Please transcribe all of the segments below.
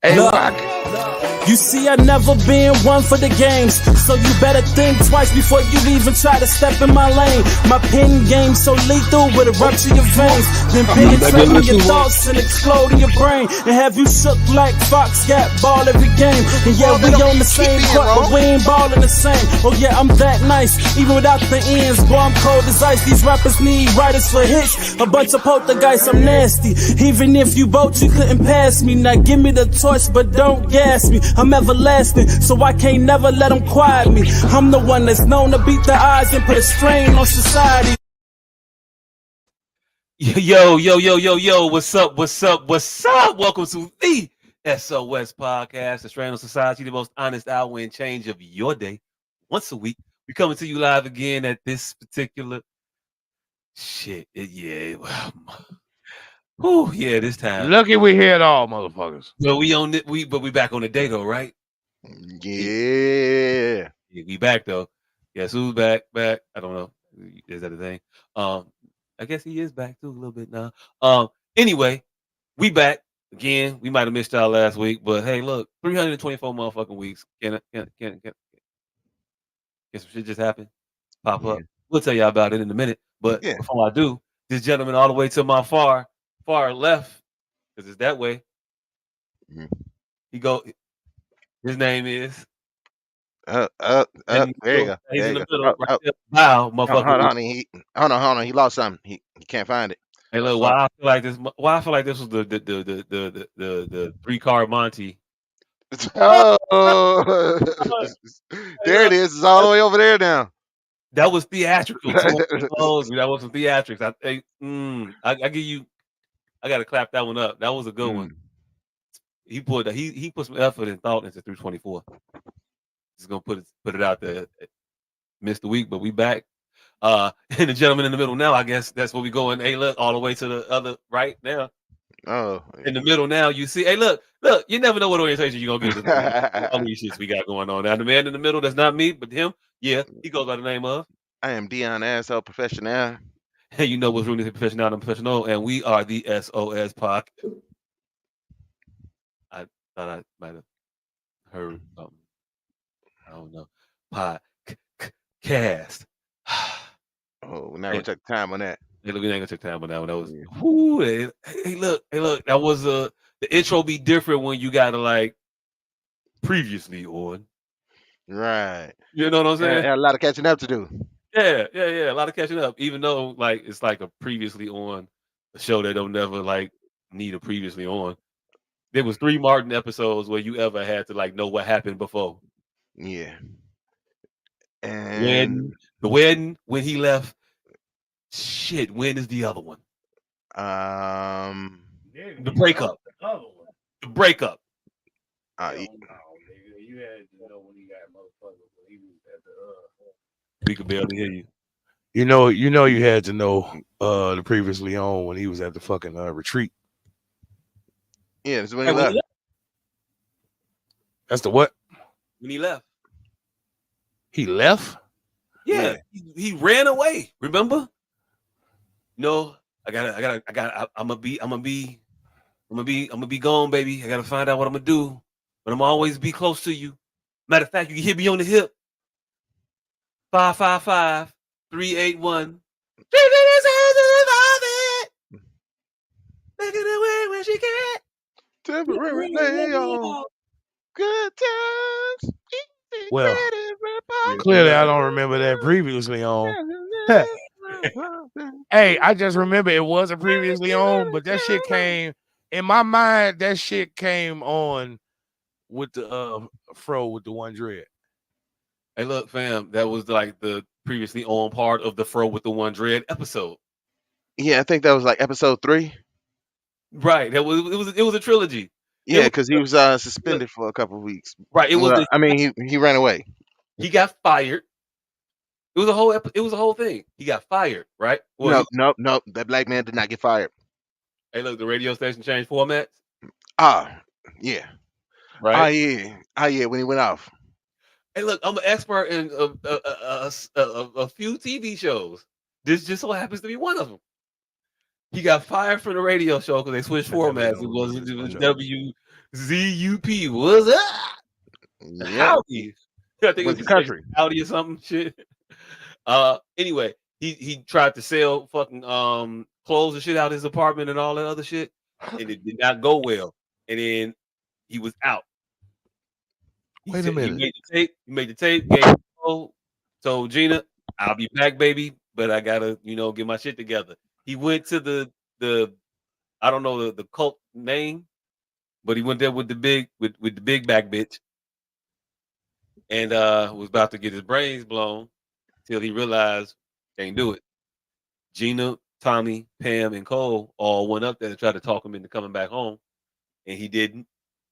Hey, Look, you see, I never been one for the games, so you better think twice before you even try to step in my lane. My pen game so lethal, with it rupture your veins, then penetrate your thoughts and explode in your brain, and have you shook like Fox got ball every game. And yeah, we on the same court, but we ain't ballin' the same. Oh yeah, I'm that nice, even without the ends. Boy, I'm cold as ice. These rappers need writers for hits, a bunch of poltergeists. I'm nasty. Even if you both, you couldn't pass me. Now give me the torch, but don't gas me. I'm everlasting, so I can't never let them quiet me. I'm the one that's known to beat the odds and put a strain on society. Yo, what's up? Welcome to the S.O.S podcast, the Strain on Society, the most honest hour and change of your day. Once a week, we coming to you live again at this particular shit. This time. Lucky we hear it all, motherfuckers. Well, we back on the day though, right? Yeah, we back though. Guess who's back? I don't know. Is that a thing? I guess he is back too a little bit now. Anyway, we back again. We might have missed y'all last week, but hey, look, 324 motherfucking weeks. Can some shit just happen? Pop up. We'll tell y'all about it in a minute. But before I do, this gentleman all the way to my far left, because it's that way. His name is. there you go. He's in the middle, right there. Wow, motherfucker. Hold on. He lost something. He can't find it. Hey, look, why I feel like this was the 3-card Monty. Oh, there it is. It's all the way over there now. That was theatrical. That was some theatrics. I give you. I gotta clap that one up. That was a good one. He put some effort and thought into 324. Just gonna put it out there. Missed the week, but we back. And the gentleman in the middle now, I guess that's where we going. Hey, look, all the way to the other right now. Oh, in the middle now, you see. Hey, look, you never know what orientation you're gonna get. All these shits we got going on now. The man in the middle, that's not me, but him. Yeah, he goes by the name of. I am Dion Asshole Professional. Hey, you know what's really professional and professional, and we are the S.O.S podcast. I thought I might have heard something. I don't know. Podcast. Oh, now we took time on that. Hey, look, we ain't gonna take time on that one. That was hey, look. That was the intro be different when you gotta like previously on. Right. You know what I'm saying? A lot of catching up to do. Yeah. A lot of catching up. Even though like it's like a previously on a show that don't never like need a previously on. There was 3 Martin episodes where you ever had to like know what happened before. Yeah. And the wedding, when he left. Shit, when is the other one? The breakup. The breakup. You had to know when he got motherfucker when he was at the We could barely hear you. You had to know the previously on when he was at the fucking retreat. Yeah, that's when he left. That's the what? When he left. He left? Yeah. He ran away. Remember? No, I'm gonna be gone, baby. I gotta find out what I'm gonna do, but I'm always be close to you. Matter of fact, you can hit me on the hip. 555-381. Making it away when she can. Temporary layoff. Good times. Well, clearly I don't remember that previously on. Hey, I just remember it wasn't previously on, but that shit came in my mind. That shit came on with the fro with the one dread. Hey, look, fam, that was like the previously on part of the fro with the one dread episode. Yeah, I think that was like episode 3. Right. It was a trilogy. Yeah, because he was suspended for a couple of weeks. Right. It was. He ran away. He got fired. It was a whole thing. He got fired, right? Well, no. That black man did not get fired. Hey, look, the radio station changed formats. Yeah. Right. Yeah. When he went off. Hey, look, I'm an expert in a few TV shows. This just so happens to be one of them. He got fired from the radio show because they switched formats. It was ZUP, what's up? Yep. Howdy. I think it Went was to he said country. howdy or something shit. Anyway, he tried to sell fucking clothes and shit out of his apartment and all that other shit, and it did not go well. And then he was out. He Wait a said he minute. made the tape. He made the tape. Gave it told Gina, "I'll be back, baby, but I gotta, get my shit together." He went to the I don't know the cult name, but he went there with the big back bitch, and was about to get his brains blown till he realized can't do it. Gina, Tommy, Pam, and Cole all went up there to try to talk him into coming back home, and he didn't.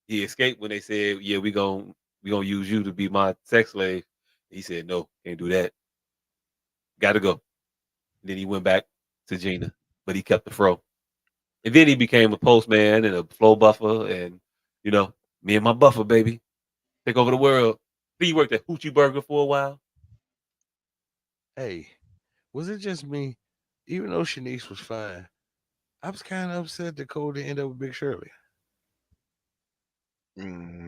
He escaped when they said, "Yeah, we gonna use you to be my sex slave." He said, "No, can't do that. Got to go." And then he went back to Gina, but he kept the fro. And then he became a postman and a flow buffer, and you know, me and my buffer baby take over the world. He worked at Hoochie Burger for a while. Hey, was it just me? Even though Shanice was fine, I was kind of upset that Cole didn't end up with Big Shirley.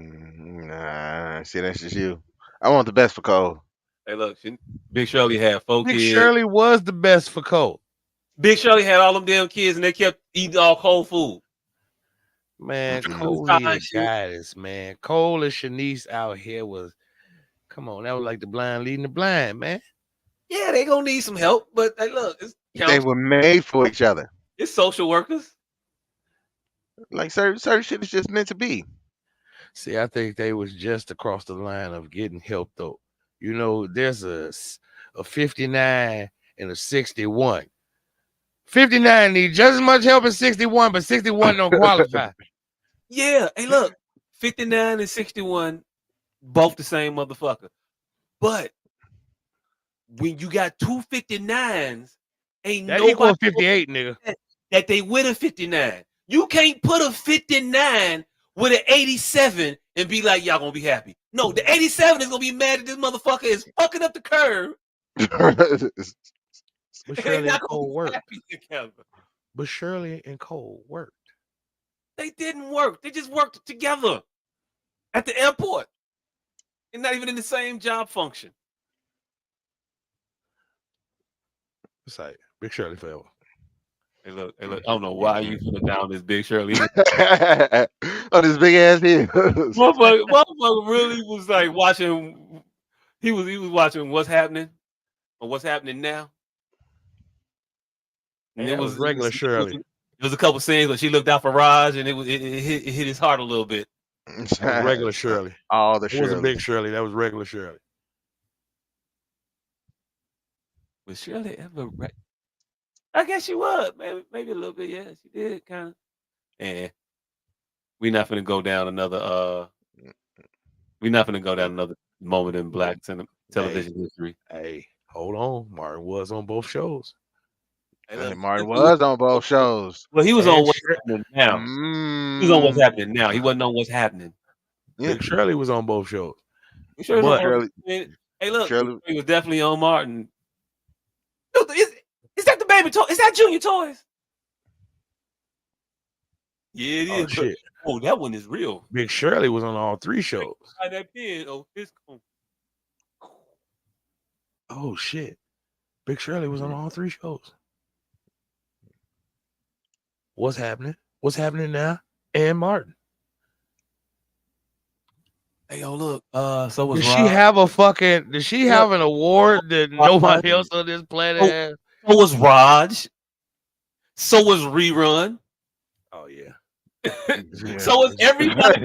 Nah, see, that's just you. I want the best for Cole. Hey, look, Big Shirley had 4 Big kids. Shirley was the best for Cole. Big Shirley had all them damn kids, and they kept eating all cold food. Man, It was Cole fine needed shit. guidance, man. Cole and Shanice out here was, come on, that was like the blind leading the blind, man. Yeah, they gonna need some help, but hey, look, it's They counseling. were made for each other. It's social workers. Like certain shit is just meant to be. See, I think they was just across the line of getting help, though. You know, there's a 59 and a 61. 59 need just as much help as 61, but 61 don't qualify. Yeah, hey, look, 59 and 61, both the same motherfucker. But when you got two 59s, ain't That nobody equals 58, nigga. that they with a 59. You can't put a 59 with an 87 and be like, y'all gonna be happy. No, the 87 is gonna be mad that this motherfucker is fucking up the curve. But They Shirley not and gonna Cole be worked. happy together. But Shirley and Cole worked. They didn't work. They just worked together at the airport and not even in the same job function. It's like Big Shirley forever. Hey, look. I don't know why you put down this Big Shirley. On his big ass heels. Motherfucker really was like watching. He was watching What's Happening or What's Happening Now. And And that was regular Shirley. it was a couple scenes where she looked out for Raj, and it hit his heart a little bit. That was regular Shirley. All the It wasn't Shirley. Big Shirley. That was regular Shirley. Was Shirley ever? I guess she was. Maybe a little bit. Yeah, she did kind of. And we're not gonna go down another. We're not gonna go down another moment in black television history. Hey, hold on. Martin was on both shows. Hey, look, Martin was on both shows. well, he was And on What's Happening Now. He was on What's Happening Now. He wasn't on What's Happening. Yeah. Big Shirley was on both shows. You sure But Shirley, hey, look, Shirley- he was definitely on Martin. Is that the baby toy? Is that Junior Toys? Yeah, it oh is. shit, Oh, that one is real. Big Shirley was on all 3 shows. That pin. Oh, it's cool. Oh shit, Big Shirley was on all 3 shows. What's happening? What's happening now? And Martin. Hey, yo, look. So was Does she Rod. have a fucking? Does she have an award that nobody else on this planet Oh. has? So was Raj. So was Rerun. Oh yeah. So was everybody.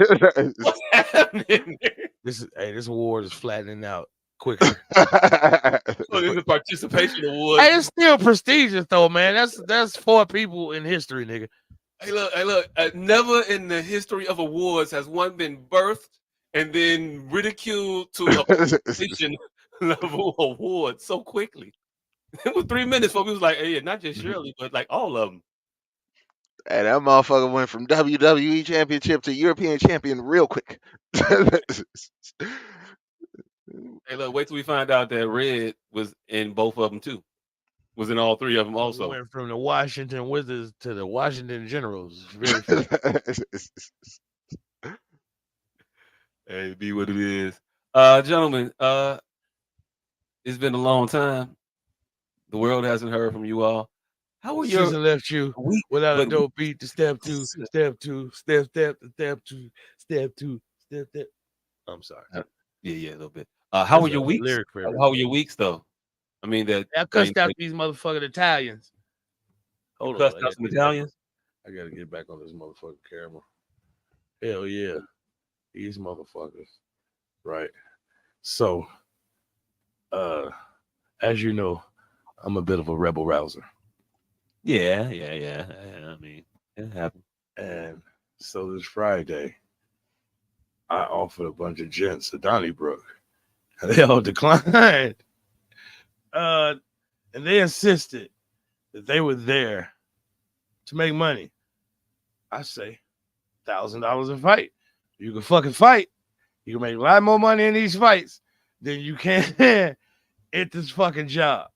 What's happening? This award is flattening out quicker. Look, it's a participation award. Hey, it's still prestigious though, man. That's 4 people in history, nigga. Hey, look. Never in the history of awards has one been birthed and then ridiculed to a participation level award so quickly. It was 3 minutes. Folks was like, hey, not just Shirley, but like all of them. And that motherfucker went from WWE championship to European champion real quick. Hey, look, wait till we find out that Red was in both of them too. Was in all 3 of them also. We went from the Washington Wizards to the Washington Generals very fast. Hey, be what it is. Gentlemen, it's been a long time. The world hasn't heard from you all. How were Since your I left you week? without a But dope beat to step two, step two, step two, step two, step. I'm sorry. yeah, a little bit. How That's were a your weeks? lyric for How were everybody. your weeks though? I mean I cussed out these motherfucking Italians. you Hold on, cussed out some Italians. I gotta get back on this motherfucking camera. Hell yeah, these motherfuckers. Right. So, uh, as you know, I'm a bit of a rebel rouser, Yeah. I mean, it happened. and so this Friday, I offered a bunch of gents a Donnybrook. They all declined. Uh, and they insisted that they were there to make money. I say $1,000 a fight. You can fucking fight. You can make a lot more money in these fights than you can at this fucking job.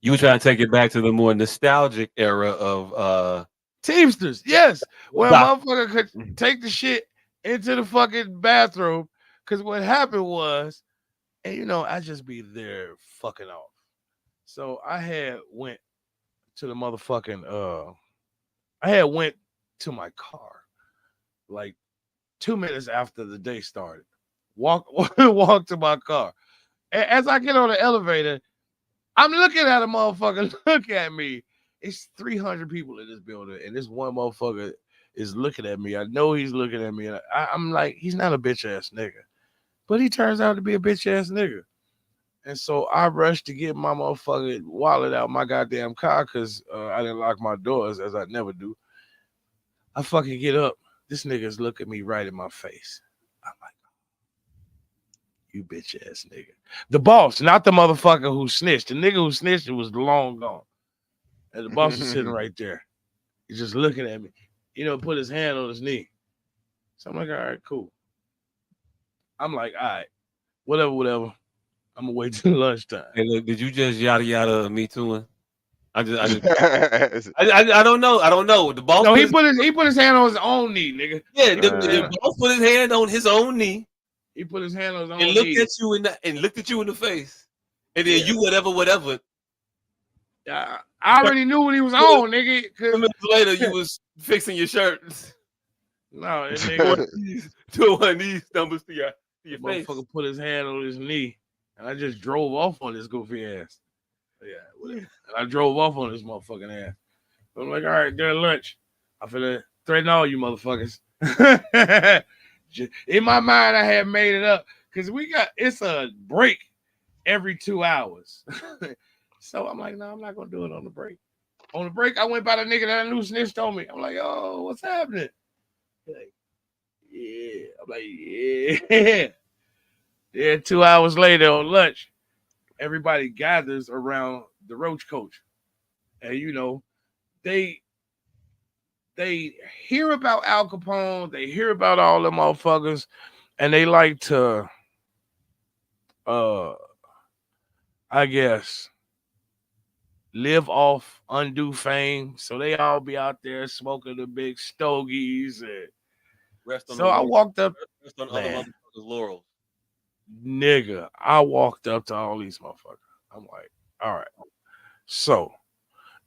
You were trying to take it back to the more nostalgic era of Teamsters, yes. Well, doc. motherfucker could take the shit into the fucking bathroom. Cause what happened was, and I just be there fucking off. So I had went to the motherfucking I had went to my car like 2 minutes after the day started. Walk to my car. As I get on the elevator, I'm looking at a motherfucker look at me. It's 300 people in this building, and this one motherfucker is looking at me. I know he's looking at me, and I'm like, he's not a bitch ass nigga, but he turns out to be a bitch ass nigga. And so I rushed to get my motherfucking wallet out my goddamn car because I didn't lock my doors as I never do. I fucking get up. This nigga's looking me right in my face. I'm like, you bitch ass nigga. The boss, not the motherfucker who snitched. The nigga who snitched was long gone. And the boss was sitting right there. He's just looking at me. Put his hand on his knee. So I'm like, all right, cool. I'm like, all right, whatever. I'm gonna wait till lunchtime. Hey, look, did you just yada yada me too? I don't know. I don't know. The boss No, put he put his hand on his own knee, nigga. the boss put his hand on his own knee. He put his hand on his own and knee. Looked at you in the face. And then you whatever. I already knew what he was on, nigga. 2 minutes later, you was fixing your shirt. No, that nigga. To one of these stumbles to your face. Motherfucker put his hand on his knee, and I just drove off on this goofy ass. Yeah, whatever. And I drove off on this motherfucking ass. I'm like, all right, during lunch, I'm finna threaten all you motherfuckers. In my mind, I had made it up because it's a break every 2 hours. So I'm like, no, I'm not gonna do it on the break. On the break, I went by the nigga that I knew snitched on me. I'm like, oh, what's happening? He's like, yeah. I'm like, yeah. Then 2 hours later on lunch, everybody gathers around the roach coach. And they hear about Al Capone, they hear about all the motherfuckers, and they like to I guess live off undue fame. So they all be out there smoking the big stogies. So I walked up. Rest on other motherfuckers' laurels. Nigga, I walked up to all these motherfuckers. I'm like, all right. So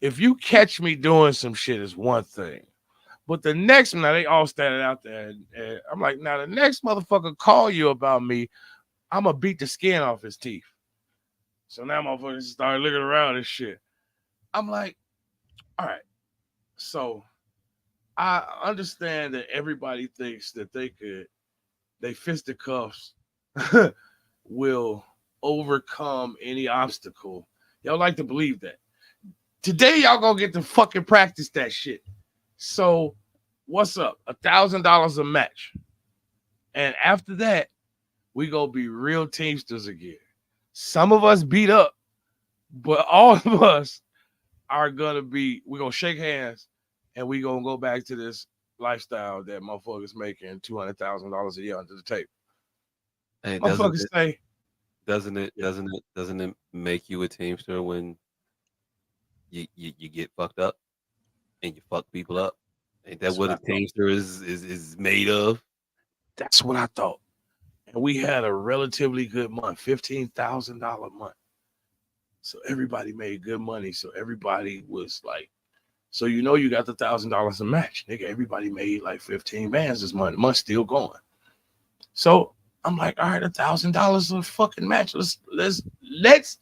if you catch me doing some shit is one thing. But the next one, now they all standing out there. And I'm like, now the next motherfucker call you about me, I'm going to beat the skin off his teeth. So now motherfuckers start looking around and shit. I'm like, all right. So I understand that everybody thinks that they fisticuffs will overcome any obstacle. Y'all like to believe that. Today, y'all gonna get to fucking practice that shit. So what's up? $1,000 a match. And after that, we gonna be real teamsters again. Some of us beat up, but all of us we're gonna shake hands and we gonna go back to this lifestyle that motherfuckers making $200,000 a year under the table. Hey, Motherfuckers say, doesn't it make you a teamster when you get fucked up and you fuck people up? Ain't that what a teamster is made of? That's what I thought. And we had a relatively good month, $15,000 month. So everybody made good money. So everybody was like, so you got the $1,000 a match, nigga. Everybody made like 15 bands this month. The month's still going. So I'm like, all right, $1,000 a fucking match. Let's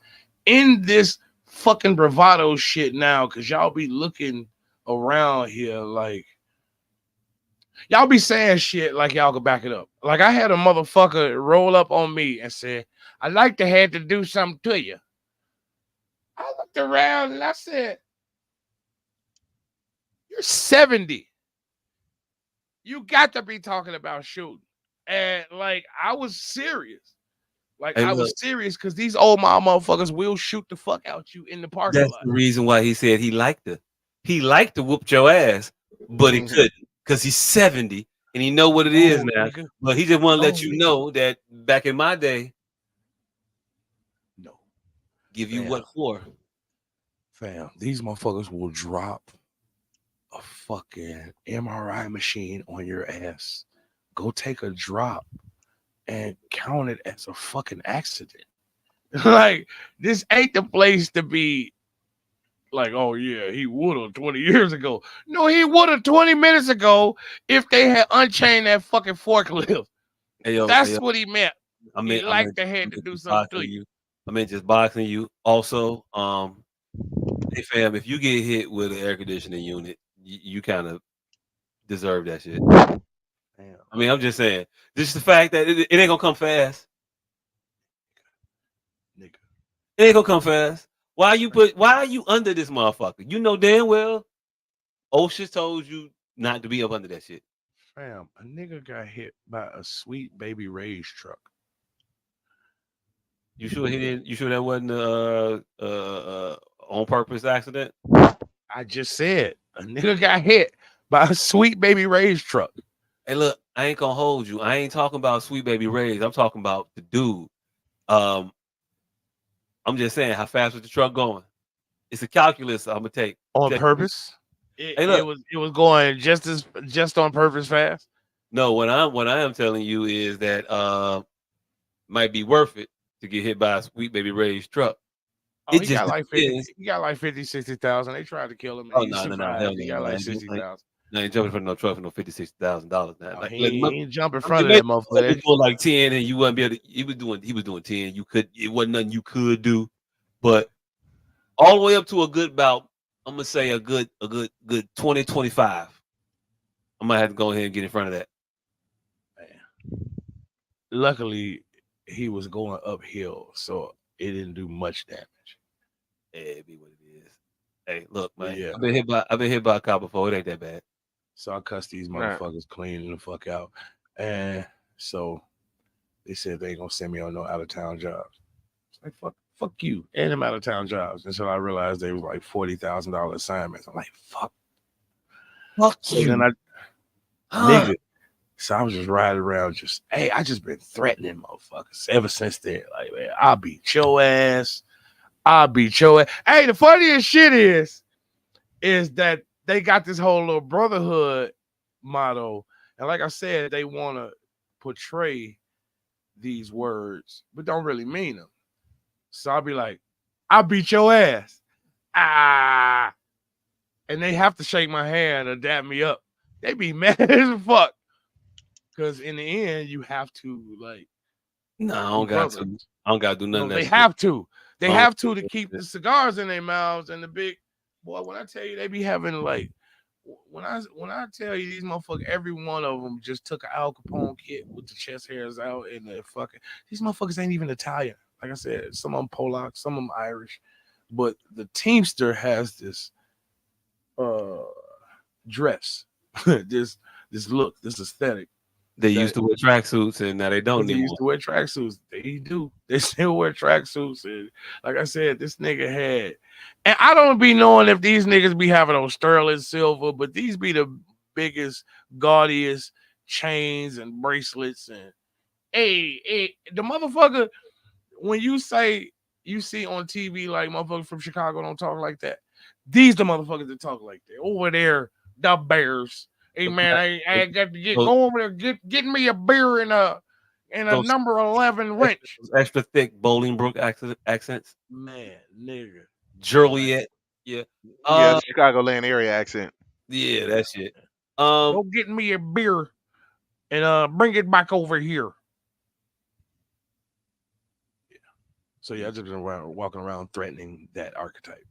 end this fucking bravado shit now, cause y'all be looking around here like y'all be saying shit like y'all could back it up. Like I had a motherfucker roll up on me and say, "I like to have to do something to you." I looked around and I said, "You're 70. You got to be talking about shooting." And like I was serious. Like Hey, I look, was serious because these old motherfuckers will shoot the fuck out you in the parking that's lot. the reason why he said he liked to whoop your ass, but he Mhm. couldn't because he's 70 and he know what it is No, now. nigga. But he just want to let No, you nigga. know that back in my day, No, give you fam, what for? fam. These motherfuckers will drop a fucking MRI machine on your ass. Go take a drop and count it as a fucking accident. Like this ain't the place to be like, oh yeah, he would have 20 years ago. No, he would have 20 minutes ago if they had unchained that fucking forklift. Hey That's yo, what he meant. He I meant liked to had I to meant do just something to boxing you. you. I meant just boxing you. Also, hey fam, if you get hit with an air conditioning unit, you kind of deserve that shit. Damn, I mean, I'm just saying, just the fact that it ain't gonna come fast. nigga. It ain't gonna come fast. Why are you under this motherfucker? You know damn well OSHA told you not to be up under that shit. Fam, a nigga got hit by a sweet baby Ray's truck. You sure he didn't? You sure that wasn't on purpose accident? I just said a nigga got hit by a sweet baby Ray's truck. Hey, look, I ain't gonna hold you. I ain't talking about Sweet Baby Ray's. I'm talking about the dude. Um, I'm just saying, how fast was the truck going? It's a calculus I'm gonna take. On Take- purpose. It, Hey, it look, was it was going just on purpose fast. no, what I am telling you is that might be worth it to get hit by a Sweet Baby Ray's truck. Oh, It he just got like 50. depends. He got like 50, 60,000. They tried to kill him and Oh he no, hell survived. He no, got no, like 60,000. I ain't jumping for no truck for no $56,000 now. Oh, Like, he ain't jump in I mean, front of maybe that he was motherfucker. doing like 10, and you wouldn't be able to. He was doing 10. You could. It wasn't nothing you could do, but all the way up to a good about. I'm gonna say good 20, 25. I might have to go ahead and get in front of that. Luckily, he was going uphill, so it didn't do much damage. Yeah, it be what it is. Hey, look, But man. yeah, I've been hit by a car before. It ain't that bad. so I cussed these Right. motherfuckers clean the fuck out. And so they said they ain't gonna send me on no out of town jobs. It's like fuck you and them out of town jobs. Until I realized they was like $40,000 assignments. I'm like, fuck. Fuck So then you. I Huh? nigga. So I was just riding around, just hey, I just been threatening motherfuckers ever since then. Like, man, I'll beat your ass. I'll beat your ass. Hey, the funniest shit is that they got this whole little brotherhood motto. And like I said, they want to portray these words, but don't really mean them. So I'll be like, I'll beat your ass. Ah. And they have to shake my hand or dap me up. They be mad as fuck. Because in the end, you have to like No, I be don't got brothers. to. I don't got to do none No, of they that shit. have to. They I don't have to keep shit. the cigars in their mouths and the big boy. When I tell you, they be having like when I tell you these motherfuckers, every one of them just took an Al Capone kit with the chest hairs out and the fucking. These motherfuckers ain't even Italian. Like I said, some of them Polak, some of them Irish, but the Teamster has this uh dress, this look, this aesthetic They used that to wear tracksuits, and now they don't they used anymore. to wear tracksuits. They do. They still wear tracksuits. And like I said, this nigga had, and I don't be knowing if these niggas be having on sterling silver, but these be the biggest, gaudiest chains and bracelets. And hey, the motherfucker, when you say you see on TV like motherfuckers from Chicago don't talk like that, these the motherfuckers that talk like that. Over there, the Bears. Hey Those man, black- I got to those, go over there, get me a beer and a those number 11 wrench. extra thick Bolingbrook accents. Man, nigga. Joliet. Yeah. Yeah, Uh the Chicagoland area accent. yeah, that shit. Go get me a beer and bring it back over here. Yeah. So yeah, I just been walking around threatening that archetype.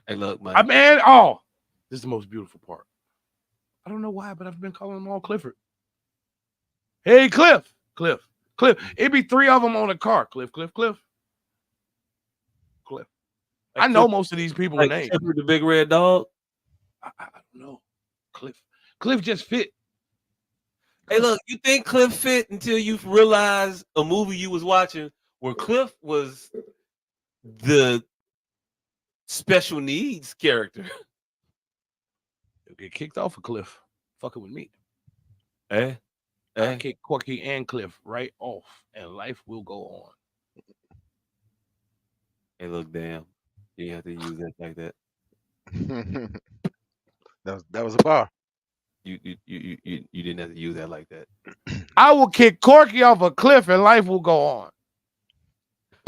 Hey, look, man. I mean, oh, this is the most beautiful part. I don't know why, but I've been calling them all Clifford. Hey, Cliff. It'd be three of them on the car. Cliff. Like I know most of these people like names. Clifford the big red dog. I don't know. Cliff just fit. Hey, look, you think Cliff fit until you realize a movie you was watching where Cliff was the special needs character. You'll get kicked off a Cliff. Fucking with me. I kick Corky and Cliff right off, and life will go on. Hey, look, damn. You have to use that like that. that was a bar. You didn't have to use that like that. I will kick Corky off a cliff, and life will go on.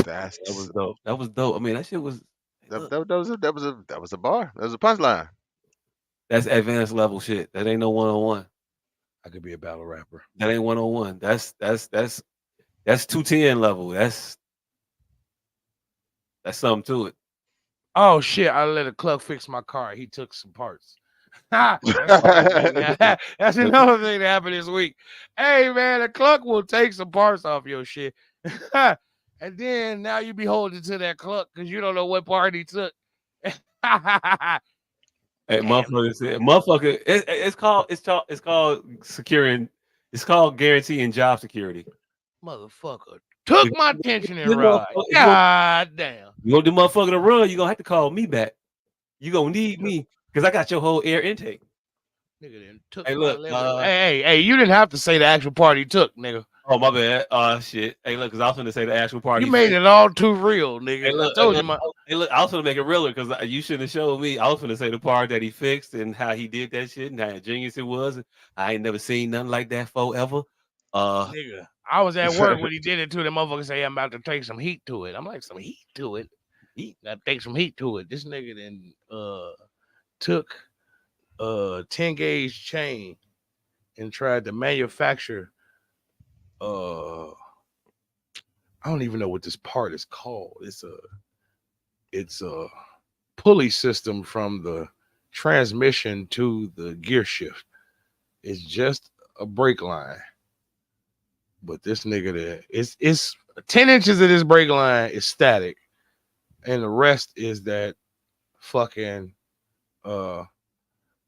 That was dope. That was dope. I mean, that shit was. That was a bar. That was a punchline. That's advanced level shit. That ain't no 101. I could be a battle rapper. That ain't 101. That's 210 level. That's something to it. Oh shit! I let a Cluck fix my car. He took some parts. That's another thing that happened this week. Hey man, the Cluck will take some parts off your shit, and then now you be holding to that Cluck because you don't know what part he took. Hey, motherfucker said, motherfucker. It's called securing. It's called guaranteeing job security. Motherfucker took my tensioning rod. God damn. You want the motherfucker to run? You gonna have to call me back. You gonna need me because I got your whole air intake. Nigga then took hey, look. Hey, you didn't have to say the actual part he took, nigga. Oh, my bad. Shit. Hey, look, because I was going to say the actual part. You made it all too real, nigga. Hey, look, I told you, hey, look, I was going to make it realer because you shouldn't have showed me. I was going to say the part that he fixed and how he did that shit and how ingenious it was. I ain't never seen nothing like that forever. Nigga, I was at work when he did it to the motherfucker. Say I'm about to take some heat to it. I'm like, some heat to it. Gotta take some heat to it. This nigga then took 10 gauge chain and tried to manufacture I don't even know what this part is called. It's a pulley system from the transmission to the gear shift. It's just a brake line. But this nigga there, it's 10 inches of this brake line is static, and the rest is that fucking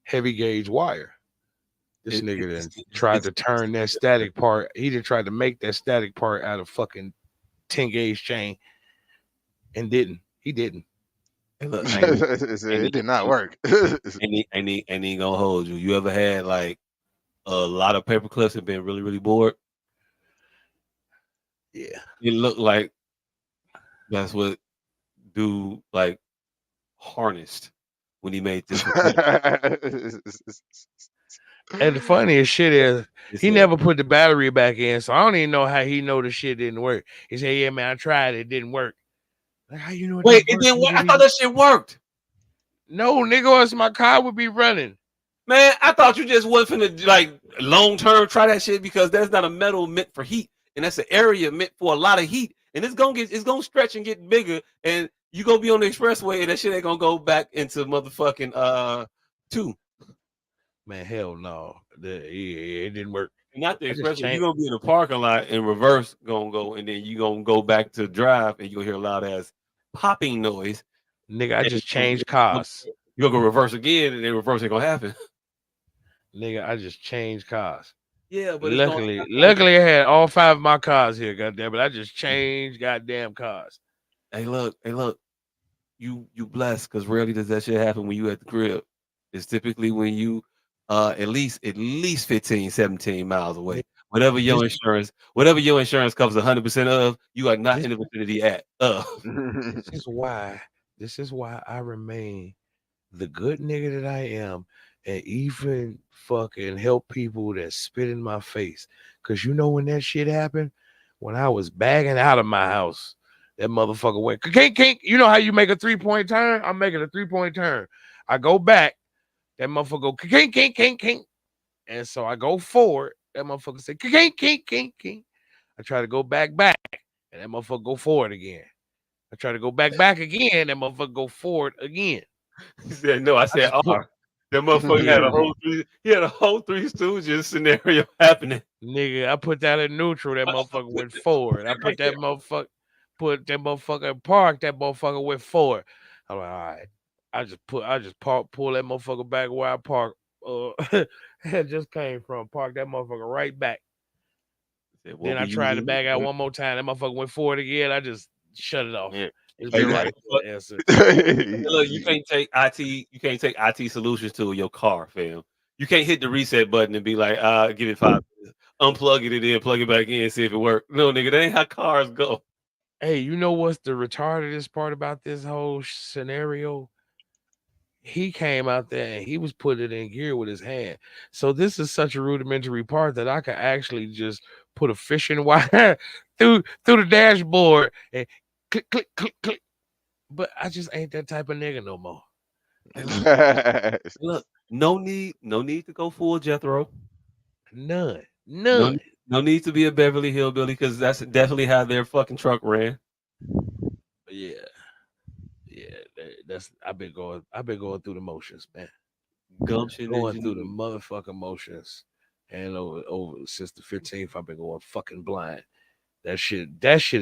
heavy gauge wire. This nigga then tried to turn that static part. He did try to make that static part out of fucking 10 gauge chain and didn't. He didn't. Hey, look, it did not work. ain't he gonna hold you. You ever had like a lot of paper clips and been really, really bored? Yeah. It looked like that's what dude like harnessed when he made this. And the funniest shit is he never put the battery back in, so I don't even know how he know the shit didn't work. He said, "Yeah, man, I tried it didn't work." Like, how you know? Wait, it didn't work. I thought that shit worked. No, nigga, or else my car would be running. Man, I thought you just wasn't finna like long term try that shit because that's not a metal meant for heat, and that's an area meant for a lot of heat, and it's gonna stretch and get bigger, and you gonna be on the expressway, and that shit ain't gonna go back into motherfucking 2. Man, hell no. It didn't work. Not the expressway. You're gonna be in the parking lot in reverse, gonna go, and then you gonna go back to drive, and you'll hear a loud ass popping noise. Nigga, I just changed cars. You're gonna go reverse again, and then reverse ain't gonna happen. Nigga, I just changed cars. Yeah, but luckily I had all 5 of my cars here, goddamn. But I just changed goddamn cars. Hey, look, you blessed because rarely does that shit happen when you at the crib. It's typically when you at least 15, 17 miles away. Whatever your insurance covers 100% of, you are not in the vicinity at. This is why I remain the good nigga that I am and even fucking help people that spit in my face. Cause you know when that shit happened, when I was bagging out of my house, that motherfucker went kink. You know how you make a 3-point turn? I'm making a 3-point turn. I go back, that motherfucker go kink. And so I go forward. That motherfucker say kink. I try to go back, and that motherfucker go forward again. I try to go back again. That motherfucker go forward again. He said no. I I said just put R. That motherfucker had yeah, a whole three. He had a whole Three Stooges scenario happening. nigga. I put that in neutral. That motherfucker went forward. I Right there. put that motherfucker in park. That motherfucker went forward. I'm like, all right. Pull that motherfucker back where I park. It just came from. Park that motherfucker right back. Said, Then won't I be tried to using back out one more time. That motherfucker went forward again. I just shut it off. yeah. It's Hey, been that, right for the answer. Look, you can't take IT. You can't take IT solutions to your car, fam. You can't hit the reset button and be like, give it 5 minutes, unplug it and then plug it back in, see if it works. No, nigga, that ain't how cars go. Hey, you know what's the retardedest part about this whole scenario? He came out there and he was putting it in gear with his hand. So this is such a rudimentary part that I could actually just put a fishing wire through the dashboard and click. But I just ain't that type of nigga no more. Hey, look, no need to go full Jethro. None, No, none. no need to be a Beverly Hillbilly because that's definitely how their fucking truck ran. Yeah, yeah. That's I've been going through the motions, man. Gumption Going through the ingenuity. motherfucking motions. And over since the 15th, I've been going fucking blind. That shit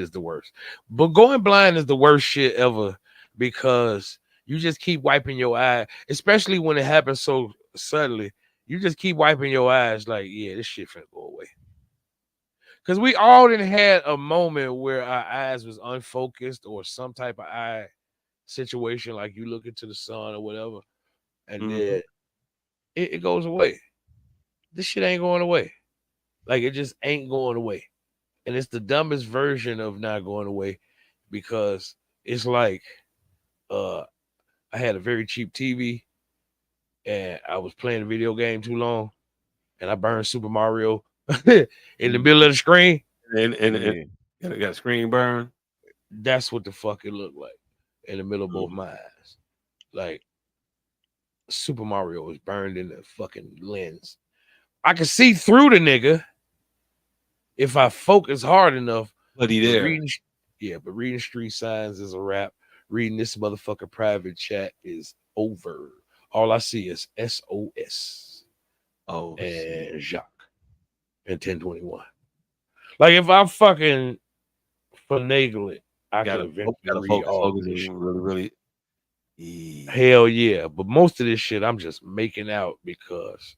is the worst. But going blind is the worst shit ever because you just keep wiping your eye, especially when it happens so suddenly. You just keep wiping your eyes like, yeah, this shit finna go away. Cause we all done had a moment where our eyes was unfocused or some type of eye situation, like you look into the sun or whatever, and Mhm. then it goes away. This shit ain't going away. Like it just ain't going away. And it's the dumbest version of not going away because it's like uh I had a very cheap TV and I was playing a video game too long and I burned Super Mario in the middle of the screen. And got a screen burn. That's what the fuck it looked like in the middle of both Mhm. my eyes. Like Super Mario was burned in the fucking lens. I could see through the nigga if I focus hard enough, But he but there. reading street signs is a wrap. Reading this motherfucker private chat is over. All I see is S.O.S. Oh shit. and Jacques and 1021. Like if I fucking finagle it, I could eventually Gotta read focus, all of focus, this and shit. really. Yeah. Hell yeah. But most of this shit I'm just making out because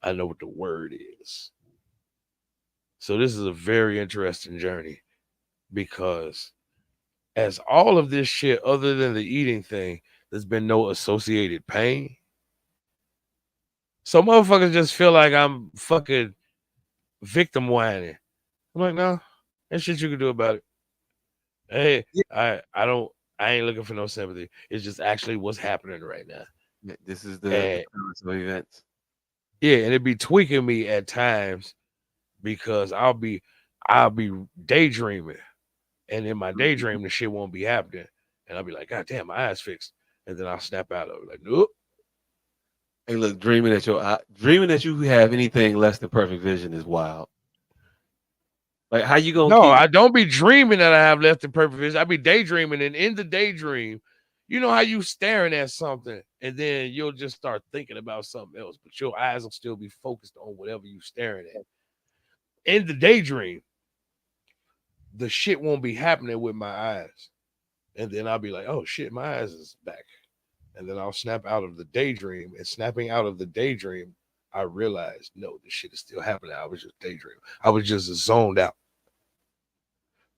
I know what the word is. So this is a very interesting journey because as all of this shit, other than the eating thing, there's been no associated pain. So motherfuckers just feel like I'm fucking victim whining. I'm like, no, there's shit you can do about it. Hey, Yeah. I ain't looking for no sympathy. It's just actually what's happening right now. This is the And premise of events. yeah, and it be tweaking me at times because I'll be daydreaming. And in my Mhm. daydream, the shit won't be happening. And I'll be like, God damn, my eyes fixed. And then I'll snap out of it. Like, nope. Hey, look, dreaming that you have anything less than perfect vision is wild. Like, how you gonna No, keep? I don't be dreaming that I have left in perfect vision. I be daydreaming, and in the daydream, you know how you staring at something, and then you'll just start thinking about something else, but your eyes will still be focused on whatever you staring at. In the daydream, the shit won't be happening with my eyes, and then I'll be like, "Oh shit, my eyes is back," and then I'll snap out of the daydream, and snapping out of the daydream, I realized, no, this shit is still happening. I was just daydreaming. I was just zoned out.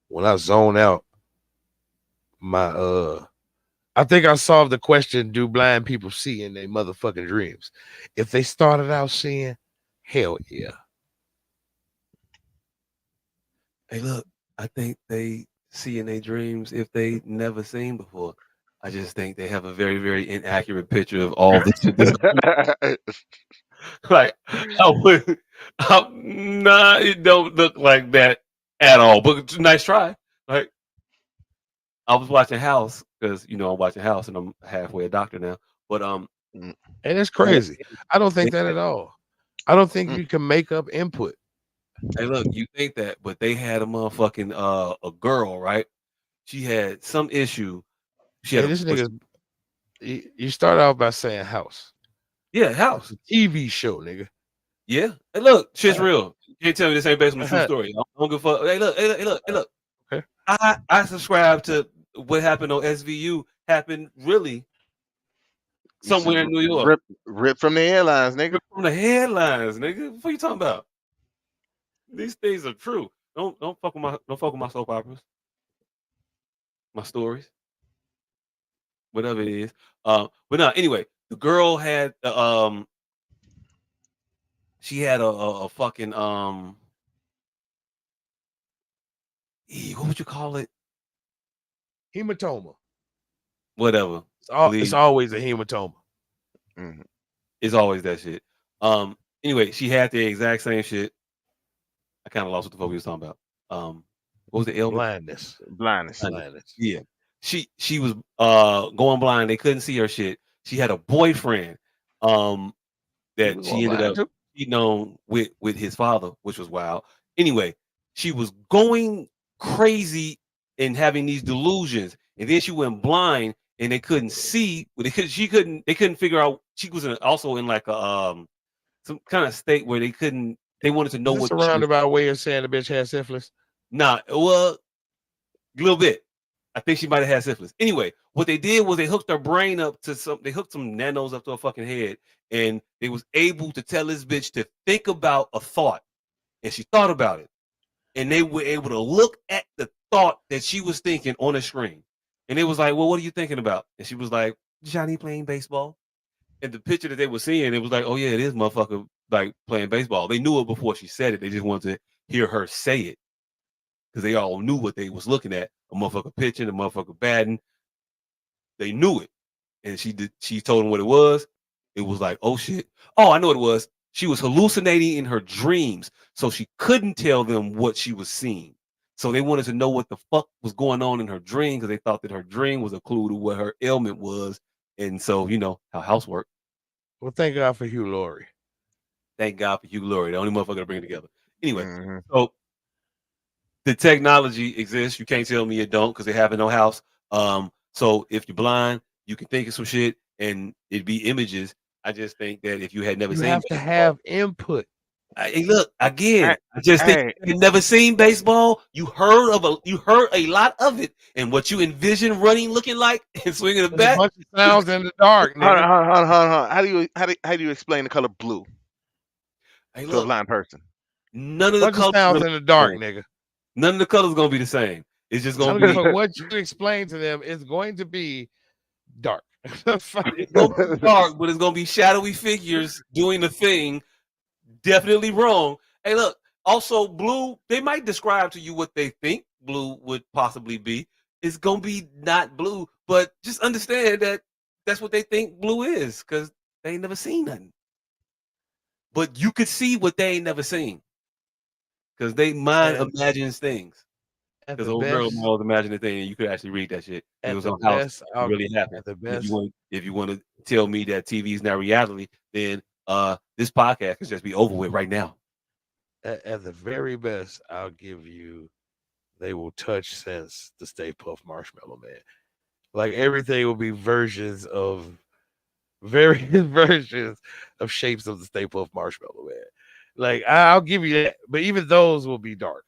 When I zone out, my I think I solved the question, do blind people see in their motherfucking dreams? If they started out seeing, hell yeah. Hey, look, I think they see in their dreams if they never seen before. I just think they have a very, very inaccurate picture of all the shit that's going on. Like, I would, nah, it don't look like that at all. But it's a nice try. Like, I was watching House because I'm watching House and I'm halfway a doctor now. But Mm, And it's they, crazy. I don't think they that had, at all. I don't think mm. you can make up input. hey, look, you think that, but they had a motherfucking a girl, right? She had some issue. She had Hey, a this was nigga, you start out by saying house. yeah, It's House. a TV show, nigga. Yeah. Hey, look, shit's Uh, real. You can't tell me this ain't based on a true uh, story. I don't give a fuck. Hey, look, hey, look, hey, look, hey, look. okay. I subscribe to what happened on SVU happened really You should somewhere in New York. rip from the airlines, nigga. Rip from the headlines, nigga. What are you talking about? These things are true. Don't fuck with my soap operas, my stories, whatever it is. But no, anyway, the girl had she had a fucking what would you call it? Hematoma. Whatever. It's Please. always a hematoma. Mhm. It's always that shit. Anyway, she had the exact same shit. I kind of lost what the fuck we was talking about. What was the ailment? Blindness. Blindness. Blindness. Blindness. Yeah. She was going blind. They couldn't see her shit. She had a boyfriend um He that was she going ended blind up too. cheating on with his father, which was wild. Anyway, she was going crazy and having these delusions, and then she went blind, and they couldn't see. They couldn't figure out. She was also in like a some kind of state where they couldn't. They wanted to know Is this what a she was. roundabout way of saying the bitch had syphilis? Nah, well, a little bit. I think she might have had syphilis. Anyway, what they did was they hooked her brain up to some. They hooked some nanos up to her fucking head, and they was able to tell this bitch to think about a thought, and she thought about it, and they were able to look at the thought that she was thinking on the screen, and it was like, "Well, what are you thinking about?" And she was like, "Johnny playing baseball." And the picture that they were seeing, it was like, "Oh yeah, it is motherfucker like playing baseball." They knew it before she said it. They just wanted to hear her say it because they all knew what they was looking at: a motherfucker pitching, a motherfucker batting. They knew it, and she did. She told them what it was. It was like, oh shit. Oh, I know what it was. She was hallucinating in her dreams, so she couldn't tell them what she was seeing. So they wanted to know what the fuck was going on in her dream because they thought that her dream was a clue to what her ailment was. And so, how housework. Well, thank God for Hugh Laurie. Thank God for Hugh Laurie, the only motherfucker to bring it together. Anyway, Mhm. so the technology exists. You can't tell me it don't because they have it no house. So if you're blind, you can think of some shit and it'd be images. I just think that if you had never You seen have to baseball, have input. hey, look again. Hey, I just think hey, if you had never seen baseball. You heard a lot of it, and what you envision running, looking like, and swinging a There's a bat. bunch of sounds in the dark, hold nigga. on, hold on, hold on, hold on. How do you explain the color blue Hey, to a look, blind person? none of the Bunch of colors are sounds gonna in the be the dark, same. nigga. None of the colors gonna be the same. It's just I gonna don't give a be fuck what you explain to them. It's going to be dark. it's gonna be dark, but it's gonna be shadowy figures doing the thing. Definitely wrong. Hey, look. Also, blue. They might describe to you what they think blue would possibly be. It's gonna be not blue, but just understand that that's what they think blue is because they ain't never seen nothing. But you could see what they ain't never seen because they mind and imagines things. at Because the old girl best, was imagining a thing, and you could actually read that shit. It at was the on House. best, It I'll really happened. at the And best, if you want to tell me that TV is not reality, then this podcast could just be over with right now. at the very best, I'll give you. They will touch since the Stay Puft Marshmallow Man. Like everything will be versions of various versions of shapes of the Stay Puft Marshmallow Man. Like I'll give you that, but even those will be dark.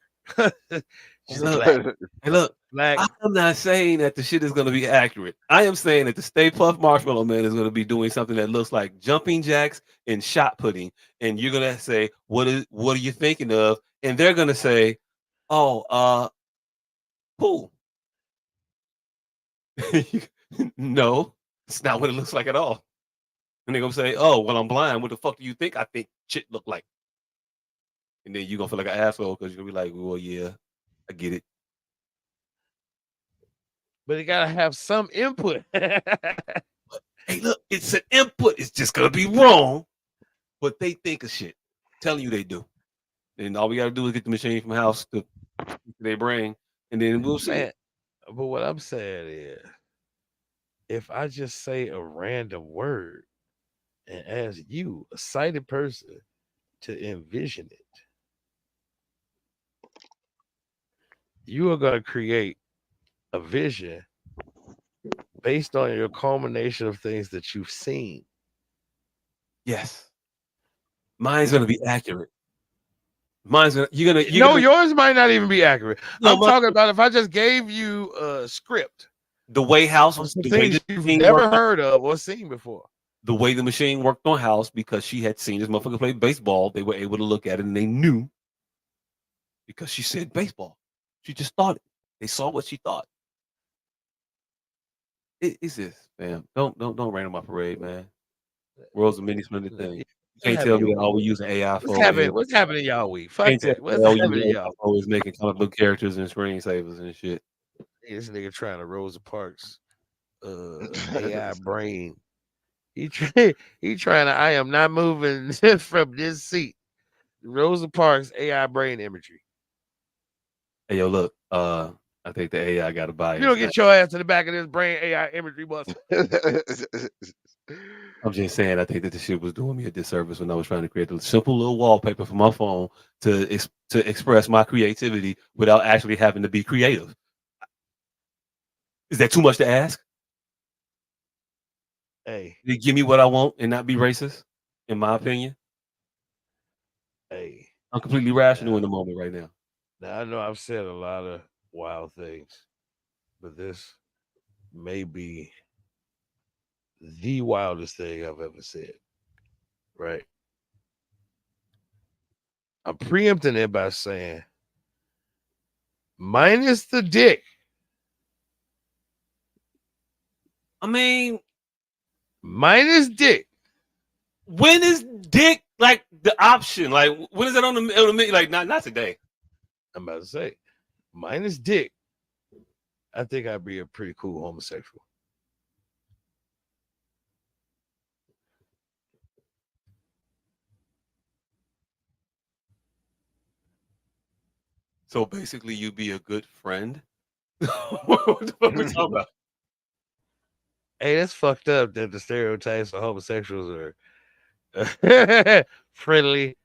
Hey, Just look. black, Hey, look. black. I'm not saying that the shit is going to be accurate. I am saying that the Stay Puft Marshmallow Man is going to be doing something that looks like jumping jacks and shot putting, and you're going to say, What are you thinking of?" And they're going to say, "Oh, pool." No, it's not what it looks like at all. And they're gonna say, "Oh, well, I'm blind. What the fuck do you think I think shit look like?" And then you're gonna feel like an asshole because you're gonna be like, "Well, yeah, I get it." but it gotta have some input. Hey, look, it's an input. It's just gonna be wrong, but they think of shit. Telling you they do. And all we gotta do is get the machine from the house to their brain, and then we'll see it. Man, but what I'm saying is, if I just say a random word and ask you, a sighted person, to envision it, you are going to create a vision based on your culmination of things that you've seen. Yes. Mine's gonna be accurate. You're No, gonna yours might not even be accurate. no I'm my, talking about if I just gave you a script of some the way things the you've machine never worked on heard of or seen before. the way the machine worked on House because she had seen this motherfucker play baseball, they were able to look at it and they knew because she said baseball. She just thought it. They saw what she thought. It's this, fam. Don't rain on my parade, man. World's a many splendid Yeah, thing. You what's can't tell happening me your that week? all we using AI What's for is happening? What's happening y'all week? Fuck can't tell that. me What's that all we happening using y'all? AI for is making comic book characters and screensavers and shit. This nigga trying to Rosa Parks AI brain. He trying to. I am not moving from this seat. Rosa Parks AI brain imagery. Hey yo, look, I think the AI got a You don't bias. get your ass to the back of this brain AI imagery bus. I'm just saying, I think that the shit was doing me a disservice when I was trying to create a simple little wallpaper for my phone to express my creativity without actually having to be creative. Is that too much to ask? Hey, Did it give me what I want and not be racist? In my opinion, hey. I'm completely rational Now, in the moment right now. now I know I've said a lot of wild things, but this may be the wildest thing I've ever said. Right? I'm preempting it by saying minus the dick. I mean, Minus dick. when is dick like the option? Like, when is that on the menu? Like, not today. I'm about to say, minus dick. I think I'd be a pretty cool homosexual. So basically, you be a good friend. What the fuck we talking about? Hey, that's fucked up that the stereotypes of homosexuals are friendly,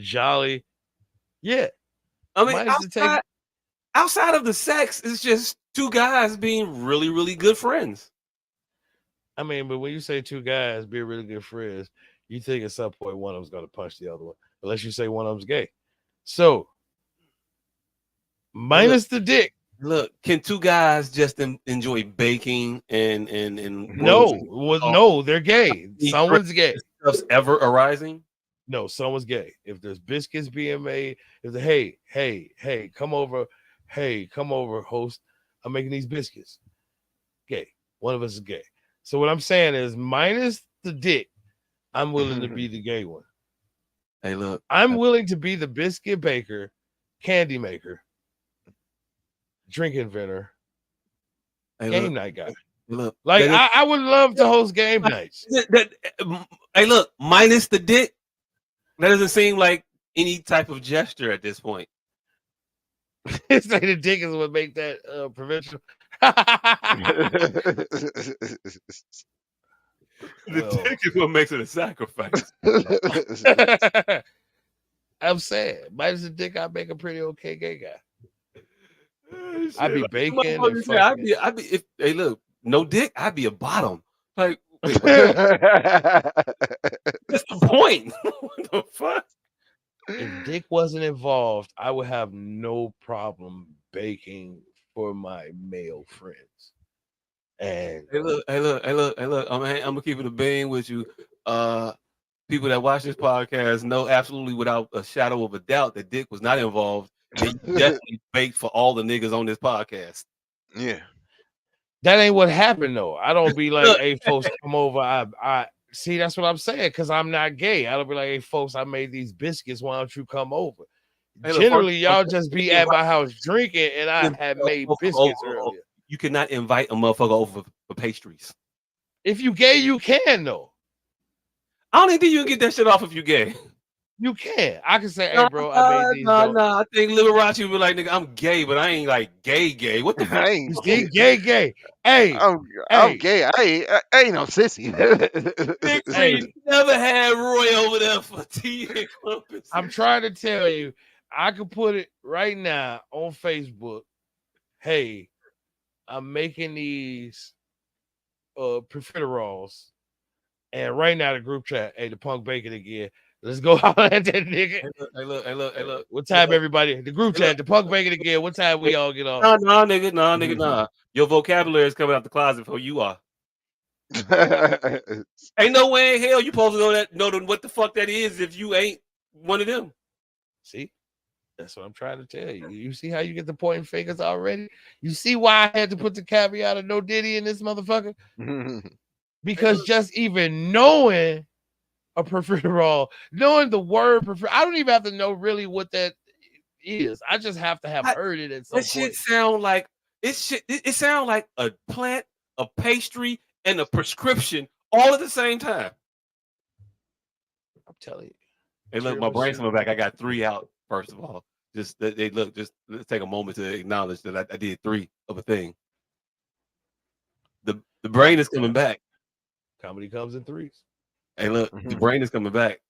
jolly. Yeah, I mean, minus the take. outside of the sex, it's just two guys being really, really good friends. I mean, but when you say two guys being really good friends, you think at some point one of them's gonna punch the other one, unless you say one of them's gay. So Hey, minus the dick. look, can two guys just enjoy baking and No, well, oh, no, they're gay. any Someone's gay. stuff's ever arising? No, someone's gay. If there's biscuits being made, if the hey, come over, host. I'm making these biscuits. Gay. One of us is gay. So what I'm saying is, minus the dick, I'm willing to be the gay one. Hey, look, I'm willing to be the biscuit baker, candy maker, drink inventor, hey, game look, night guy. look. Like I would love to host game nights. Hey, look, minus the dick. That doesn't seem like any type of gesture at this point. It's like the dick is what make that provincial. The Well, dick is what makes it a sacrifice. I'm saying, minus the dick, I make a pretty okay gay guy. I'd be Like, baking and motherfucker say, fucking. I'd be if hey look, no dick, I'd be a bottom. Like, wait, If that's the point. What the fuck? dick wasn't involved, I would have no problem baking for my male friends. And Hey look. I'm gonna keep it a bean with you. People that watch this podcast know absolutely without a shadow of a doubt that dick was not involved, and you definitely baked for all the niggas on this podcast. Yeah. that ain't what happened though. I don't be like, Look, hey folks, come over. I see that's what I'm saying, because I'm not gay. I don't be like, hey folks, I made these biscuits. Why don't you come over? Hey, look, Generally, y'all just be at my house drinking, and I had made biscuits over, earlier. you cannot invite a motherfucker over for pastries. If you gay, you can though. I don't even think you can get that shit off if you gay. You can. I can say, hey, Nah, bro, I made these. I think Liberace would be like, nigga, I'm gay, but I ain't like gay. What the fuck? I You ain't. see, gay. Hey, I'm hey, gay. I ain't no sissy. Nigga, hey. you never had Roy over there for tea and crumpets. I'm trying to tell you, I could put it right now on Facebook. Hey, I'm making these profiteroles, and right now the group chat, hey, the punk bacon again. Let's go holler at that nigga. Hey, look. What time, everybody? The group chat, the punk bacon again. What time we all get off? Nah, nigga. Your vocabulary is coming out the closet before you are. Ain't no way in hell you supposed to know what the fuck that is if you ain't one of them. See, that's what I'm trying to tell you. You see how you get the pointing fingers already? You see why I had to put the caveat of no Diddy in this motherfucker? Because just even knowing a profiterole, knowing the word prefer, I don't even have to know really what that is. I just have to have heard it at some That point. shit sound like it sound like a plant, a pastry, and a prescription all at the same time. I'm telling you. Hey, look, my brain's coming back. I got 3 out. First of all, just let's take a moment to acknowledge that I did 3 of a thing. The brain is coming back. Comedy comes in threes. Hey, look, the brain is coming back.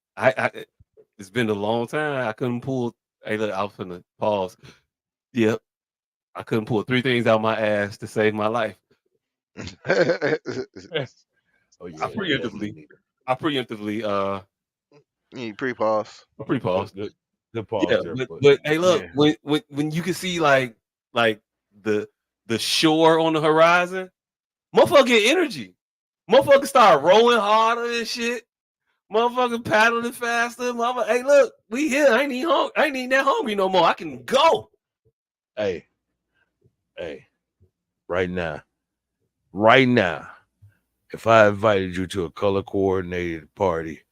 It's been a long time. I couldn't pull. Hey, look, I was finna pause. Yep, I couldn't pull 3 things out my ass to save my life. Oh yeah, I preemptively. You pre-pause. Pre-pause. Good pause. Yeah, there, but hey, look, when you can see like the shore on the horizon, motherfucker get energy. Motherfucker start rolling harder and shit. Motherfucker paddling faster. Motherfucker, hey, look, we here. I ain't even that hungry no more. I can go. Hey, right now, if I invited you to a color coordinated party,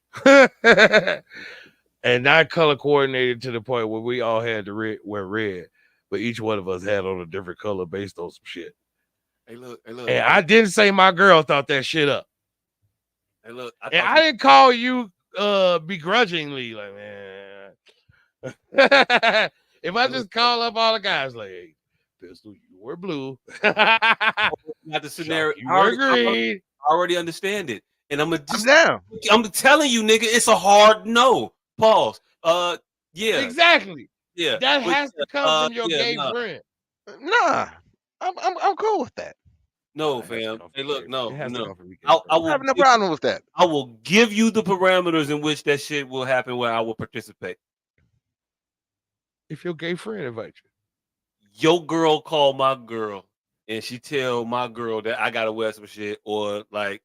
and not color coordinated to the point where we all had to wear red, but each one of us had on a different color based on some shit. Hey, look. And I didn't say my girl thought that shit up. Hey, look. I didn't call you begrudgingly, like, man. If I just call up all the guys, like, hey, Pistol, you were blue. Not the scenario. You were green. I already understand it. And I'm down. I'm telling you, nigga, it's a hard no. Pause. Yeah. Exactly. Yeah. That has to come from your gay friend. Nah. I'm cool with that. No, fam. Hey, look, no. I have no problem with that. I will give you the parameters in which that shit will happen where I will participate. If your gay friend invites you. Your girl call my girl and she tell my girl that I gotta wear some shit or like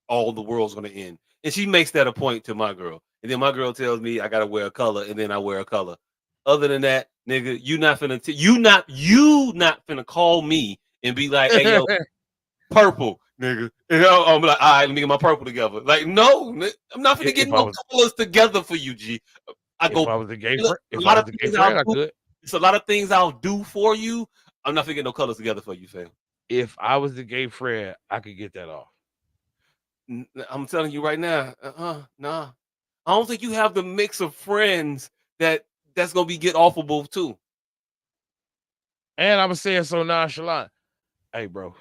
all the world's gonna end. And she makes that a point to my girl. And then my girl tells me I gotta wear a color and then I wear a color. Other than that, nigga, you not finna call me and be like, hey yo, purple, nigga. And I'm like, all right, let me get my purple together. Like, no, I'm not finna get no colors together for you, G. If I was a gay friend, I could. It's a lot of things I'll do for you. I'm not finna get no colors together for you, fam. If I was the gay friend, I could get that off. I'm telling you right now, nah. I don't think you have the mix of friends that's gonna be get offable too. And I'm gonna say it so nonchalant. Hey, bro.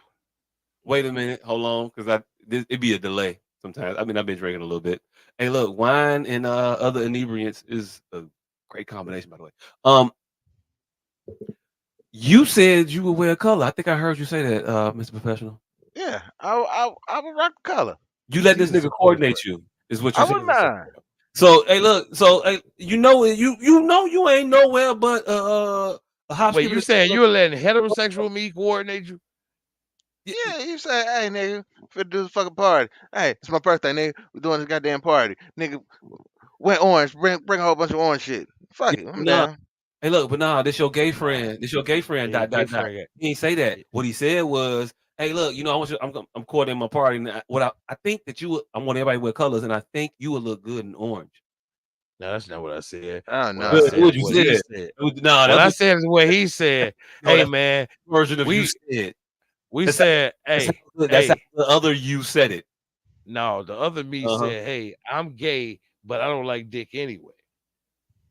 Wait a minute, hold on, because it'd be a delay sometimes. I mean, I've been drinking a little bit. Hey, look, wine and other inebriants is a great combination, by the way. You said you would wear color. I think I heard you say that, Mr. Professional. Yeah, I would rock color. You let this nigga coordinate you, is what you said. I wouldn't mind. So hey, look, you know you ain't nowhere but a hospital. Wait, you saying you were letting heterosexual me coordinate you? Yeah, you say, hey nigga, finna do this fucking party. Hey, it's my birthday, nigga. We're doing this goddamn party. Nigga, went orange, bring a whole bunch of orange shit. Fuck it, I'm down. Hey, look, but nah, this your gay friend. This your gay friend. Dot. He ain't say that. What he said was, hey, look, you know, I'm coordinating my party. And I think that I want everybody to wear colors, and I think you would look good in orange. No, that's not what I said. Oh What I no. said What is you what he said. said. No, What that's I what. said is what he said. No, Hey that's man, the version of you we said. we That's how, said, that's how, hey, that's how hey, the other you said it. no, the other me Uh huh. said, hey, I'm gay, but I don't like dick anyway.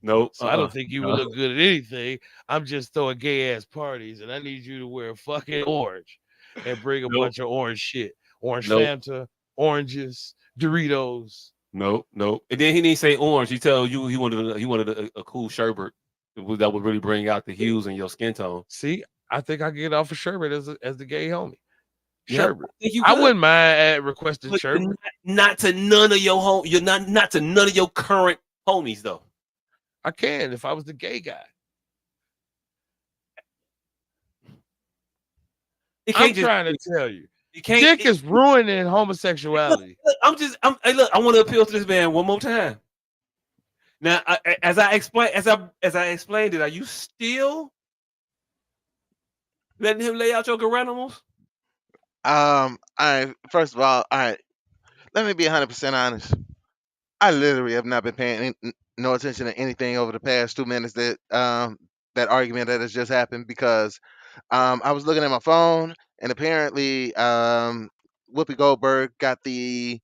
No. So I don't think you would No. look good at anything. I'm just throwing gay ass parties, and I need you to wear fucking orange and bring a Nope. bunch of orange shit, orange Nope. Fanta, oranges, Doritos. Nope. Nope. And then he didn't say orange. He tell you he wanted a cool sherbet that would really bring out the hues in your skin tone. See, I think I can get off of Sherbert as the gay homie. Yep. Sherbert. I think you I could. wouldn't mind requesting But Sherbert. not to none of your home. You're not to none of your current homies though. I can if I was the gay guy. It I'm can't just. trying to tell you, You can't. dick is ruining homosexuality. Look, Hey, look. I want to appeal to this man one more time. Now, as I explained it, are you still letting him lay out your garanimals? I first of all, let me be 100% honest. I literally have not been paying no attention to anything over the past 2 minutes that argument that has just happened because I was looking at my phone and apparently Whoopi Goldberg got the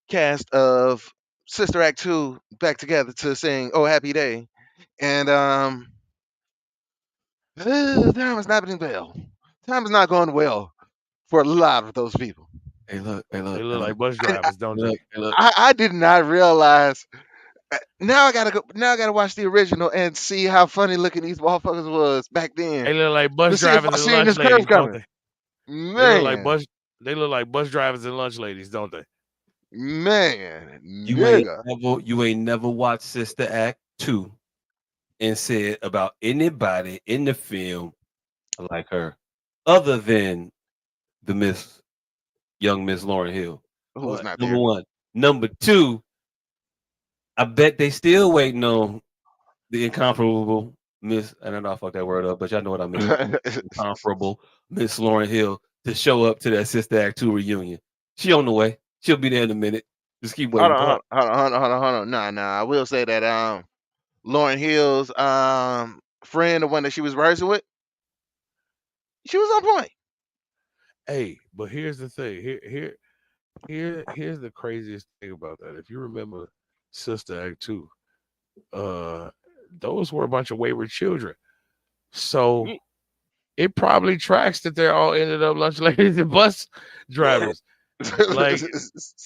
cast of Sister Act 2 back together to sing "Oh Happy Day," and time is not been well. Time is not going well for a lot of those people. Hey, look. Hey, They look. Hey, look look. like bus I, I, drivers, don't they? Look. Hey, look. I did not realize. Now I gotta go. Now I gotta watch the original and see how funny looking these motherfuckers was back then They look like to bus see if drivers I and seen lunch this curve ladies, don't coming. they? They look like Man, bus. They look like bus drivers and lunch ladies, don't they? man, You ain't nigga. never watched Sister Act 2 and said about anybody in the film like her, other than the young Miss Lauren Hill. Who was But not Number there? one. Number two, I bet they still waiting on the incomparable Miss, and I know I fucked that word up, but y'all know what I mean. Incomparable Miss Lauren Hill to show up to that Sister Act 2 reunion. She on the way. She'll be there in a minute. Just keep Hold waiting. on, hold on. Nah. I will say that Lauren Hill's friend, the one that she was rehearsing with, she was on point. hey, but here's the thing. Here's the craziest thing about that. If you remember Sister Act 2, uh, those were a bunch of wayward children. So Ye- it probably tracks that they're all ended up lunch ladies and bus drivers. Like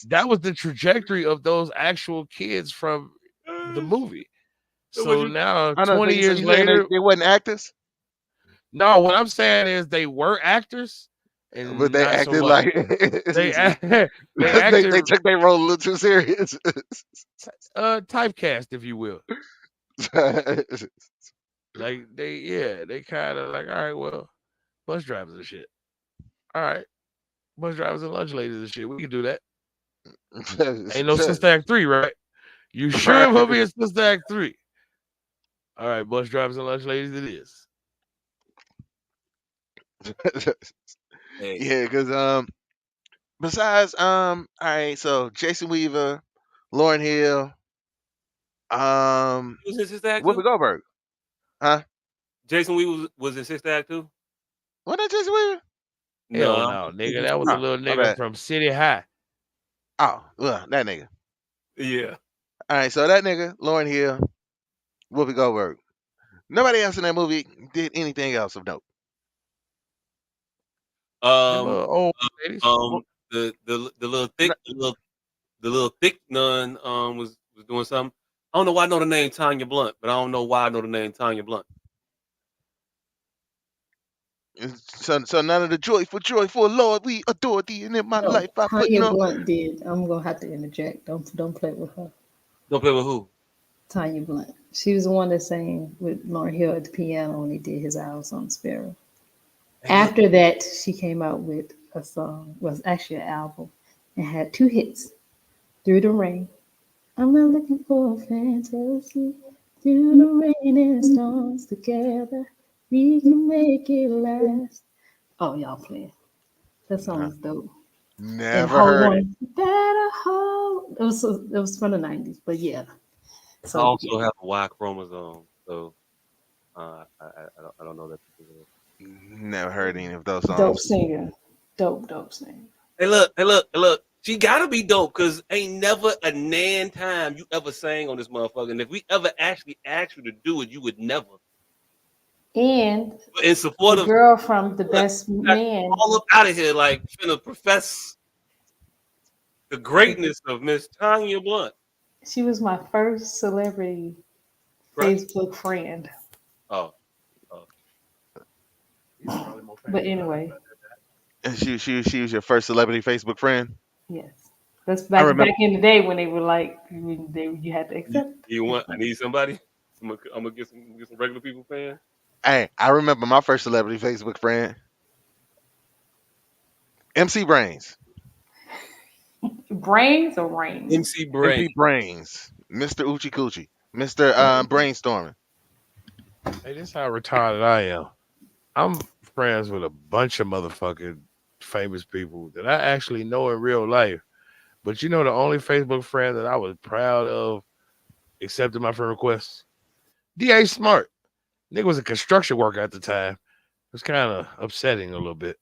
that was the trajectory of those actual kids from the movie. So what So you now, I know. So 20 you so years you saying they, later, they wasn't actors, no, what I'm saying is they were actors but and they not so acted much. like They they, they acted they took their role a little too serious. typecast, if you will. Like they kind of like, all right, well, bus drivers and shit. All right, bus drivers and lunch ladies and shit. We can do that. Ain't no Sister Act 3, right? You sure it will be a Sister Act 3? All right, bus drivers and lunch ladies, it is. hey, Yeah, because besides all right, so Jason Weaver, Lauren Hill, um, he was in Sister Act Whoopi 2? Goldberg, huh? Jason Lee was in Sister Act 2? What that Jason Weaver? No, Hell I no, don't think nigga. he That was a Oh, little my nigga bad. from City High. Oh, well, that nigga. Yeah. All right, so that nigga, Lauren Hill, Whoopi Goldberg. Nobody else in that movie did anything else of note. The Um little old ladies. Well, the little no, thick the little thick nun was doing something. I don't know why I know the name Tanya Blunt, but I don't know why I know the name Tanya Blunt. so none of the joyful Lord, we adore thee, and in my No, life I put Tanya no. Blunt did. I'm gonna have to interject. Don't play with her. Don't play with who? Tanya Blunt. She was the one that sang with Lauryn Hill at the piano when he did his Hours on the Sparrow. Hey, look. After that, she came out with a song, was actually an album, and had two hits, Through the Rain. I'm not looking for a fantasy. Through the rain and storms together, we can make it last. Oh, y'all playing. That song Nah, is dope. And never Hold heard it. On, Better Hold. It was from the 90s, but yeah. I So yeah, also have a Y chromosome, so I don't know that particular. Never heard any of those dope songs. singer, dope singer. Hey, look. She gotta be dope, cause ain't never a nan time you ever sang on this motherfucker. And if we ever actually asked you to do it, you would never. And But in support the of girl from The look, Best got Man, all up out of here, like finna profess the greatness of Miss Tanya Blunt. she was my first celebrity Right? Facebook friend. Oh, oh. But anyway, And she was your first celebrity Facebook friend. yes, that's I back remember. back in the day when they were like when they you had to accept You the want? I friend. need somebody. I'm gonna get some regular people fans. Hey, I remember my first celebrity Facebook friend, MC Brains. Brains or rain? MC Brain. MC Brains, Mr. Oochie Coochie, Mr. Brainstorming. Hey, this how retarded I am. I'm friends with a bunch of motherfucking famous people that I actually know in real life. But you know, the only Facebook friend that I was proud of accepted my friend request, DA Smart. Nigga was a construction worker at the time. It was kind of upsetting a little bit.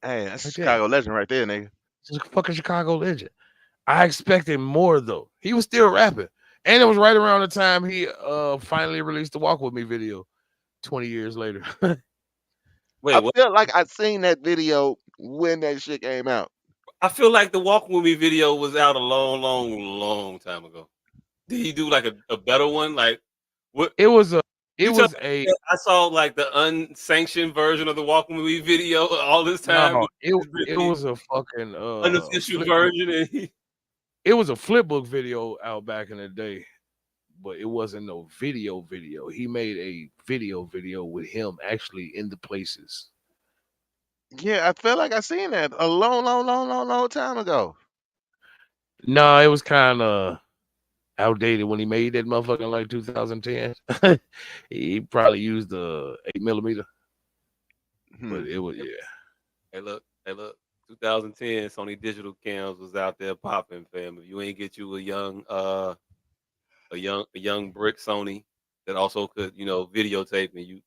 Hey, that's a Like, damn, Chicago legend right there, nigga. this is a fucking Chicago legend. I expected more though. He was still rapping. And it was right around the time he finally released the Walk With Me video 20 years later. Wait, I what? feel like I seen that video when that shit came out. I feel like the Walk With Me video was out a long time ago. Did he do like a better one? Like what? it was a it You tell was me a that I saw like the unsanctioned version of the Walk With Me video all this time. no, it It's it really was a fucking unofficial flip book. version. And he, It was a flip book video out back in the day, but it wasn't no video. He made a video with him actually in the places. Yeah, I feel like I seen that a long time ago. No, it was kind of outdated when he made that motherfucker in like 2010. He probably used the 8 millimeter, but Hmm. it was yeah. hey look. 2010 Sony digital cams was out there popping, fam. If you ain't get you a young brick Sony that also could videotape and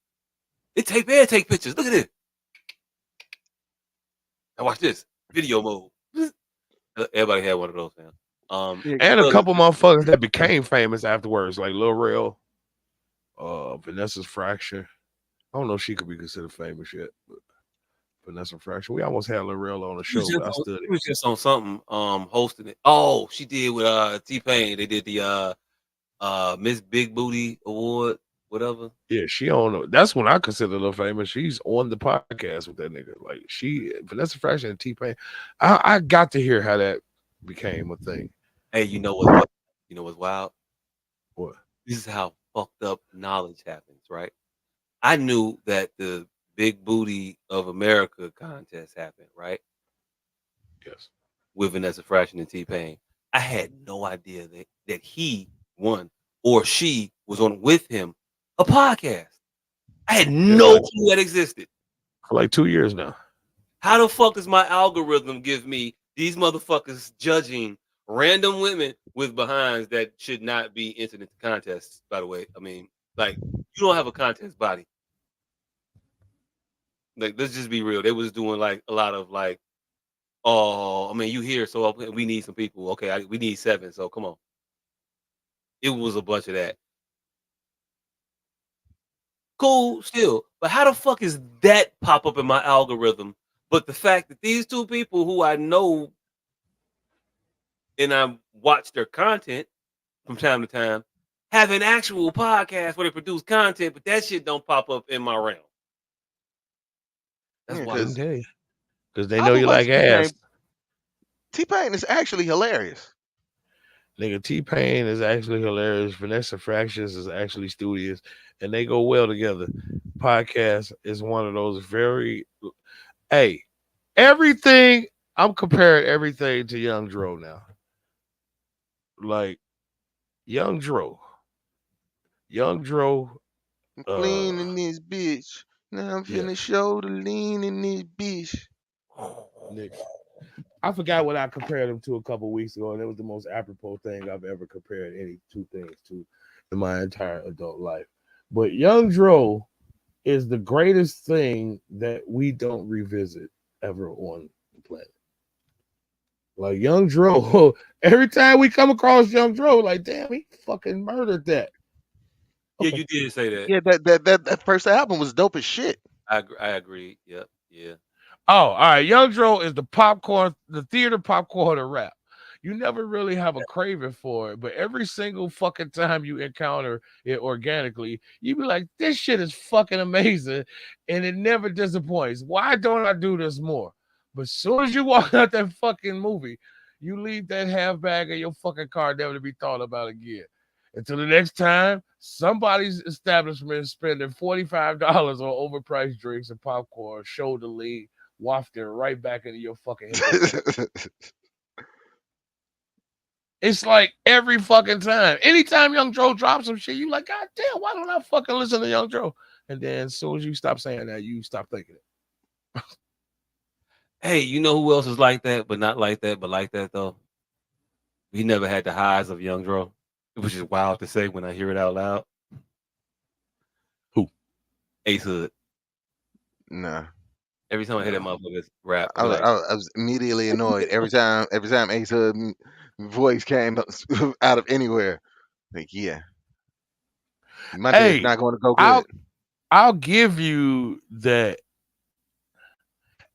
it tape and take pictures. Look at it. Now watch this video mode. Everybody had one of those, man. Yeah, And a Look, couple motherfuckers that became famous afterwards, like Lil Rel, Vanessa's Fraction. I don't know if she could be considered famous yet, but Vanessa Fraction. We almost had Lil Rel on the she was show, just but I on, studied. she was just on something, hosting it. Oh, she did with T Pain. They did the Miss Big Booty Award, whatever. Yeah, she on. That's when I consider her famous. She's on the podcast with that nigga. Like she, Vanessa Fraction and T Pain. I got to hear how that became a thing. Hey, you know what's wild? You know what's wild? What? This is how fucked up knowledge happens, right? I knew that the Big Booty of America contest happened, right? Yes. With Vanessa Fraction and T Pain. I had no idea that he won or she was on with him a podcast. I had Yeah, no clue that existed. for like 2 years now. How the fuck does my algorithm give me these motherfuckers judging random women with behinds that should not be entered into contests? By the way, I mean, like, you don't have a contest body. Like, let's just be real. They was doing like a lot of like, oh, I mean, you here, so we need some people. Okay, we need 7, so come on. It was a bunch of that. Cool, still, but how the fuck is that pop up in my algorithm? But the fact that these two people who I know and I watch their content from time to time have an actual podcast where they produce content, but that shit don't pop up in my realm. That's Yeah, why. Couldn't because tell you because they I know will you watch like ass. T Pain is actually hilarious. Nigga, T Pain is actually hilarious. Vanessa Fractions is actually studious, and they go well together. Podcast is one of those very. Hey, everything. I'm comparing everything to Young Dro now. Like Young Dro, Young Dro. I'm Uh, clean in this bitch. Now I'm yes, finna show the lean in this bitch. nigga. I forgot what I compared him to a couple weeks ago, and it was the most apropos thing I've ever compared any two things to. in my entire adult life. But Young Dro is the greatest thing that we don't revisit ever on the planet. Like Young Dro, every time we come across Young Dro, like damn, he fucking murdered that. Yeah, you did say that. Yeah, that first album was dope as shit. I agree. Yep. Yeah. Oh, all right. Young Dro is the popcorn, the theater popcorn of rap. You never really have a craving for it, but every single fucking time you encounter it organically, you be like, this shit is fucking amazing. And it never disappoints. Why don't I do this more? But as soon as you walk out that fucking movie, you leave that half bag in your fucking car never to be thought about again. Until the next time, somebody's establishment is spending $45 on overpriced drinks and popcorn, shoulder lean, wafted right back into your fucking head. It's like every fucking time. Anytime Young Dro drops some shit, you like, God damn, why don't I fucking listen to Young Dro? And then as soon as you stop saying that, you stop thinking it. Hey, you know who else is like that, but not like that, but like that though? We never had the highs of Young Dro, which is wild to say when I hear it out loud. Who? Ace Hood. Nah. Every time I hear that motherfucker's rap, I was immediately annoyed every time Ace Hood voice came out of anywhere. Like, yeah, my day is not going to go good. I'll give you that.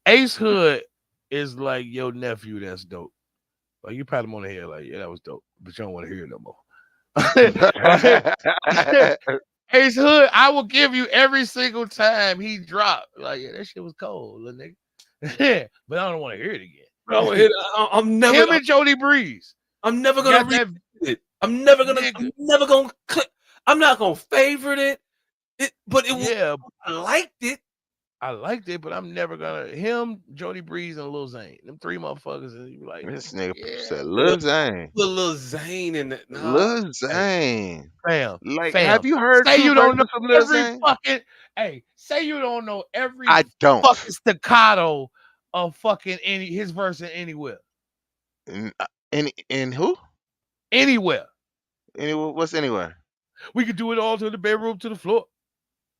Ace Hood is like your nephew. That's dope. Like you pat him on the head, like yeah, that was dope, but you don't want to hear it no more. Ace Hood, I will give you every single time he dropped. Like yeah, that shit was cold, little nigga. But I don't want to hear it again. I'm never. Him and Jody Breeze. I'm never gonna read it. I'm never gonna. I'm never gonna click. I'm not gonna favorite it. But it was. I liked it. I liked it, but I'm never gonna. Him, Jody Breeze, and Lil Zane. Them three motherfuckers. And you be like, this nigga said Lil Zane. Lil Zane in it. Lil Zane. Fam. Like, have you heard? Say you don't know from Lil every Zane? fucking. Hey, say you don't know every. I don't. Fucking staccato of fucking his verse in Anywhere. In who? Anywhere. What's Anywhere? We could do it all to the bedroom, to the floor.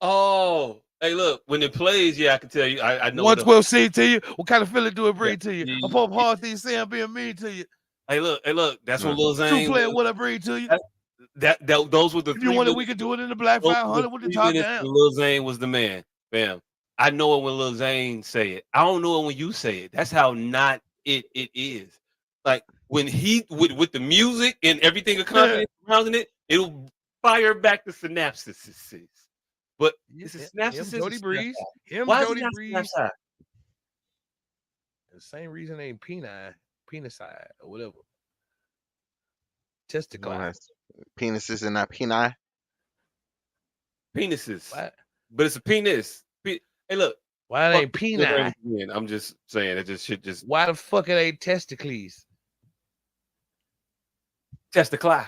Oh, hey, look, when it plays, yeah, I can tell you. I know. 112 C to you. What kind of feeling do it bring to you? I pump hard till you say I'm being mean to you. Hey, look. That's what Lil Zane. Two player, what I bring to you. Those were the. If you wanted, we could do it in the Black 500 with the top down. Lil Zane was the man, fam. I know it when Lil Zane say it. I don't know it when you say it. That's how not it is. Like when he with the music and everything surrounding it, it'll fire back the synapses. But it's a synapses. Jody Breeze. Why Jody Breeze. The same reason ain't penis side or whatever. Testicle. Penises and not peni. Penises. What? But it's a penis. Hey, look. Why it ain't peni? I'm just saying it just shit just. Why the fuck it ain't testicles? Testicle.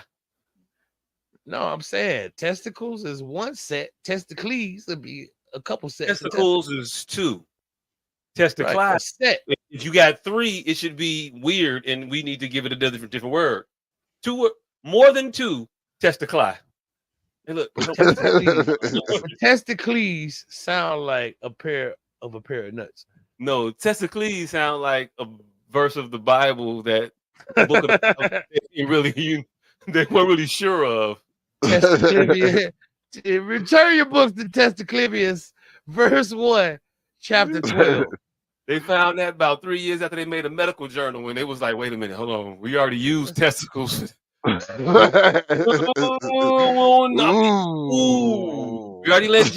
No, I'm saying testicles is one set. Testicles would be a couple sets. Testicles is two. Testicle. Right, set. If you got three, it should be weird, and we need to give it a different word. Two, more than two. Testicle. Hey, look. Testicles sound like a pair of nuts. No, testicles sound like a verse of the Bible that the book of the Bible they weren't really sure of. Return your books to Testiclivius, verse 1, chapter 12. They found that about 3 years after they made a medical journal when they was like, wait a minute, hold on. We already used testicles. We already let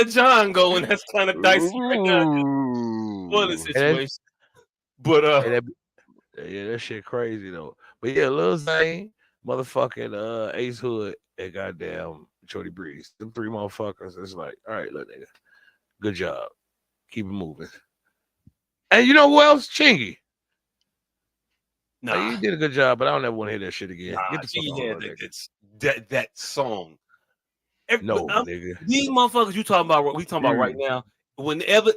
John go, and that's kind of dicey right now. Well, the situation. But yeah, that shit crazy though. But yeah, Lil Zane, motherfucking Ace Hood, and goddamn Jody Breeze. Them three motherfuckers. It's like, all right, little nigga. Good job. Keep it moving. And you know who else? Chingy. Nah, you did a good job, but I don't ever want to hear that shit again. Nah, Get the fuck that song. Nigga. These motherfuckers we talking about right now. Whenever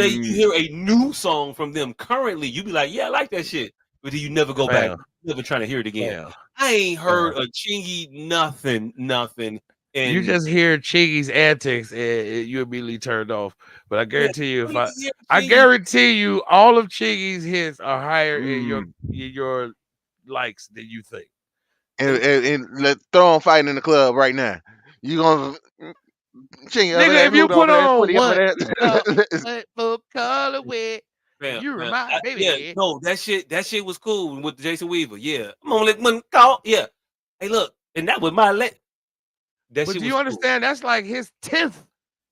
you hear a new song from them currently, you be like, yeah, I like that shit. but then you never go back, Fam, never trying to hear it again. fam, I ain't fam. heard a Chingy nothing, You and just hear Chiggy's antics and you immediately turned off. But I yeah, guarantee you, you if don't I even hear I Chingy. guarantee you, all of Chiggy's hits are higher Mm. in your likes than you think. And, And and, and let throw on fighting in the club right now. You gonna chingy over Nigga, there, if you hood over put there, on footy over what there. what colorway, you man, remind yeah, baby. no, that shit was cool with Jason Weaver. Yeah, I'm gonna let one call. Yeah, hey, look, and that was my that But shit do was you cool. understand? That's like his 10th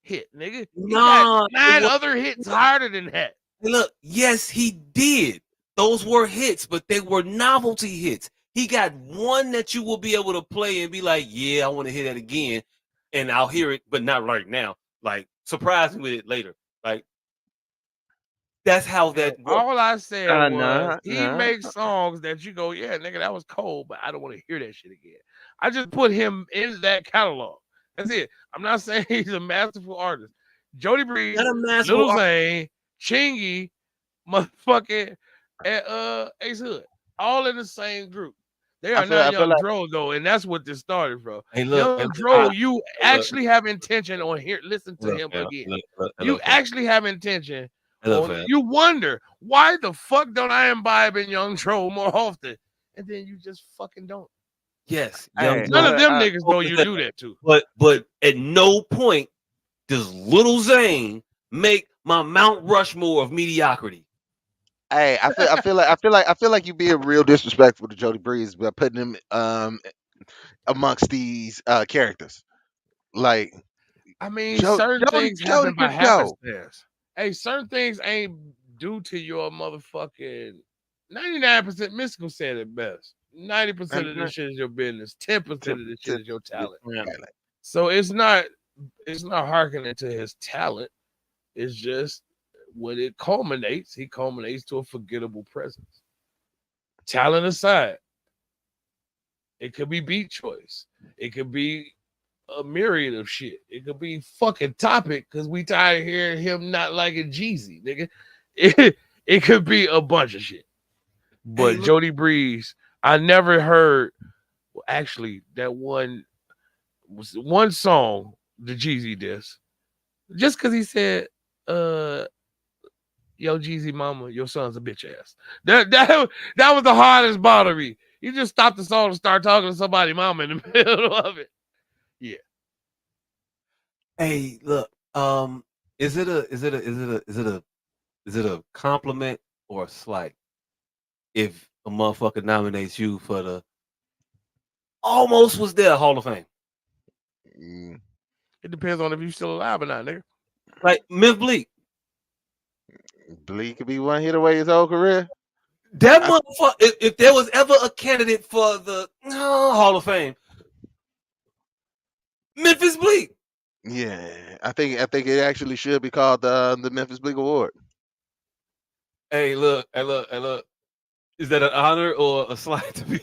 hit, nigga. He got Nah, it 9 was. other hits harder than that. Hey, look, yes, he did. Those were hits, but they were novelty hits. He got one that you will be able to play and be like, yeah, I want to hear that again. And I'll hear it, but not right now. Like, surprise me with it later. Like, that's how And that works. all I said was Nah, he nah. makes songs that you go, yeah, nigga, that was cold, but I don't want to hear that shit again. I just put him in that catalog. That's it. I'm not saying he's a masterful artist. Jody Not Breeze, a masterful Little art. Zane, Chingy, motherfucking and Ace Hood, all in the same group. They I are feel not I feel Young like Dro though, and that's what this started from. Hey, Young look, Dro, you hey, look, actually have intention on here. Listen hey, to look, him fam. again. Hey, You look, fam. actually have intention Hey, look, on. fam. You wonder why the fuck don't I imbibe in Young Dro more often, and then you just fucking don't. Yes, Young hey, None of Joe them niggas know focused you that, do that too. but at no point does Little Zane make my Mount Rushmore of mediocrity. hey, I feel like you being real disrespectful to Jody Breeze by putting him amongst these characters. Like I mean, Joe certain Jody things Jody happen by could go. happenstance. Hey, certain things ain't due to your motherfucking 99%. Mystical said it best. 90% And of this shit is your business. 10% of this shit to is your Yes, talent. ma'am. So it's not hearkening to his talent. It's just when it culminates, he culminates to a forgettable presence. Talent aside, it could be beat choice. It could be a myriad of shit. It could be fucking topic because we tired of hearing him not liking Jeezy, nigga. It could be a bunch of shit. Hey, But look, Jody Breeze, I never heard. Well, actually, that one was one song, the Jeezy diss, just because he said, uh, "Yo, Jeezy mama, your son's a bitch ass." That was the hardest bother to me. You just stop the song and start talking to somebody mama in the middle of it. Yeah, hey, look. Is it a is it a is it a is it a is it a compliment or a slight if a motherfucker nominates you for the almost was there Hall of Fame? mm, it depends on if you still alive or not, nigga. Like Myth Bleak, Bleak could be one hit away his whole career. that I, motherfucker. If there was ever a candidate for the Hall of Fame, Memphis Bleak. yeah, I think it actually should be called the Memphis Bleak Award. Hey, look. Is that an honor or a slight to be?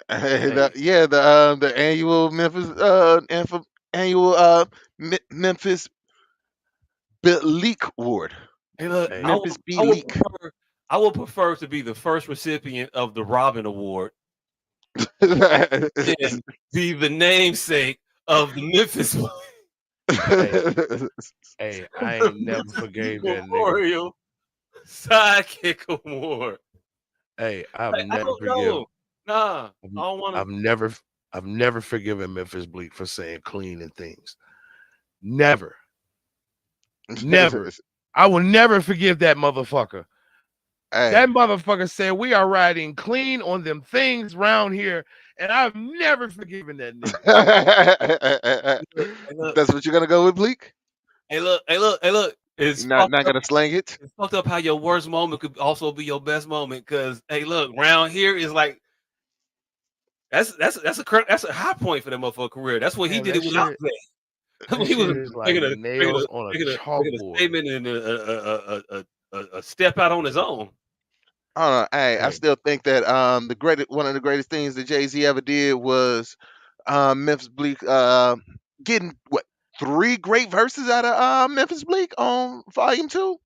Hey, Yeah, the annual Memphis annual Memphis Bleak Award. Hey, look. hey, Memphis B I would Leak. prefer. I would prefer to be the first recipient of the Robin Award than be the namesake of the Memphis hey, hey, I ain't never Bleak forgave that nigga. Memorial Sidekick Award. Hey, I've Like, I never don't forgive. know. Nah, I've, I don't want I've to. never, I've never forgiven Memphis Bleak for saying clean and things. Never, never. I will never forgive that motherfucker. Hey, That motherfucker said we are riding clean on them things round here, and I've never forgiven that nigga. Hey, look. that's what you're gonna go with, Bleak. Hey, look. You're It's not fucked not up. gonna slang it. It's fucked up how your worst moment could also be your best moment. Cause hey, look, round here is like that's a high point for that motherfucker career. That's what he Man, did it without that. that He shit was is like making a making nails a on a making a chalkboard. statement and a step out on his own. I don't know. Hey, I Hey, still think that one of the greatest things that Jay Z ever did was Memphis Bleak getting what 3 great verses out of Memphis Bleak on Volume 2.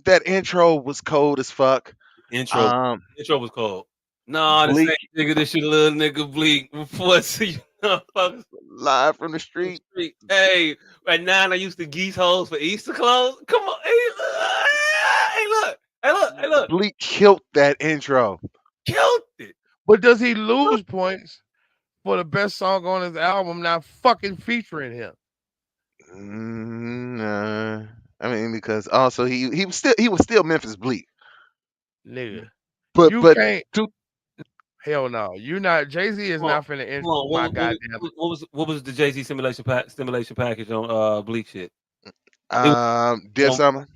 That intro was cold as fuck. Intro. Um, Intro was cold. Nah, this Bleak ain't nigga. This shit little nigga Bleak. Before I see you motherfuckers live from the on the street. street. Hey, at 9 I used to geese hoes for Easter clothes. Come on. Hey, look. Hey, look. Hey, look. Bleak killed that intro. Killed it. But does he lose points for the best song on his album not fucking featuring him? Nah. I mean, because also he was still Memphis Bleak, Nigga. You but can't. to Hell no. You not. Jay-Z is Hold on. not finna intro Hold my on. goddamn. What was the Jay-Z stimulation package on Bleak shit? It was, Dear on, Summer.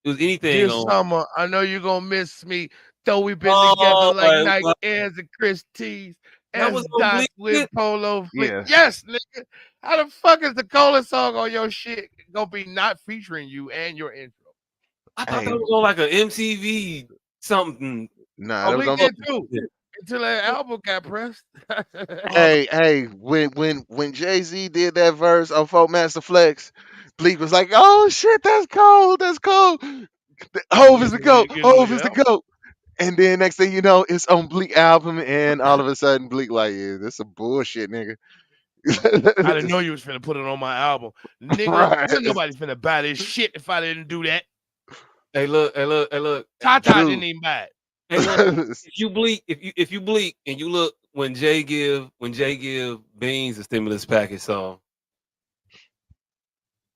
it was anything Dear on. Summer, I know you're gonna miss me. Though we've been together Oh, like Nike Airs and Chris T's that as was on dots Bleak with shit. polo fleet. Yes. Yes, nigga. How the fuck is the coolest song on your shit gonna be not featuring you and your intro? I thought that Hey, was on like a MTV something. nah, Oh, that was Bleak on. fuck did too. shit. Until that album got pressed. Oh, Hey, when Jay Z did that verse on Folk Master Flex, Bleak was like, "Oh shit, that's cold, that's cold. Hove is the goat, Get a look Hove at is the that. goat." And then next thing you know, it's on Bleak album, and all of a sudden, Bleak like, "Yeah, this some bullshit, nigga." I didn't know you was finna put it on my album. Nigga, Right, wasn't nobody finna buy this shit if I didn't do that. hey, look, hey, look, hey, look, Tata true. didn't even buy it. hey, look. If you bleak and you look when Jay give Beans a stimulus package song,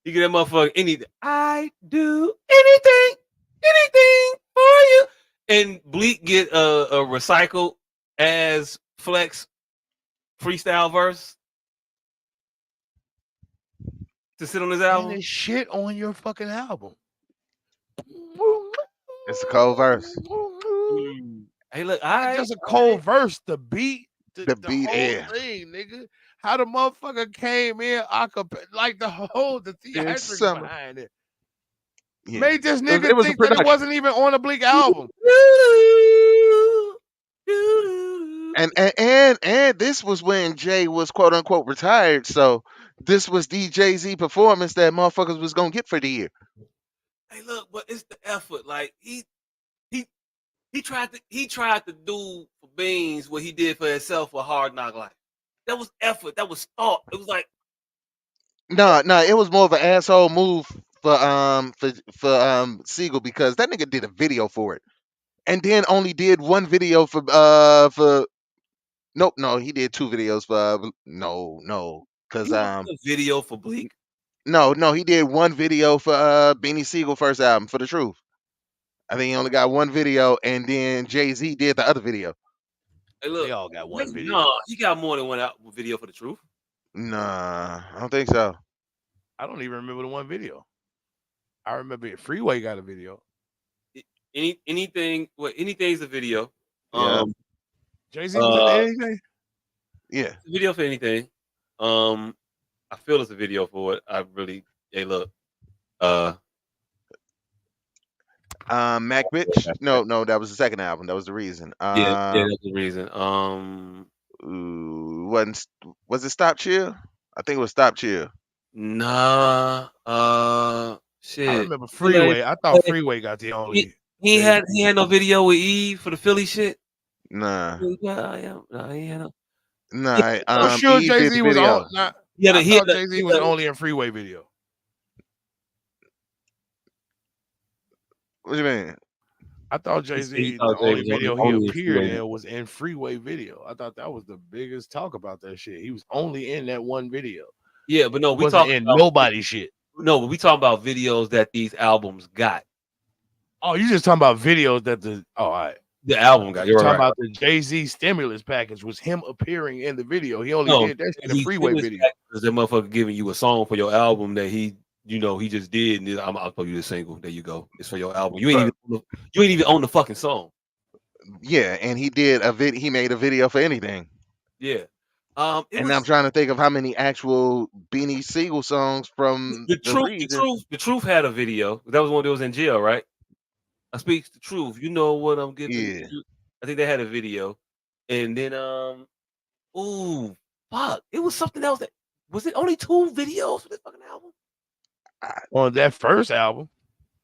you get that motherfucker anything. I do anything for you. And Bleak get a recycled as Flex freestyle verse to sit on his And album. it's shit on your fucking album. It's a cold verse. Hey, look, Not I just a cold verse, the beat, The the beat, whole yeah, thing, nigga. How the motherfucker came in, like the in theatrics summer, behind it. yeah. Made this It nigga was a think that it production, wasn't even on a Bleak album. and this was when Jay was quote unquote retired, so this was the Jay Z performance that motherfuckers was gonna get for the year. Hey, look, but it's the effort. Like he he tried to do for Beans what he did for himself for Hard Knock Life. That was effort. That was thought. It was like No, it was more of an asshole move for Siegel because that nigga did a video for it, and then only did one video for nope, no, he did two videos for no, because you don't do a video for Bleak. no, he did one video for Beanie Siegel first album for the Truth. I think he only got one video, and then Jay Z did the other video. Hey, They look, all got wait, one video. no, he got more than one video for the Truth. Nah, I don't think so. I don't even remember the one video. I remember Freeway got a video. Anything's a video. Yeah, Um, Jay-Z was in uh, anything? yeah. video for anything. I feel it's a video for it. I really, hey, look, uh, Mac Bitch. No, that was the second album. That was the reason. yeah, that's the reason. Wasn't was it Stop Chill? I think it was Stop Chill. Nah, I shit. remember Too late. Freeway. I thought Freeway got the He, only he Jay-Z. had no video with Eve for the Philly shit. Nah, Yeah, yeah, nah, he had no. He nah. I'm sure Eve did the Jay-Z was on. video. Nah, had I a, he had thought a, Jay-Z was only in Freeway video. What do you mean? I thought he said he Jay-Z, the thought Jay only was video he only in appeared Freeway. in was in Freeway video. I thought that was the biggest talk about that shit. He was only in that one video. Yeah, but no, He we wasn't talking in about nobody shit. no, but we talking about videos that these albums got. Oh, you just talking about videos that the all right. The album got. You You're talking right. about the Jay-Z stimulus package was him appearing in the video. He only No, did that shit in the he Freeway finished video. that because that motherfucker giving you a song for your album that he just did. And then I'll play you the single. There you go. It's for your album. You ain't even own the fucking song. Yeah, and he did a vid. He made a video for anything. Yeah. It And I'm was trying to think of how many actual Beanie Siegel songs from the the truth. The region. truth. The truth had a video. That was one that was in jail, right? I speak the truth. You know what I'm giving Yeah, you. I think they had a video, and then ooh, fuck, it was something else. That was it. Only 2 videos for this fucking album. On that first album.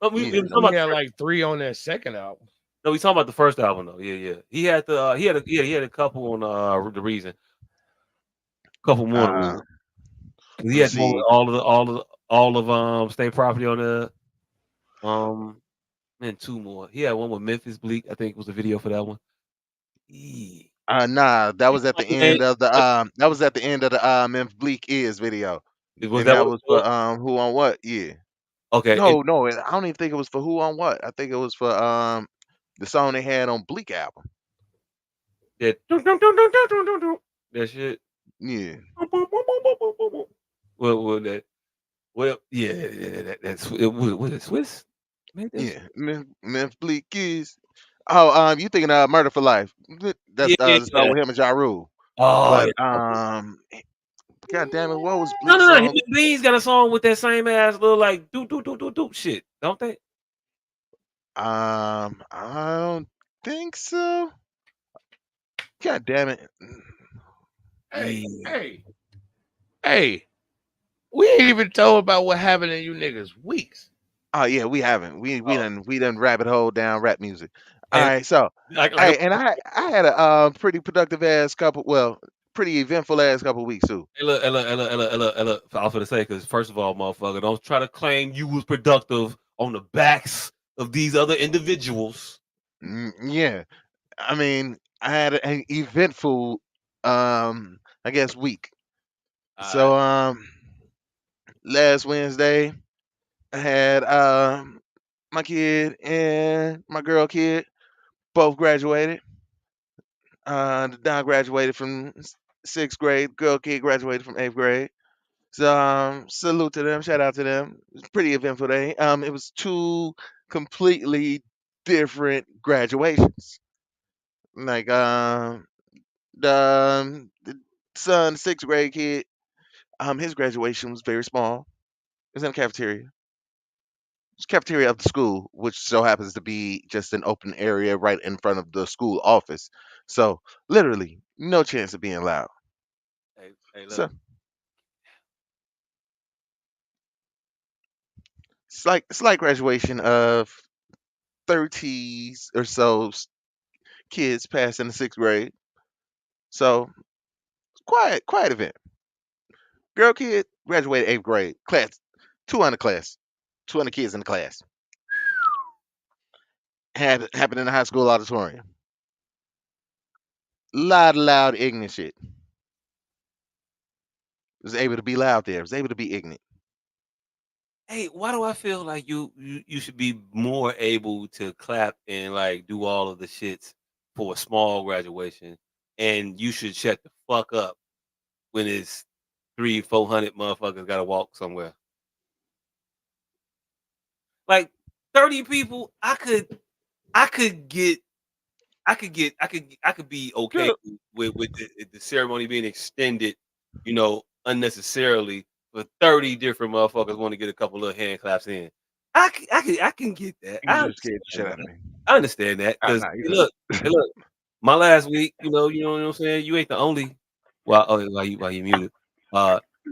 But we yeah. were I know talking he about had like 3 on that second album. No, we talking about the first album though. Yeah, yeah. He had the he had a couple on the reason, couple more on the Uh, reason. 'Cause he let's had the one with see. all of state property on the um and two more. He had one with Memphis Bleak. I think was the video for that one. Yeah. Nah, that was at the Man, end of the that was at the end of the Memphis Bleak is video, was and that that what it was for was? Who on What? Yeah. Okay, No, no, I don't even think it was for Who on What. I think it was for the song they had on Bleak album. that that shit. Yeah, Well, that well, yeah, that's was it Swiss? Made that shit? yeah. Memphis Bleak is. Oh, you thinking Murder for Life? That's the song Yeah. with him and Ja Rule. Oh But yeah. God damn it, what was No, Bleak's no, no. Him song? and Beans got a song with that same ass little like do shit, don't they? I don't think so. God damn it. Hey, Yeah. hey, hey. We ain't even told about what happened in you niggas weeks. Oh yeah, we haven't. Oh, We done rabbit hole down rap music. All and right, so like hey, and I had a pretty productive ass couple. Well, pretty eventful ass couple weeks too. hey, look, hey, look, hey, look, hey, look, hey, look, hey, look. I was gonna say because first of all, motherfucker, don't try to claim you was productive on the backs of these other individuals. Yeah, I mean, I had an eventful, I guess week. Alright. So last Wednesday I had my kid and my girl kid both graduated. The Don graduated from sixth grade. Girl kid graduated from eighth grade. So salute to them. Shout out to them. It was a pretty eventful day. It was two completely different graduations. Like the son, sixth grade kid. His graduation was very small. It was in a cafeteria. It's cafeteria of the school, which so happens to be just an open area right in front of the school office. So literally, no chance of being loud. Hey, look. So it's like graduation of 30s or so kids passing the sixth grade. So quiet event. Girl kid graduated eighth grade. Class 200 class. 200 kids in the class. Had happened in the high school auditorium. Lot of loud ignorant shit. Was able to be loud there. Was able to be ignorant. Hey, why do I feel like you should be more able to clap and like do all of the shits for a small graduation, and you should shut the fuck up when it's 300-400 motherfuckers got to walk somewhere. Like 30 people, I could get I could be okay Girl, with the ceremony being extended, unnecessarily for 30 different motherfuckers want to get a couple of hand claps in. I can get that. you just scared the shit out of me. I understand that because Nah, you hey, good. look, my last week, you know what I'm saying. You ain't the only. Well, oh, while you muted,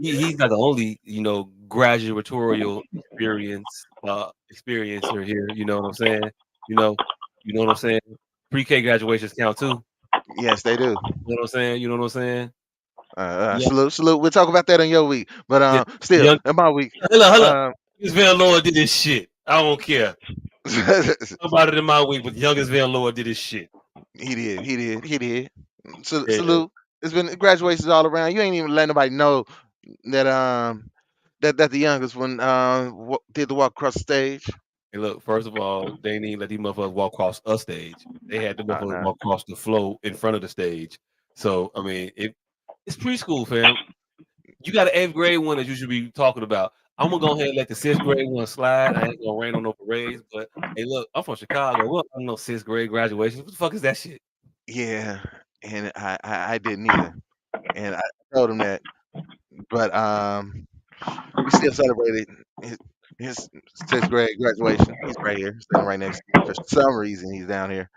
he's not the only, graduatorial experiencer here. You know what I'm saying. You know, you know what I'm saying. Pre-K graduations count too. Yes, they do. You know what I'm saying. You know what I'm saying. Yeah, Salute. We'll talk about that in your week. But yeah. still, Young, in my week, hold up. um, Youngest Van Lord did this shit. I don't care about it in my week, but Youngest Van Lord did this shit. he did. Yeah. Salute. It's been graduations all around. You ain't even let nobody know that that the youngest one did the walk across the stage. Hey, look, first of all, they didn't even let these motherfuckers walk across a stage. They had the motherfuckers No. walk across the floor in front of the stage. So, I mean, it's preschool, fam. You got an eighth grade one that you should be talking about. I'm gonna go ahead and let the sixth grade one slide. I ain't gonna rain on no parades, but hey, look, I'm from Chicago. What? I don't know sixth grade graduation. What the fuck is that shit? Yeah, and I didn't either, and I told him that, but we still celebrated his, his sixth grade graduation. He's right here, standing right next to me. For some reason, he's down here.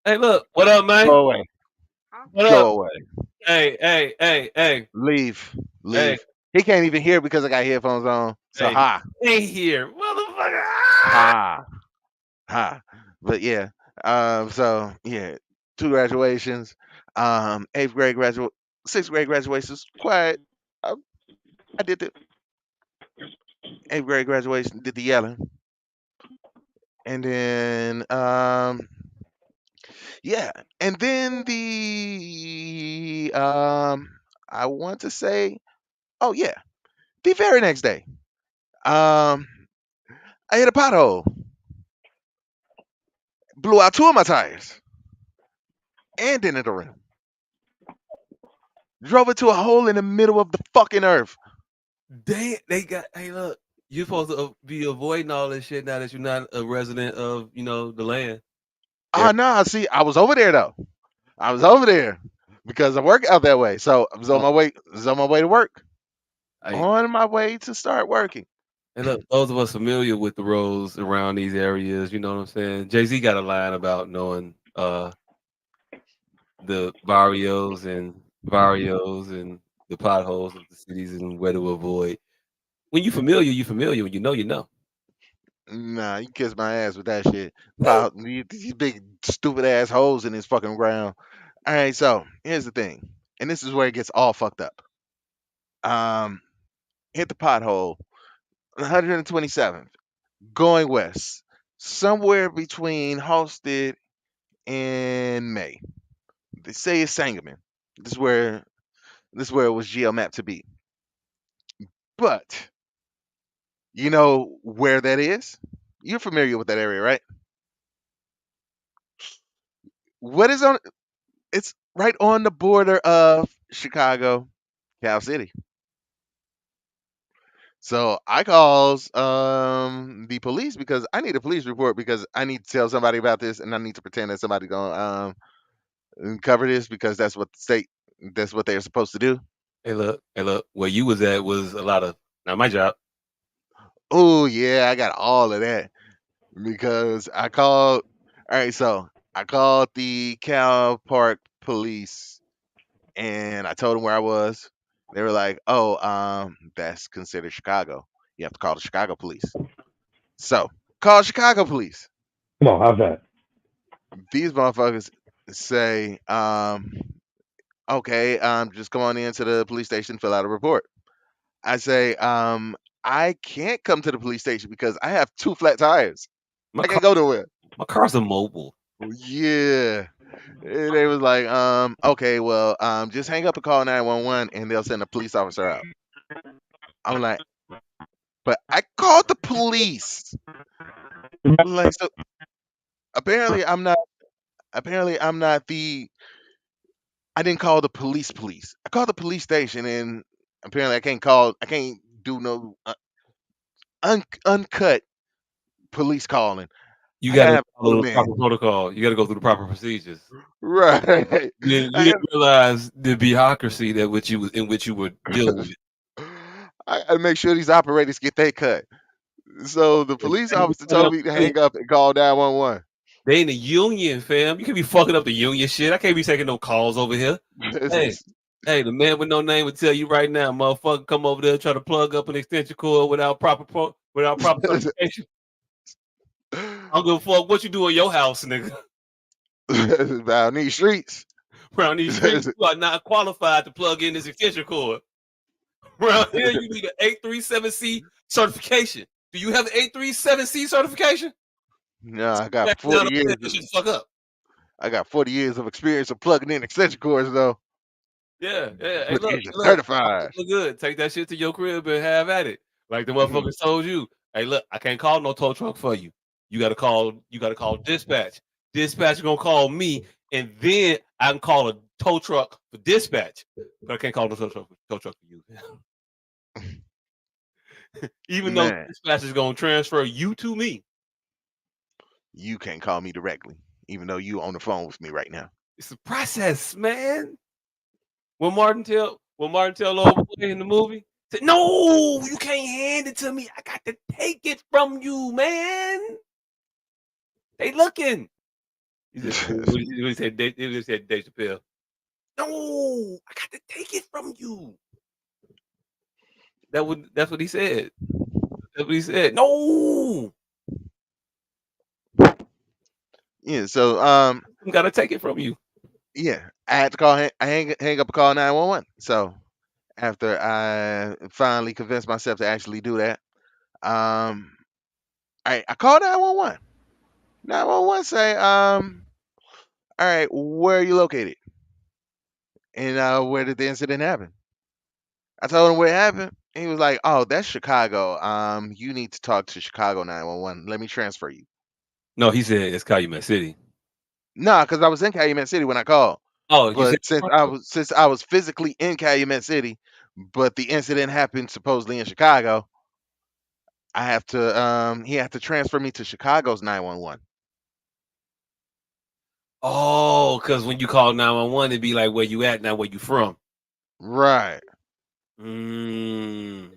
Hey, look, what up, man? Go away. What Go up? away. Hey, Leave. hey, Leave. He can't even hear because I got headphones on. So hey, ha he ain't here, motherfucker. ha. Ha. But yeah. So yeah, two graduations. Eighth grade graduate, sixth grade graduations. Quiet. I, I did the eighth grade graduation. Did the yelling, and then yeah, and then the I want to say, oh yeah, the very next day, um, I hit a pothole, blew out two of my tires, and dented a rim. Drove into a hole in the middle of the fucking earth. They got. Hey, look, you're supposed to be avoiding all this shit now that you're not a resident of the land. Yeah. Ah, nah, see, I was over there though. I was over there because I work out that way. So I was on Oh, my way. I was on my way to work. I On my way to start working. and look, those of us familiar with the roads around these areas, you know what I'm saying. Jay Z got a line about knowing the barrios and the potholes of the cities and where to avoid. When you familiar, you familiar. When you know, you know. Nah, you kiss my ass with that shit. These big stupid ass holes in this fucking ground. All right, so here's the thing, and this is where it gets all fucked up. Um, hit the pothole, 127th, going west, somewhere between Halsted and May. They say it's Sangamon. This is where it was geo mapped to be. But you know where that is? You're familiar with that area, right? What is on? It's right on the border of Chicago, Cal City. So I calls the police because I need a police report because I need to tell somebody about this and I need to pretend that somebody gonna cover this because that's what they're supposed to do. Hey, look. Where you was at was a lot of not my job. Oh yeah, I got all of that because I called. All right, so I called the Cal Park police and I told them where I was. They were like, "Oh, that's considered Chicago. You have to call the Chicago police." So call Chicago police. Come on, how's that? These motherfuckers say, "Okay, just come on into the police station, fill out a report." I say, I can't come to the police station because I have two flat tires. My I car, can't go nowhere. my car's immobile. Yeah. And they was like, okay, well, just hang up and call 911 and they'll send a police officer out. I'm like, but I called the police. Like, so apparently I'm not I didn't call the police. I called the police station and apparently I can't do no uncut police calling. You I got gotta to have a follow the man. proper protocol. You got to go through the proper procedures. Right. You I didn't realize the bureaucracy that in which you were dealing gotta, with. I gotta make sure these operators get their cut. So the police officer told me to hang up and call 911. They in the union, fam. You can't be fucking up the union shit. I can't be taking no calls over here. Hey, hey, the man with no name would tell you right now, motherfucker, come over there try to plug up an extension cord without proper certification. I don't give a fuck what you do in your house, nigga. About these streets. Around these streets, you are not qualified to plug in this extension cord. Around here, you need an 837C certification. Do you have an 837C certification? No, Back down over there, this shit fuck up. I got 40 years of experience of plugging in extension cords though. Yeah, yeah. Hey, But look, is you look. certified? Look good. Take that shit to your crib and have at it. Like the motherfuckers told you. Hey, look, I can't call no tow truck for you. You gotta call dispatch. Dispatch gonna call me, and then I can call a tow truck for dispatch. But I can't call no tow truck for you. Even though Man, dispatch is gonna transfer you to me. you can't call me directly, even though you on the phone with me right now. It's a process, man. When Martin tell old boy in the movie, said, "No, you can't hand it to me. I got to take it from you, man. They looking." He said, Dave Chappelle. No, I got to take it from you. That's what he said. That's what he said. No. Yeah. So I'm gotta take it from you. yeah, I had to call hang up and call 911. So after I finally convinced myself to actually do that, um, I called 911. 911 say, all right, where are you located? And where did the incident happen? I told him where it happened. And he was like, oh, that's Chicago. You need to talk to Chicago 911. Let me transfer you. No, he said it's Calumet City. Nah, because I was in Calumet City when I called. Oh, you said But since I was physically in Calumet City, but the incident happened supposedly in Chicago, I have to he had to transfer me to Chicago's 911. oh, because when you call 911, it'd be like where you at, not where you from. Right. Mm.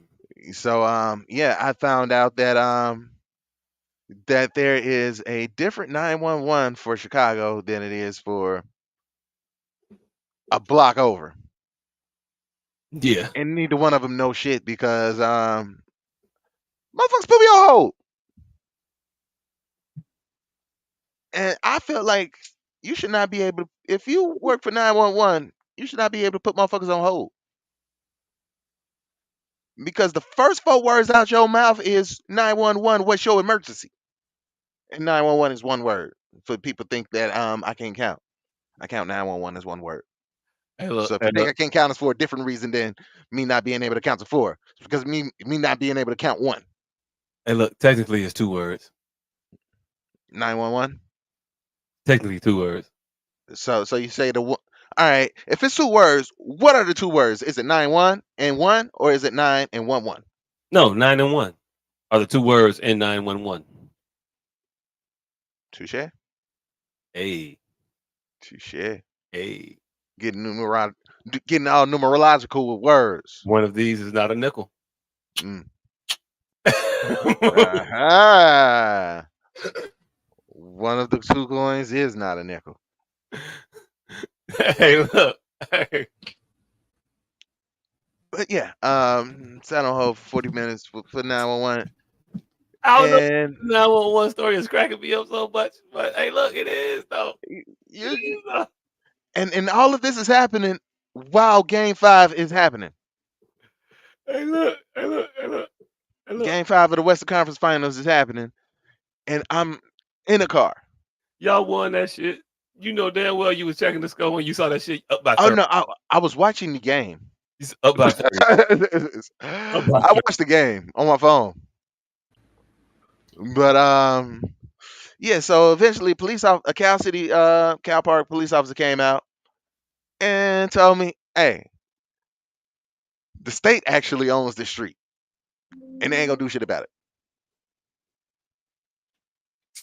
So yeah, I found out that there is a different 911 for Chicago than it is for a block over. Yeah. And neither one of them know shit because motherfuckers put me on hold. And I feel like you should not be able to, if you work for 911, you should not be able to put motherfuckers on hold. Because the first four words out your mouth is 911, what's your emergency? And 911 is one word. For people think that I can't count. I count 911 as one word. Hey, look. So if Hey, you think look. I can't count us for a different reason than me not being able to count to four, it's because me not being able to count one. Hey, look. Technically, it's 2 words. 911. Technically, 2 words. So you say the one. All right. If it's two words, what are the two words? Is it 9-1 and one, or is it 9 and 1-1? No, 9 and 1 are the 2 words in 911. Touche. Hey, Touche. hey. Getting all numerological with words. One of these is not a nickel. Mm. Aha. One of the two coins is not a nickel. Hey, look. Hey. But yeah, sat on hold for 40 minutes for 911. I don't know. And 911 story is cracking me up so much, but hey, look, it is though. It you is though. and all of this is happening while game five is happening. Hey, look. Hey, look. Hey, look. Hey, look. Game five of the Western Conference Finals is happening, and I'm in a car. Y'all won that shit. You know damn well you was checking the score when you saw that shit up by Oh 30. no, I was watching the game. Up by 30. Up by I 30. watched the game on my phone. But yeah, so eventually a Cal City Cal Park police officer came out and told me, "Hey, the state actually owns this street and they ain't gonna do shit about it."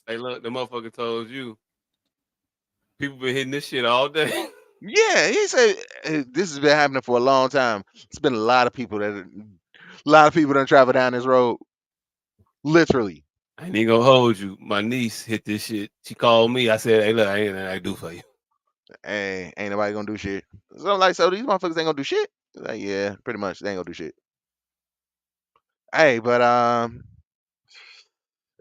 Hey, look, the motherfucker told you people been hitting this shit all day. Yeah, he said this has been happening for a long time. It's been a lot of people that travel down this road, literally. I ain't even gonna hold you. My niece hit this shit. She called me. I said, "Hey, look, I ain't nothing I can do for you." Hey, ain't nobody gonna do shit. So I'm like, so these motherfuckers ain't gonna do shit? Like, yeah, pretty much they ain't gonna do shit. Hey, but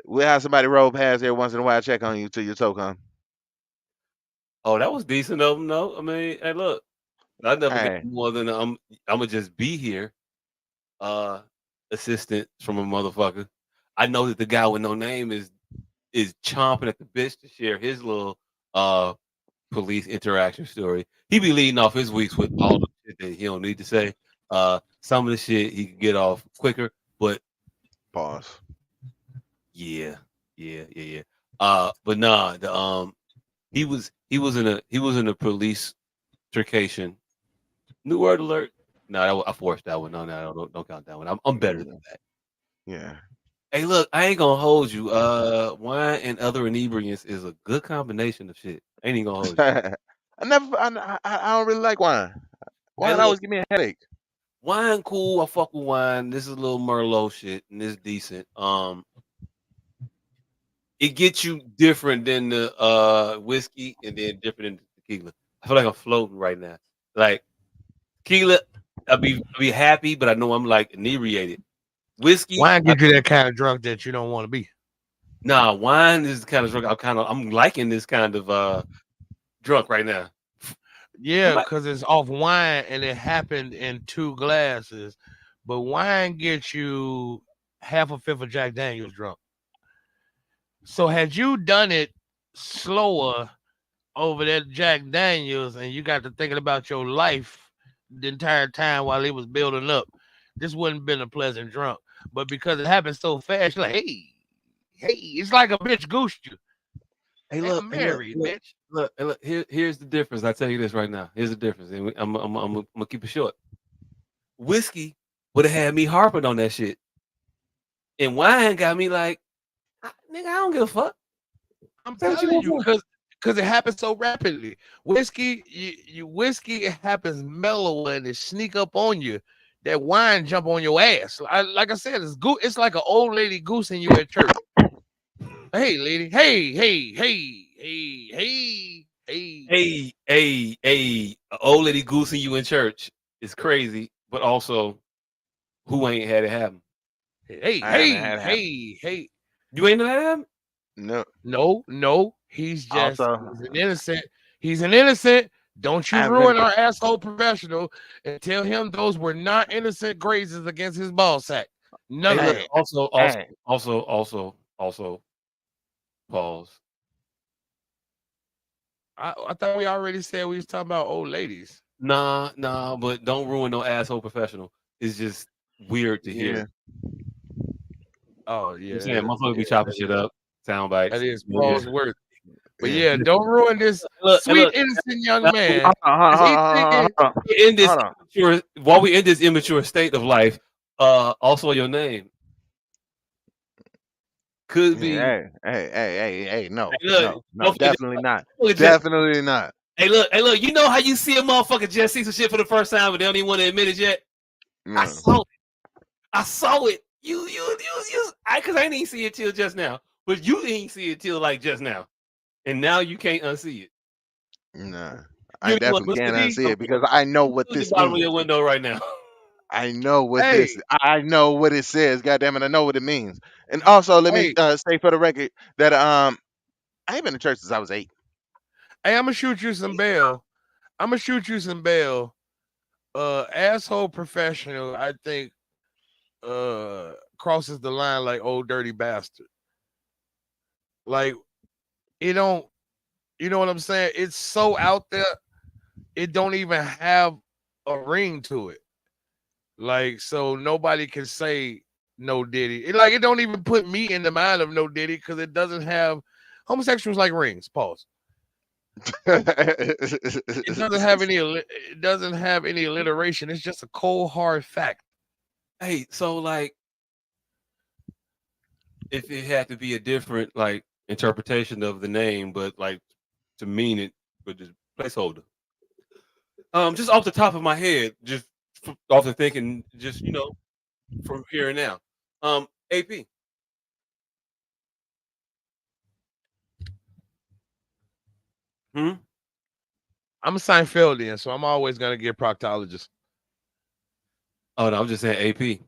we'll have somebody roll past every once in a while, check on you till your toe come. Oh, that was decent of them, though. I mean, hey, look, I never got Hey, more than I'm gonna just be here, uh, assistant from a motherfucker. I know that the guy with no name is chomping at the bitch to share his little uh police interaction story. He be leading off his weeks with all the shit that he don't need to say. Some of the shit he can get off quicker, but pause. yeah, yeah. But nah, the he was in a police altercation. New word alert. No, I forced that one. No, don't count that one. I'm better than Mm, that. yeah. Hey, look, I ain't gonna hold you. Wine and other inebriants is a good combination of shit. I ain't even gonna hold you. I don't really like wine. Hey, Wine look, always give me a headache. wine cool. I fuck with wine. This is a little Merlot shit, and it's decent. It gets you different than the whiskey, and then different than the tequila. I feel like I'm floating right now. Like tequila, I'll be happy, but I know I'm like inebriated. Whiskey, Wine get you that kind of drunk that you don't want to be. Nah, wine is the kind of drunk I'm liking this kind of drunk right now. Yeah, Somebody, because it's off wine and it happened in 2 glasses. But wine gets you half a fifth of Jack Daniels drunk. So had you done it slower over that Jack Daniels and you got to thinking about your life the entire time while it was building up, this wouldn't have been a pleasant drunk. But because it happened so fast, you're like, hey, it's like a bitch goosed you. hey, Hey, look, I'm hey, look, married, look, bitch. look, hey, look. Here's the difference. I tell you this right now. Here's the difference, and I'm gonna keep it short. Whiskey would have had me harping on that shit, and wine got me like, nigga, I don't give a fuck. I'm Say what you telling gonna you, say. because it happens so rapidly. Whiskey, whiskey, it happens mellow and it sneak up on you. That wine jump on your ass. Like I said, it's like an old lady goosing you at church. Hey, lady. Hey. A old lady goosing you in church is crazy, but also who ain't had it happen? I haven't had it happen. Hey. You ain't know that happen? No. No. Also, He's an innocent. He's an innocent. Don't you I've been. ruin our asshole professional and tell him those were not innocent grazes against his ball sack. None Hey, of look. that. Hey, hey. Also. Pause. I thought we already said we was talking about old ladies. Nah, but don't ruin no asshole professional. It's just weird to hear. Yeah. Oh You know what I'm yeah, saying? Motherfuckers be chopping shit up, sound that bites. is You know, pause worth. But Yeah. yeah, don't ruin this and sweet look. innocent young uh, man. Is he Hold thinking? on. In this Hold on. immature, while we in this immature state of life, also your name could be. Hey. No, Hey, look, no. don't forget. Definitely not. Look, Jess, Definitely not. hey, look. You know how you see a motherfucker just see some shit for the first time, but they don't even want to admit it yet. I No. saw it. I saw it. Because I didn't even see it till just now, but you didn't see it till like just now, and now you can't unsee it. No. I You know what? definitely Look can't at me. unsee it because I know what Look at the this bottom of means. your window right now. I know what this. Hey, I know what it says. God damn it, I know what it means. And also, let me hey, say for the record that I ain't been to church since I was 8. hey! I'm gonna shoot you some bail. I'm gonna shoot you some bail. Asshole professional. I think crosses the line like old dirty bastard. Like it don't. You know what I'm saying? It's so out there. It don't even have a ring to it. Like so, nobody can say no Diddy. It don't even put me in the mind of no Diddy because it doesn't have homosexuals like rings. Pause. It doesn't have any. It doesn't have any alliteration. It's just a cold hard fact. Hey, so like, if it had to be a different like interpretation of the name, but like to mean it, but just placeholder. Just off the top of my head, just off the thinking, just from here and now. AP. Hmm. I'm a Seinfeldian, so I'm always gonna get proctologist. Oh no, I'm just saying AP.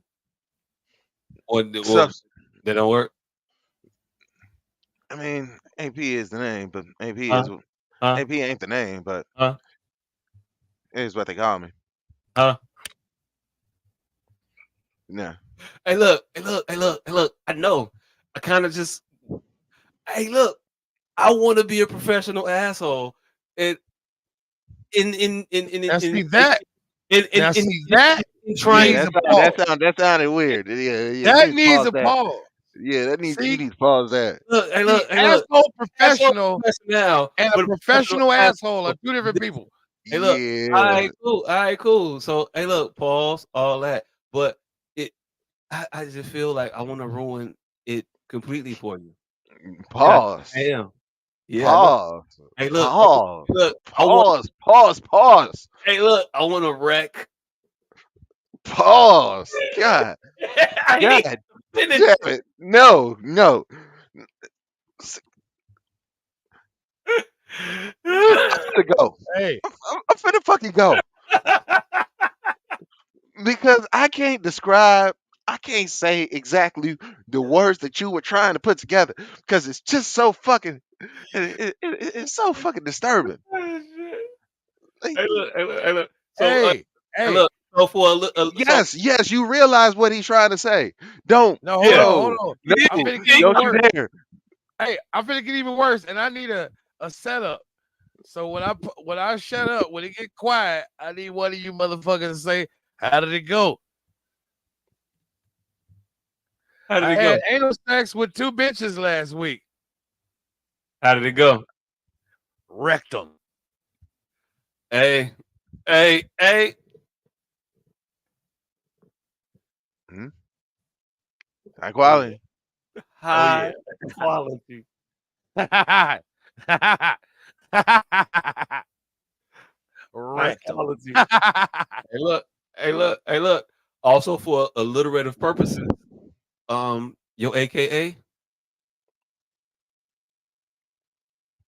Or well, Subs- that don't work. I mean, AP is the name, but Huh? Huh? AP ain't the name, but Huh? it is what they call me. Huh? Yeah. Hey, look. I know. I kind of just. Hey, look. I want to be a professional asshole, and in Now in see that. Now in, see that Yeah, trying. needs that a sound, that pause. sound that sounded weird. Yeah. You That need to needs pause a that. pause. Yeah, you See, need to pause that. Look, hey, see, look, hey, look. asshole Asshole professional professional, and a but a professional professional asshole are asshole. two different people. Hey, look. All Yeah. right, cool. All right, cool. So, hey, look, pause, all that. But it, I just feel like I want to ruin it completely for you. And I Pause. am. Yeah, I know. Pause. Hey, look. Pause. Look. I want. Pause. Pause. Pause. Hey, look. I want to wreck. Pause. God. I God ain't finished. damn it. No. No. I'm finna go. Hey, I'm finna fucking go because I can't describe. can't say exactly the words that you were trying to put together because it's just so fucking. It's so fucking disturbing. Like, Hey, look, hey, look, hey, look. So, Hey, hey, hey, look. So for so yes, yes, you realize what he's trying to say. Don't, no, hold yeah, on, hold no, on. yeah, I'm no, finna get yeah, even don't you worse. dare. Hey, I'm finna get even worse, and I need a setup. So when I shut up, when it get quiet, I need one of you motherfuckers to say, "How did it go?" How did I it go? had anal sex with 2 bitches last week. How did it go? Rectum. Hey, hey. Hmm? High Oh yeah. quality. Oh High yeah. quality. High Rectum. quality. Hey, look. Hey, look. Hey, look. Also for alliterative purposes, your AKA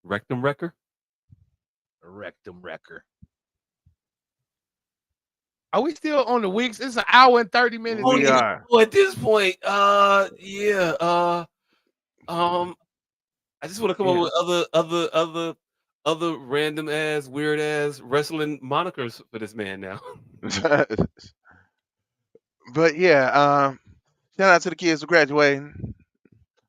rectum wrecker. Rectum wrecker. Are we still on the weeks? It's an hour and 30 minutes in. We are. At this point, yeah, um, I just want to come up Yeah. with other random ass, weird ass wrestling monikers for this man now. But yeah, shout out to the kids for graduating.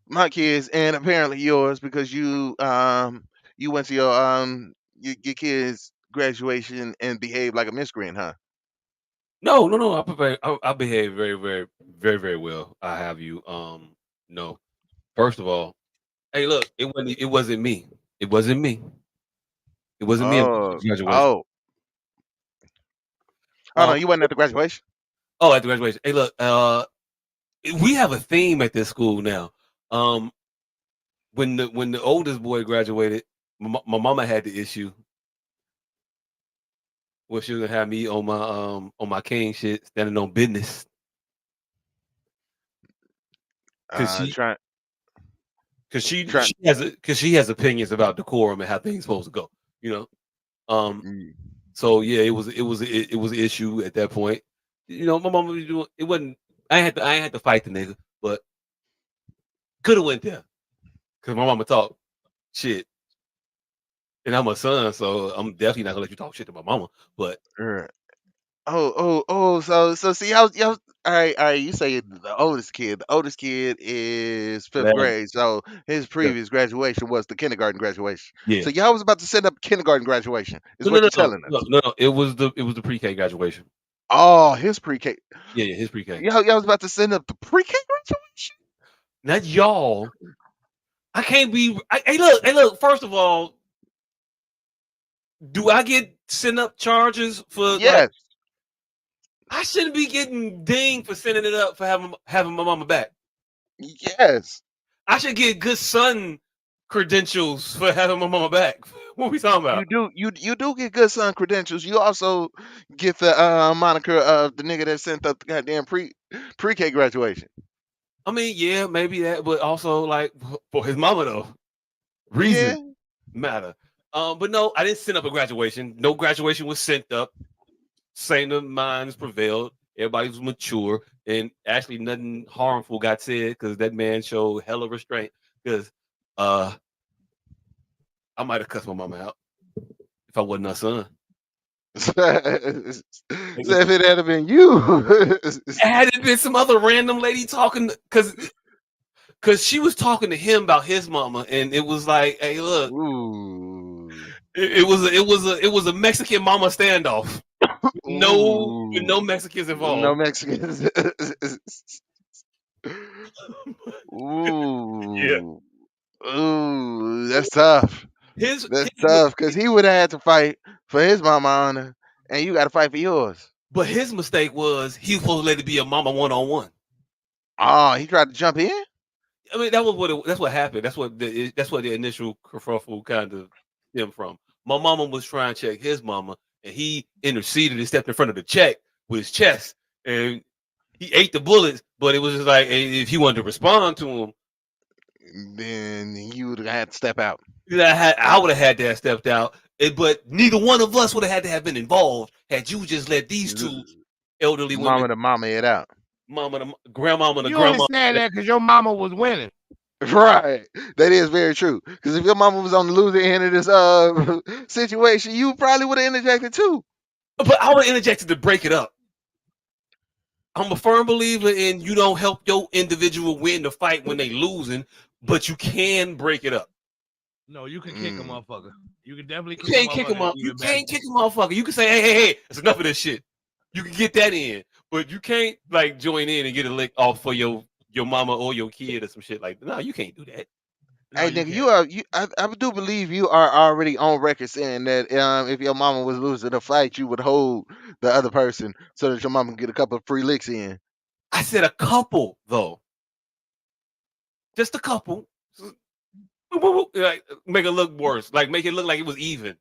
My kids and apparently yours because you went to your kids graduation and behaved like a miscreant, huh? No. I behave very well. I have you. No. First of all, hey, look, it wasn't me. It wasn't me. It wasn't me at Oh, the graduation. oh, oh no, Um, you wasn't at the graduation. at the graduation. Hey, look, we have a theme at this school now. Um, when the oldest boy graduated, my mama had the issue where she was gonna have me on my king shit, standing on business, cause she Trying, trying. cause she has opinions about decorum and how things supposed to go. You know. Um. Mm. So yeah, it was an issue at that point. You know, my mama was doing it wasn't. I ain't had to fight the nigga, but could have went there because my mama talked shit, and I'm a son, so I'm definitely not gonna let you talk shit to my mama. But Right. Oh. So see, y'all. All right. You say the oldest kid. The oldest kid is fifth man, grade. So his yeah, previous graduation was the kindergarten graduation. yeah. So y'all was about to set up kindergarten graduation. Is No, no, what no, you're no, telling no, us. no, no. It was the pre-K graduation. Oh, his pre-K. Yeah, his pre-K. Y'all was about to send up the pre-K graduation. Not y'all. I can't be. Hey, look. First of all, do I get sent up charges for like? Yes. I shouldn't be getting dinged for sending it up for having my mama back. Yes. I should get good son credentials for having my mama back. What we talking about? You do get good son credentials. You also get the moniker of the nigga that sent up the goddamn pre-K graduation. I mean, yeah, maybe that, but also like for his mama though, Yeah. reason matter. But no, I didn't send up a graduation. No graduation was sent up. Same of minds prevailed. Everybody was mature, and actually nothing harmful got said because that man showed hella restraint. Because uh, I might have cussed my mama out if I wasn't her son. So if it had been you. Had it been some other random lady talking, because she was talking to him about his mama, and it was like, hey, look, Ooh. it was a Mexican mama standoff. No, with Ooh. no Mexicans No involved. Mexicans. Yeah, Ooh. Ooh. That's tough. his That's tough because he would have had to fight for his mama honor, and you got to fight for yours. but his mistake was he was supposed to let it be a mama one on one. Oh, he tried to jump in? I mean, that's what happened. That's what the initial kerfuffle kind of stemmed from. My mama was trying to check his mama, and he interceded and stepped in front of the check with his chest, and he ate the bullets. But it was just like if he wanted to respond to him, Then you would have had to step out. I would have had to have stepped out. But neither one of us would have had to have been involved had you just let these two elderly women. Mama to mama it out. mama, the grandmama, the You only grandma. saying that because your mama was winning. Right. That is very true. Because if your mama was on the losing end of this situation, you probably would have interjected too. But I would interject to break it up. I'm a firm believer in you don't help your individual win the fight when they losing, but you can break it up. No, you can kick a Mm. motherfucker. You can definitely You kick a can't kick motherfucker him and up. leave You it back. can't kick a motherfucker. You can say, hey, it's enough of this shit. You can get that in, but you can't like join in and get a lick off for your mama or your kid or some shit like that. No, you can't do that. No, Hey you nigga, can't. I do believe you are already on record saying that if your mama was losing a fight, you would hold the other person so that your mama can get a couple of free licks in. I said a couple though, just a couple. Like make it look worse, like make it look like it was even,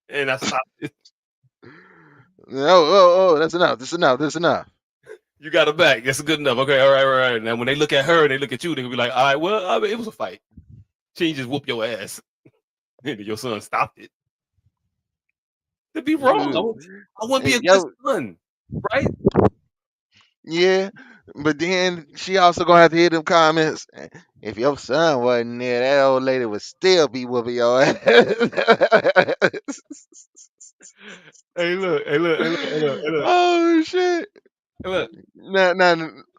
and I stopped. That's enough. That's enough. That's enough. You got it back. That's good enough. Okay, all right. Now when they look at her and they look at you, they can be like, all right, well, I mean, it was a fight. She ain't just whoop your ass. And your son stopped it. To be wrong. Shoot. I wouldn't be a good Yo, son, right? yeah, but then she also gonna have to hear them comments. If your son wasn't there, that old lady would still be whooping your ass. Hey, look. Oh shit! Hey, look.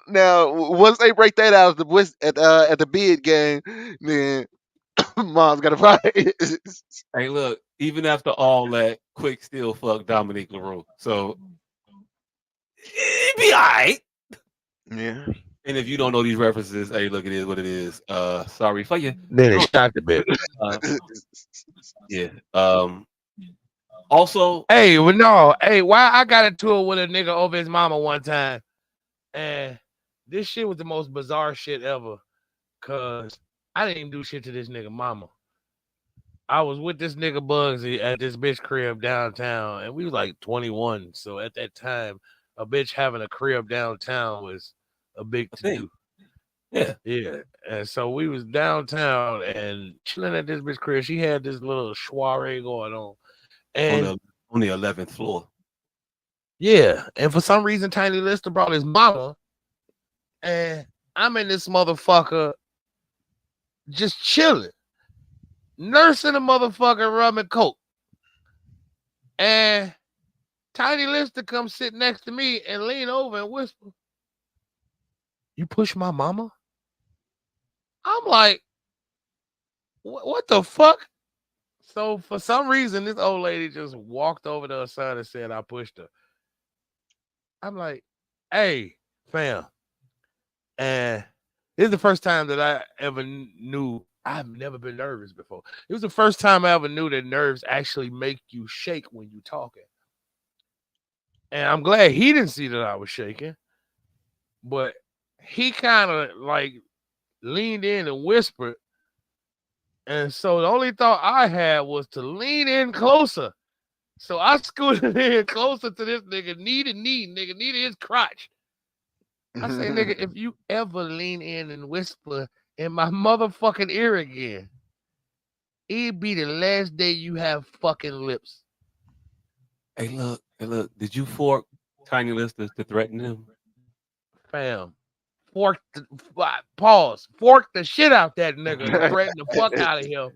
Now, once they break that out at the bid game, then mom's gotta fight. Hey, look. Even after all that, Quick still fuck Dominique LaRue. So it be all right. Yeah. And if you don't know these references, hey, look, it is what it is. Sorry for you. Then it shocked a bit. Uh, yeah. Also, Hey, well, no. Hey, why I got into it with a nigga over his mama one time, and this shit was the most bizarre shit ever. Cause I didn't even do shit to this nigga mama. I was with this nigga Bugsy at this bitch crib downtown, and we was like 21. So at that time, a bitch having a crib downtown was a big I to think, do. yeah. Yeah. And so we was downtown and chilling at this bitch crib. She had this little soiree going on. On And the on the 11th floor. yeah, and for some reason, Tiny Lister brought his mama, and I'm in this motherfucker just chilling, nursing a motherfucking rum and coke. And Tiny Lister comes sit next to me and lean over and whisper, "You push my mama?" I'm like, what the fuck? So for some reason, this old lady just walked over to her son and said, "I pushed her." I'm like, "Hey, fam." And this is the first time that I ever knew. I've never been nervous before. It was the first time I ever knew that nerves actually make you shake when you talking. And I'm glad he didn't see that I was shaking, but he kind of like leaned in and whispered. And so the only thought I had was to lean in closer. So I scooted in closer to this nigga, knee to knee, nigga, knee to his crotch. I say, nigga, if you ever lean in and whisper in my motherfucking ear again, it'd be the last day you have fucking lips. Hey, look. Did you fork Tiny Lister to threaten him? Fam. Pause. Fork the shit out that nigga to threaten the fuck out of him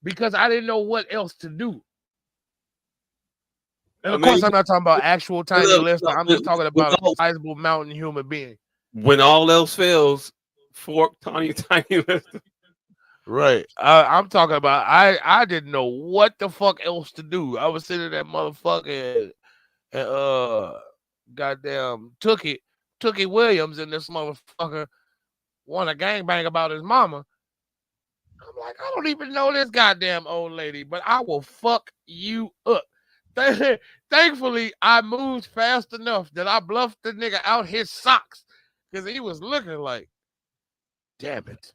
because I didn't know what else to do. And I of course, mean, I'm not talking about actual Tiny look, Lister. I'm just talking when, about a sizable mountain human being. when all else fails, fork Tiny Lister. Right. I'm talking about I didn't know what the fuck else to do. I was sitting that motherfucker and goddamn Tookie Williams and this motherfucker want to gangbang about his mama. I'm like, I don't even know this goddamn old lady, but I will fuck you up. Thankfully, I moved fast enough that I bluffed the nigga out his socks because he was looking like, damn it.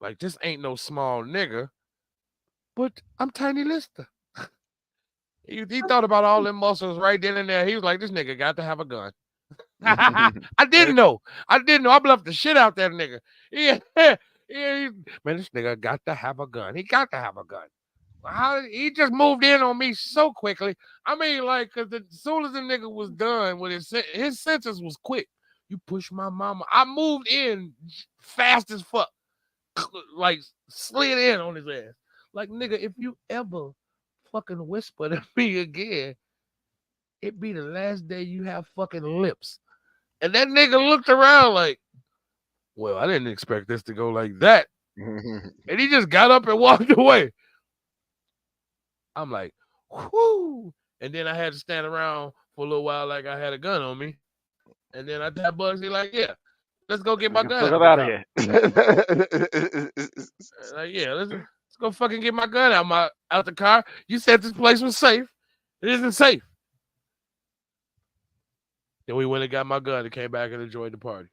Like, this ain't no small nigga, but I'm Tiny Lister. He thought about all them muscles right then and there. He was like, this nigga got to have a gun. I didn't know. I didn't know. I bluffed the shit out that nigga. Yeah. Man, this nigga got to have a gun. He got to have a gun. how he just moved in on me so quickly. I mean, like, cause as soon as the nigga was done with his sentence was quick. You push my mama. I moved in fast as fuck, like slid in on his ass. Like, nigga, if you ever fucking whisper to me again, it be the last day you have fucking lips. And that nigga looked around like, well, I didn't expect this to go like that. And he just got up and walked away. I'm like, whoo. And then I had to stand around for a little while like I had a gun on me. And then I tapped Bugsy like, yeah, let's go get my Get the gun fuck out up the out of car. here. Like, yeah, let's go fucking get my gun out the car. You said this place was safe. It isn't safe. Then we went and got my gun and came back and enjoyed the party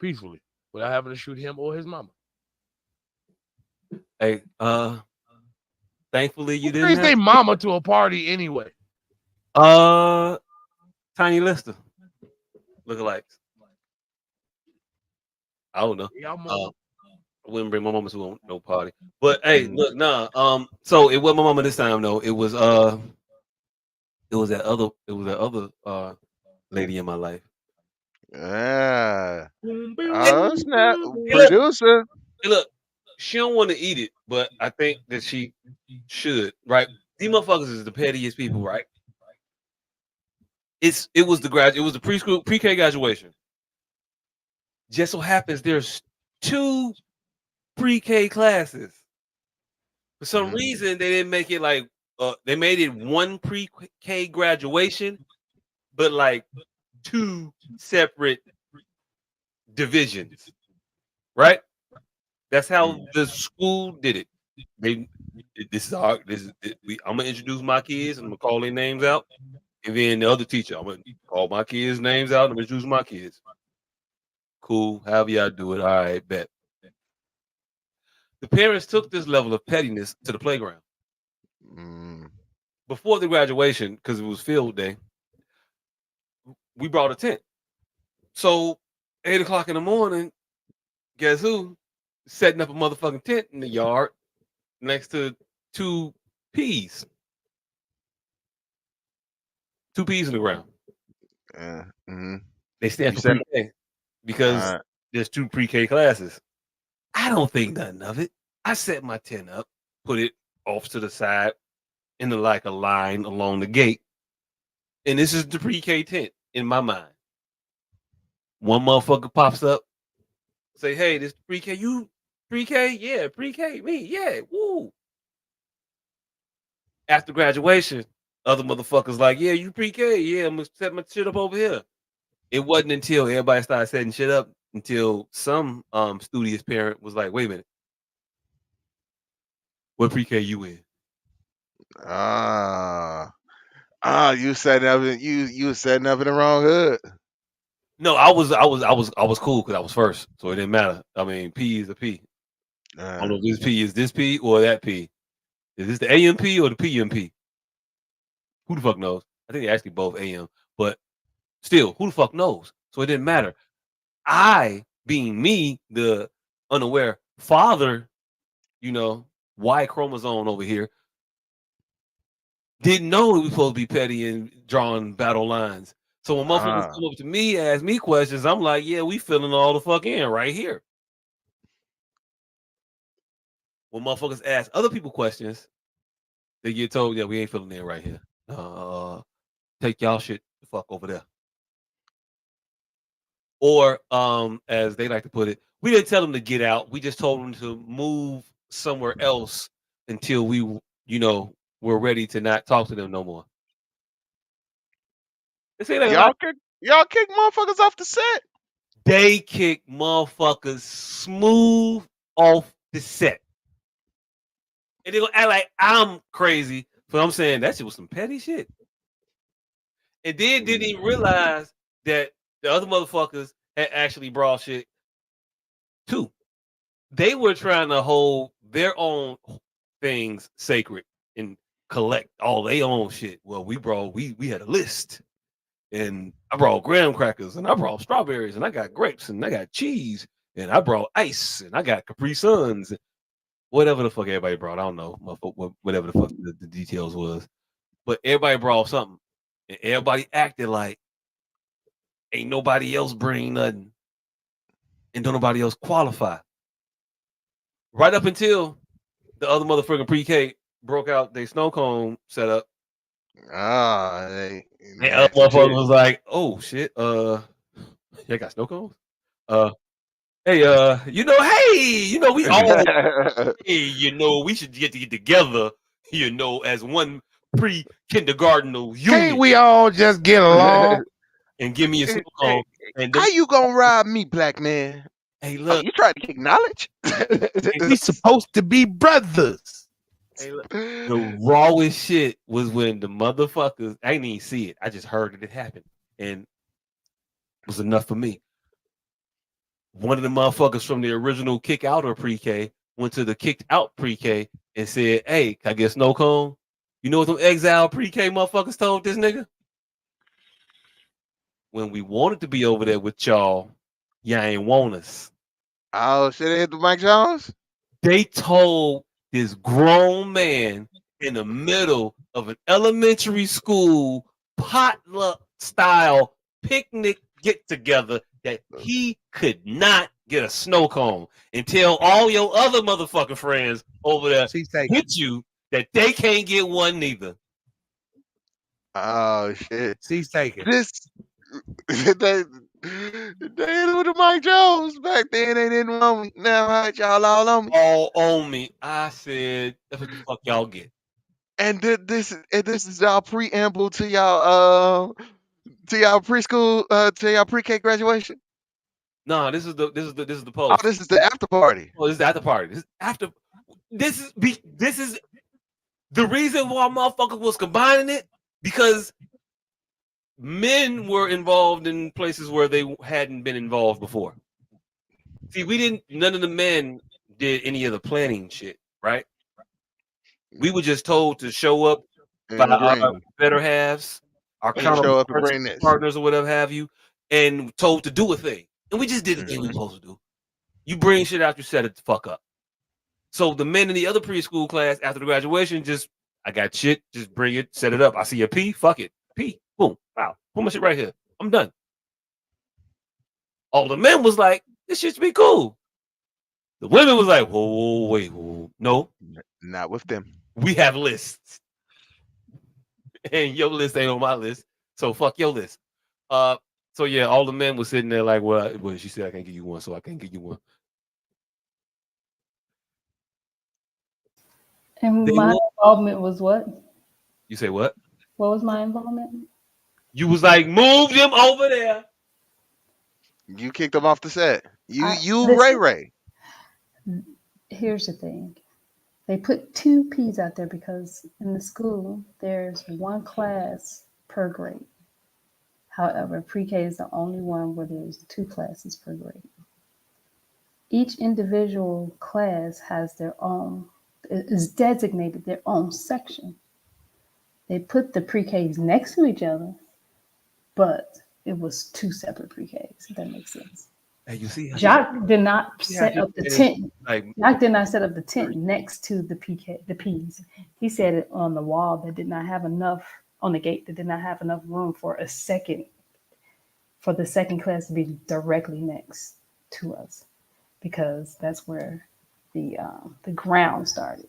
peacefully without having to shoot him or his mama. Hey, thankfully you Who didn't brings have their mama to a party anyway? Tiny Lister lookalikes. I don't know. Y'all mama. I wouldn't bring my mama to no party. But hey, look, nah. So it wasn't my mama this time though. It was that other lady in my life. Yeah. Hey, Oh snap, look, producer. look, she don't want to eat it, but I think that she should, right? These motherfuckers is the pettiest people, right? It was the preschool pre-K graduation. Just so happens there's 2 pre-K classes. For some reason, they didn't make it like they made it 1 pre-K graduation, but like 2 separate divisions, right? That's how the school did it. They this is our this is I'm gonna introduce my kids and I'm gonna call their names out, and then the other teacher I'm gonna call my kids' names out and I'm gonna introduce my kids. Cool, however y'all do it. All right, bet. The parents took this level of pettiness to the playground. Before the graduation, because it was field day, we brought a tent. So 8 o'clock in the morning, guess who? Setting up a motherfucking tent in the yard next to 2 peas. 2 peas in the ground. They stand You for said pre-K because there's 2 pre-K classes. I don't think nothing of it. I set my tent up, put it off to the side in like a line along the gate. And this is the pre-K tent in my mind. One motherfucker pops up, say, hey, this pre-K, you pre-K? Yeah, pre-K, me, yeah, woo. After graduation, other motherfuckers like, yeah, you pre-K, yeah, I'm gonna set my shit up over here. It wasn't until everybody started setting shit up until some studious parent was like, wait a minute, what pre-K you in? You setting up you setting up in the wrong hood. No, I was cool because I was first, so it didn't matter. I mean, P is a P. I don't know if this P is this P or that P. Is this the AMP or the PMP? Who the fuck knows? I think they actually both AM, but still, who the fuck knows? So it didn't matter. I, being me, the unaware father, Y chromosome over here, didn't know we were supposed to be petty and drawing battle lines. So when motherfuckers come up to me, ask me questions, I'm like, yeah, we filling all the fuck in right here. When motherfuckers ask other people questions, they get told, yeah, we ain't filling in right here. Take y'all shit the fuck over there. Or, as they like to put it, we didn't tell them to get out. We just told them to move somewhere else until we, were ready to not talk to them no more. They say that y'all kick motherfuckers off the set. They kick motherfuckers smooth off the set. And they're gonna act like I'm crazy, but I'm saying that shit was some petty shit. And then didn't even realize that the other motherfuckers had actually brought shit too. They were trying to hold their own things sacred and collect all their own shit. Well, we had a list. And I brought graham crackers, and I brought strawberries, and I got grapes, and I got cheese, and I brought ice, and I got Capri Suns. whatever the fuck everybody brought. I don't know, whatever the fuck the details was, but everybody brought something, and everybody acted like ain't nobody else bring nothing, and don't nobody else qualify. Right up until the other motherfucking pre-K broke out their snow cone setup, Ah, they and other had some motherfucker shit. was like, "Oh shit, y'all got snow cones? Uh, hey, we all, hey, we should get together, as one pre-kindergarten Can't unit we all just get along? and give me a snow Hey, cone." And how them, you gonna rob me, black man? hey, Oh, look, you trying to get knowledge? hey, We supposed to be brothers. hey, look. The rawest shit was when the motherfuckers, I didn't even see it. I just heard that it happened. And it was enough for me. One of the motherfuckers from the original kick out or pre-K went to the kicked out pre-K and said, "Hey, can I get a snow cone?" You know what them exile pre-K motherfuckers told this nigga? When we wanted to be over there with y'all ain't want us. Oh shit! They hit the Mike Jones. They told this grown man in the middle of an elementary school potluck style picnic get together that he could not get a snow cone and tell all your other motherfucking friends over there She's taking. hit you that they can't get one neither. Oh shit! She's taking. This they hit him with the Mike Jones back then. They didn't want me. Now how y'all all on me? All on me. I said, that's what the fuck y'all get. And this is y'all preamble to y'all preschool to y'all pre-K graduation. No, this is the Oh, post. this is the after party. Oh, this is after party. This is the reason why motherfuckers was combining it, because men were involved in places where they hadn't been involved before. See, none of the men did any of the planning shit, right? We were just told to show up by And our bring better halves, our show up and counterparts, bring this. partners, or whatever have you, and told to do a thing. And we just did the thing we Mhm. supposed to do. You bring shit out, you set it the fuck up. So the men in the other preschool class after the graduation I got shit, just bring it, set it up. I see a P, fuck it. P, boom, wow, put my shit right here. I'm done. All the men was like, this shit should be cool. The women was like, whoa, wait, whoa. No, Not with them. we have lists. And your list ain't on my list. So fuck your list. Uh so yeah, all the men was sitting there like, well, she said I can't give you one, so I can't give you one. And They my will. involvement was what? You say what? What was my involvement? You was like, move them over there. You kicked them off the set. I You Ray listen. Ray. Here's the thing. They put two P's out there because in the school there's one class per grade. However, pre-K is the only one where there's two classes per grade. Each individual class has their own, is designated their own section. They put the pre-Ks next to each other, but it was two separate pre-Ks, if that makes sense. Hey, you see how this Jacques did not how set this up the is tent. like Jacques did not set up the tent next to the the P's. He set it on the wall that did not have enough, on the gate that did not have enough room for the second class to be directly next to us, because that's where the ground started.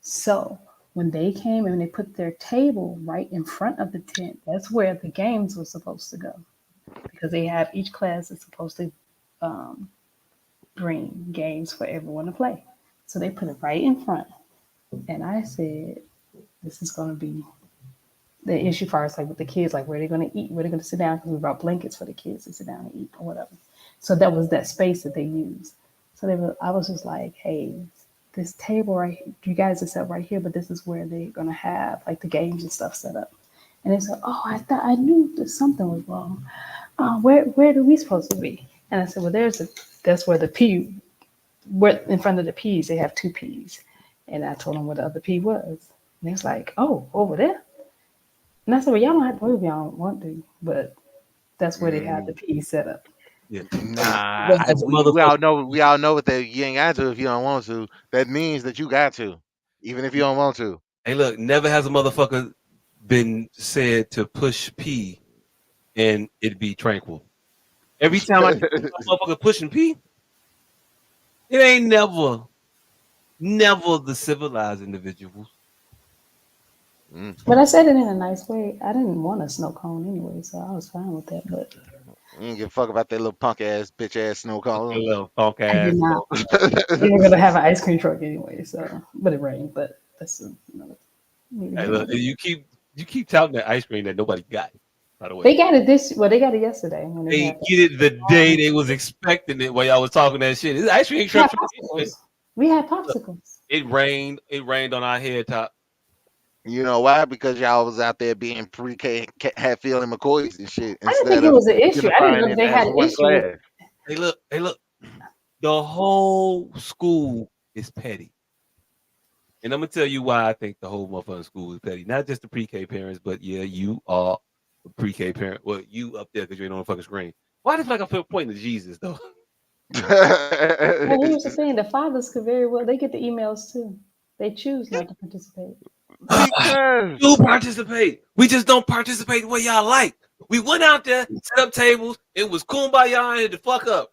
So when they came and they put their table right in front of the tent, that's where the games were supposed to go, because they have each class is supposed to um, bring games for everyone to play. So they put it right in front. And I said, this is going to be the issue for us, like with the kids, like where they're going to eat, where they're going to sit down, because we brought blankets for the kids to sit down and eat or whatever. So that was that space that they used. So I was just like, hey, this table right here, you guys are set right here, but this is where they're going to have like the games and stuff set up. And they said, oh, I thought I knew that something was wrong. Where do we supposed to be? And I said, well, that's where the P, where in front of the P's, they have two P's. And I told them what the other P was. And he's like, oh, over there? And I said, well, y'all don't have to move if y'all don't want to, but that's where they have the Mm. P set up. Yeah. Nah, Never has a we all motherfucker. know what that you ain't got to if you don't want to. That means that you got to, even if you don't want to. Hey, look, never has a motherfucker been said to push P and it be tranquil. Every time I see a motherfucker pushing P, it ain't never the civilized individuals. But I said it in a nice way. I didn't want a snow cone anyway, so I was fine with that. But You don't give a fuck about that little punk ass, bitch ass snow Your cone. little funk I did ass. not. We were gonna have an ice cream truck anyway, so but it rained. But that's neither Hey, here nor look, there. you keep touting that ice cream that nobody got. By the way, They got it this. Well, they got it yesterday when they they had get it the day they was expecting it while y'all was talking that shit. This ice cream we truck had from anyway. popsicles. We had Look, popsicles. it rained. It rained on our head top. You know why? Because y'all was out there being pre-K, Hatfield and McCoys and shit I didn't think instead it of was an issue. I didn't unifying know if it they as had an one issue with. class. Hey, look. The whole school is petty. And I'm gonna tell you why I think the whole motherfucking school is petty. Not just the pre-K parents, but yeah, you are a pre-K parent. Well, you up there because you ain't on the fucking screen. Why the fuck I feel pointing to Jesus though? Well, here's the thing: the fathers could very well they get the emails too. They choose not to participate. Because You participate. We just don't participate the way y'all like. We went out there, set up tables. It was kumbaya and hit the fuck up.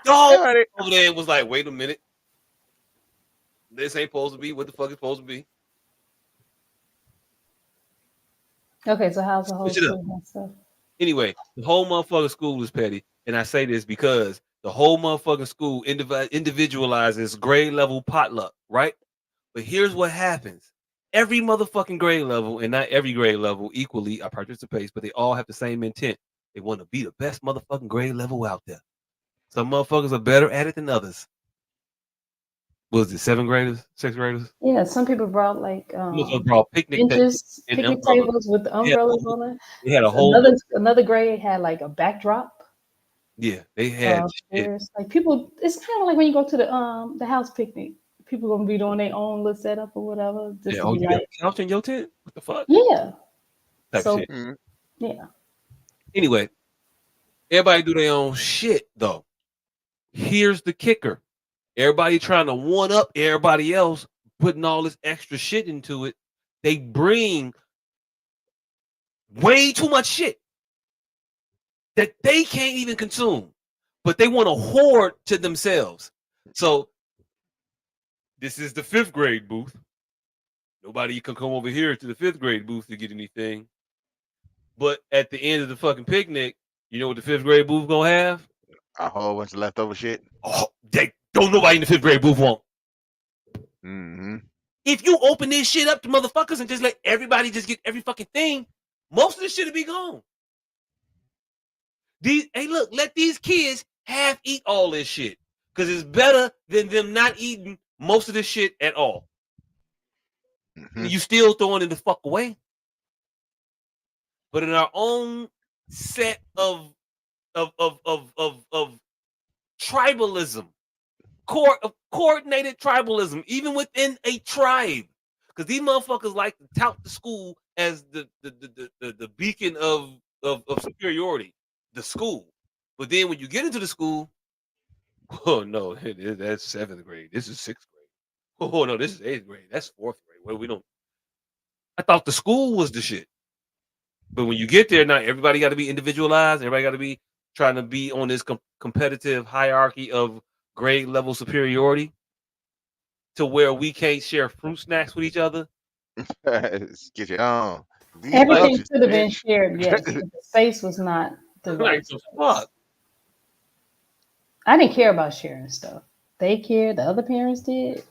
Y'all everybody, over there and was like, wait a minute. This ain't supposed to be what the fuck it's supposed to be. Okay, so how's the whole Switch it up. school and stuff? Anyway, the whole motherfucking school is petty. And I say this because the whole motherfucking school individualizes grade level potluck, right? But here's what happens. Every motherfucking grade level, and not every grade level equally participates, but they all have the same intent. They want to be the best motherfucking grade level out there. Some motherfuckers are better at it than others. Was it seventh graders, sixth graders? Yeah, some people brought like Some motherfuckers brought picnic tables benches, and picnic umbrellas. tables with the They had a umbrellas whole, on it. they had a whole Another grade had like a backdrop. yeah, they had shit. There's like people. It's kind of like when you go to the house picnic. People gonna be doing their own little setup or whatever, just Yeah, to oh, be you got like, a couch in your tent? What the fuck? yeah. Type So shit. yeah, Anyway, everybody do their own shit though. Here's the kicker. Everybody trying to one up everybody else, putting all this extra shit into it. They bring way too much shit that they can't even consume, but they want to hoard to themselves. So this is the fifth grade booth. Nobody can come over here to the fifth grade booth to get anything. But at the end of the fucking picnic, you know what the fifth grade booth gonna have? a whole bunch of leftover shit. Oh, they don't nobody in the fifth grade booth want. Mm-hmm. If you open this shit up to motherfuckers and just let everybody just get every fucking thing, most of this shit will be gone. Hey, look, let these kids half eat all this shit. Cause it's better than them not eating most of this shit at all. Mm-hmm. You still throwing it the fuck away. But in our own set of tribalism, coordinated tribalism, even within a tribe. Because these motherfuckers like to tout the school as the beacon of superiority, the school. But then when you get into the school, oh no, that's seventh grade. This is sixth grade. Oh no, this is eighth grade. That's fourth grade. Well, we don't. I thought the school was the shit. But when you get there, now everybody got to be individualized. Everybody got to be trying to be on this competitive hierarchy of grade level superiority to where we can't share fruit snacks with each other. Get your own. These Like, everything lunches, should have been bitch. shared. Yes, but the space was not the like right the space. fuck. I didn't care about sharing stuff. They cared. The other parents did.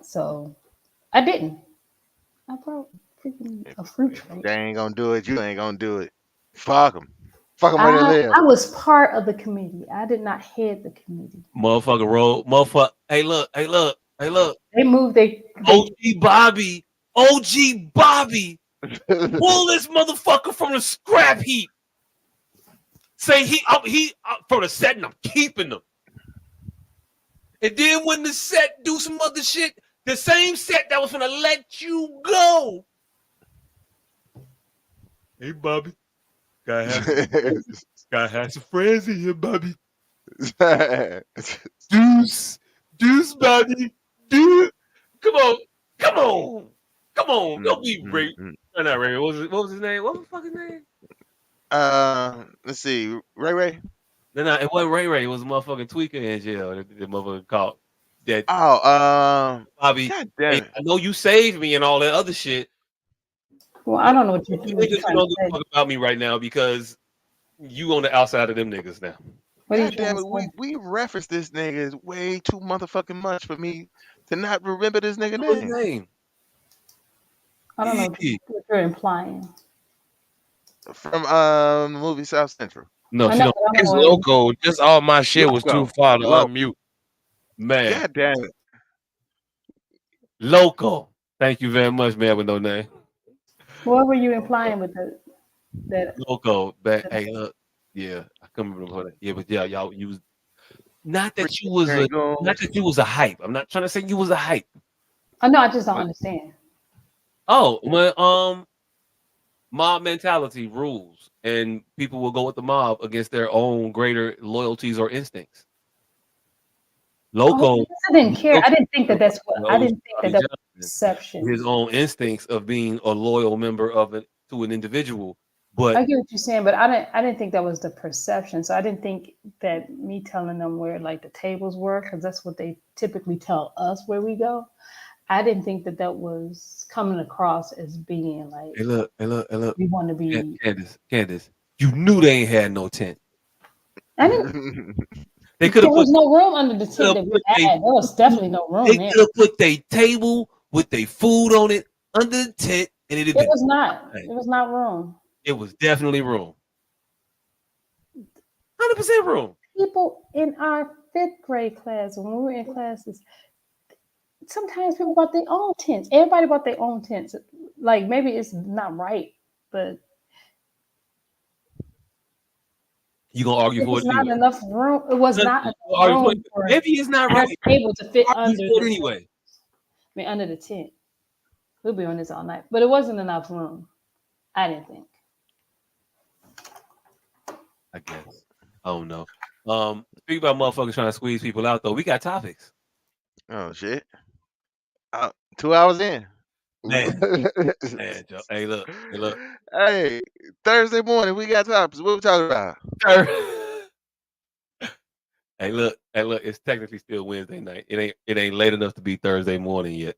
So I didn't. I brought freaking a fruit If tray. they ain't gonna do it, you ain't gonna do it. Fuck them. Fuck them where they I live. I was part of the committee. I did not head the committee. Motherfucker roll. Motherfucker. Hey, look. Hey, look. Hey, look. They moved. They OG Bobby. OG Bobby. Pull this motherfucker from the scrap heap. Say he from the set and I'm keeping them. And then when the set do some other shit, the same set that was gonna let you go. Hey Bobby, gotta have Guy has some friends in here, Bobby. Deuce, Bobby, Deuce. Come on, come on, come on. Don't be Ray. Not Ray. What was his name? What was the fucking name? Let's see, Ray. No, it wasn't Ray. It was a motherfucking tweaker in jail. The motherfucker caught that Oh, Bobby. God Hey, damn it. I know you saved me and all that other shit. Well, I But don't know what you you're niggas trying to don't give a say. fuck about me right now because you on the outside of them niggas now. What are you God trying damn to it. say? We referenced this nigga way too motherfucking much for me to not remember this nigga What was his name. name? I don't know Yeah. what you're implying. From the movie South Central. No, I she know, don't. but I don't It's know what loco. Just all my shit was too Loco. far to Loco. unmute. Man, God damn it. local. Thank you very much, man, with no name. what were you implying with that? Loco. Back. Hey, look. Yeah, I couldn't remember that. Yeah, but yeah, y'all. You was not Free that you was a not goons. that you was a hype. I'm not trying to say you was a hype. I know, I just don't But understand. oh, well, mob mentality rules, and people will go with the mob against their own greater loyalties or instincts. Oh, Loco, I didn't care. I Loco didn't think that that's what I knows didn't think that Bobby that was Johnson, perception. his own instincts of being a loyal member of it to an individual. I But get what you're saying, but I didn't think that was the perception. So I didn't think that me telling them where like the tables were, because that's what they typically tell us where we go. I didn't think that that was coming across as being like hey, look, we want to be. Candace, you knew they ain't had no tent. I didn't. They could There have put, was no room under the could tent have that we put they, had. There was definitely no room they there. could have put their table with their food on it under the tent, and it'd have It been was not. fine. It was not room. It was definitely room, 100% room. People in our fifth grade class, when we were in classes, sometimes people bought their own tents. Everybody bought their own tents. Like maybe it's not right, but You gonna argue it for was it not anyway. enough room. It was not You enough gonna argue for it. room for Maybe it's not her right. table to fit Argue under for the it tent. anyway. I mean, under the tent. We'll be on this all night, but it wasn't enough room. I didn't think. I guess. I don't know. Speak about motherfuckers trying to squeeze people out though. We got topics. Oh shit. 2 hours in. Man, man, Joe. Hey, look. Hey, Thursday morning we got topics. What we talking about? Hey, look. It's technically still Wednesday night. It ain't late enough to be Thursday morning yet.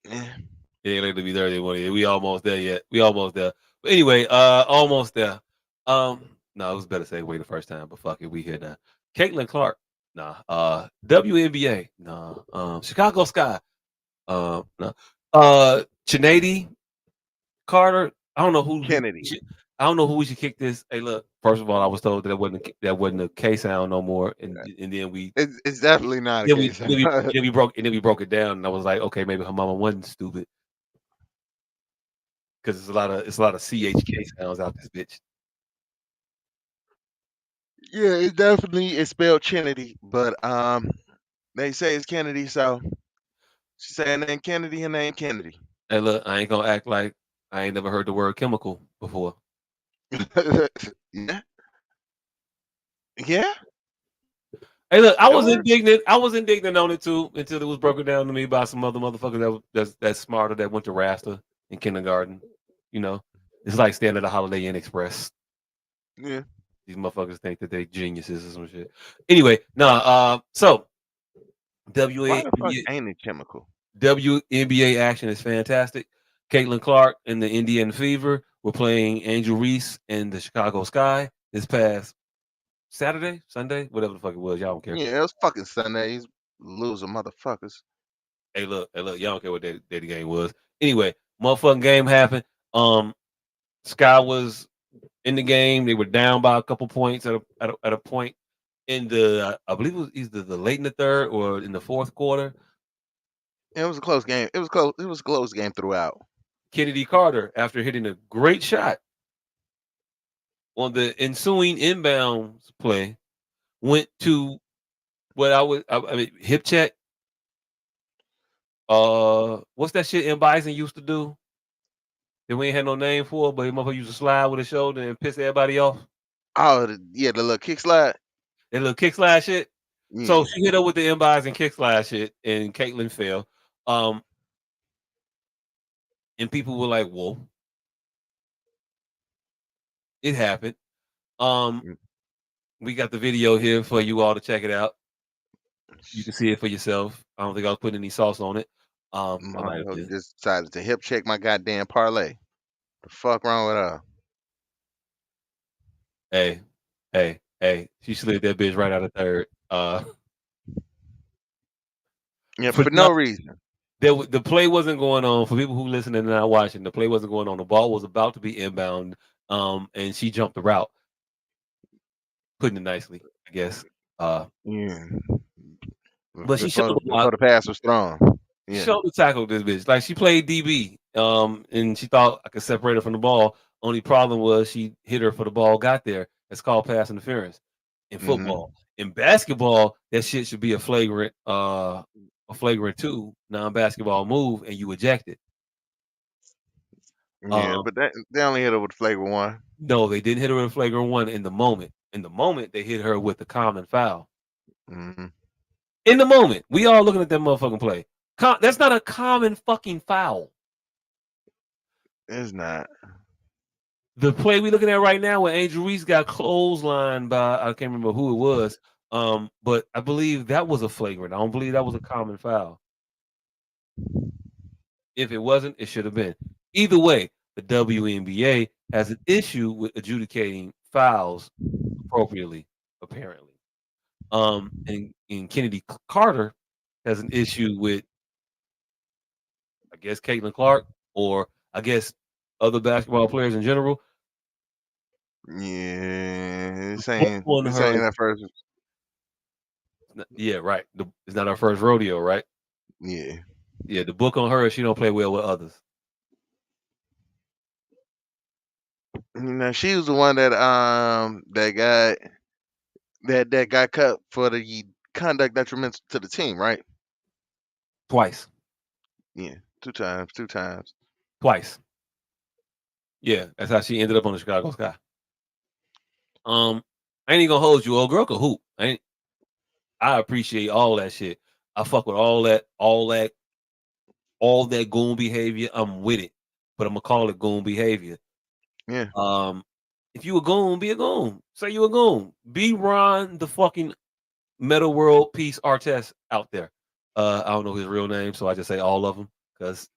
Yeah. It ain't late to be Thursday morning yet. We almost there yet. We almost there. But anyway, almost there. No, it was better say wait the first time, but fuck it, we here now. Caitlin Clark, nah. WNBA, nah. Chicago Sky, no. Chinady Carter. I don't know who. Kennedy. I don't know who we should kick this. Hey, look. First of all, I was told that wasn't a K sound no more, and then It's definitely not a case. then we broke it down, and I was like, okay, maybe her mama wasn't stupid because it's a lot of CHK sounds out this bitch. Yeah, it definitely is spelled Kennedy, but they say it's Kennedy, so she saying name Kennedy, her name Kennedy. Hey, look, I ain't gonna act like I ain't never heard the word chemical before. Yeah, yeah, Hey, look, I it was works. indignant. I was indignant on it too until it was broken down to me by some other motherfucker that's smarter that went to Rasta in kindergarten. You know, it's like staying at a Holiday Inn Express. Yeah, These motherfuckers think that they geniuses or some shit. Anyway, so why the fuck WNBA, ain't it chemical? WNBA action is fantastic. Caitlin Clark and the Indiana Fever were playing Angel Reese and the Chicago Sky this past Saturday, Sunday, whatever the fuck it was. Y'all don't care. Yeah, it was fucking Sundays, loser motherfuckers. Hey, look, y'all don't care what day the game was. Anyway, motherfucking game happened. Sky was in the game. They were down by a couple points at a point in the I believe it was either the late in the third or in the fourth quarter. It was a close game. It was close. It was a close game throughout. Kennedy Carter, after hitting a great shot on the ensuing inbounds play, went to what I mean hip check. What's that shit M Bison used to do? that we ain't had no name for, but motherfucker used to slide with his shoulder and piss everybody off. Oh, yeah, the little kick slide. That little kick slide shit. So Yeah. she hit her with the inbox and kick slide shit, and Caitlyn fell. Um, and people were like, "Whoa, it happened." Um, Mm, we got the video here for you all to check it out. You can see it for yourself. I don't think I was putting any sauce on it. I might have Motherfucker been. just decided to hip check my goddamn parlay. The fuck wrong with her? Hey, hey. She slid that bitch right out of third. Yeah, For for no, no reason. the play wasn't going on. For people who listening and not watching, the play wasn't going on. The ball was about to be inbound. And she jumped the route, putting it nicely, I guess. Uh, Yeah. but she showed a Before lot. the pass was thrown. She Yeah. showed the tackle this bitch. Like she played DB. And she thought I could separate her from the ball. Only problem was she hit her for the ball got there. It's called pass interference in Mm-hmm. football. In basketball, that shit should be a flagrant two, non-basketball move, and you eject it. Yeah, Um, but they only hit her with flavor one. no, they didn't hit her with a flagrant one in the moment. In the moment, they hit her with the common foul. Mm-hmm. In the moment, we all looking at that motherfucking play. That's not a common fucking foul. It's not. The play we looking at right now when Angel Reese got clotheslined by I can't remember who it was. But I believe that was a flagrant. I don't believe that was a common foul. If it wasn't, it should have been. Either way, the WNBA has an issue with adjudicating fouls appropriately, apparently. And Kennedy Carter has an issue with, I guess, Caitlin Clark, or I guess other basketball players in general. Yeah, Both on this her. ain't that first. Yeah, right. It's not our first rodeo, right? Yeah. Yeah, the book on her is she don't play well with others. She was the one that got cut for the conduct detrimental to the team, right? Twice. Yeah, two times. Twice. Yeah, that's how she ended up on the Chicago Sky. I ain't even gonna hold you. Old girl can hoop. I appreciate all that shit. I fuck with all that goon behavior. I'm with it. But I'm gonna call it goon behavior. Yeah, Um, if you a goon, be a goon. Say you a goon. Be Ron the fucking Meta World Peace Artest out there. I don't know his real name, so I just say all of them because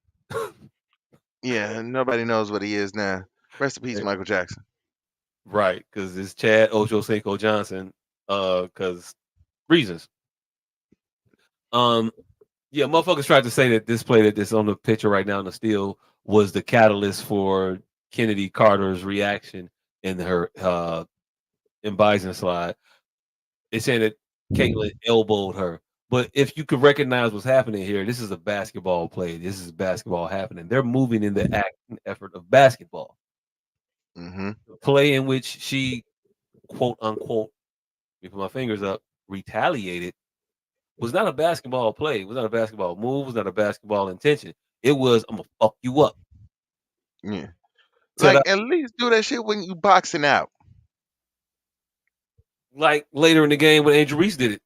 yeah. Nobody knows what he is now. Rest in peace, Michael Jackson. right, because it's Chad Ochocinco Johnson. Because reasons. Um, yeah, motherfuckers tried to say that this play that's on the picture right now in the steel was the catalyst for Kennedy Carter's reaction in her in Bison slide. They saying that Caitlyn elbowed her. But if you could recognize what's happening here, this is a basketball play. This is basketball happening. They're moving in the act and effort of basketball. Mm-hmm. The play in which she, quote unquote, let me put my fingers up, retaliated was not a basketball play. It was not a basketball move. It was not a basketball intention. It was, I'm going to fuck you up. Yeah. To the, Like, at least do that shit when you boxing out. like later in the game when Angel Reese did it.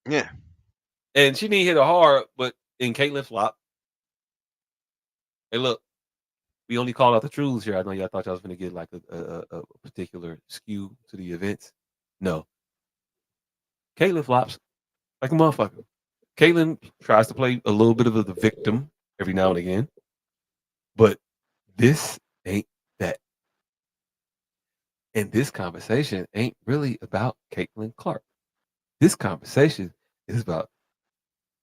Yeah. And she didn't hit it hard, but in Caitlyn flop. Hey, look, we only call out the truths here. I know y'all thought y'all was going to get like a particular skew to the events. No. Caitlyn flops like a motherfucker. Caitlyn tries to play a little bit of the victim every now and again, but this ain't that. And this conversation ain't really about Caitlyn Clark. This conversation is about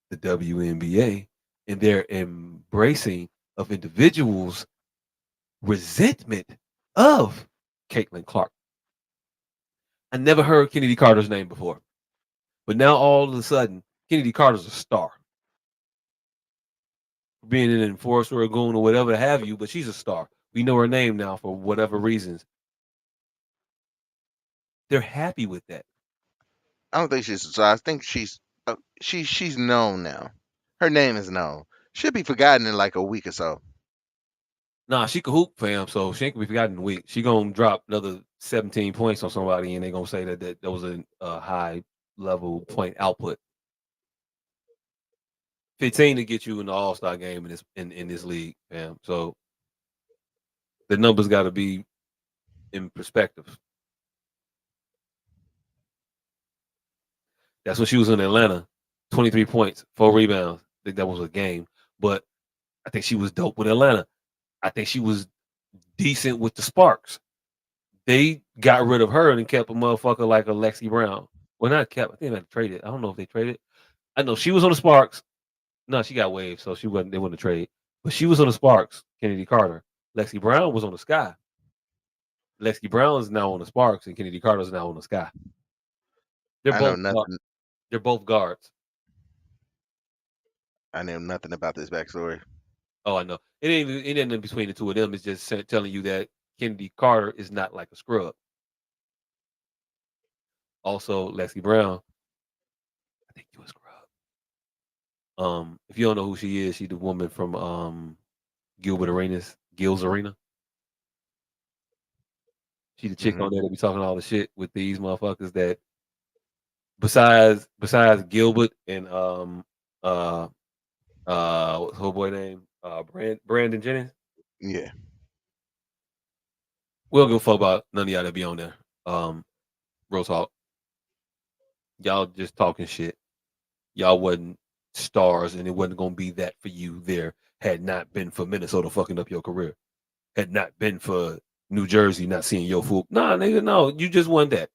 the WNBA and their embracing of individuals' resentment of Caitlyn Clark. I never heard Kennedy Carter's name before, but now all of a sudden, Kennedy Carter's a star. Being an enforcer or a goon or whatever have you, but she's a star. We know her name now for whatever reasons. They're happy with that. I don't think she's. So I think she's known now. Her name is known. Should be forgotten in like a week or so. Nah, she can hoop, fam. So she ain't gonna be forgotten in a week. She gonna drop another 17 points on somebody, and they gonna say that was a high level point output. 15 to get you in the All Star game in this league, fam. So the numbers got to be in perspective. That's when she was in Atlanta. 23 points, 4 rebounds. I think that was a game, but I think she was dope with Atlanta. I think she was decent with the Sparks. They got rid of her and kept a motherfucker like a Lexi Brown. Well, not kept. I think they traded. I don't know if they traded. I know she was on the Sparks. No, she got waived, so she wasn't. They wouldn't trade. But she was on the Sparks. Kennedy Carter. Lexi Brown was on the Sky. Lexi Brown is now on the Sparks, and Kennedy Carter is now on the Sky. They're I know both. nothing. They're both guards. I know nothing about this backstory. Oh, I know. It ain't in between the two of them. It's just telling you that Kennedy Carter is not like a scrub. Also, Lexi Brown. I think you a scrub. If you don't know who she is, she's the woman from Gil's Arena. She the chick Hmm. on there that be talking all the shit with these motherfuckers that besides Gilbert and uh what's her boy name? Brandon Jennings. Yeah, We don't give a fuck about none of y'all that be on there. Real talk. Y'all just talking shit. Y'all wasn't stars and it wasn't gonna be that for you there had not been for Minnesota fucking up your career. Had not been for New Jersey not seeing your fool. Nah, nigga, no, you just won that.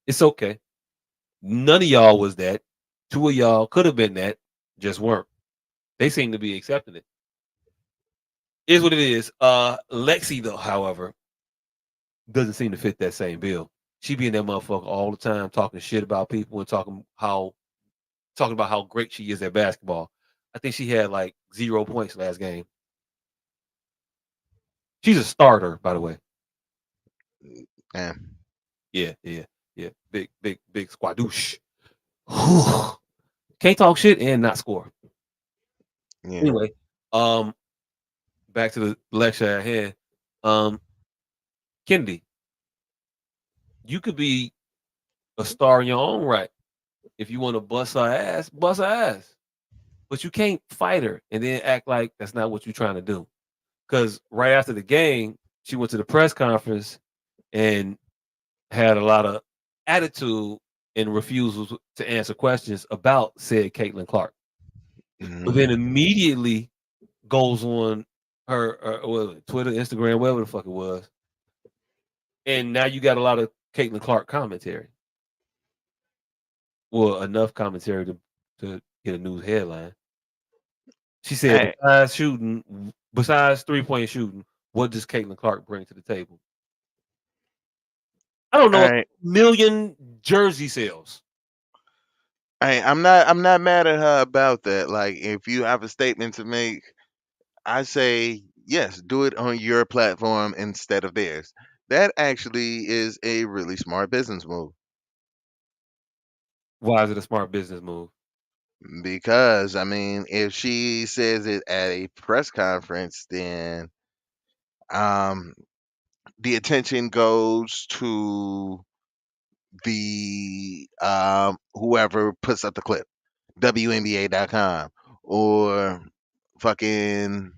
It's okay. None of y'all was that. Two of y'all could have been that, just weren't. They seem to be accepting it. Is what it is. Lexi though, however, doesn't seem to fit that same bill. She be in that motherfucker all the time talking shit about people and talking about how great she is at basketball. I think she had like 0 points last game. She's a starter, by the way. yeah, Yeah, yeah, yeah. Big squadoosh. Can't talk shit and not score. yeah. Anyway, um, back to the lecture at hand. Um, Kennedy, you could be a star in your own right. If you want to bust her ass, bust her ass. But you can't fight her and then act like that's not what you're trying to do. Because right after the game, she went to the press conference and had a lot of attitude and refusals to answer questions about said Caitlin Clark. But Hmm. then immediately goes on her Twitter, Instagram, whatever the fuck it was, and now you got a lot of Caitlin Clark commentary. Well, enough commentary to get a news headline. She said, Hey, besides 3-point shooting, what does Caitlin Clark bring to the table? I don't know, a hey, million jersey sales. hey, I'm not mad at her about that. Like, if you have a statement to make, I say yes, do it on your platform instead of theirs. That actually is a really smart business move Why is it a smart business move? because I mean, if she says it at a press conference, then um the attention goes to the whoever puts up the clip, WNBA.com or fucking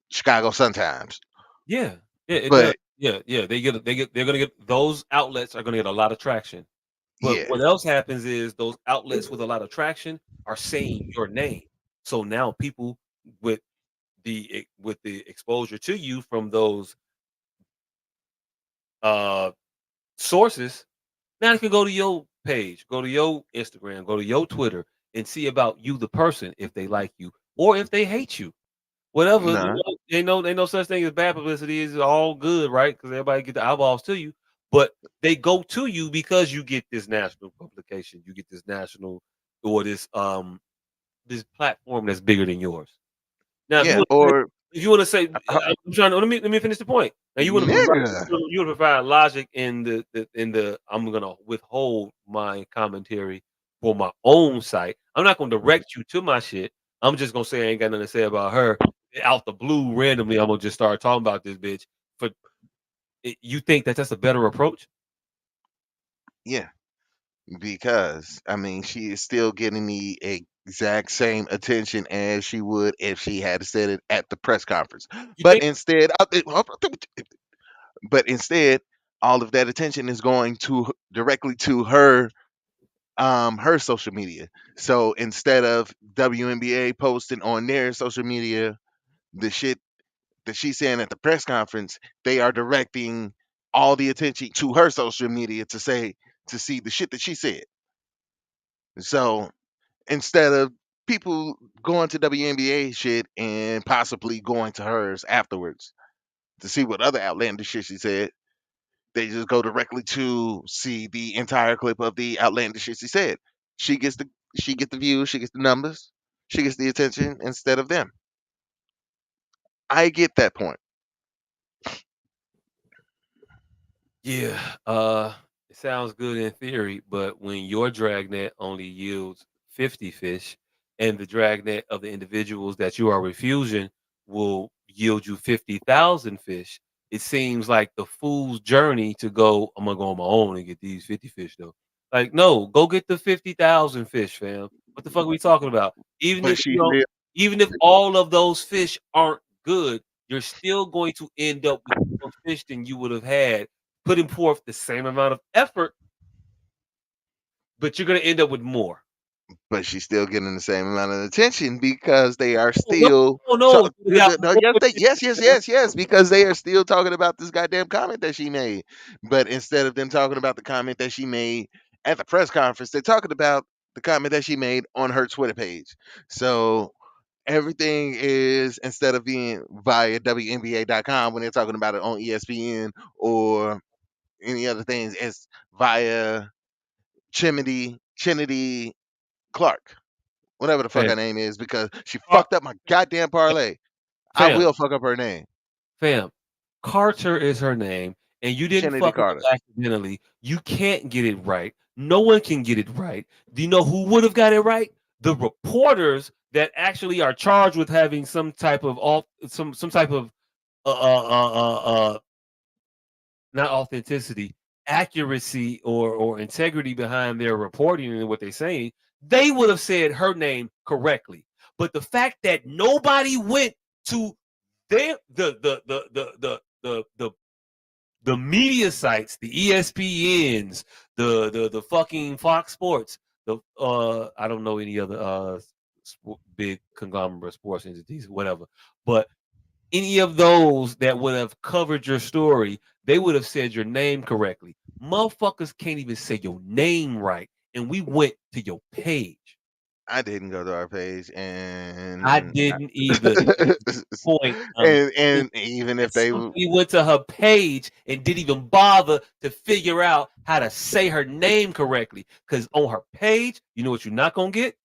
Chicago Sun Times. Yeah, yeah, it does. But Yeah. They're gonna get those outlets are gonna get a lot of traction. But yeah, what else happens is those outlets with a lot of traction are saying your name. So now people with the exposure to you from those uh sources, now they can go to your page, go to your Instagram, go to your Twitter and see about you the person if they like you or if they hate you. Whatever, nah, they know such thing as bad publicity is all good, right? Because everybody get the eyeballs to you, but they go to you because you get this national publication, you get this national or this platform that's bigger than yours. Now, yeah, or if you want to say, uh, I'm trying to let me finish the point. Now, nigga, you want to provide logic in the I'm gonna withhold my commentary for my own site. I'm not gonna Mhm. direct you to my shit. I'm just gonna say I ain't got nothing to say about her out the blue randomly, I'm gonna just start talking about this bitch. For you think that that's a better approach? Yeah, because I mean, she is still getting the exact same attention as she would if she had said it at the press conference. You But think? instead, but instead, all of that attention is going to directly to her social media. So instead of WNBA posting on their social media the shit that she's saying at the press conference, they are directing all the attention to her social media to see the shit that she said. So instead of people going to WNBA shit and possibly going to hers afterwards to see what other outlandish shit she said, they just go directly to see the entire clip of the outlandish shit she said. She gets the she gets the views, she gets the numbers, she gets the attention instead of them. I get that point. Yeah, it sounds good in theory, but when your dragnet only yields 50 fish and the dragnet of the individuals that you are refusing will yield you 50,000 fish, it seems like the fool's journey to go, I'm gonna go on my own and get these 50 fish though. Like, no, go get the 50,000 fish, fam. What the fuck are we talking about? Even But if she you don't, still even if all of those fish aren't good, you're still going to end up with more fish than you would have had putting forth the same amount of effort, but you're gonna end up with more. but she's still getting the same amount of attention because they are Oh, no, still no, no, you got no, more yes, because they are still talking about this goddamn comment that she made. But instead of them talking about the comment that she made at the press conference, they're talking about the comment that she made on her Twitter page. So everything is, instead of being via WNBA.com when they're talking about it on ESPN or any other things, it's via Chimity Clark, whatever the fuck fam, her name is, because she Car- fucked up my goddamn parlay. I fam, will fuck up her name. fam. Carter is her name, and you didn't Kennedy fuck it Carter. up accidentally. You can't get it right. No one can get it right. Do you know who would have got it right? The reporters that actually are charged with having some type of some type of uh uh uh not authenticity, accuracy or integrity behind their reporting and what they're saying, they would have said her name correctly. But the fact that nobody went to their the media sites, the ESPNs, the fucking Fox Sports, the I don't know any other big conglomerate sports entities, whatever. But any of those that would have covered your story, they would have said your name correctly. Motherfuckers can't even say your name right, and we went to your page. I didn't go to our page, I and didn't either. Point I'm making and even that if they somebody went to her page and didn't even bother to figure out how to say her name correctly. Because on her page, you know what you're not gonna get?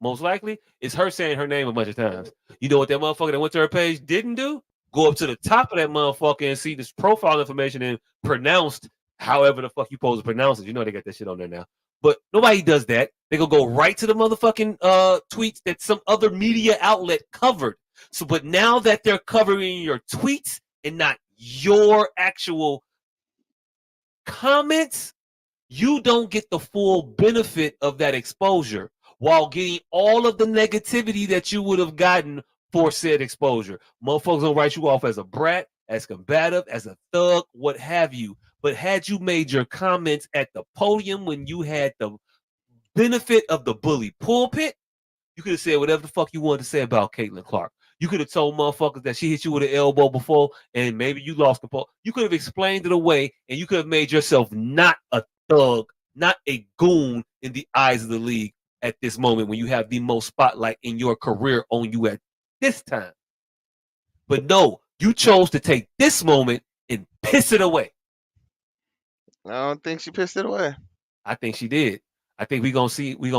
Most likely, is her saying her name a bunch of times. You know what that motherfucker that went to her page didn't do? Go up to the top of that motherfucker and see this profile information and pronounced however the fuck you supposed to pronounce it. You know they got that shit on there now. But nobody does that. They gonna go right to the motherfucking tweets that some other media outlet covered. So, but now that they're covering your tweets and not your actual comments, you don't get the full benefit of that exposure while getting all of the negativity that you would have gotten for said exposure. Motherfuckers don't write you off as a brat, as combative, as a thug, what have you. But had you made your comments at the podium when you had the benefit of the bully pulpit, you could have said whatever the fuck you wanted to say about Caitlin Clark. You could have told motherfuckers that she hit you with an elbow before and maybe you lost the ball. You could have explained it away and you could have made yourself not a thug, not a goon in the eyes of the league at this moment when you have the most spotlight in your career on you at this time. But no, you chose to take this moment and piss it away. I don't think she pissed it away. I think she did. I think we gonna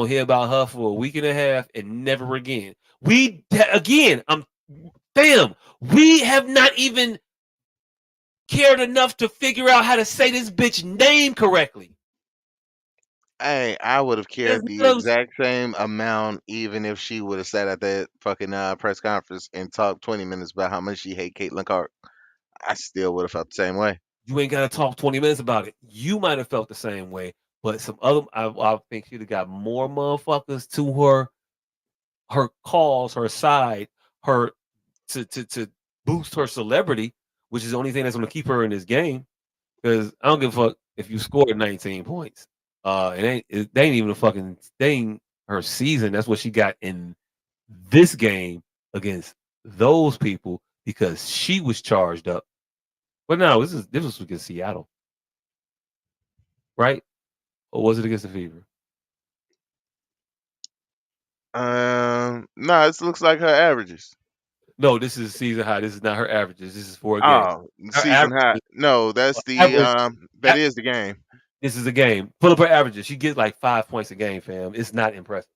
hear about her for a week and a half and never again. I'm fam. We have not even cared enough to figure out how to say this bitch name correctly. Hey, I would have It's cared the those- exact same amount, even if she would have sat at that fucking press conference and talked 20 minutes about how much she hate Caitlyn Clark. I still would have felt the same way. You ain't gotta talk 20 minutes about it. You might have felt the same way, but some other I think she'd have got more motherfuckers to her cause, her side, her to boost her celebrity, which is the only thing that's gonna keep her in this game. Because I don't give a fuck if you scored 19 points. They ain't even a fucking they ain't her season. That's what she got in this game against those people because she was charged up. But no, this was against Seattle, right? Or was it against the Fever? No, it looks like her averages. No, this is season high. This is not her averages. This is for a game. Oh, Her season high. averages, No, that's the average. that is the game. This is a game. Pull up her averages. She gets like 5 points a game, fam. It's not impressive.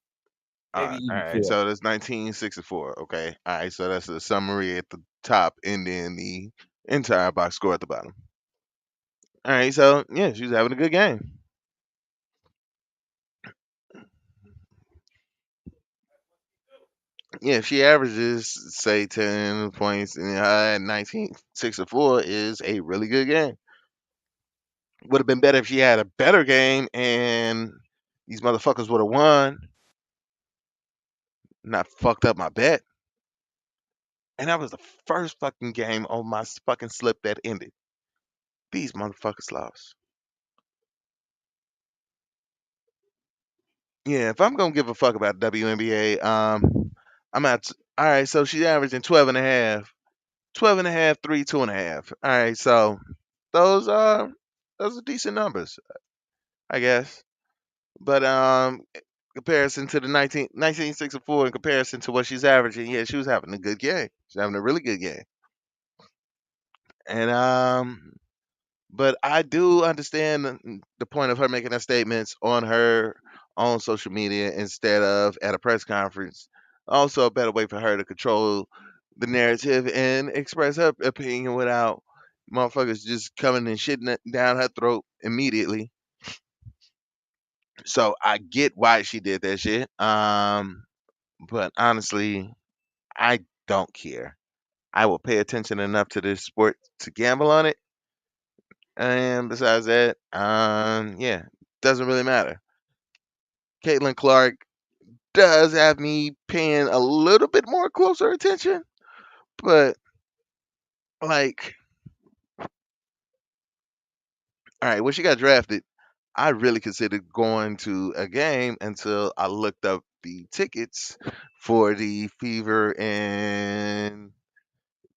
Maybe All even right. 4. So that's 1964. Okay. All right. So that's the summary at the top, and then the entire box score at the bottom. All right. So yeah, she was having a good game. Yeah, if she averages say 10 points and 1964 is a really good game. Would have been better if she had a better game and these motherfuckers would have won, not fucked up my bet. And that was the first fucking game on my fucking slip that ended. These motherfuckers lost. Yeah, if I'm gonna give a fuck about WNBA, I'm at all right. So she's averaging 12 and a half, 12 and a half, 3, 2.5. All right, so those are those are decent numbers, I guess. But comparison to the 1964, in comparison to what she's averaging, yeah, she was having a good game. She's having a really good game. And but I do understand the point of her making her statements on her own social media instead of at a press conference. Also, a better way for her to control the narrative and express her opinion without motherfuckers just coming and shitting it down her throat immediately. So I get why she did that shit. But honestly, I don't care. I will pay attention enough to this sport to gamble on it. And besides that, yeah, doesn't really matter. Caitlin Clark does have me paying a little bit more closer attention, but like, all right, when she got drafted, I really considered going to a game until I looked up the tickets for the Fever and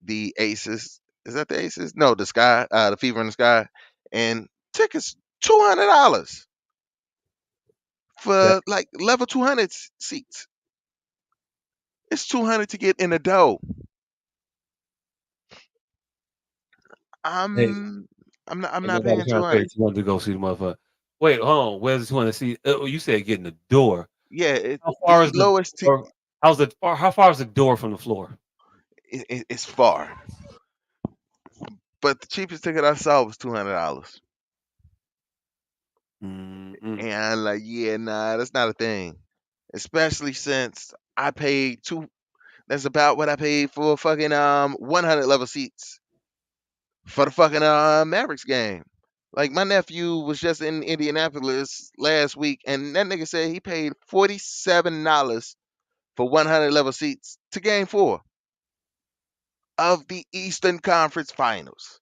the Aces. Is that the Aces? No, the Sky, the Fever in the Sky, and tickets $200 That for like level 200 seats. It's 200 to get in the door. hey, I'm ain't not nobody paying trying to pay 200. 200 to go see the motherfucker. Wait, hold on. Where's the 200 see? You said get in the door. Yeah, How far the is the lowest door? How's the far? How far is the door from the floor? it's far, but the cheapest ticket I saw was $200. Mm-mm. And I'm like, yeah, nah, that's not a thing. Especially since I paid two. That's about what I paid for fucking 100 level seats for the fucking Mavericks game. Like my nephew was just in Indianapolis last week, and that nigga said he paid $47 for 100 level seats to Game 4 of the Eastern Conference Finals.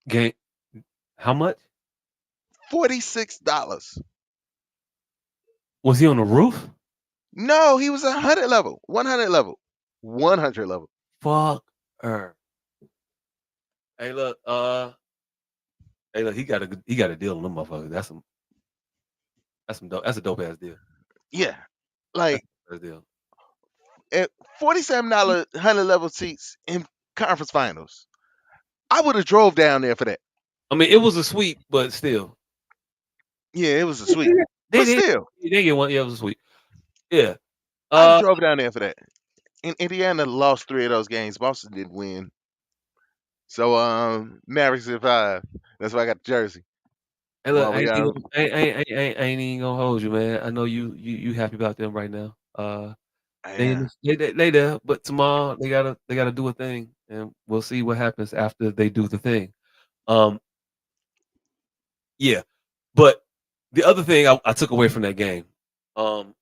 Game. How much $46. was he on the roof? No, he was 100 level, 100 level, 100 level. Fuck her. Hey, look. Hey, look. He got a deal on them motherfuckers. That's some dope. That's a dope ass deal. Yeah, That's like a dope ass deal. at $47 100 level seats in conference finals. I would have drove down there for that. I mean, it was a sweep, but still. Yeah, it was a sweep, They but did. still, They get one. Yeah, it was a sweep. Yeah. I'd have Uh, drove down there for that. And Indiana lost 3 of those games. Boston didn't win. So Mavericks in 5. That's why I got the jersey. Hey, look, While we I ain't even gonna hold you, man. I know you happy about them right now. They in yeah. this, they there, but tomorrow they gotta do a thing, and we'll see what happens after they do the thing. Um, yeah, but the other thing I took away from that game, um,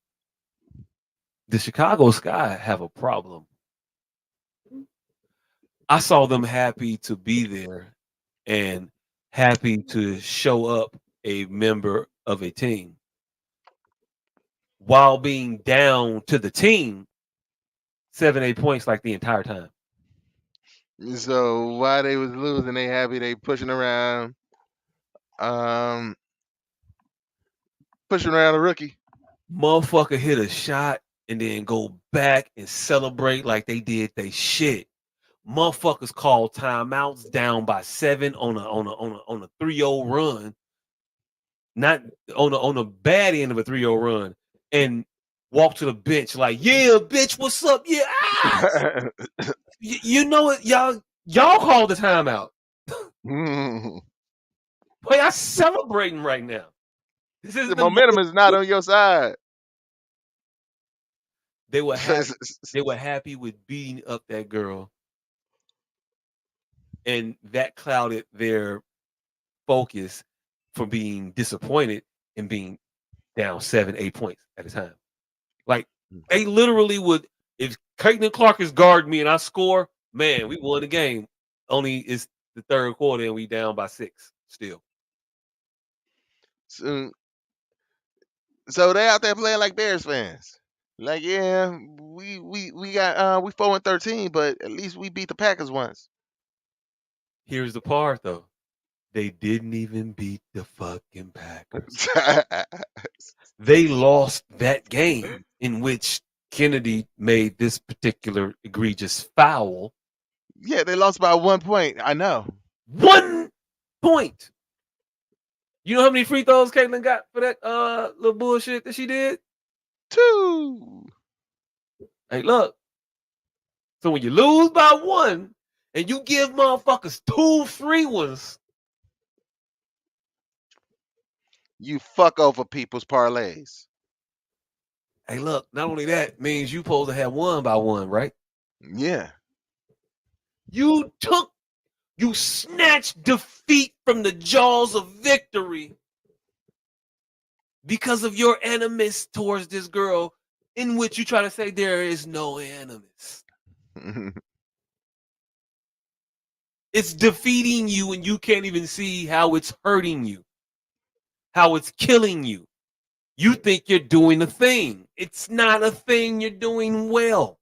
the Chicago Sky have a problem. I saw them happy to be there and happy to show up a member of a team while being down to the team 7, 8 points like the entire time. So while they was losing, they happy they um pushing around a rookie. Motherfucker hit a shot and then go back and celebrate like they did they shit. Motherfuckers call timeouts down by 7 on a 3-0 run, not on a bad end of a 3-0 run, and walk to the bench like, yeah, bitch, what's up? Yeah, you know it, y'all called the timeout. Boy, y'all celebrating right now. This is The the momentum is not most on your side. they were happy. They were happy with beating up that girl, and that clouded their focus from being disappointed and being down 7, 8 points at a time. Like they literally would, if Caitlin Clark is guarding me and I score, man, we won the game. Only it's the third quarter and we down by 6 still. So, so they out there playing like Bears fans. Like, yeah, we got we 4-13, but at least we beat the Packers once. Here's the part though. They didn't even beat the fucking Packers. They lost that game in which Kennedy made this particular egregious foul. Yeah, they lost by 1 point. I know. 1 point. You know how many free throws Caitlin got for that little bullshit that she did? 2. Hey, look. So when you lose by 1 and you give motherfuckers 2 free ones, You fuck over people's parlays. hey, look. Not only that means you supposed to have won by 1, right? Yeah. You snatched defeat from the jaws of victory because of your animus towards this girl, in which you try to say there is no animus. It's defeating you and you can't even see how it's hurting you, how it's killing you. You think you're doing a thing. It's not a thing you're doing well.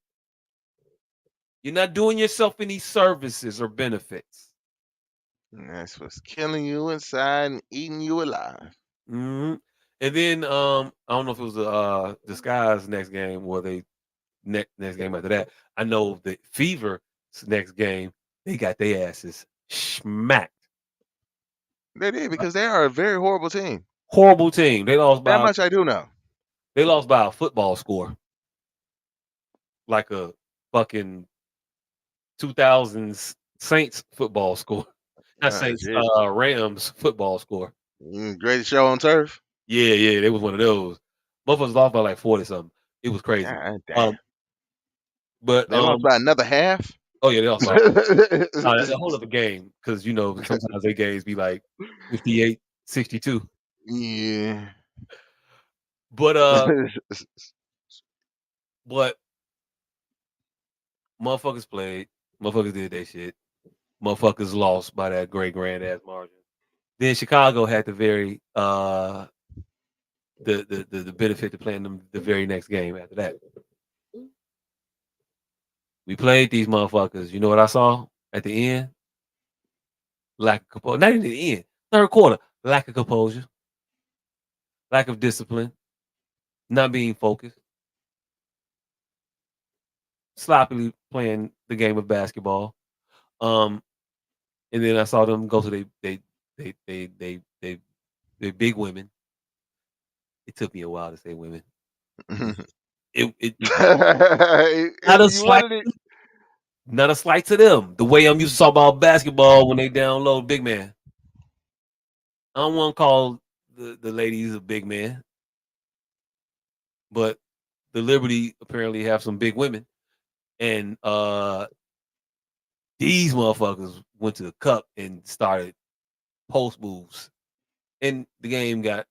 You're not doing yourself any services or benefits. That's what's killing you inside and eating you alive. hmm And then I don't know if it was the Sky's next game or they next game after that. I know the Fever's next game, they got their asses smacked. They did because they are a very horrible team. Horrible team. That much I do know. They lost by a football score. Like a fucking 2000s Saints football score. Not Oh, Saints, shit. Rams football score. Greatest show on turf. Yeah, they was one of those. Motherfuckers lost by like 40 something. It was crazy. God damn. Um, but They lost by another half. oh yeah, they lost by that's a whole other game because you know sometimes their games be like 58-62. Yeah. But but motherfuckers played, motherfuckers did that shit, motherfuckers lost by that great grand ass margin. Then Chicago had the very the benefit to playing them the very next game after that. We played these motherfuckers. You know what I saw at the end? Lack of composure. Not even at the end. Third quarter. Lack of composure. Lack of discipline. Not being focused. Sloppily playing the game of basketball. Um, and then I saw them go to they big women. It took me a while to say women. It out of You spite, wanted it. Not a slight to them. The way I'm used to talk about basketball when they down low, big man. I don't want to call the ladies a big man, but the Liberty apparently have some big women, and these motherfuckers went to the cup and started post moves, and the game got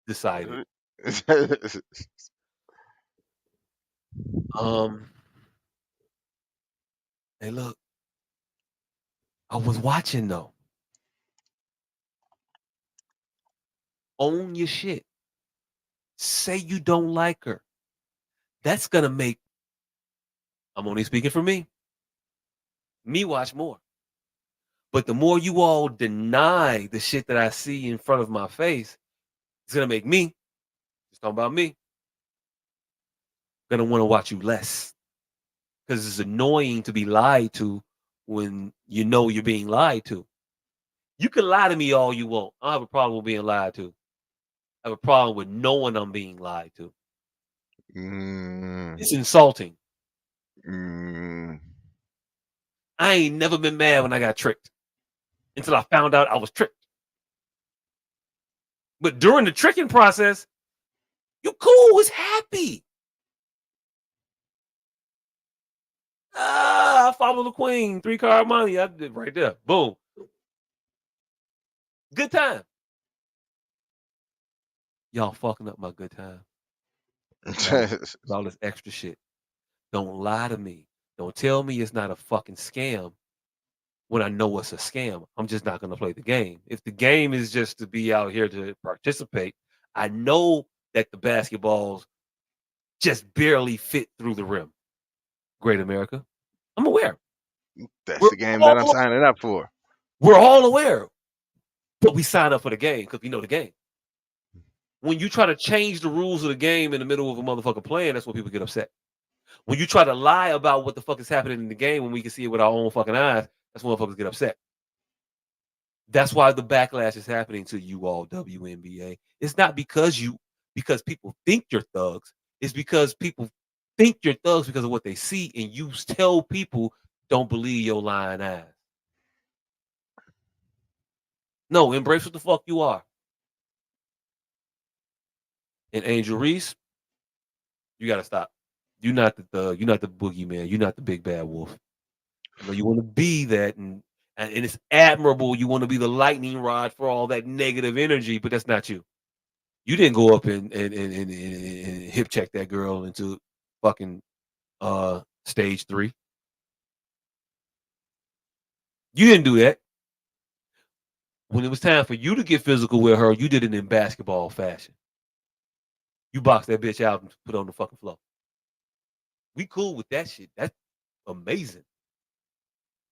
decided. Um, hey, look, I was watching though. Own your shit. Say you don't like her. That's gonna make. I'm only speaking for me. Me watch more. But the more you all deny the shit that I see in front of my face, it's gonna make me, just talking about me, gonna want to watch you less. Because it's annoying to be lied to when you know you're being lied to. You can lie to me all you want. I don't have a problem with being lied to. I have a problem with knowing I'm being lied to. Mm, It's insulting. mm. I ain't never been mad when I got tricked until I found out I was tricked. But during the tricking process, you cool, was happy. Ah, I follow the queen, 3 card money. I did right there. Boom. Good time. Y'all fucking up my good time. All this extra shit. Don't lie to me. Don't tell me it's not a fucking scam when I know it's a scam. I'm just not gonna play the game. If the game is just to be out here to participate, I know that the basketballs just barely fit through the rim. Great America. I'm aware. That's We're the game that I'm all signing up for. we're all aware. But we sign up for the game because we know the game. When you try to change the rules of the game in the middle of a motherfucker playing, that's when people get upset. When you try to lie about what the fuck is happening in the game when we can see it with our own fucking eyes, that's when motherfuckers get upset. That's why the backlash is happening to you all, WNBA. It's not because people think you're thugs. It's because people think you're thugs because of what they see, and you tell people don't believe your lying eyes. No, embrace what the fuck you are. And Angel Reese, you gotta stop. You're not the thug. You're not the boogeyman. You're not the big bad wolf. I know you want to be that, and it's admirable. You want to be the lightning rod for all that negative energy, but that's not you. You didn't go up and hip check that girl into fucking stage 3. You didn't do that. When it was time for you to get physical with her, you did it in basketball fashion. You boxed that bitch out and put her on the fucking floor. We cool with that shit. That's amazing.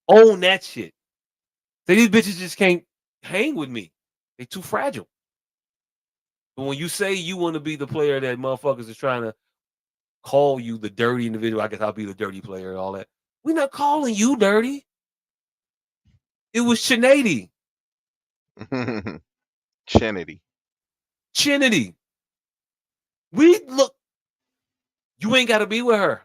Own that shit. Say these bitches just can't hang with me. They too fragile. But when you say you want to be the player that motherfuckers is trying to call you the dirty individual, I guess I'll be the dirty player and all that. We're not calling you dirty. It was Chinady. Chinity. Chinity. We look, you ain't gotta be with her.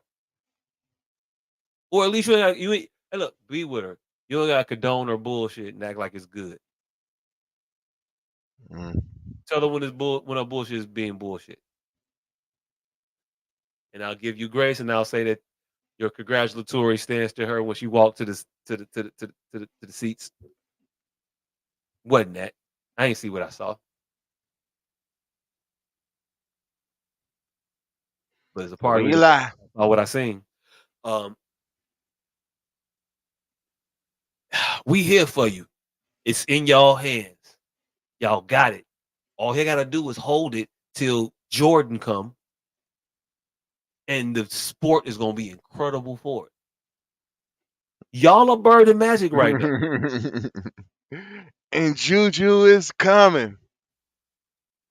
Or at least you ain't hey look, be with her. You don't gotta condone her bullshit and act like it's good. Mm. Tell her when her bullshit is being bullshit. And I'll give you grace and I'll say that your congratulatory stands to her when she walked to the seats. Wasn't that? I ain't see what I saw. But there's a part When of me you that lie. saw what I seen. Um, we here for you. It's in y'all hands. Y'all got it. All you gotta do is hold it till Jordan come, and the sport is gonna be incredible for it. Y'all are Bird and Magic right now. And Juju is coming.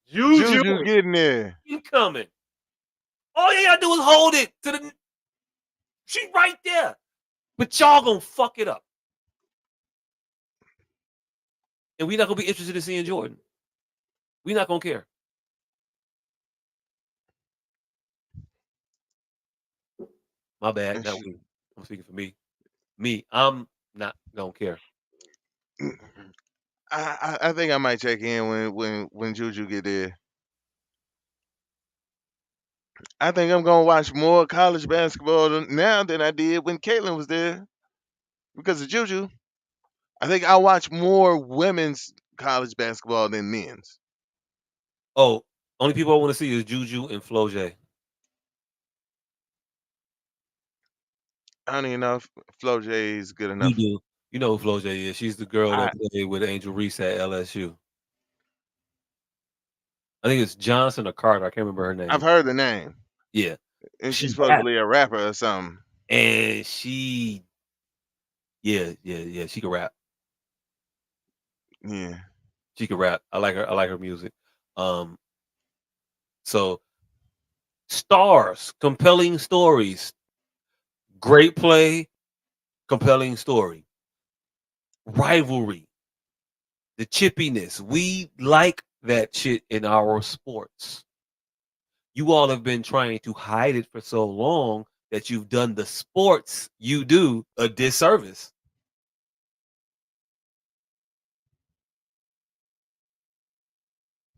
Juju Juju getting there. is coming. All you gotta do is hold it to the. She right there, but y'all gonna fuck it up, and we not gonna be interested in seeing Jordan. We not gonna care. My bad. And Not she- we. I'm speaking for me. Me, I'm not don't care. I think I might check in when Juju get there. I think I'm gonna watch more college basketball now than I did when Caitlin was there because of Juju. I think I watch more women's college basketball than men's. Oh, only people I want to see is Juju and Flo J. I don't even know if Flo J is good You enough. do. You know who Flo J is. She's the girl I that played with Angel Reese at LSU. I think it's Johnson or Carter. I can't remember her I've name. heard the name, Yeah. and she's She rap. supposedly a rapper or something. And she yeah, she can rap. Yeah. She can rap. I like her music. Um, so stars, compelling stories, great play, compelling story, rivalry, the chippiness. We like that shit in our sports. You all have been trying to hide it for so long that you've done the sports you do a disservice.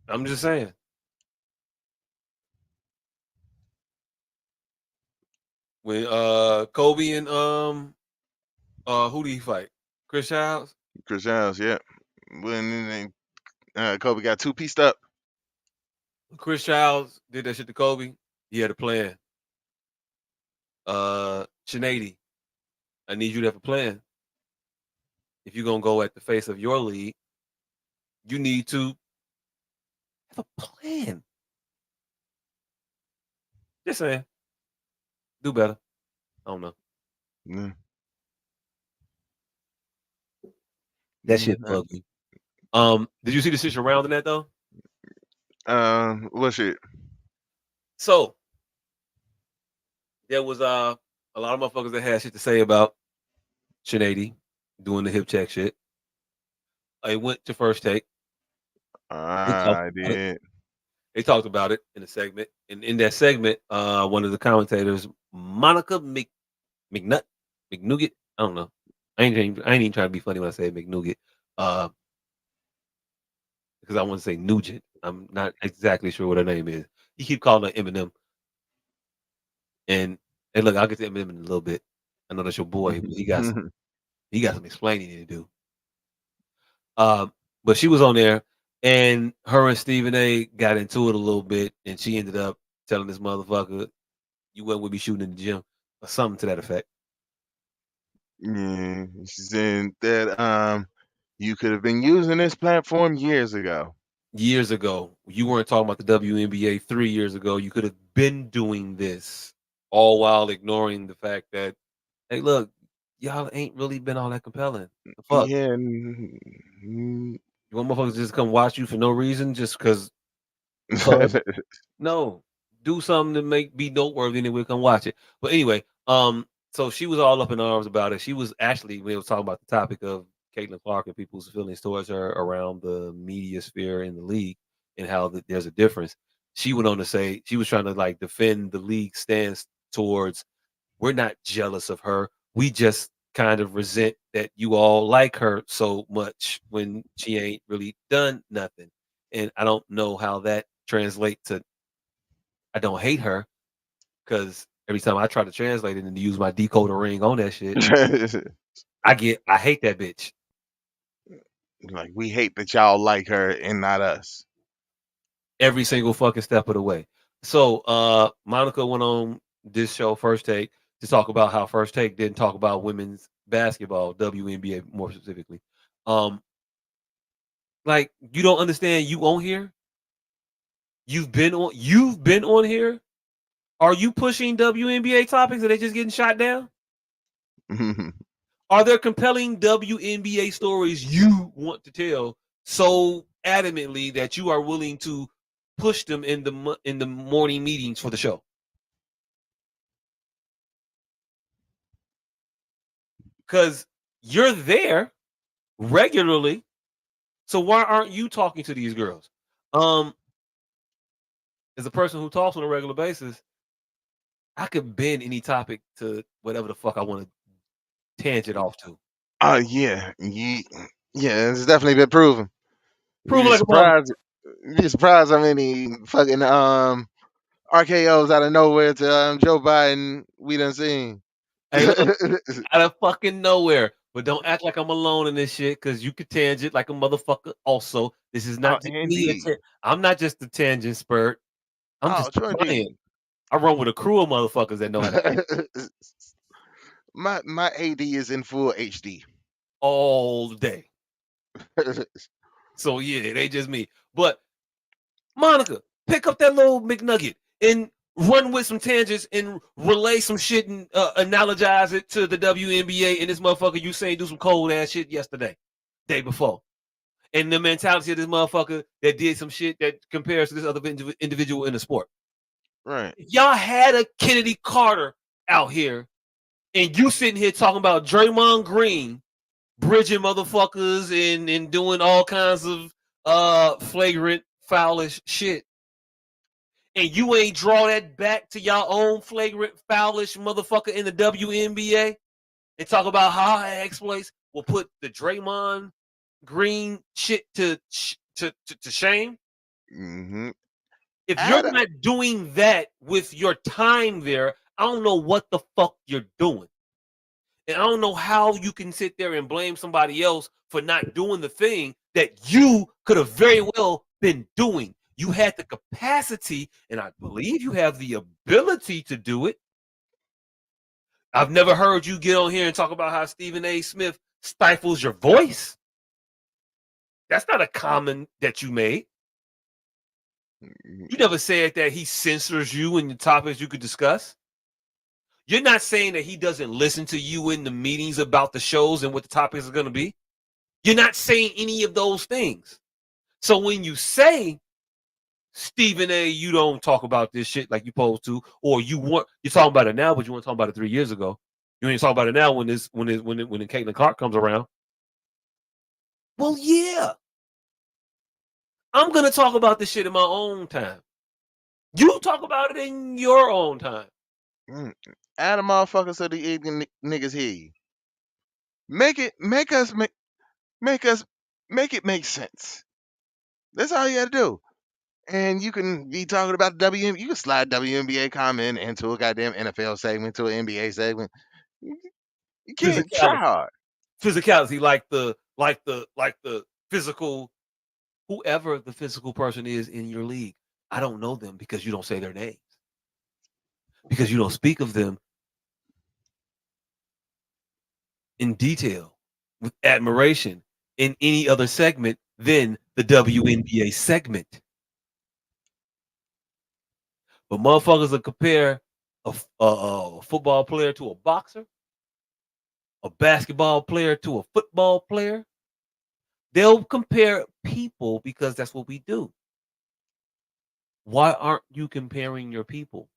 I'm just saying. When Kobe and who did he fight? Chris Childs? Chris Giles, yeah. When Kobe got two pieced up. Chris Childs did that shit to Kobe. He had a plan. Sinead, I need you to have a plan. If you're gonna go at the face of your league, you need to have a plan. Just saying, do better. I don't know. Yeah. That Yeah. shit bugged me. Did you see the shit surrounding that though? What's it? So there was a lot of motherfuckers that had shit to say about Sinead doing the hip check shit. I went to first take. They talked I about it. did. They talked about it in a segment, and in that segment, one of the commentators, Monica McNutt, McNugget. I don't know. I ain't even trying to be funny when I say McNugget, uh, because I want to say Nugent. I'm not exactly sure what her name is. You keep calling her Eminem, and hey, look, I'll get to Eminem in a little bit. I know that's your boy, but he got some explaining to do. Um, but she was on there, and her and Stephen A. got into it a little bit, and she ended up telling this motherfucker, "You went with me shooting in the gym," or something to that effect. Yeah. She said that you could have been using this platform years ago. Years ago, you weren't talking about the WNBA 3 years ago. You could have been doing this, all while ignoring the fact that, hey, look, y'all ain't really been all that compelling. The fuck, Yeah. you want motherfuckers to just come watch you for no reason, just cause no, do something to make be noteworthy, and then we'll come watch it. But anyway, so she was all up in arms about it. She was actually we were talking about the topic of Caitlin Clark and people's feelings towards her around the media sphere in the league and how there's a difference. She went on to say she was trying to like defend the league stance towards we're not jealous of her. We just kind of resent that you all like her so much when she ain't really done nothing. And I don't know how that translates to I don't hate her because every time I try to translate it and use my decoder ring on that shit, I hate that bitch Like we hate that y'all like her and not us. every single fucking step of the way. So Monica went on this show First Take to talk about how First Take didn't talk about women's basketball, WNBA more specifically. Um, like you don't understand you on here? You've been on here? Are you pushing WNBA topics? Are they just getting shot down? Are there compelling WNBA stories you want to tell so adamantly that you are willing to push them in the morning meetings for the show? Because you're there regularly, so why aren't you talking to these girls? Um, as a person who talks on a regular basis, I could bend any topic to whatever the fuck I want to tangent off to. Yeah, yeah, it's definitely been proven. You'd Prove it be like a mother. surprised. You'd be surprised how many fucking RKO's out of nowhere to Joe Biden we done seen. Hey, look, out of fucking nowhere. But don't act like I'm alone in this shit, because you could tangent like a motherfucker. Also, this is Oh, not just me. indeed. I'm not just a tangent spurt. I'm Oh, just true a client. indeed. I run with a crew of motherfuckers that know how to my AD is in full HD. all day. So yeah, it ain't just me. But Monica, pick up that little McNugget and run with some tangents and relay some shit and analogize it to the WNBA and this motherfucker you saying do some cold ass shit yesterday, day before. And the mentality of this motherfucker that did some shit that compares to this other individual in the sport. Right. If y'all had a Kennedy Carter out here and you sitting here talking about Draymond Green bridging motherfuckers and doing all kinds of flagrant foulish shit, and you ain't draw that back to your own flagrant foulish motherfucker in the WNBA and talk about how exploits will put the Draymond Green shit to shame. Mm-hmm. If you're Adam. not doing that with your time there, I don't know what the fuck you're doing. And I don't know how you can sit there and blame somebody else for not doing the thing that you could have very well been doing. You had the capacity, and I believe you have the ability to do it. I've never heard you get on here and talk about how Stephen A. Smith stifles your voice. That's not a comment that you made. You never said that he censors you in the topics you could discuss. You're not saying that he doesn't listen to you in the meetings about the shows and what the topics are going to be. You're not saying any of those things. So when you say, Stephen A., you don't talk about this shit like you're supposed to, or you're talking about it now, but you want to talk about it 3 years ago. You ain't talk about it now when Caitlin Clark comes around. Well, yeah. I'm going to talk about this shit in my own time. You talk about it in your own time. Add a motherfucker so the ignorant niggas hear you. Make it make sense. That's all you gotta do. And you can be talking about the WNBA. You can slide WNBA comment into a goddamn NFL segment, to an NBA segment. You can't try hard. Physicality, like the physical, whoever the physical person is in your league. I don't know them because you don't say their names. Because you don't speak of them in detail with admiration in any other segment than the WNBA segment. But motherfuckers will compare a football player to a boxer, a basketball player to a football player. They'll compare people because that's what we do. Why aren't you comparing your people?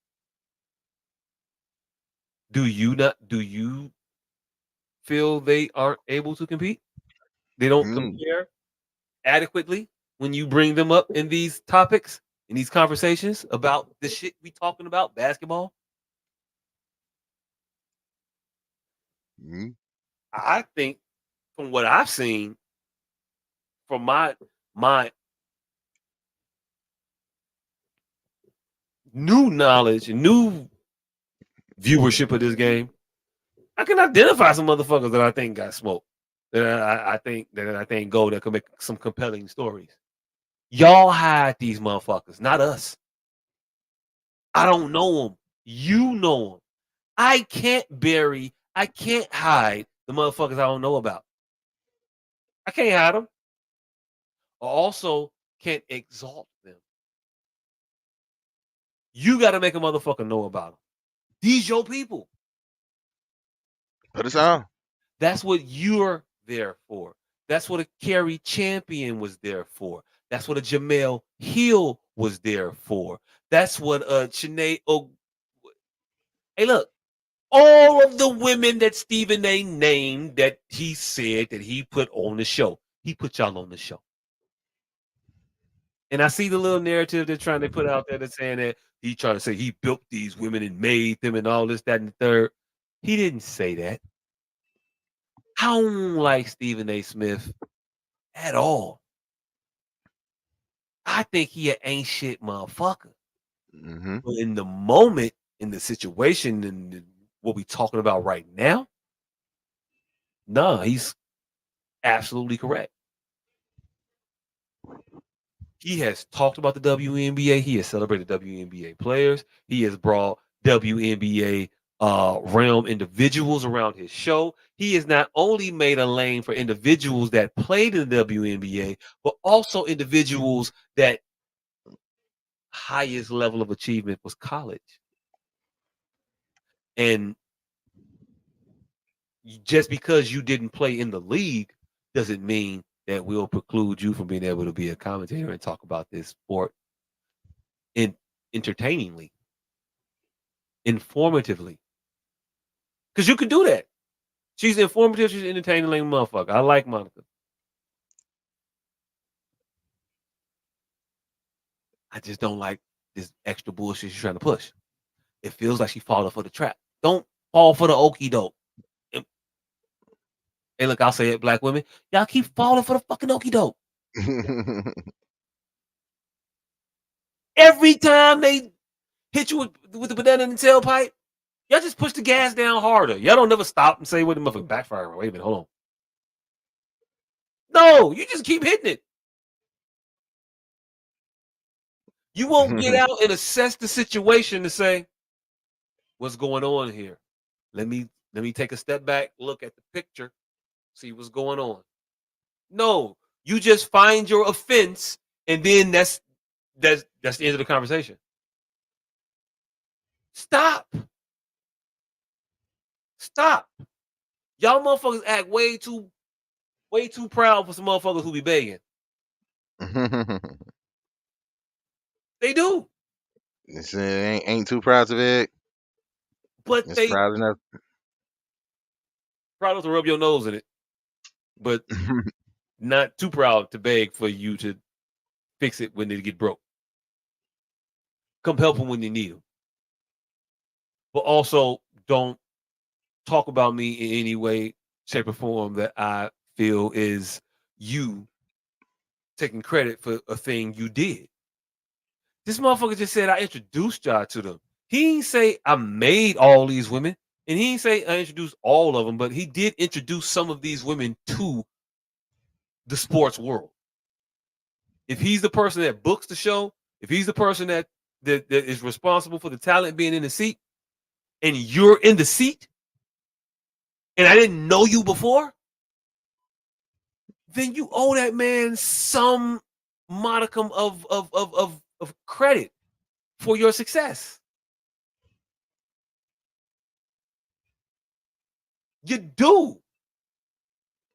Do you feel they aren't able to compete? They don't compare adequately when you bring them up in these topics, in these conversations about the shit we talking about, basketball? I think from what I've seen, from my new knowledge and new viewership of this game, I can identify some motherfuckers that I think got smoked. That I think go that could make some compelling stories. Y'all hide these motherfuckers, not us. I don't know them. You know them. I can't hide the motherfuckers I don't know about. I can't hide them. I also can't exalt them. You got to make a motherfucker know about them. These your people. Put us on. That's what you're there for. That's what a Carrie Champion was there for. That's what a Jamel Hill was there for. That's what Sinead. Hey, look, all of the women that Stephen A. named that he said that he put on the show, he put y'all on the show. And I see the little narrative they're trying to put out there that's saying that He trying to say he built these women and made them and all this, that, and the third. He didn't say that. I don't like Stephen A. Smith at all. I think he a ain't shit motherfucker. Hmm. But in the moment, in the situation, and what we talking about right now, nah, he's absolutely correct. He has talked about the WNBA. He has celebrated WNBA players. He has brought WNBA realm individuals around his show. He has not only made a lane for individuals that played in the WNBA, but also individuals that highest level of achievement was college. And just because you didn't play in the league doesn't mean that will preclude you from being able to be a commentator and talk about this sport in entertainingly, informatively. Because you could do that. She's informative, she's entertaining like a motherfucker. I like Monica. I just don't like this extra bullshit she's trying to push. It feels like she falling for the trap. Don't fall for the okie doke. And hey, look, I'll say it, black women. Y'all keep falling for the fucking okie doke. Every time they hit you with the banana in the tailpipe, y'all just push the gas down harder. Y'all don't never stop and say, wait a motherfucker, backfire. Wait a minute, hold on. No, you just keep hitting it. You won't get out and assess the situation to say, what's going on here? Let me take a step back, look at the picture, see what's going on. No, you just find your offense, and then that's the end of the conversation. Stop. Stop. Y'all motherfuckers act way too proud for some motherfuckers who be begging. They do. Ain't too proud to beg. But It's they proud enough. proud enough to rub your nose in it, but not too proud to beg for you to fix it when they get broke. Come help them when you need them. But also don't talk about me in any way, shape, or form that I feel is you taking credit for a thing you did. This motherfucker just said I introduced y'all to them. He ain't say I made all these women, and he ain't say I introduced all of them, but he did introduce some of these women to the sports world. If he's the person that books the show, if he's the person that is responsible for the talent being in the seat, and you're in the seat, and I didn't know you before, then you owe that man some modicum of credit for your success. You do.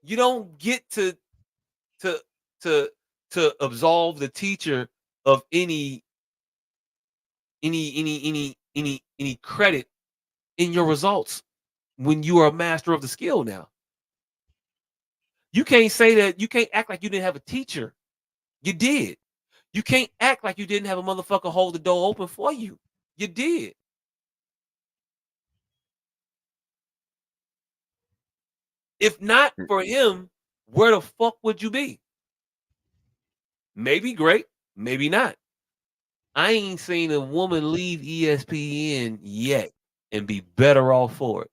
You don't get to to to absolve the teacher of any credit in your results when you are a master of the skill now. You can't say that you can't act like you didn't have a teacher. You did. You can't act like you didn't have a motherfucker hold the door open for you. You did. If not for him, where the fuck would you be? Maybe great, maybe not. I ain't seen a woman leave ESPN yet and be better off for it.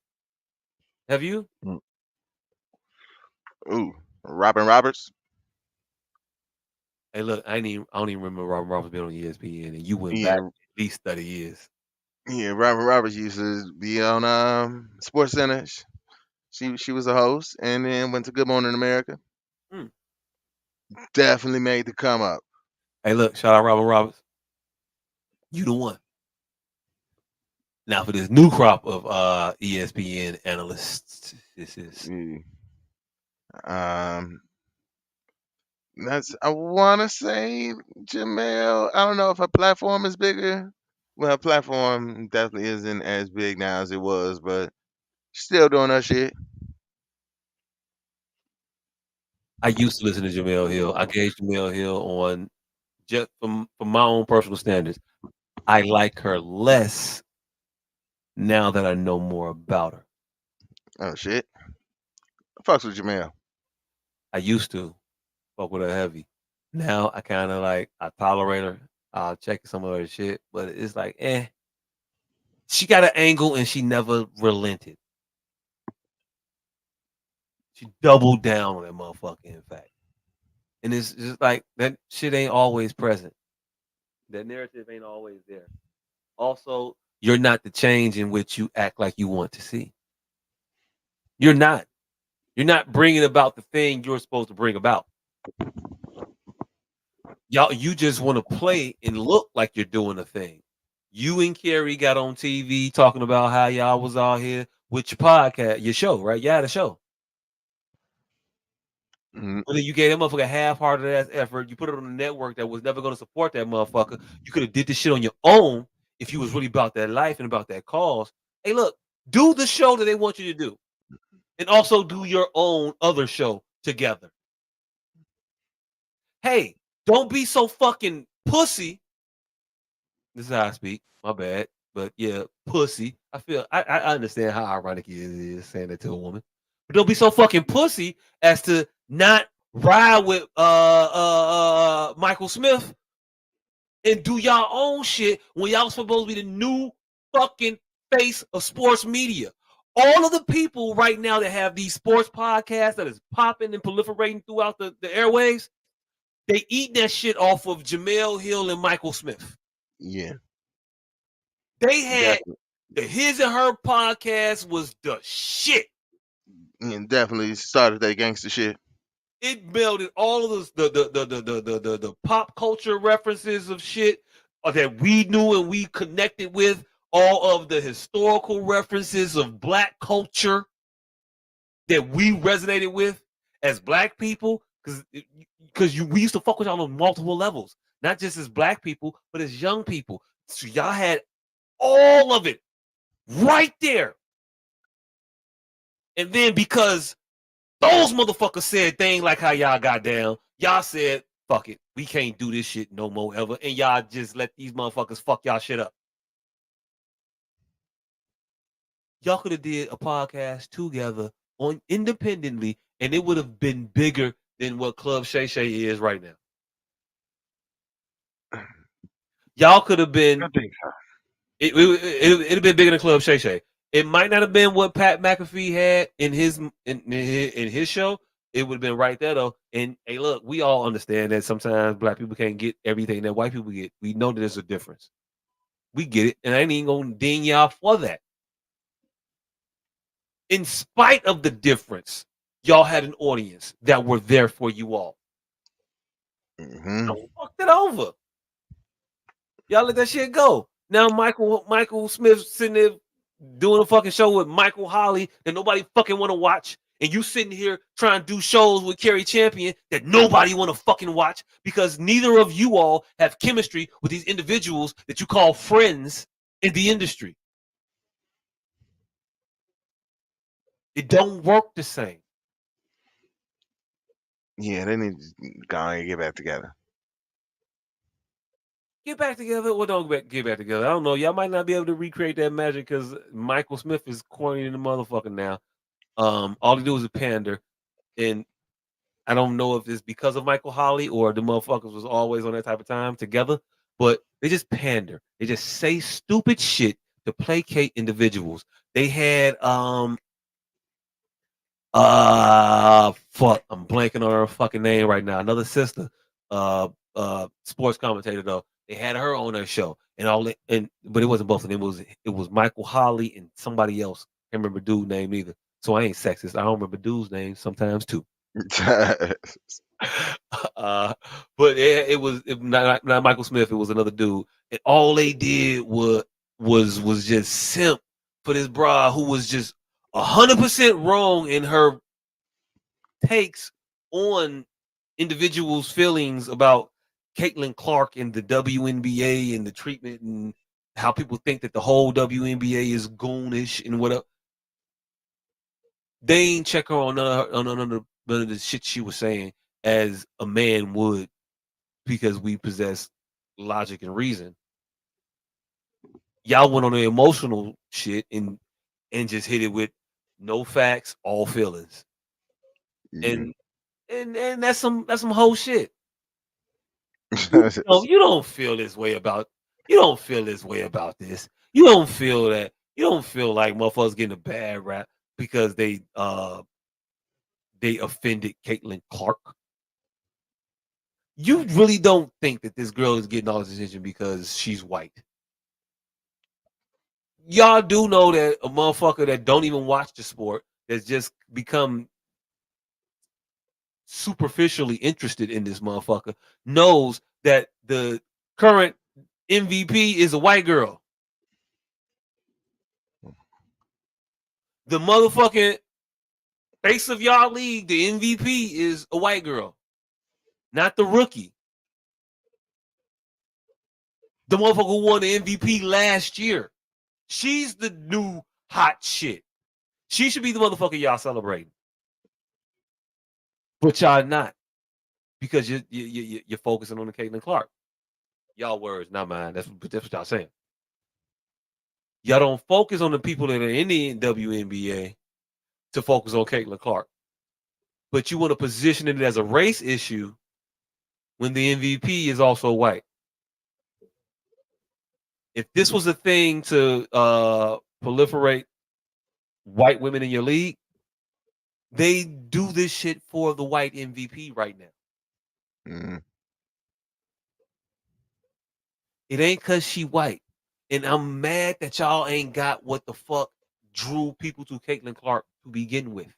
Have you? Ooh, Robin Roberts. Hey, look, I don't even remember Robin Roberts being on ESPN, and you went back Yeah, at least 30 years. yeah. Robin Roberts used to be on Sports Center. She was a host, and then went to Good Morning America. Hmm. Definitely made the come up. Hey, look, shout out Robin Roberts. You the one. Now for this new crop of ESPN analysts, this is Mm. Um, that's I want to say Jamel. I don't know if her platform is bigger. Well, her platform definitely isn't as big now as it was, but still doing her shit. I used to listen to Jamel Hill. I gauge Jamel Hill on just from my own personal standards. I like her less now that I know more about her. Oh shit. Fucks with Jamel. I used to fuck with her heavy. Now I kind of like I tolerate her. I'll check some of her shit, but it's like, she got an angle and she never relented. She doubled down on that motherfucker. In fact, and it's just like that shit ain't always present. That narrative ain't always there. Also, you're not the change in which you act like you want to see. You're not. You're not bringing about the thing you're supposed to bring about. Y'all, you just want to play and look like you're doing a thing. You and Carrie got on TV talking about how y'all was out here with your podcast, your show, right? You had a show. Mhm. But then you gave that motherfucker half-hearted ass effort. You put it on a network that was never going to support that motherfucker. You could have did this shit on your own if you was really about that life and about that cause. Hey, look, do the show that they want you to do, and also do your own other show together. Hey, don't be so fucking pussy. This is how I speak. My bad. But yeah, pussy. I understand how ironic it is saying that to a woman. But don't be so fucking pussy as to not ride with Michael Smith and do y'all own shit when y'all supposed to be the new fucking face of sports media. All of the people right now that have these sports podcasts that is popping and proliferating throughout the airwaves, they eat that shit off of Jamel Hill and Michael Smith. Yeah, They had definitely. the His and Her podcast was the shit. And definitely started that gangster shit. It melded all of this, the pop culture references of shit that we knew and we connected with, all of the historical references of black culture that we resonated with as black people, because we used to fuck with y'all on multiple levels, not just as black people, but as young people. So y'all had all of it right there. And then because those motherfuckers said things like how y'all got down, y'all said, fuck it, we can't do this shit no more ever. And y'all just let these motherfuckers fuck y'all shit up. Y'all could have did a podcast together on independently, and it would have been bigger than what Club Shay Shay is right now. Y'all could have I been think so. it'd have been bigger than Club Shay Shay. It might not have been what Pat McAfee had in his show. It would have been right there though. And hey, look, we all understand that sometimes black people can't get everything that white people get. We know that there's a difference. We get it, and I ain't even gonna ding y'all for that. In spite of the difference, y'all had an audience that were there for you all. Hmm. Don't fuck it over. Y'all let that shit go. Now Michael Smith sitting there doing a fucking show with Michael Holly that nobody fucking want to watch, and you sitting here trying to do shows with Kerry Champion that nobody want to fucking watch because neither of you all have chemistry with these individuals that you call friends in the industry. It don't work the same. Yeah, they need to go and get back together. Get back together or don't get back together. I don't know. Y'all might not be able to recreate that magic because Michael Smith is corny in the motherfucker now. All he do is a pander, and I don't know if it's because of Michael Holly or the motherfuckers was always on that type of time together, but they just pander. They just say stupid shit to placate individuals. They had fuck, I'm blanking on her fucking name right now. Another sister, sports commentator though. They had her on their show and but it wasn't both of them. It was Michael Holly and somebody else. Can't remember dude name either. So I ain't sexist. I don't remember dude's name sometimes too. uh, but not Michael Smith. It was another dude, and all they did was just simp for this bra who was just 100% wrong in her takes on individuals' feelings about Caitlin Clark and the WNBA and the treatment and how people think that the whole WNBA is goonish and whatever. They ain't check her on none of the shit she was saying as a man would because we possess logic and reason. Y'all went on the emotional shit and just hit it with no facts, all feelings. Yeah. And that's some whole shit. You don't feel this way about you don't feel this way about this. You don't feel like motherfuckers getting a bad rap because they offended Caitlin Clark. You really don't think that this girl is getting all this attention because she's white. Y'all do know that a motherfucker that don't even watch the sport that's just become superficially interested in this motherfucker knows that the current MVP is a white girl. The motherfucking face of y'all league, the MVP is a white girl, not the rookie. The motherfucker who won the MVP last year. She's the new hot shit. She should be the motherfucker y'all celebrating, but y'all not because you're focusing on the Caitlin Clark. Y'all words, not mine. That's what y'all saying. Y'all don't focus on the people that are in the WNBA to focus on Caitlin Clark, but you want to position it as a race issue when the MVP is also white. If this was a thing to proliferate white women in your league, they do this shit for the white MVP right now. Mhm. It ain't cause she white. And I'm mad that y'all ain't got what the fuck drew people to Caitlin Clark to begin with.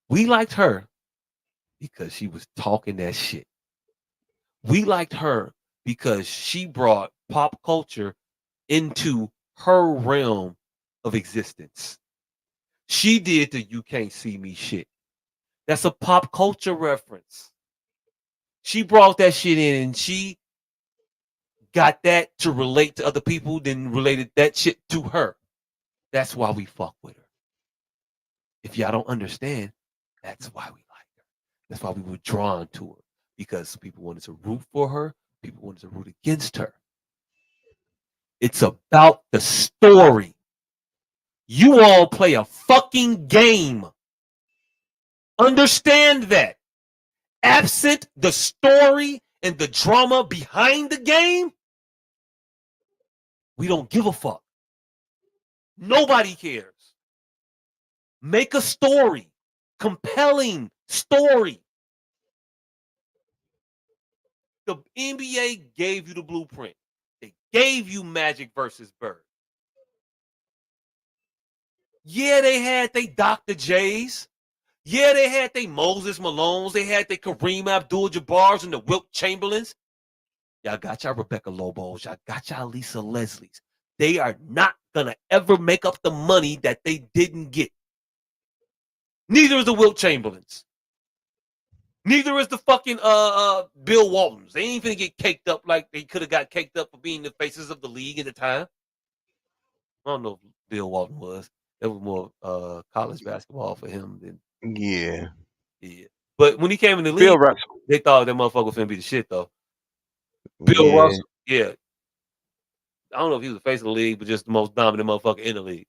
We liked her because she was talking that shit. We liked her because she brought pop culture into her realm of existence. She did the "You Can't See Me" shit. That's a pop culture reference. She brought that shit in and she got that to relate to other people, then related that shit to her. That's why we fuck with her. If y'all don't understand, that's why we like her. That's why we were drawn to her because people wanted to root for her, people wanted to root against her. It's about the story. You all play a fucking game. Understand that. Absent the story and the drama behind the game, we don't give a fuck. Nobody cares. Make a story, compelling story. The NBA gave you the blueprint. They gave you Magic versus Bird. Yeah, they had they Dr. J's. Yeah, they had they Moses Malones. They had they Kareem Abdul-Jabbars and the Wilt Chamberlains. Y'all got y'all Rebecca Lobos. Y'all got y'all Lisa Leslie's. They are not gonna ever make up the money that they didn't get. Neither is the Wilt Chamberlains. Neither is the fucking Bill Waltons. They ain't gonna get caked up like they could have got caked up for being the faces of the league at the time. I don't know if Bill Walton was. That was more college basketball for him than Yeah. yeah. But when he came in the Bill league, Russell. they thought that motherfucker was gonna be the shit though. Bill Yeah. Russell, yeah. I don't know if he was the face of the league, but just the most dominant motherfucker in the league.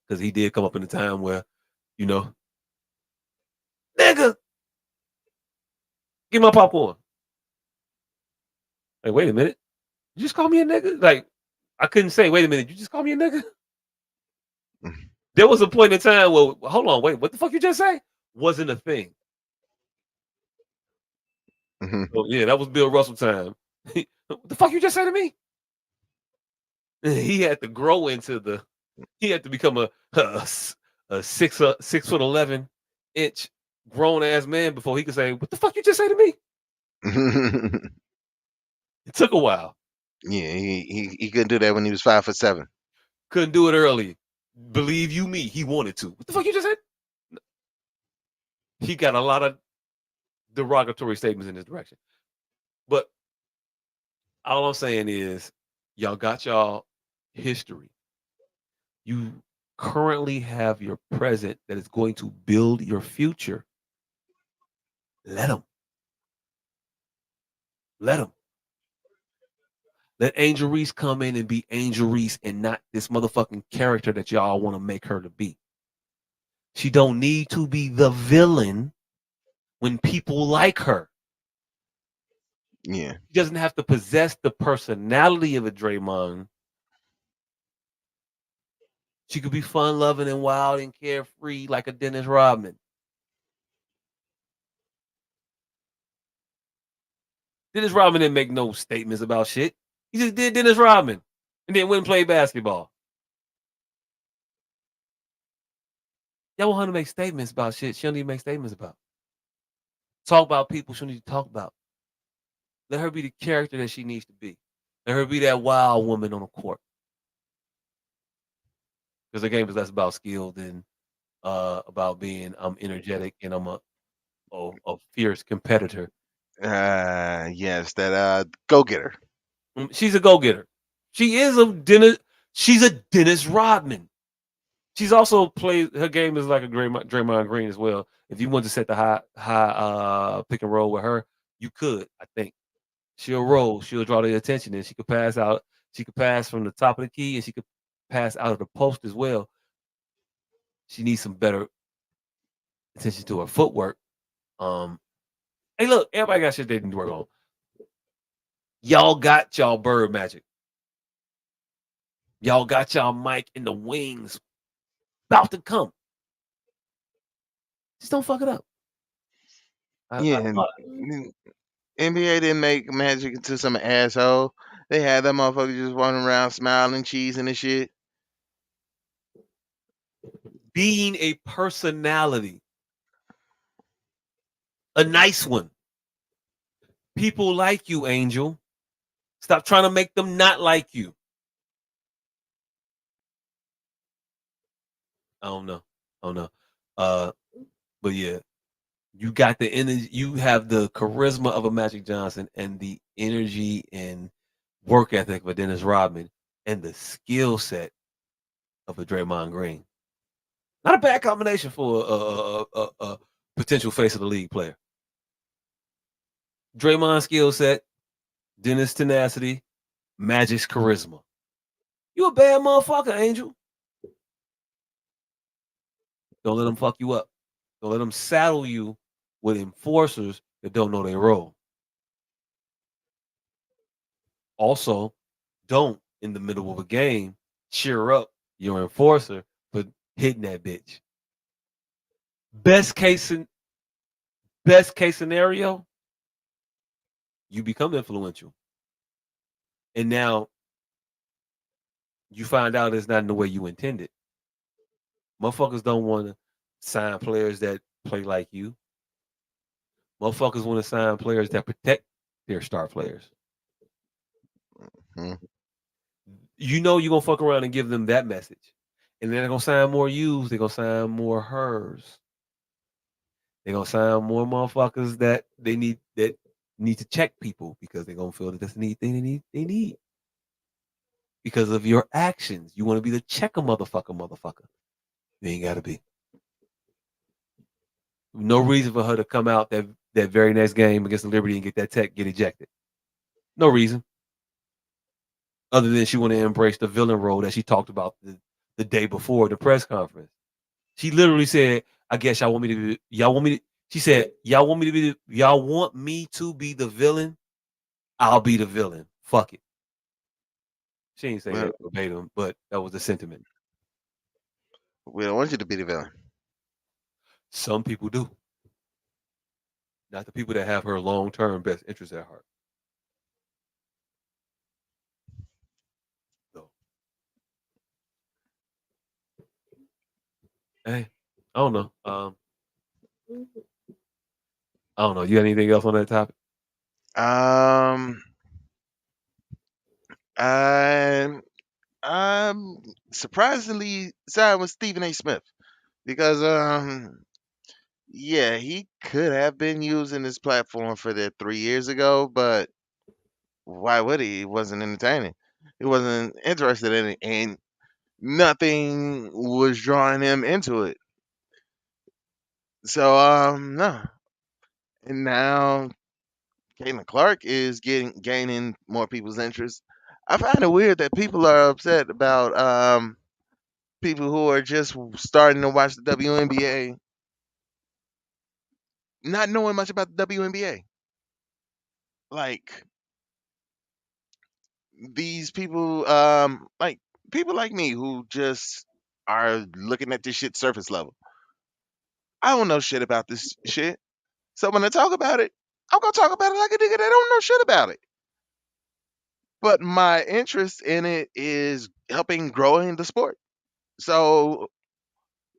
Because he did come up in a time where, you know, nigga, give my popcorn. Like, wait a minute. You just call me a nigga? Like, I couldn't say, wait a minute, you just call me a nigga? There was a point in time where, hold on, wait, what the fuck you just say? Wasn't a thing. Mhm. So, yeah, that was Bill Russell time. What the fuck you just say to me? He had to grow into he had to become a 6 foot 11 inch grown ass man before he could say, what the fuck you just say to me? It took a while. Yeah, he couldn't do that when he was 5'7". Couldn't do it early. Believe you me, he wanted to. What the fuck you just said? He got a lot of derogatory statements in this direction. But all I'm saying is, y'all got y'all history. You currently have your present that is going to build your future. Let them. Let them. Let Angel Reese come in and be Angel Reese and not this motherfucking character that y'all want to make her to be. She don't need to be the villain when people like her. Yeah. She doesn't have to possess the personality of a Draymond. She could be fun loving and wild and carefree like a Dennis Rodman. Dennis Rodman didn't make no statements about shit. He just did Dennis Rodman and then went and played basketball. Y'all want her to make statements about shit she don't need to make statements about. Talk about people she don't need to talk about. Let her be the character that she needs to be. Let her be that wild woman on the court. Because the game is less about skill than about being energetic and I'm a fierce competitor. Yes, that go getter. She's a go getter. She is a Dennis. She's a Dennis Rodman. She's also played her game is like a Draymond Green as well. If you want to set the high pick and roll with her, you could. I think she'll roll. She'll draw the attention, and she could pass out. She could pass from the top of the key, and she could pass out of the post as well. She needs some better attention to her footwork. Um, hey, look, everybody got shit they need to work on. Y'all got y'all bird magic. Y'all got y'all Mike in the wings about to come. Just don't fuck it up. Yeah, and NBA didn't make Magic into some asshole. They had that motherfucker just running around smiling, cheesing and shit. Being a personality, a nice one. People like you, Angel. Stop trying to make them not like you. I don't know. I don't know. Uh, but yeah, you got the energy. You have the charisma of a Magic Johnson and the energy and work ethic of a Dennis Rodman and the skill set of a Draymond Green. Not a bad combination for a potential face of the league player. Draymond skill set, Dennis tenacity, Magic's charisma. You a bad motherfucker, Angel. Don't let them fuck you up. Don't let them saddle you with enforcers that don't know their role. Also, don't in the middle of a game cheer up your enforcer for hitting that bitch. Best case best case scenario, you become influential. And now you find out it's not in the way you intended. Motherfuckers don't want to sign players that play like you. Motherfuckers want to sign players that protect their star players. Hmm. You know you're gonna fuck around and give them that message. And then they're gonna sign more yous, they're gonna sign more hers. They're gonna sign more motherfuckers that need to check people because they're gonna feel that that's the need thing they need. Because of your actions. You want to be the checker motherfucker. You ain't gotta be. No reason for her to come out that very next game against the Liberty and get that tech, get ejected. No reason. Other than she want to embrace the villain role that she talked about the day before the press conference. She literally said, I guess y'all want me to be, y'all want me to, she said, y'all want me to be, y'all want me to be the villain? I'll be the villain. Fuck it. She didn't say Well, that verbatim, but that was the sentiment. we don't want you to be the villain. Some people do. Not the people that have her long term best interest at heart. So, hey, I don't know. I don't know. You got anything else on that topic? Um, I'm I'm surprisingly siding with Stephen A. Smith because yeah, he could have been using this platform for that 3 years ago, but why would he? He wasn't entertaining. He wasn't interested in it, and nothing was drawing him into it. So no. And now Caitlin Clark is gaining more people's interest. I find it weird that people are upset about people who are just starting to watch the WNBA, not knowing much about the WNBA. Like these people, like people like me who just are looking at this shit surface level. I don't know shit about this shit. So when I talk about it, I'm gonna talk about it like a nigga that don't know shit about it. But my interest in it is helping growing the sport. So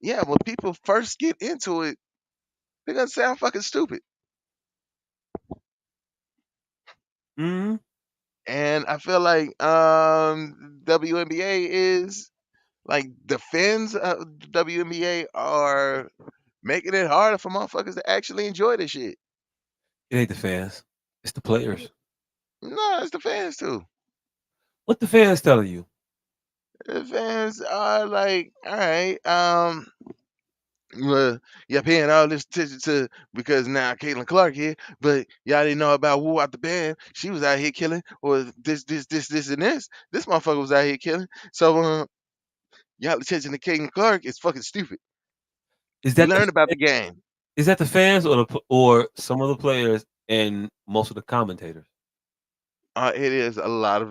yeah, when people first get into it, they're gonna sound fucking stupid. Mm-hmm. And I feel like WNBA is like the fans of the WNBA are making it harder for motherfuckers to actually enjoy this shit. It ain't the fans. It's the players. No, it's the fans too. What the fans telling you? The fans are like, all right, well, you're paying all this attention to because now Caitlin Clark here, but y'all didn't know about Wu out the band. She was out here killing, or this, and this. This motherfucker was out here killing. So, y'all attention to Caitlin Clark is fucking stupid. Is that the Learn about the game. is that the fans or or some of the players and most of the commentators? It is a lot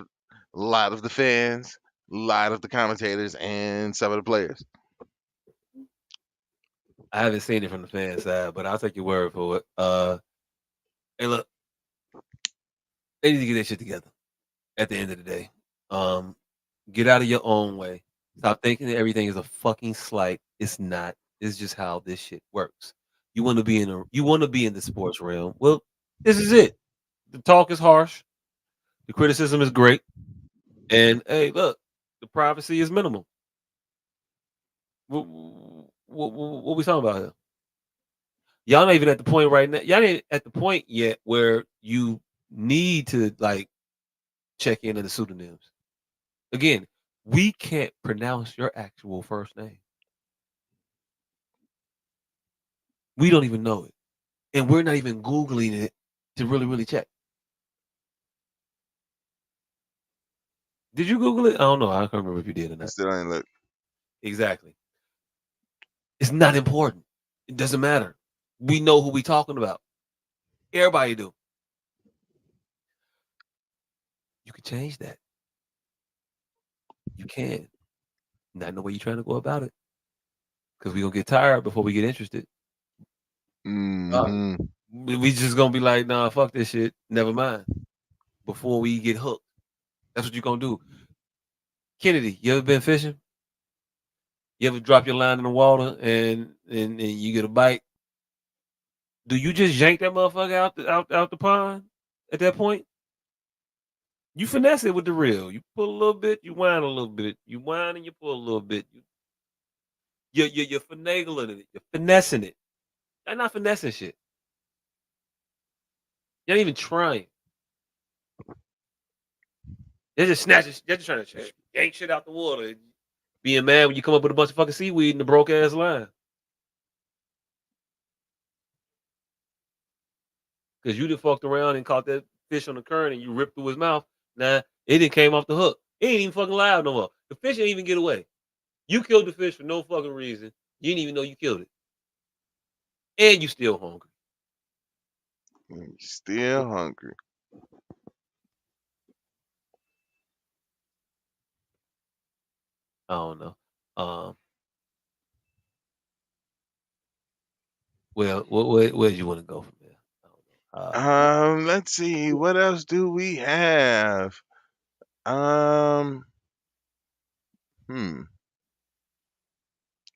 of the fans, a lot of the commentators, and some of the players. I haven't seen it from the fan side, but I'll take your word for it. Hey, look, they need to get that shit together. At the end of the day, um, get out of your own way. Stop thinking that everything is a fucking slight. It's not. It's just how this shit works. You want to be in the sports realm. Well, this is it. The talk is harsh. The criticism is great. And hey, look, the privacy is minimal. What we talking about here? Y'all not even at the point right now. Y'all ain't at the point yet where you need to like check into the pseudonyms. Again, we can't pronounce your actual first name. We don't even know it, and we're not even googling it to really check. Did you Google it? I don't know. I can't remember if you did or I not. still ain't look. Exactly. It's not important. It doesn't matter. We know who we talking about. Everybody do. You can change that. You can. Not know where you're trying to go about it. Because we're gonna get tired before we get interested. Uh, Hmm. we just gonna be like, nah, fuck this shit. Never mind. Before we get hooked. That's what you're gonna do. Kennedy, you ever been fishing? You ever drop your line in the water and you get a bite? Do you just yank that motherfucker out the pond at that point? You finesse it with the reel. You pull a little bit, you whine a little bit. You whine and you pull a little bit. You're finagling it. You're finessing it. You're not finessing shit. You're not even trying. They're just snatching. They're just trying to yank shit out the water. Being mad when you come up with a bunch of fucking seaweed in the broke ass line. Because you done fucked around and caught that fish on the current and you ripped through his mouth. Nah, it didn't came off the hook. It ain't even fucking live no more. The fish ain't even get away. You killed the fish for no fucking reason. You didn't even know you killed it. And you still hungry. Still hungry. I don't know. Um, well, where do you want to go from there? I don't know. Let's see. What else do we have? Um, hmm.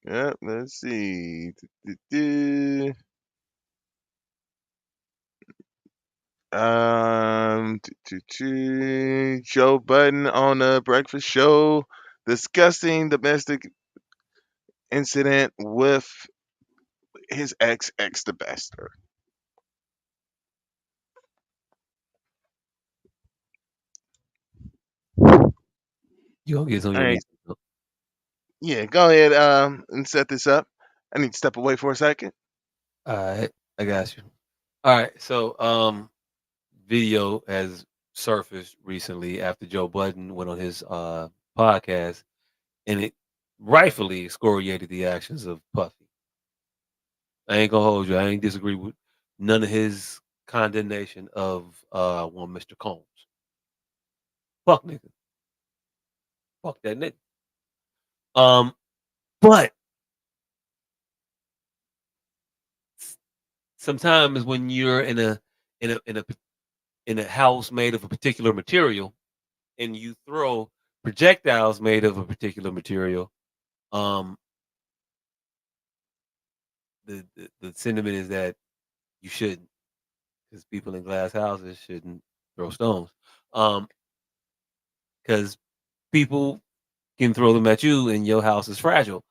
Yep. Let's see. Joe Budden on the Breakfast Show discussing domestic incident with his ex the bester. You gonna get some of All your right. reason. All Yeah. Go ahead. And set this up. I need to step away for a second. right, I got you. All right, so video has surfaced recently after Joe Budden went on his podcast, and it rightfully excoriated the actions of Puffy. I ain't gonna hold you. I ain't disagree with none of his condemnation of one Mr. Combs. Fuck nigga. Fuck that nigga. Um, but sometimes when you're in a in a in a house made of a particular material and you throw projectiles made of a particular material, um, the sentiment is that you shouldn't, because people in glass houses shouldn't throw stones. Because people can throw them at you and your house is fragile.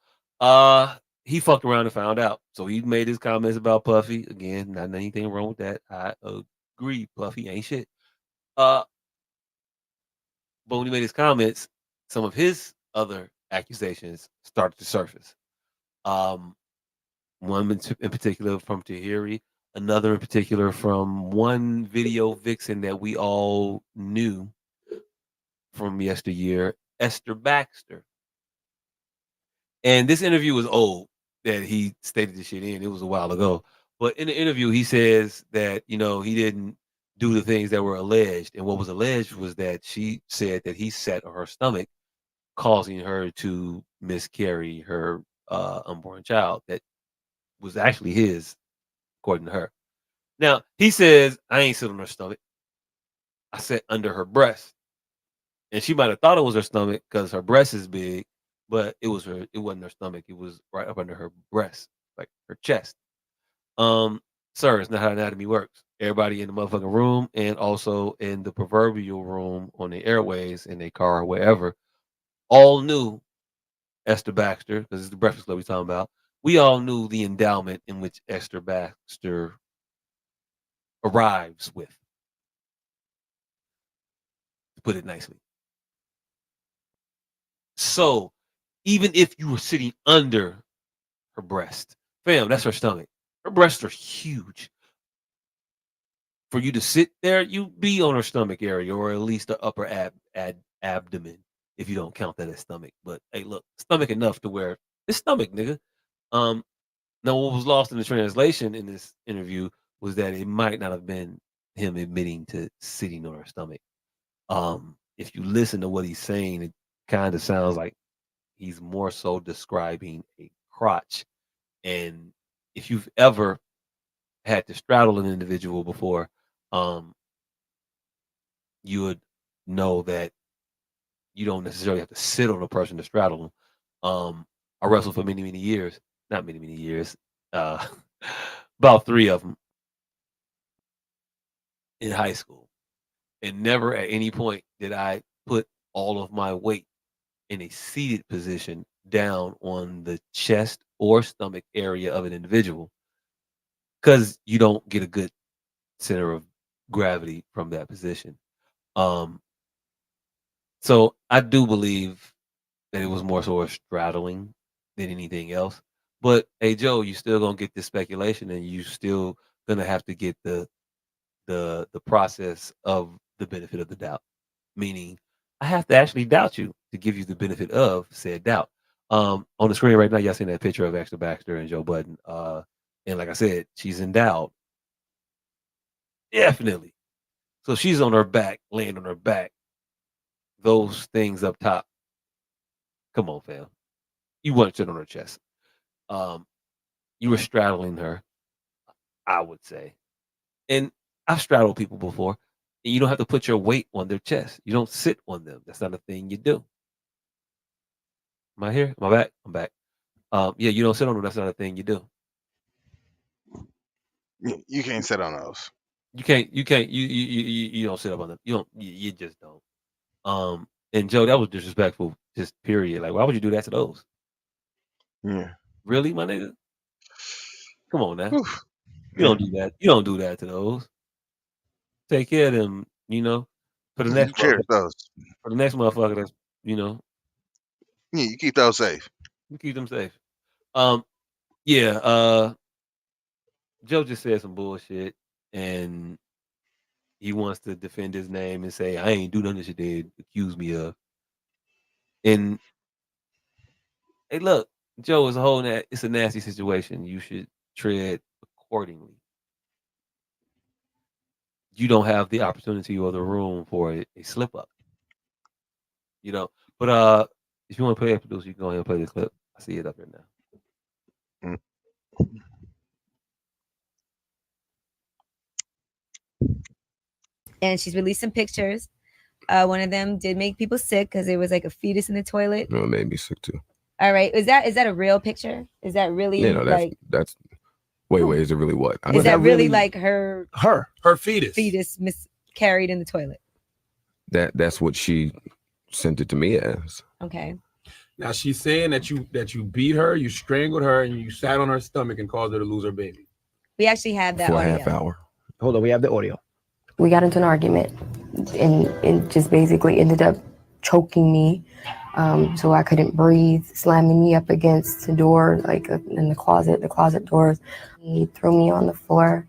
He fucked around and found out. So he made his comments about Puffy. Again, not anything wrong with that. I agree, Puffy ain't shit. Uh, but when he made his comments, some of his other accusations started to surface. Um, one in particular from Tahiri, another in particular from one video vixen that we all knew from yesteryear, Esther Baxter. And this interview was old that he stated this shit in. It was a while ago. But in the interview, he says that, he didn't do the things that were alleged. And what was alleged was that she said that he sat on her stomach, causing her to miscarry her unborn child that was actually his, according to her. Now, he says, I ain't sit on her stomach. I sat under her breast. And she might have thought it was her stomach because her breast is big, but it wasn't her stomach. It was right up under her breast, like her chest. Um, Sir, it's not how anatomy works. Everybody in the motherfucking room and also in the proverbial room on the airways, in a car, wherever, all knew Esther Baxter, because it's the Breakfast Club we're talking about. We all knew the endowment in which Esther Baxter arrives with, to put it nicely. So even if you were sitting under her breast, fam, that's her stomach. Her breasts are huge. For you to sit there, you be on her stomach area, or at least the upper abdomen, if you don't count that as stomach. But hey, look, stomach enough to where it's stomach, nigga. Um, Now what was lost in the translation in this interview was that it might not have been him admitting to sitting on her stomach. If you listen to what he's saying, it kind of sounds like he's more so describing a crotch. And if you've ever had to straddle an individual before, um, you would know that you don't necessarily have to sit on a person to straddle them. I wrestled for many, many years, not many, many years, uh, about 3 of them in high school, and never at any point did I put all of my weight in a seated position down on the chest or stomach area of an individual, because you don't get a good center of gravity from that position. Um, so I do believe that it was more so a straddling than anything else. But hey, Joe, you still gonna get this speculation, and you still gonna have to get the process of the benefit of the doubt. Meaning, I have to actually doubt you to give you the benefit of said doubt. On the screen right now, y'all seeing that picture of Esther Baxter and Joe Budden. And like I said, she's endowed, definitely. So she's on her back, laying on her back. Those things up top. Come on, fam. You want to sit on her chest. Um, you were straddling her, I would say. And I've straddled people before. And you don't have to put your weight on their chest. You don't sit on them. That's not a thing you do. Am I here? Am I back? I'm back. Yeah, you don't sit on them. That's not a thing you do. You can't sit on those. You don't sit up on them. You just don't. And Joe, that was disrespectful. Just period. Like, why would you do that to those? Yeah. Really, my nigga? Come on now. Whew. You don't do that. You don't do that to those. Take care of them. For the You next cherish motherfucker. those. For the next motherfucker, that's Yeah, you keep those safe. you keep them safe. Yeah. Joe just said some bullshit, and he wants to defend his name and say, I ain't do nothing that you did accuse me of. And hey, look, Joe, it's a nasty situation. You should tread accordingly. You don't have the opportunity or the room for a slip up. You know. But if you want to play a producer, you can go ahead and play the clip. I see it up here now. And she's released some pictures. One of them did make people sick because there was like a fetus in the toilet. No, it made me sick too. All right, is that a real picture? Is that really that's wait, is it really what? Is that really like her fetus miscarried in the toilet? That's what she sent it to me as. Okay. Now she's saying that you beat her, you strangled her, and you sat on her stomach and caused her to lose her baby. We actually have that for audio. a half hour. Hold on, we have the audio. We got into an argument, and it just basically ended up choking me, so I couldn't breathe, slamming me up against the door, like in the closet doors. He threw me on the floor,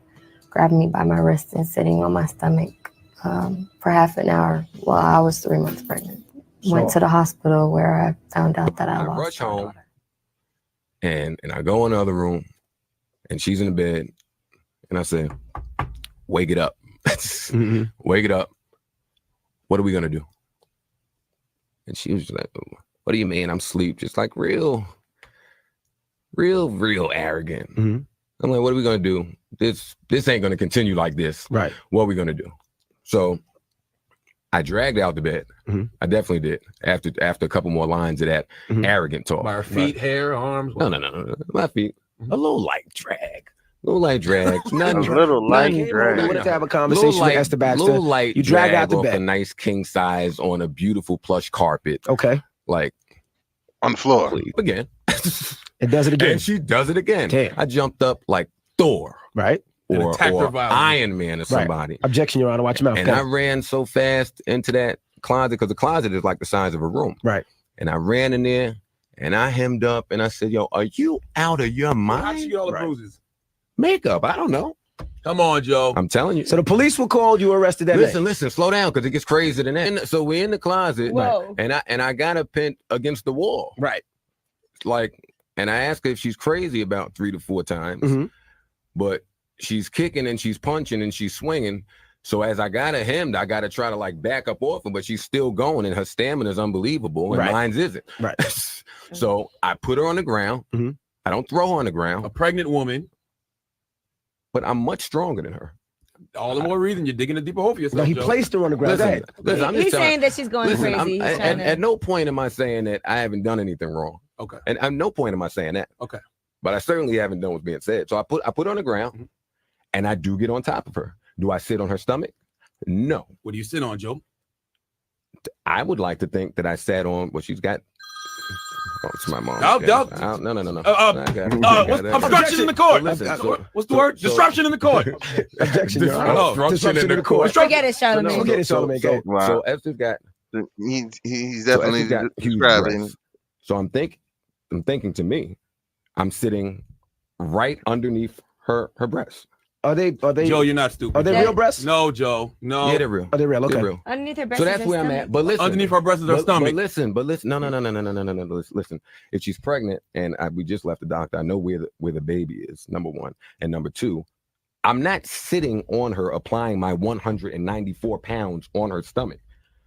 grabbed me by my wrist, and sitting on my stomach for half an hour while I was 3 months pregnant. Went to the hospital where I found out that I lost rush my home, daughter. and I go in the other room, and she's in the bed, and I say, "Wake it up." Wake it up. What are we gonna do? And she was like, "What do you mean? I'm asleep." Just like real arrogant. Mm-hmm. I'm like, "What are we gonna do? This ain't gonna continue like this. Right? What are we gonna do?" So I dragged out the bed. Mm-hmm. I definitely did. After a couple more lines of that arrogant talk. By her feet, hair, arms. No. My feet. A little light drag. Little light drag. Nothing. A little light drag. You wanted to have a conversation with Esther Baxter. Little light. You drag out the bed. A nice king size on a beautiful plush carpet. Okay. Like on the floor. Please. Again. It does it again. And she does it again. Damn. I jumped up like Thor. Right. Or Iron Man or somebody. Right. Objection, Your Honor. Watch your mouth. And I ran so fast into that closet because the closet is like the size of a room. Right. And I ran in there and I hemmed up and I said, "Yo, are you out of your mind?" How'd she get all the bruises? Makeup. I don't know. Come on, Joe. I'm telling you. So the police were called. You were arrested that day. Listen. Slow down because it gets crazier than that. So we're in the closet. Whoa. And I got her pinned against the wall. Right. Like, and I asked her if she's crazy about 3 to 4 times. Mm-hmm. But she's kicking and she's punching and she's swinging. So as I got her hemmed, I got to try to like back up off her, but she's still going and her stamina is unbelievable and mine's isn't. Right. So I put her on the ground. Mm-hmm. I don't throw her on the ground. A pregnant woman. But I'm much stronger than her. All the more reason you're digging a deeper hole for yourself. No, he Joe. placed her on the ground. Listen, I'm just He's telling, saying that she's going crazy. At no point am I saying that I haven't done anything wrong. Okay. And at no point am I saying that. Okay. But I certainly haven't done what's being said. So I put her on the ground and I do get on top of her. Do I sit on her stomach? No. What do you sit on, Joe? I would like to think that I sat on what she's got. Oh, it's my mom. No. Obstruction in the court. What's the word? Disruption in the court. Objection. Disruption in the court. Forget it, Charlamagne. Forget it, Charlamagne. Wow. So Esther's got. He's definitely describing. So I'm thinking to me, I'm sitting right underneath her breasts. Are they? Joe, you're not stupid. Are they real breasts? No, Joe. No. Yeah, they're real. Are they real? Okay. They're real. Underneath her breast. So that's where I'm at. But listen, underneath her breast is her stomach. But listen. No. Listen. If she's pregnant and we just left the doctor, I know where the baby is. Number one, and number two, I'm not sitting on her applying my 194 pounds on her stomach.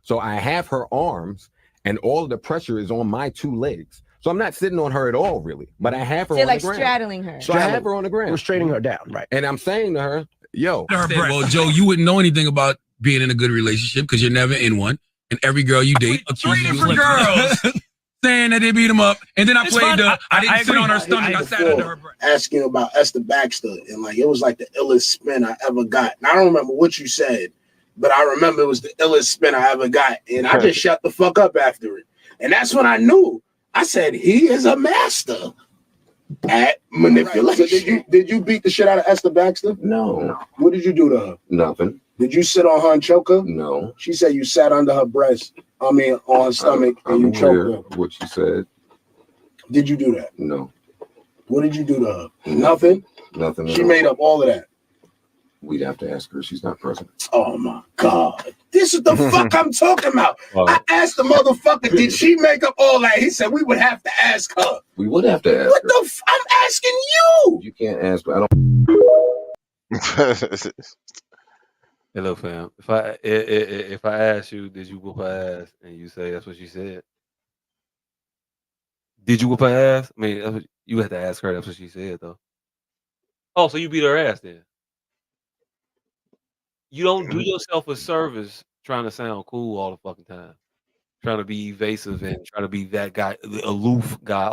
So I have her arms, and all of the pressure is on my 2 legs. So I'm not sitting on her at all, really. But I have her on the ground. Straddling her. So I have her on the ground. Restraining her down, right? And I'm saying to her, yo. Well, Joe, you wouldn't know anything about being in a good relationship because you're never in one. And every girl you date accuses you of girls saying that they beat them up. And then I didn't sit on her stomach. I sat under her breast. Asking about Esther Baxter, and like it was like the illest spin I ever got. And I don't remember what you said, but I remember it was the illest spin I ever got. And I just shut the fuck up after it. And that's when I knew. I said, he is a master at manipulation. So did you beat the shit out of Esther Baxter? No. What did you do to her? Nothing. Did you sit on her and choke her? No. She said you sat under her breast, on her stomach, and you choked her. What she said. Did you do that? No. What did you do to her? Nothing? Nothing. She made up all of that. We'd have to ask her. She's not present. Oh my God. This is the fuck I'm talking about. I asked the motherfucker, did she make up all that? He said we would have to ask her. We would have to ask What her. the I'm asking you. You can't ask, but I don't. Hey, look, fam. If I ask you, did you whoop her ass, and you say that's what she said, did you whoop her ass? I mean, you had to ask her. That's what she said, though. Oh, so you beat her ass then? You don't do yourself a service trying to sound cool all the fucking time, trying to be evasive and trying to be that guy, the aloof guy.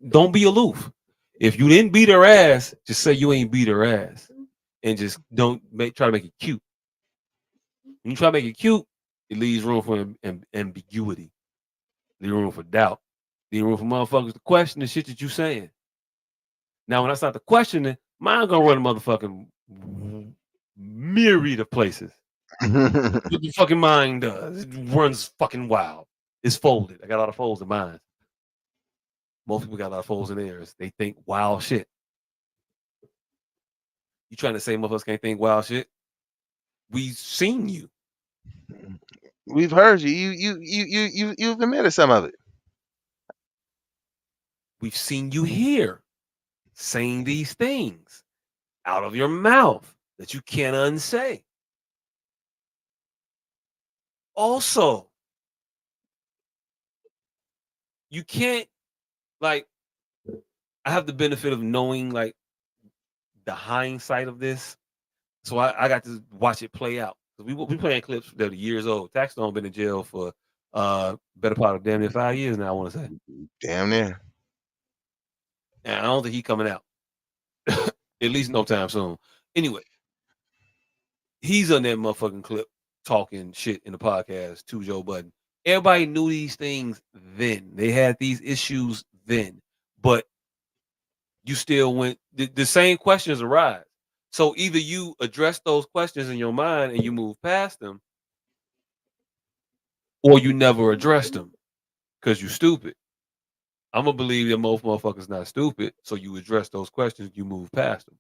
Don't be aloof. If you didn't beat her ass, just say you ain't beat her ass, and just don't try to make it cute. When you try to make it cute, it leaves room for ambiguity, leave room for doubt, leave room for motherfuckers to question the shit that you saying. Now, when I start to question it, mine gonna run a motherfucking myriad of places. What the fucking mind does. It runs fucking wild. It's folded. I got a lot of folds in mine. Most people got a lot of folds in theirs. They think wild shit. You trying to say motherfuckers can't think wild shit? We've seen you. We've heard you. You've admitted some of it. We've seen you here saying these things out of your mouth that you can't unsay. Also, you can't, like, I have the benefit of knowing, like, the hindsight of this. So I got to watch it play out. We playing clips that are years old. Taxstone been in jail for better part of damn near 5 years now, I want to say. Damn near. And I don't think he coming out. At least no time soon. Anyway, he's on that motherfucking clip talking shit in the podcast to Joe Budden. Everybody knew these things then. They had these issues then. But you still went, the same questions arise. So either you address those questions in your mind and you move past them, or you never address them because you're stupid. I'm gonna believe that most motherfuckers not stupid, so you address those questions, you move past them.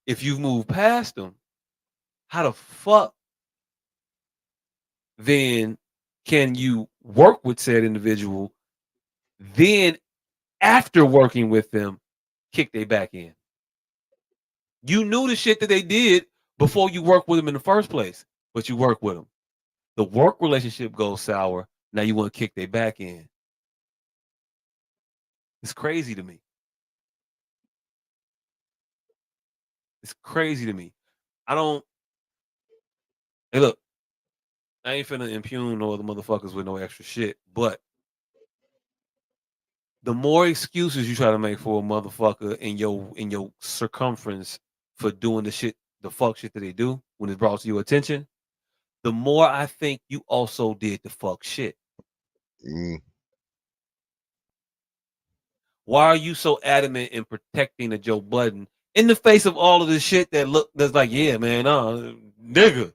If you've moved past them, how the fuck then can you work with said individual? Then after working with them, kick they back in. You knew the shit that they did before you worked with them in the first place, but you work with them. The work relationship goes sour. Now you want to kick they back in. It's crazy to me. It's crazy to me. I don't. Hey, look, I ain't finna impugn no other motherfuckers with no extra shit, but the more excuses you try to make for a motherfucker in your circumference for doing the fuck shit that they do when it's brought to your attention, the more I think you also did the fuck shit. Why are you so adamant in protecting the Joe Budden in the face of all of this shit that's like, yeah, man, nigga.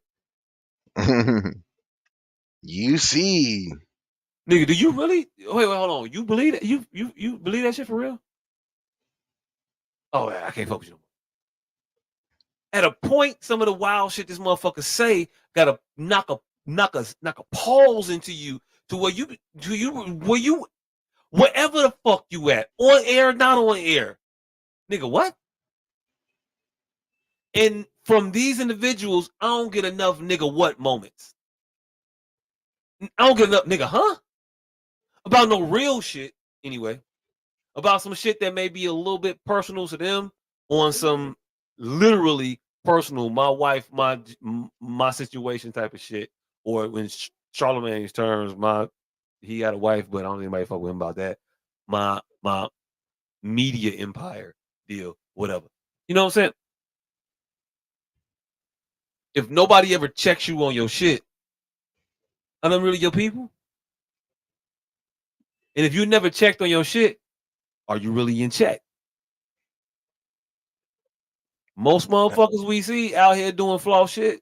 You see. Nigga, do you really wait, hold on. You believe that? You believe that shit for real? Oh, I can't focus you no more. At a point, some of the wild shit this motherfucker say gotta knock a pause into you to where you wherever the fuck you at, on air, not on air, nigga. What? And from these individuals, I don't get enough nigga what moments. I don't get enough nigga, huh? About no real shit, anyway. About some shit that may be a little bit personal to them, on some literally personal, my wife, my situation type of shit, or when Charlemagne's terms, he got a wife, but I don't think anybody fuck with him about that. My media empire deal, whatever. You know what I'm saying? If nobody ever checks you on your shit, are them really your people? And if you never checked on your shit, are you really in check? Most motherfuckers we see out here doing flaw shit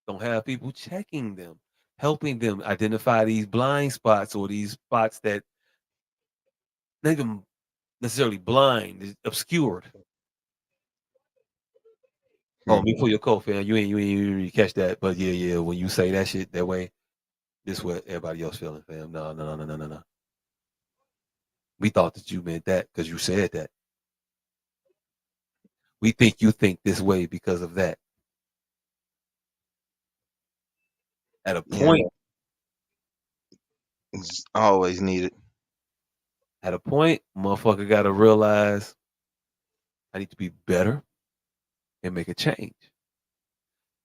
don't have people checking them, helping them identify these blind spots or these spots that not even necessarily blind, is obscured. Oh, me pull your coat, fam. You ain't really catch that, but yeah. When you say that shit that way, this what everybody else feeling, fam. No. We thought that you meant that because you said that. We think you think this way because of that. At a Yeah, point, it's always needed. motherfucker got to realize I need to be better and make a change.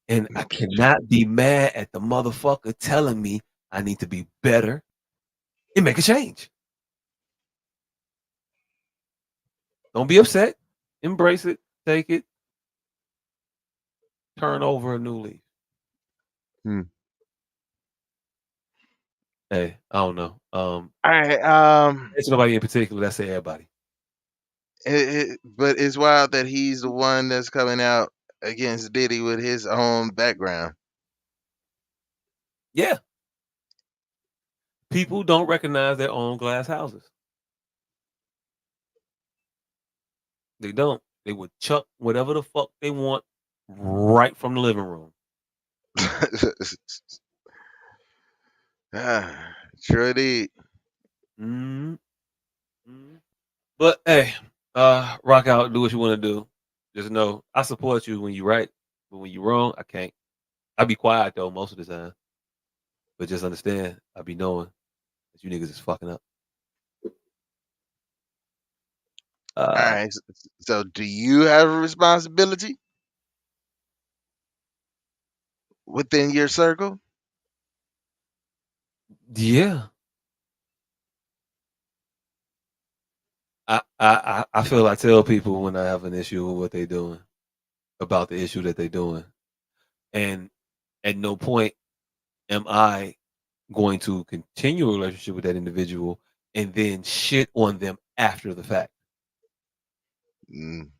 And I cannot be mad at the motherfucker telling me I need to be better and make a change. Don't be upset. Embrace it. Take it. Turn over a new leaf. Hmm. Hey, I don't know. All right. It's nobody in particular. That's everybody. But it's wild that he's the one that's coming out against Diddy with his own background. Yeah. People don't recognize their own glass houses. They don't. They would chuck whatever the fuck they want right from the living room. Sure did. Mm-hmm. But hey, rock out, do what you want to do. Just know I support you when you're right, but when you're wrong, I can't. I be quiet though most of the time. But just understand, I be knowing that you niggas is fucking up. All right. So, do you have a responsibility within your circle? Yeah. I feel I tell people when I have an issue with what they're doing about the issue that they're doing. And at no point am I going to continue a relationship with that individual and then shit on them after the fact. Mm,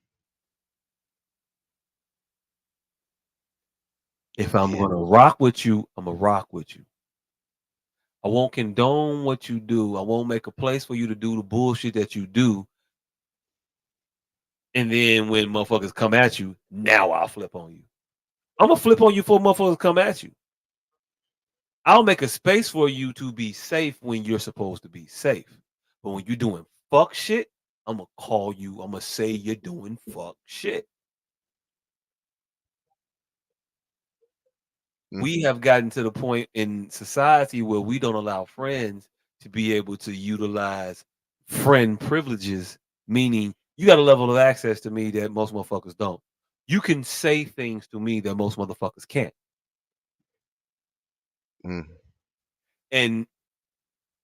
If I'm yeah. gonna rock with you, I'm gonna rock with you. I won't condone what you do. I won't make a place for you to do the bullshit that you do. And then when motherfuckers come at you, now I'll flip on you. I'm gonna flip on you before motherfuckers come at you. I'll make a space for you to be safe when you're supposed to be safe. But when you're doing fuck shit, I'm gonna call you. I'm gonna say you're doing fuck shit. Mm, We have gotten to the point in society where we don't allow friends to be able to utilize friend privileges, meaning you got a level of access to me that most motherfuckers don't. You can say things to me that most motherfuckers can't. mm. And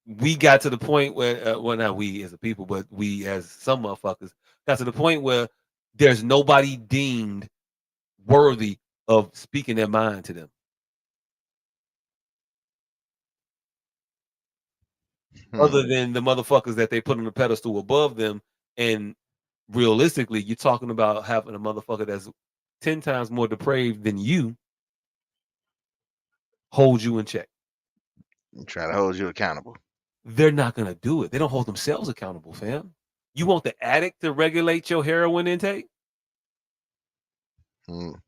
we got to the point where, well, not we as a people, but we as some motherfuckers got to the point where there's nobody deemed worthy of speaking their mind to them other than the motherfuckers that they put on the pedestal above them. And realistically, you're talking about having a motherfucker that's 10 times more depraved than you hold you in check. Try to hold you accountable. They're not gonna do it. They don't hold themselves accountable, fam. You want the addict to regulate your heroin intake? Mm.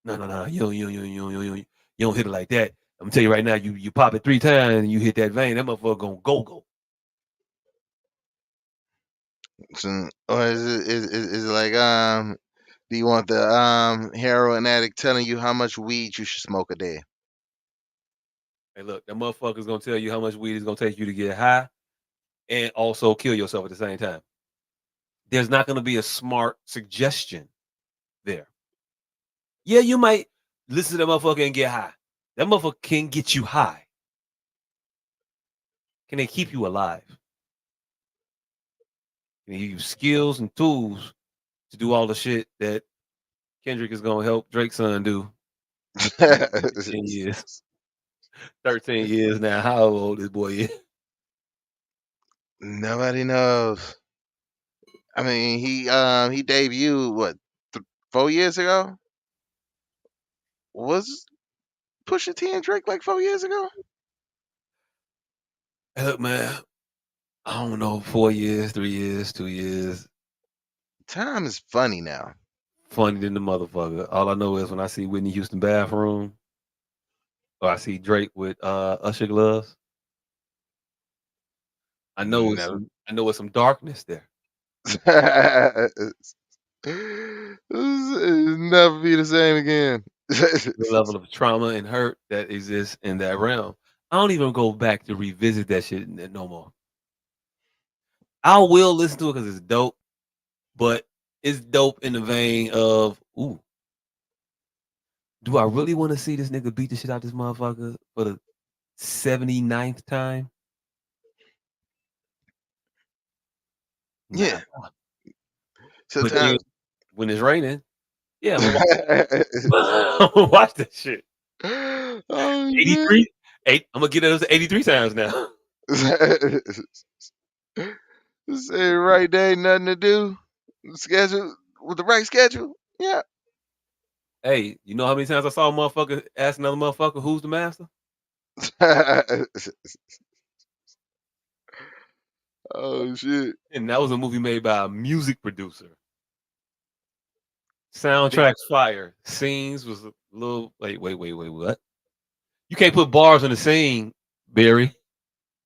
No. You don't hit it like that. I'm gonna tell you right now, you pop it 3 times and you hit that vein, that motherfucker gonna go. So, or is it like do you want the heroin addict telling you how much weed you should smoke a day? Hey, look, that motherfucker's gonna tell you how much weed is gonna take you to get high and also kill yourself at the same time. There's not gonna be a smart suggestion there. Yeah, you might listen to that motherfucker and get high. That motherfucker can get you high. Can they keep you alive? Can they give you skills and tools to do all the shit that Kendrick is gonna help Drake's son do in 10 years, 13 years now. How old this boy is? Nobody knows. I mean, he debuted what 4 years ago? Was Pusha T and Drake like 4 years ago? Hey, look, man, I don't know, 4 years, 3 years, 2 years. Time is funny now. Funny than the motherfucker. All I know is when I see Whitney Houston bathroom, or I see Drake with Usher gloves, No. I know it's some darkness there. It'll never be the same again. The level of trauma and hurt that exists in that realm. I don't even go back to revisit that shit no more. I will listen to it because it's dope, but it's dope in the vein of, ooh, do I really want to see this nigga beat the shit out this motherfucker for the 79th time? Nah. Yeah. But then Sometimes. when it's raining, yeah, I'm gonna I'm gonna watch that shit. Oh shit. 83? I'm gonna get it 83 times now. Say right day, nothing to do. Schedule with the right schedule. Yeah. Hey, you know how many times I saw a motherfucker ask another motherfucker who's the master? Oh shit. And that was a movie made by a music producer. Soundtrack's fire. Scenes was a little wait, what? You can't put bars on the scene, Barry.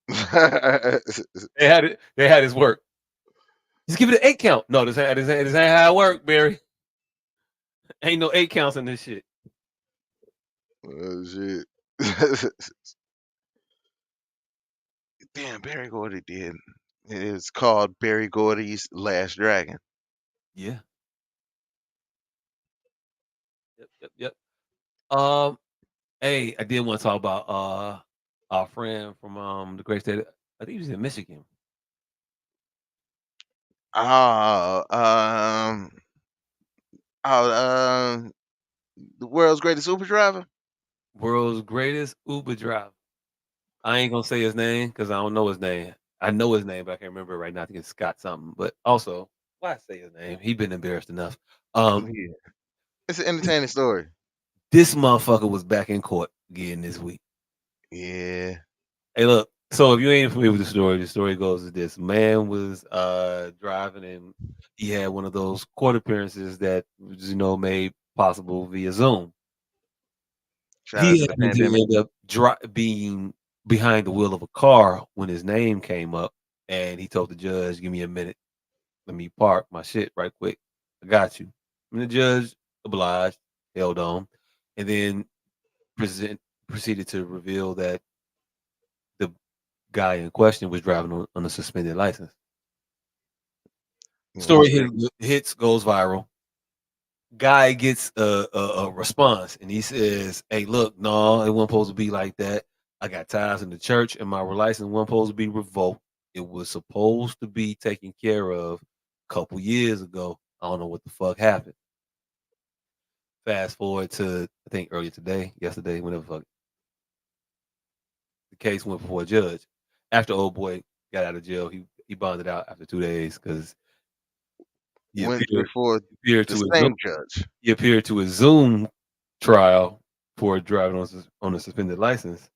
They had his work. Just give it an 8 count. No, this ain't how it work, Barry. Ain't no 8 counts in this shit. Oh shit. Damn, Barry Gordy did. It's called Barry Gordy's Last Dragon. Yeah. Yep. Hey, I did want to talk about our friend from the great state. I think he was in Michigan. Oh, oh, the world's greatest Uber driver. World's greatest Uber driver. I ain't gonna say his name because I don't know his name. I know his name, but I can't remember it right now. I think it's Scott something. But also, why say his name? He been embarrassed enough. Yeah, it's an entertaining story. This motherfucker was back in court again this week. Yeah. Hey, look. So if you ain't familiar with the story goes as this: man was driving and he had one of those court appearances that made possible via Zoom. Shout out He to the happened to pandemic. end up being behind the wheel of a car when his name came up, and he told the judge, "Give me a minute, let me park my shit right quick. I got you." And the judge obliged, held on, and then proceeded to reveal that the guy in question was driving on a suspended license. Story hits, goes viral. Guy gets a response, and he says, "Hey, look, no, it wasn't supposed to be like that. I got ties in the church, and my license wasn't supposed to be revoked. It was supposed to be taken care of a couple years ago. I don't know what the fuck happened." Fast forward to I think yesterday, whenever fuck the case went before a judge. After old boy got out of jail, he bonded out after 2 days because he Went appeared, before appeared the to his same judge. he appeared to his Zoom trial for driving on a suspended license,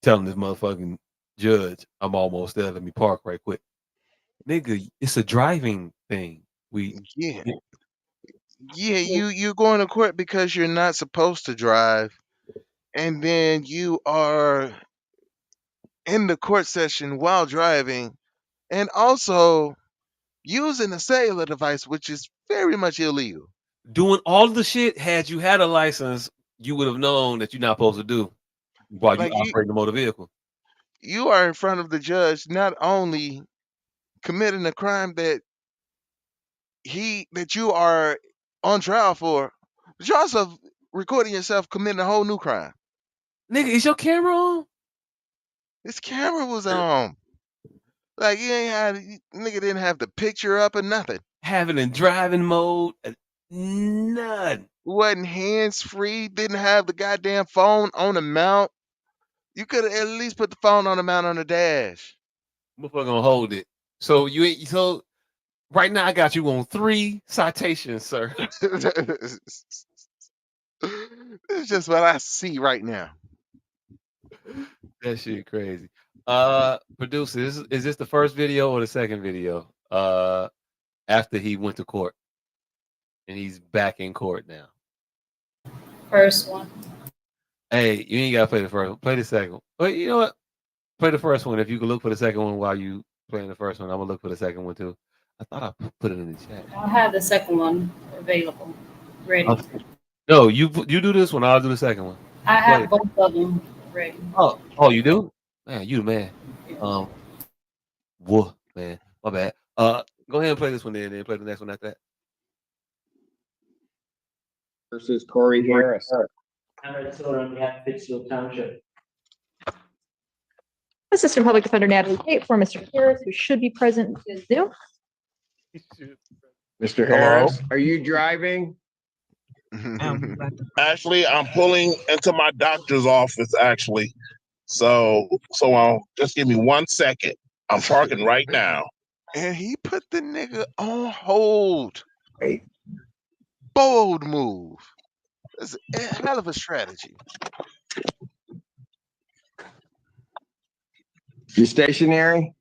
telling this motherfucking judge, "I'm almost there. Let me park right quick." Nigga, it's a driving thing. Yeah. Yeah, you're going to court because you're not supposed to drive, and then you are in the court session while driving, and also using a cellular device, which is very much illegal. Doing all the shit, had you had a license, you would have known that you're not supposed to do while you Like operate the motor vehicle. you are in front of the judge not only committing a crime that you are on trial for, but you're also recording yourself committing a whole new crime. Nigga, is your camera on? This camera was on. Like nigga didn't have the picture up or nothing. Have it in driving mode. None. Wasn't hands free. Didn't have the goddamn phone on the mount. You could have at least put the phone on the mount on the dash. Motherfucker gonna hold it. So you ain't so right now I got you on 3 citations, sir. This is just what I see right now. That shit crazy. Producer, is this the first video or the second video? after he went to court, and he's back in court now. First one. Hey, you ain't gotta play the first one. Play the second one. But you know what? Play the first one. If you can look for the second one while you playing the first one, I'm gonna look for the second one too. I thought I put it in the chat. I'll have the second one available, ready. No, you do this one. I'll do the second one. I have both of them ready. Oh, you do? Man, you the man. Whoa, man, my bad. Go ahead and play this one then play the next one after that. Versus Corey Harris. Township. Assistant Public Defender Natalie Tate for Mr. Harris, who should be present in Zoom. Mr. Harris, are you driving? Actually, I'm pulling into my doctor's office, actually. So just give me 1 second. I'm parking right now. And he put the nigga on hold. Bold move. That's a hell of a strategy. You stationary?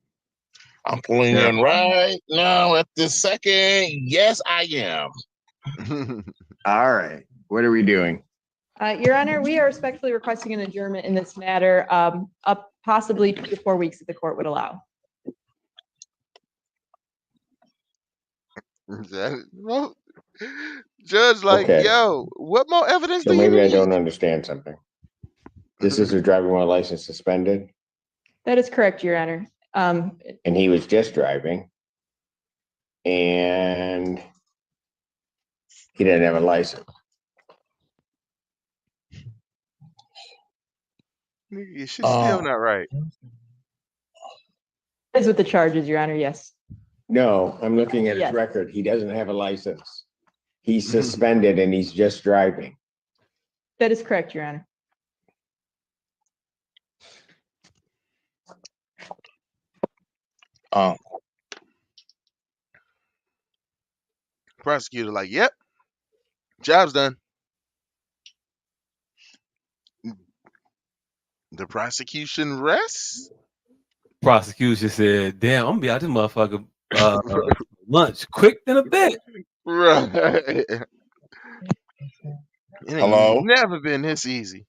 I'm pulling in right now at this second. Yes, I am. All right. What are we doing? Your Honor, we are respectfully requesting an adjournment in this matter, up possibly 2 to 4 weeks if the court would allow. Well, Judge, like, Okay. yo, what more evidence So do you maybe I need? don't understand something. This is a driving while license suspended, That is correct, Your Honor. and he was just driving, and he didn't have a license. Nigga, your shit's still not right. Is with the charges, Your Honor, yes. No, I'm looking at his Yes. record. He doesn't have a license. He's suspended and he's just driving. That is correct, Your Honor. Prosecutor, like, yep, job's done. The prosecution rests. Prosecution said, "Damn, I'm gonna be out this motherfucker lunch quick than a bit." Right. It ain't Hello? never been this easy.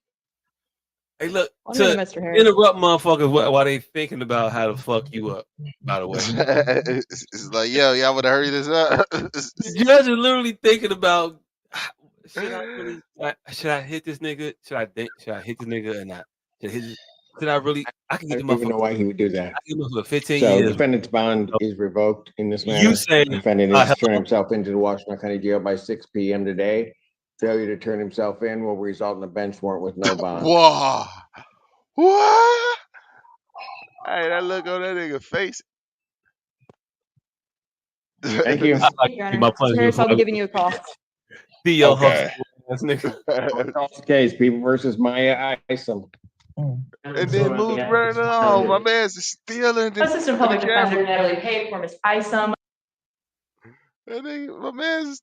Hey, look, One to minute, Mr. Harris. interrupt motherfuckers while they thinking about how to fuck you up, by the way. It's like, yo, y'all would hurry this up. The judge is literally thinking about, should I hit this nigga? Should I hit this nigga or not? Should I really? I can I get the don't even know motherfucker. why he would do that. I can get him for 15 So years. defendant's bond is revoked in this matter. You say, defendant is to turn hello? himself into the Washington County Jail by 6 p.m. today. Failure to turn himself in will result in a bench warrant with no bond. Whoa. What? Hey, that look on that nigga face. Thank you. Your Honor. Mr. Harris, I'll be giving you a call. See your Okay. hustle, nigga. Case people versus Maya Isom. And then moves right along. My man's is still in the Assistant Public Defender camera. Natalie Tate for Ms. Isom. That nigga, my man's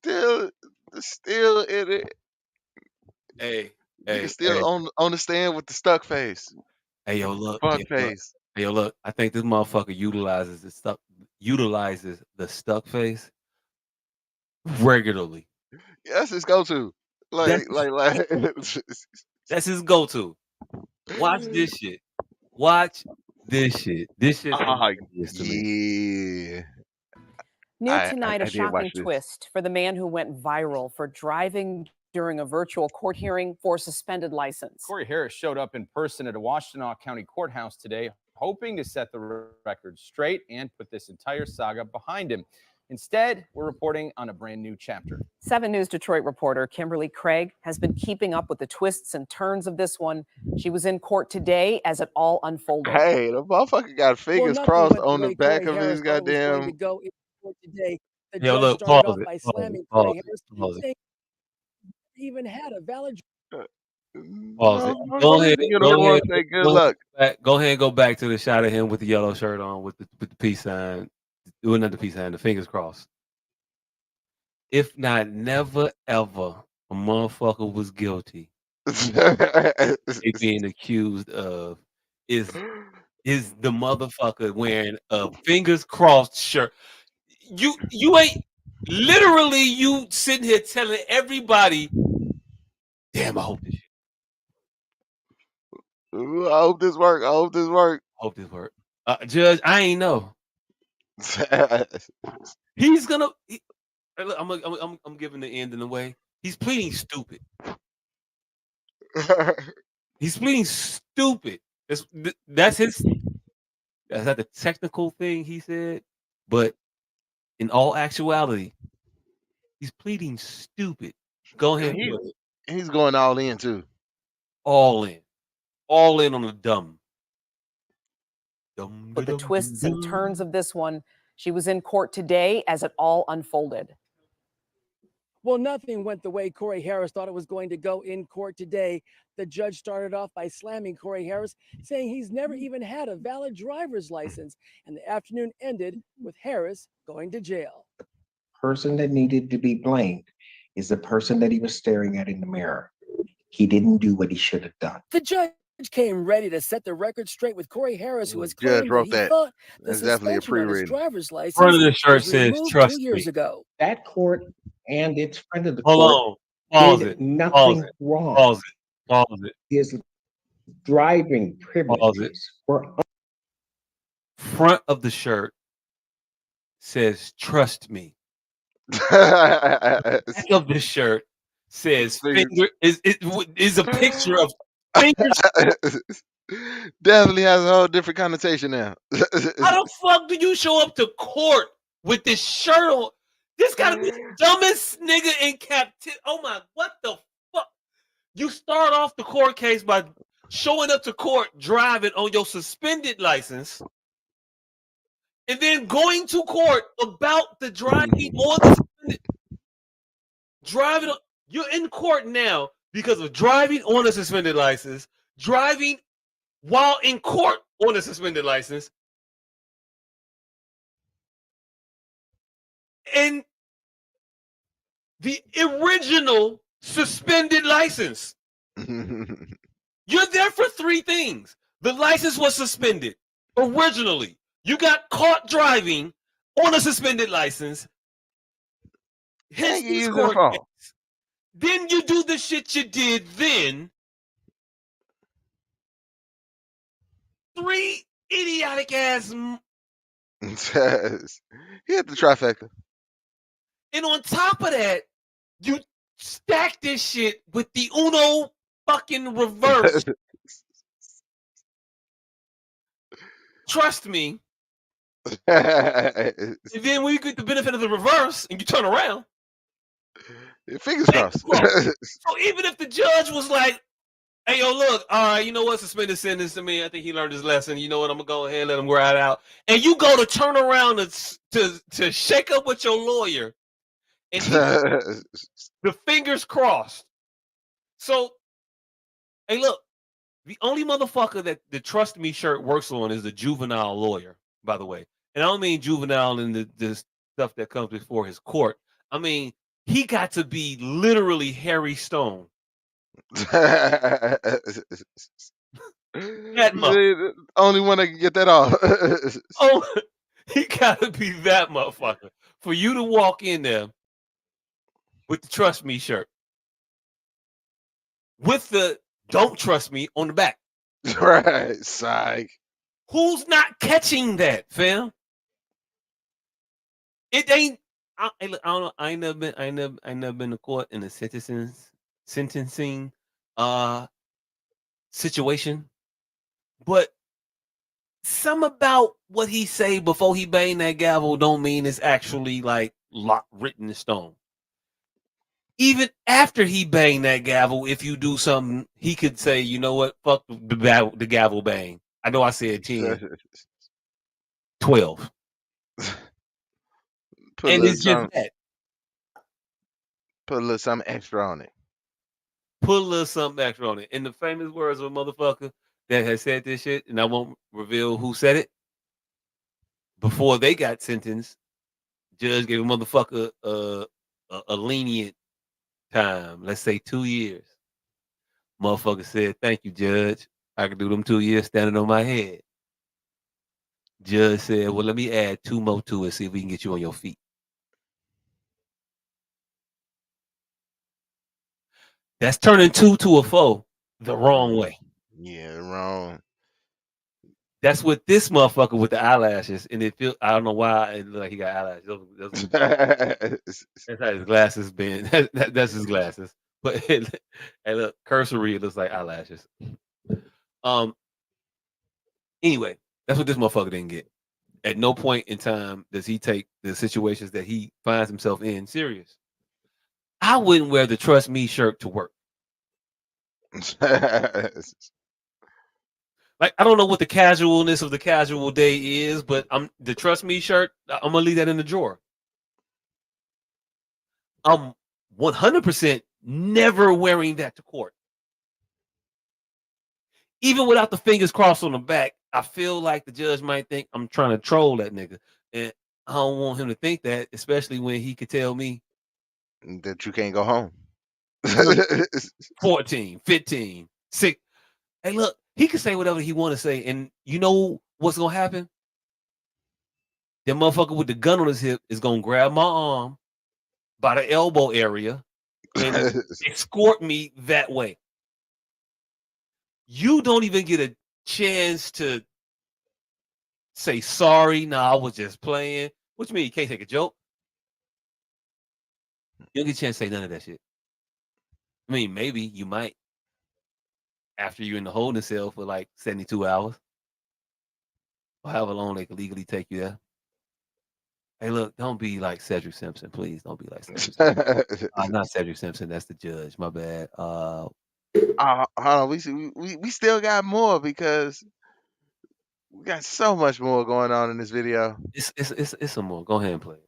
is still in it. Hey, Nigga still on the stand with the stuck face. Hey, yo, look. Fuck face. Hey, yo, look. I think this motherfucker utilizes the stuck face regularly. That's his go-to. That's his go-to. Watch this shit. Watch this shit. This shit. Yeah. New tonight, I a did watch shocking this. twist for the man who went viral for driving during a virtual court hearing for suspended license. Corey Harris showed up in person at a Washtenaw County courthouse today, hoping to set the record straight and put this entire saga behind him. Instead, we're reporting on a brand new chapter. 7 News Detroit reporter Kimberly Craig has been keeping up with the twists and turns of this one. She was in court today as it all unfolded. Hey, the motherfucker got fingers crossed on the back of his goddamn. Today, the Yo, judge look, started pause off it, by pause slamming it, pause Corey it, Harris, pause it. saying he even had a valid. Pause it. I'm Go gonna ahead. get Go him one ahead. and say good Go luck. Go ahead and go back to the shot of him with the yellow shirt on with the peace sign. Well, not the peace sign, the fingers crossed. If not, never ever a motherfucker was guilty. They being accused of is the motherfucker wearing a fingers crossed shirt. You ain't literally you sitting here telling everybody, damn, I hope this shit. Ooh, I hope this work. I hope this work. Hope this work. Judge, I ain't know. He's gonna. I'm giving the end in the way. He's pleading stupid. He's pleading stupid. That's his. That's not the technical thing he said, but in all actuality, he's pleading stupid. Go ahead. He's going all in too. All in on the dumb. With the twists and turns of this one, she was in court today as it all unfolded. Well, nothing went the way Corey Harris thought it was going to go in court today. The judge started off by slamming Corey Harris, saying he's never even had a valid driver's license. And the afternoon ended with Harris going to jail. Person that needed to be blamed is the person that he was staring at in the mirror. He didn't do what he should have done. The judge came ready to set the record straight with Corey Harris, who has Judge claimed wrote that he that. thought the That's definitely a suspension on his pre-read. driver's license Front of the shirt was says, removed "Trust 2 years me." ago. That court and its friend of the Hold court on. Pause did it. nothing Pause it. wrong. Pause it. Pause it. His driving Pause it. privileges were Front of the shirt says, "Trust me." Back of the shirt says, "Finger" is a picture of fingers. Definitely has a whole different connotation now. How the fuck do you show up to court with this shirt on? This gotta be the dumbest nigga in captivity. Oh my, what the fuck? You start off the court case by showing up to court driving on your suspended license, and then going to court about the driving on the suspended. Driving, you're in court now because of driving on a suspended license, driving while in court on a suspended license, and the original suspended license. You're there for three things. The license was suspended originally. You got caught driving on a suspended license. Hence this court case. Then you do the shit you did then. Three idiotic ass. He had the trifecta. And on top of that, you stack this shit with the Uno fucking reverse. Trust me. And then when you get the benefit of the reverse and you turn around. Fingers crossed. So even if the judge was like, "Hey, yo, look, all right, you know what? Suspended sentence to me. I think he learned his lesson. You know what? I'm gonna go ahead and let him ride out." And you go to turn around to shake up with your lawyer, and the fingers crossed. So, hey, look, the only motherfucker that the Trust Me shirt works on is the juvenile lawyer, by the way. And I don't mean juvenile in the stuff that comes before his court. I mean, he got to be literally Harry Stone. Only one that can get that off. Oh, he gotta be that motherfucker for you to walk in there with the Trust Me shirt, with the Don't Trust Me on the back. Right, psych. Who's not catching that, fam? It ain't. I don't know. I ain't never been to court in a sentencing situation, but some about what he say before he bang that gavel don't mean it's actually like written in stone. Even after he bang that gavel, if you do something, he could say, "You know what? Fuck the gavel bang." I know I said 10, 12. And it's just that. Put a little something extra on it. Put a little something extra on it. In the famous words of a motherfucker that has said this shit, and I won't reveal who said it, before they got sentenced, judge gave a motherfucker a lenient time. Let's say 2 years. Motherfucker said, "Thank you, judge. I can do them 2 years standing on my head." Judge said, well, let me add 2 more to it, see if we can get you on your feet. That's turning 2 to a 4 the wrong way. Yeah, wrong. That's what this motherfucker with the eyelashes, and it feel I don't know why it look like he got eyelashes. That's how his glasses been. That's his glasses. But hey, look, cursory, it looks like eyelashes. Anyway, that's what this motherfucker didn't get. At no point in time does he take the situations that he finds himself in serious. I wouldn't wear the Trust Me shirt to work. Like, I don't know what the casualness of the casual day is, but the Trust Me shirt, I'm gonna leave that in the drawer. I'm 100% never wearing that to court. Even without the fingers crossed on the back, I feel like the judge might think I'm trying to troll that nigga. And I don't want him to think that, especially when he could tell me that you can't go home. 14, 15, 6. Hey, look, he can say whatever he want to say. And you know what's going to happen? That motherfucker with the gun on his hip is going to grab my arm by the elbow area and escort me that way. You don't even get a chance to say sorry. Nah, I was just playing. What you mean you can't take a joke? You don't get a chance to say none of that shit. I mean, maybe you might after you're in the holding cell for like 72 hours. Or however long they can legally take you there. Hey, look, don't be like Cedric Simpson, please. Don't be like Cedric Simpson. Not Cedric Simpson, that's the judge. My bad. Hold on, we still got more because we got so much more going on in this video. It's some more. Go ahead and play it.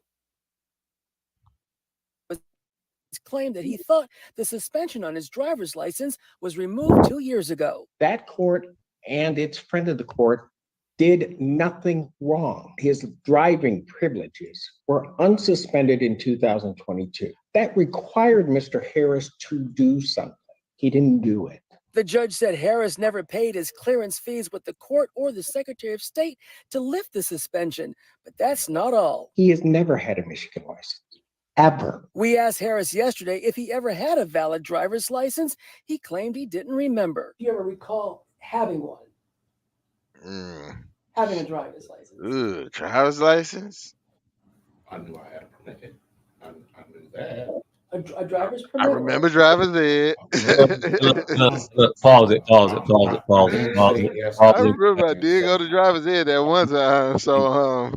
Claimed that he thought the suspension on his driver's license was removed 2 years ago. That court and its friend of the court did nothing wrong. His driving privileges were unsuspended in 2022. That required Mr. Harris to do something. He didn't do it. The judge said Harris never paid his clearance fees with the court or the Secretary of State to lift the suspension, but that's not all. He has never had a Michigan license. Ever. We asked Harris yesterday if he ever had a valid driver's license. He claimed he didn't remember. Do you ever recall having one? Having a driver's license? Driver's license? I knew I had a permit. I knew that. A driver's I permit? remember driver's ed. Look, pause it. I remember I did go to driver's ed that one time. So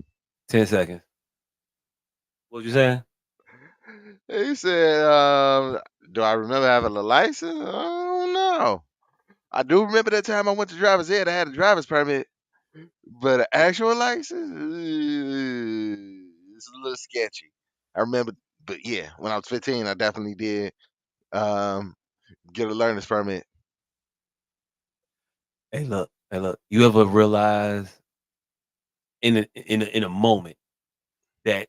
10 seconds. What you saying? He said, do I remember having a license? I don't know. I do remember that time I went to driver's ed. I had a driver's permit, but an actual license, it's a little sketchy. I remember, but yeah, when I was 15, I definitely did get a learner's permit. Hey, look. You ever realize in a moment that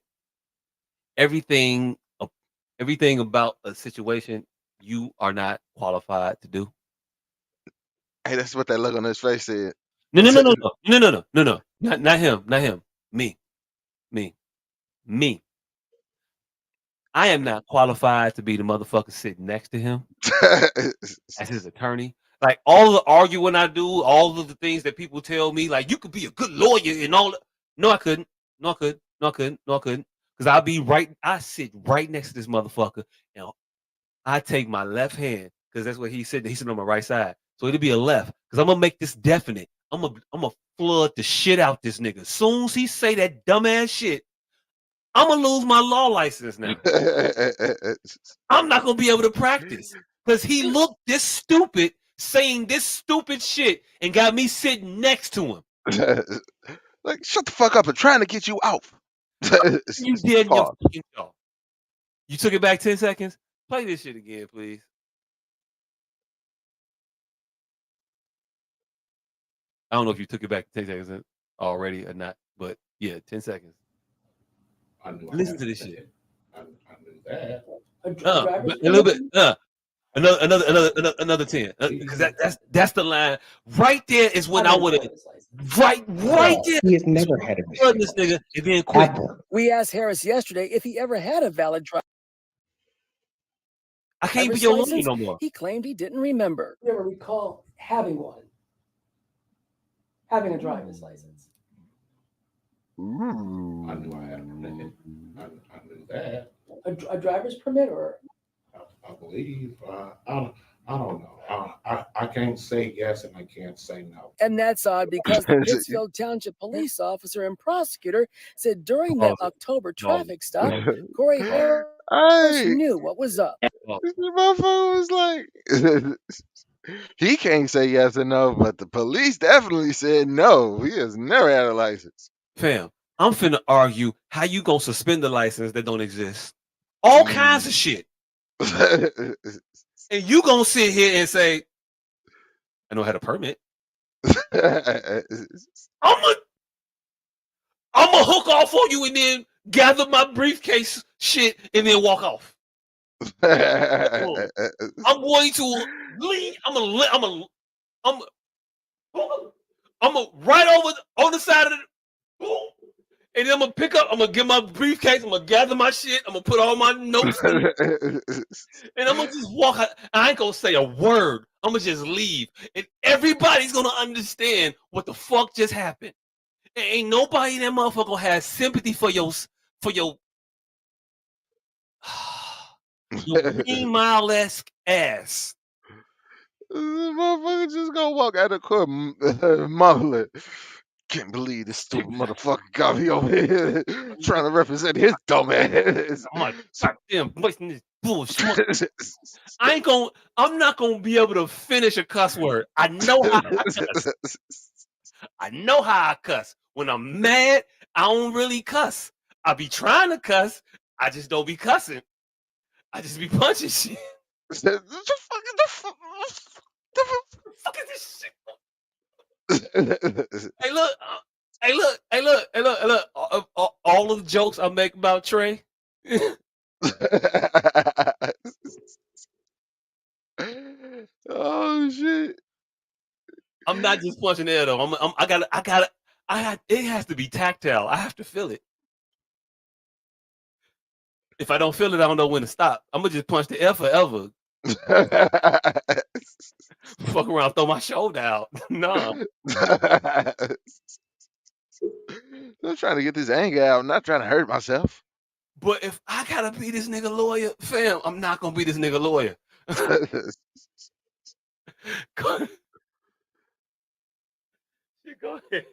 everything about a situation you are not qualified to do? Hey, that's what that look on his face said. No. Not him. Me. I am not qualified to be the motherfucker sitting next to him as his attorney. Like all the arguing I do, all of the things that people tell me, like you could be a good lawyer and all that. No, I couldn't. Because I sit right next to this motherfucker and I take my left hand, because that's what he said. He's sitting on my right side. So it'll be a left. Because I'm gonna make this definite. I'm gonna flood the shit out this nigga. As soon as he say that dumbass shit, I'm gonna lose my law license now. I'm not gonna be able to practice because he looked this stupid saying this stupid shit and got me sitting next to him. Like, shut the fuck up! I'm trying to get you out. You did your fucking job. You took it back 10 seconds. Play this shit again, please. I don't know if you took it back 10 seconds already or not, but yeah, 10 seconds. Listen to this shit. I knew that. A little bit. Another 10. Because that's the line. Right there is when I would have right there. He has never had a This nigga and then quit. We asked Harris yesterday if he ever had a valid I can't be driver's your lawyer license. no more. He claimed he didn't remember. Never recall having one. Having a driver's license. I knew I had a permit. I knew that. A driver's permit or? I believe. I don't know. I can't say yes and I can't say no. And that's odd because the Pittsfield Township police officer and prosecutor said during that October traffic stop, Corey Harris knew what was up. This motherfucker was like, he can't say yes or no, but the police definitely said no. He has never had a license. Fam, I'm finna argue how you gonna suspend the license that don't exist. All kinds of shit. And you gonna sit here and say, I know I had a permit. I'm gonna hook off on you and then gather my briefcase shit and then walk off. I'm going to leave. I'm gonna right over on the side of the, and then I'm gonna pick up. I'm gonna get my briefcase. I'm gonna gather my shit. I'm gonna put all my notes in it, and I'm gonna just walk out. I ain't gonna say a word. I'm gonna just leave, and everybody's gonna understand what the fuck just happened. And ain't nobody in that motherfucker has sympathy for your green mile-esque ass. This motherfucker just gonna walk out of court mumbling. Can't believe this stupid motherfucker got me over here trying to represent his dumb ass. I'm like, goddamn, wasting this bullshit. I'm not gonna be able to finish a cuss word. I know how I cuss. I know how I cuss. When I'm mad, I don't really cuss. I be trying to cuss. I just don't be cussing. I just be punching shit. The fuck is this shit? Hey, look. All of the jokes I make about Trey. Oh shit! I'm not just punching air though. It has to be tactile. I have to feel it. If I don't feel it, I don't know when to stop. I'm gonna just punch the air forever. Fuck around, throw my shoulder out. No. I'm trying to get this anger out. I'm not trying to hurt myself. But if I gotta be this nigga lawyer, fam, I'm not gonna be this nigga lawyer. Go ahead.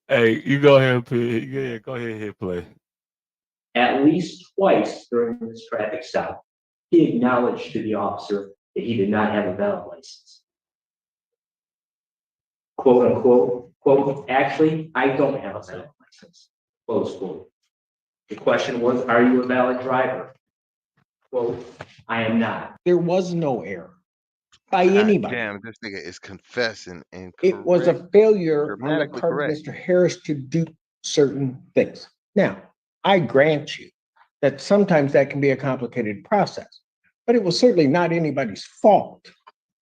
Hey, you go ahead and play. Yeah, go ahead and hit play. At least twice during this traffic stop, he acknowledged to the officer that he did not have a valid license. Quote unquote, quote, actually, I don't have a valid license. Close quote. The question was, are you a valid driver? Quote, I am not. There was no error by anybody. Damn, this nigga is confessing and It was a failure on the grammatically part correct. of Mr. Harris to do certain things. Now, I grant you that sometimes that can be a complicated process, but it was certainly not anybody's fault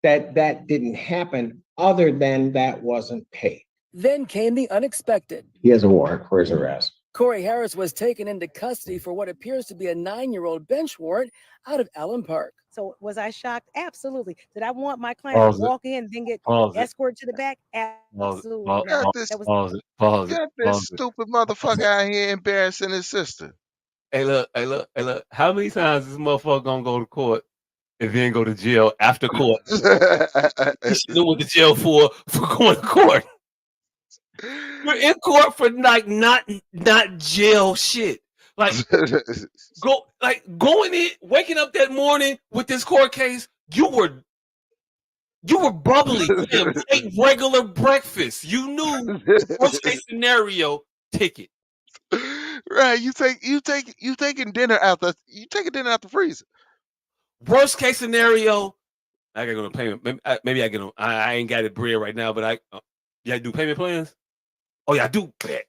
that that didn't happen other than that wasn't paid. Then came the unexpected. He has a warrant for his arrest. Corey Harris was taken into custody for what appears to be a 9-year-old bench warrant out of Allen Park. So was I shocked? Absolutely. Did I want my client to walk in and then get escorted to the back? Absolutely not. Got this stupid motherfucker out here embarrassing his sister. Hey, look. How many times this motherfucker gonna go to court and then go to jail after court? He should have went to jail for going to court. You're in court for like not jail shit. Like going in, waking up that morning with this court case, you were bubbly. You ate regular breakfast. You knew worst case scenario ticket. Right, you taking dinner out the freezer. Worst case scenario, I gotta go to payment. Maybe I get on. I ain't got it bread right now, but I do payment plans. Oh yeah, I do. Bet.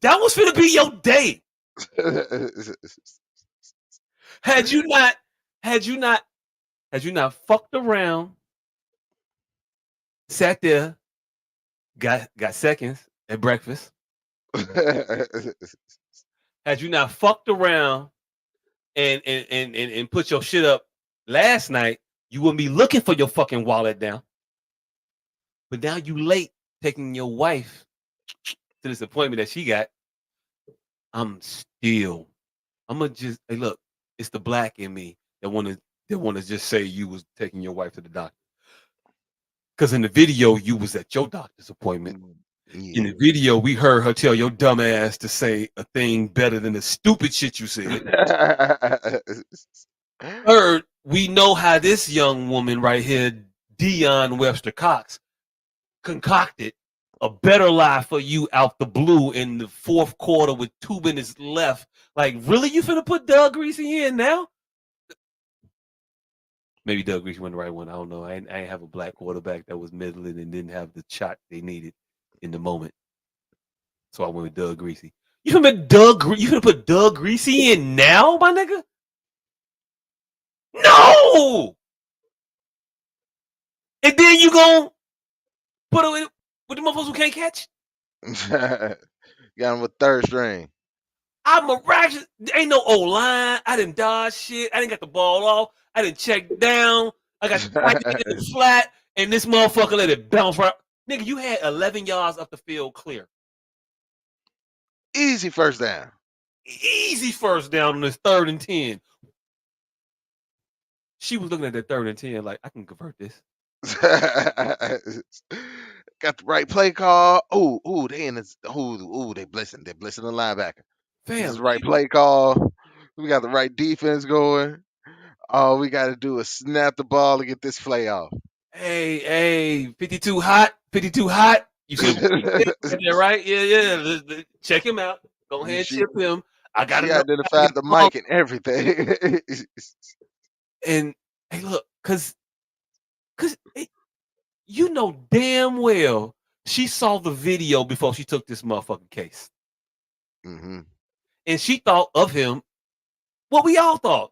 That was finna be your day. Had you not fucked around, sat there, got seconds at breakfast. Had you not fucked around and put your shit up last night, you wouldn't be looking for your fucking wallet now. But now you late taking your wife to this appointment that she got. I'm gonna just hey look, it's the black in me that wanna just say you was taking your wife to the doctor. Cause in the video you was at your doctor's appointment. In the video, we heard her tell your dumb ass to say a thing better than the stupid shit you said. Third, we know how this young woman right here, Dion Webster Cox, concocted a better lie for you out the blue in the fourth quarter with 2 minutes left. Like, really, you finna put Doug Greasy in now? Maybe Doug Greasy wasn't the right one. I don't know. I ain't have a black quarterback that was middling and didn't have the shot they needed in the moment. So I went with Doug Greasy. You finna put Doug Greasy in now, my nigga? No! And then you gon' put it with the motherfuckers who can't catch? Got him with third string. I'm miraculous. Ain't no O-line. I didn't dodge shit. I didn't got the ball off. I didn't check down. I got right in the flat, and this motherfucker let it bounce right. Nigga, you had 11 yards up the field clear. Easy first down. Easy first down on this 3rd and 10. She was looking at that 3rd and 10 like, I can convert this. Got the right play call. Ooh, they in this. Ooh, they blitzing. They're blitzing the linebacker. This is the right play call. We got the right defense going. All we got to do is snap the ball and get this play off. Hey, 52 hot. 52 hot. You see that right? Yeah. Check him out. Go ahead and chip him. I got to She know. identified the mic and everything. And hey, look, cause you know damn well she saw the video before she took this motherfucking case. Mm-hmm. And she thought of him what we all thought.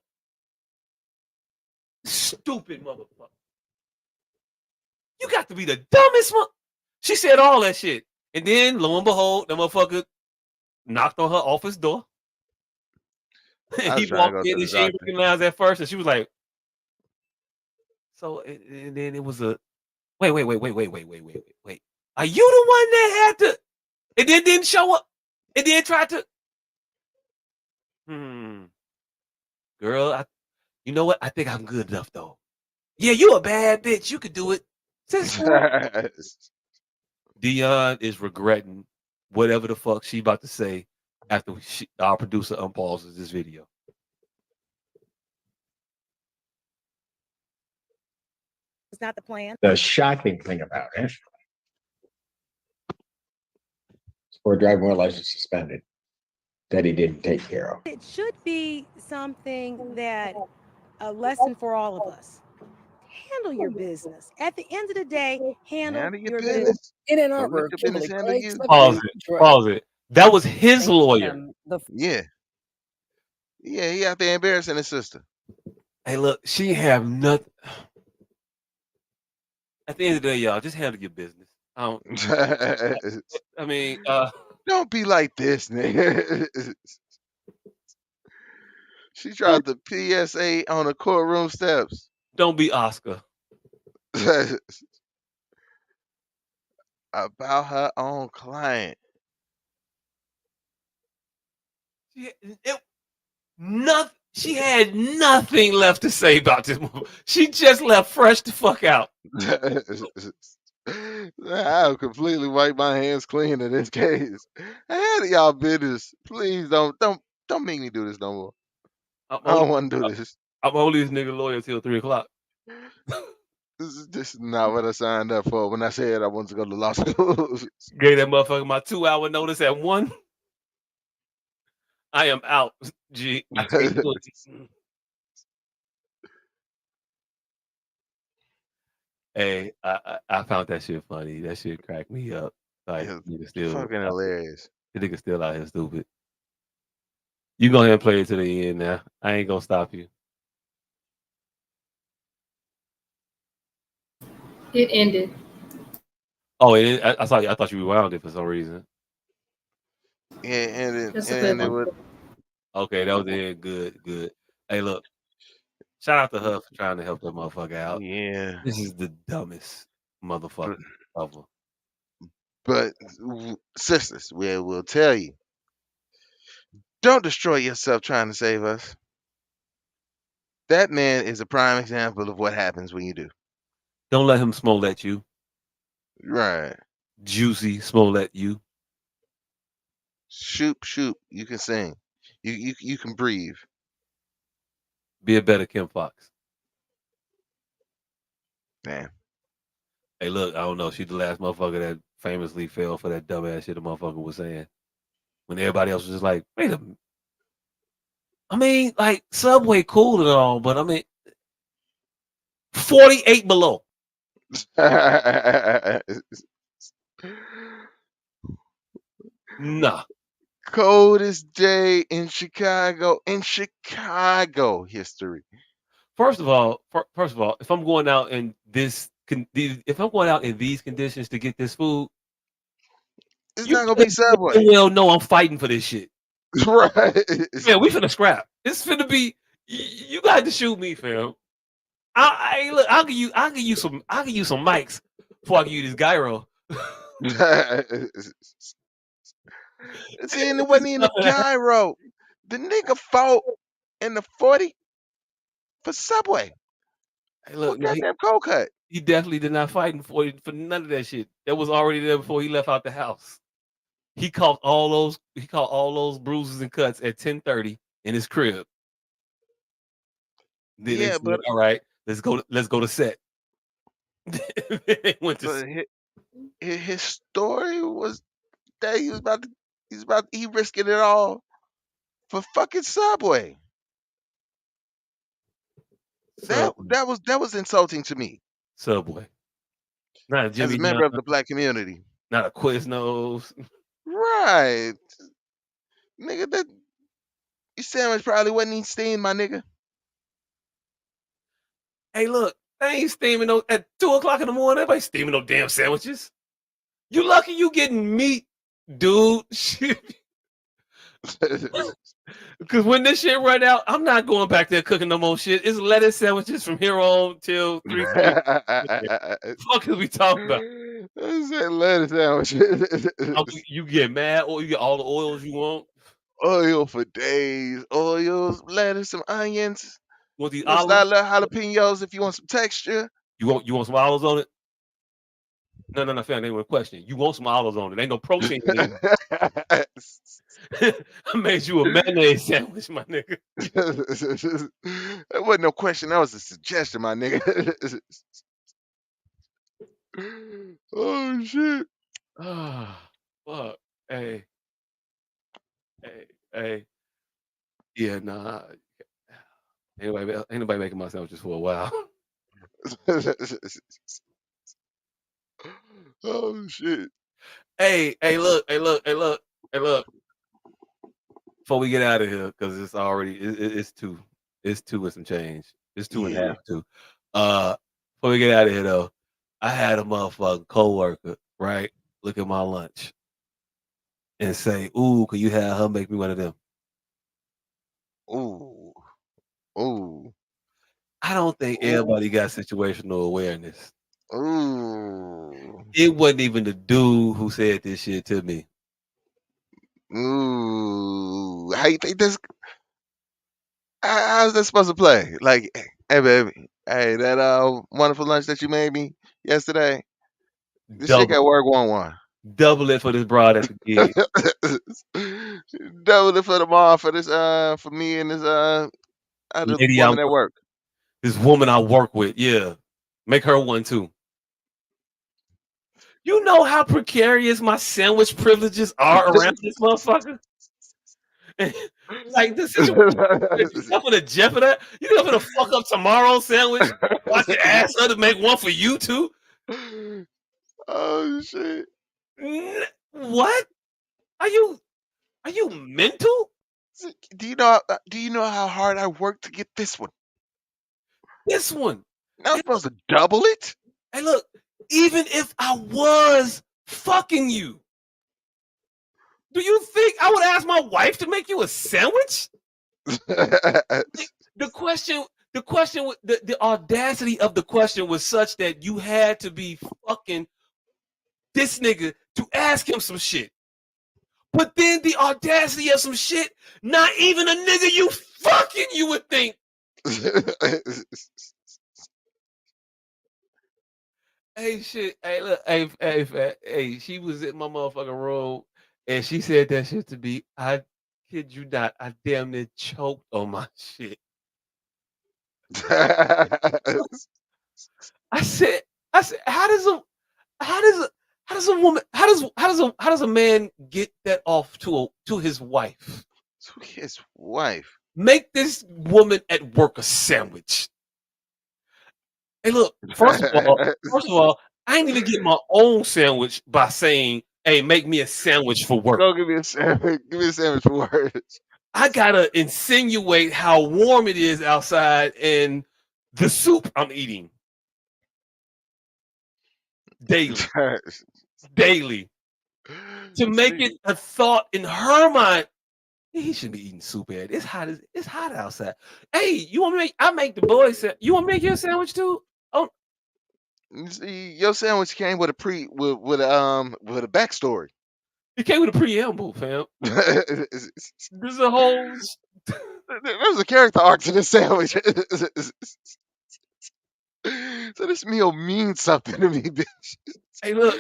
Stupid motherfucker. You got to be the dumbest one. She said all that shit. And then, lo and behold, the motherfucker knocked on her office door. He walked in and she didn't recognize at first. And she was like, so, and then it was a, wait. Are you the one that had to, and then didn't show up? And then tried to, girl, you know what? I think I'm good enough though. Yeah, you a bad bitch. You could do it. Dion is regretting whatever the fuck she about to say after our producer unpauses this video. It's not the plan. The shocking thing about it, for driving while license suspended, that he didn't take care of. It should be something that a lesson for all of us. Handle your business. At the end of the day, handle your business. In Ann Don't Arbor, let your Kimberly business handle Craig, you. Pause it. That was his lawyer. Yeah, he out there embarrassing his sister. Hey, look, she have nothing. At the end of the day, y'all, just handle your business. I mean, don't be like this, nigga. She tried the PSA on the courtroom steps. Don't be Oscar. About her own client. She had nothing left to say about this movie. She just left fresh the fuck out. I'll completely wipe my hands clean in this case. Handle y'all business. Please don't make me do this no more. I don't want to do this. I'm only this nigga lawyer till 3:00. This is not what I signed up for when I said I wanted to go to law school. Gave that motherfucker my 2-hour notice at 1. I am out. G. I can't do it. Hey, I found that shit funny. That shit cracked me up. Like, Yeah, still fucking hilarious. The nigga still out here stupid. You go ahead and play it to the end now. I ain't gonna stop you. It ended. Oh, I thought you rewound it for some reason. Yeah, and Just a it clip. ended with Okay, that was it. Good. Hey, look. Shout out to her for trying to help that motherfucker out. yeah. This is the dumbest motherfucker ever. But sisters, we will tell you, don't destroy yourself trying to save us. That man is a prime example of what happens when you do. Don't let him Smollett you. Right. Juicy Smollett you. Shoot. You can sing. You can breathe. Be a better Kim Fox. Damn. Hey, look, I don't know. She's the last motherfucker that famously fell for that dumbass shit the motherfucker was saying. When everybody else was just like, wait a minute. I mean, like, Subway cool and all, but I mean, 48 below. Nah. Coldest day in Chicago history. First of all, if I'm going out in these conditions to get this food, It's you not gonna be Subway. well know I'm fighting for this shit. Right. Yeah, we finna scrap. It's finna be. You got to shoot me, fam. Look. I'll give you some mics before I give you this gyro. See, and it wasn't even a gyro. The nigga fought in the 40 for Subway. Hey, look, goddamn cold cut. He definitely did not fight for none of that shit. That was already there before he left out the house. He caught all those bruises and cuts at 10:30 in his crib. Then they said, all right, let's go to set. They went to his story was that he risking it all for fucking Subway. That was insulting to me. Subway. Not a Jimmy as a member John, of the black community. Not a Quiznos. Right. Nigga, that your sandwich probably wasn't even steamed, my nigga. Hey, look, they ain't steaming no at 2:00 in the morning. Everybody steaming no damn sandwiches. You lucky you getting meat, dude. Because when this shit run out, I'm not going back there cooking no more shit. It's lettuce sandwiches from here on till 3. Fuck is we talking about? I said lettuce sandwiches. You get mad, or you get all the oils you want. Oil for days. Oils, lettuce, some onions. Want these little olives? Jalapenos if you want some texture. You want some olives on it? No, fam. Ain't no question. You want some olives on it? Ain't no protein in it. I made you a mayonnaise sandwich, my nigga. That wasn't no question. That was a suggestion, my nigga. Oh shit. Fuck. Hey. Yeah, nah. Ain't nobody making my sandwiches for a while. Oh shit. Hey, look. Before we get out of here, because it's already it's 2. It's 2 and some change. It's 2 and a half, 2. Before we get out of here though, I had a motherfucking coworker, right, look at my lunch and say, ooh, could you have her make me one of them? Ooh. I don't think everybody got situational awareness. Ooh. It wasn't even the dude who said this shit to me. Ooh. How you think this? How's that supposed to play? Like, hey baby, hey, that wonderful lunch that you made me yesterday. This shit at work 1-1. Double it for this broad at the gig. Double it for the mom for this for me and this other Lady woman at work. This woman I work with, yeah. Make her one too. You know how precarious my sandwich privileges are around this motherfucker? Like this situation, you not gonna jeopardize. You not gonna fuck up tomorrow's sandwich. I can ask her to make one for you too. Oh shit! What? Are you mental? Do you know how hard I worked to get this one? This one. Now I'm supposed to double it? Hey, look, even if I was fucking you, do you think I would ask my wife to make you a sandwich? The question, the audacity of the question was such that you had to be fucking this nigga to ask him some shit. But then the audacity of some shit, not even a nigga you fucking you would think. Hey, shit. Hey, look. Hey, she was in my motherfucking room and she said that shit to me. I kid you not. I damn near choked on my shit. I said, how does a woman, how does a man get that off to his wife? To his wife. Make this woman at work a sandwich. Hey, look. First of all, I ain't even get my own sandwich by saying, "Hey, make me a sandwich for work." Go give me a sandwich. Give me a sandwich for work. I gotta insinuate how warm it is outside and the soup I'm eating daily, daily, to make it a thought in her mind. He shouldn't be eating soup, Ed. It's hot outside. Hey, you want me to make? I make the boys. You want me to make your sandwich too? Oh, You see, your sandwich came with with a backstory. it came with a preamble, fam. There's a whole. There's a character arc to this sandwich. So this meal means something to me, bitch. Hey, look.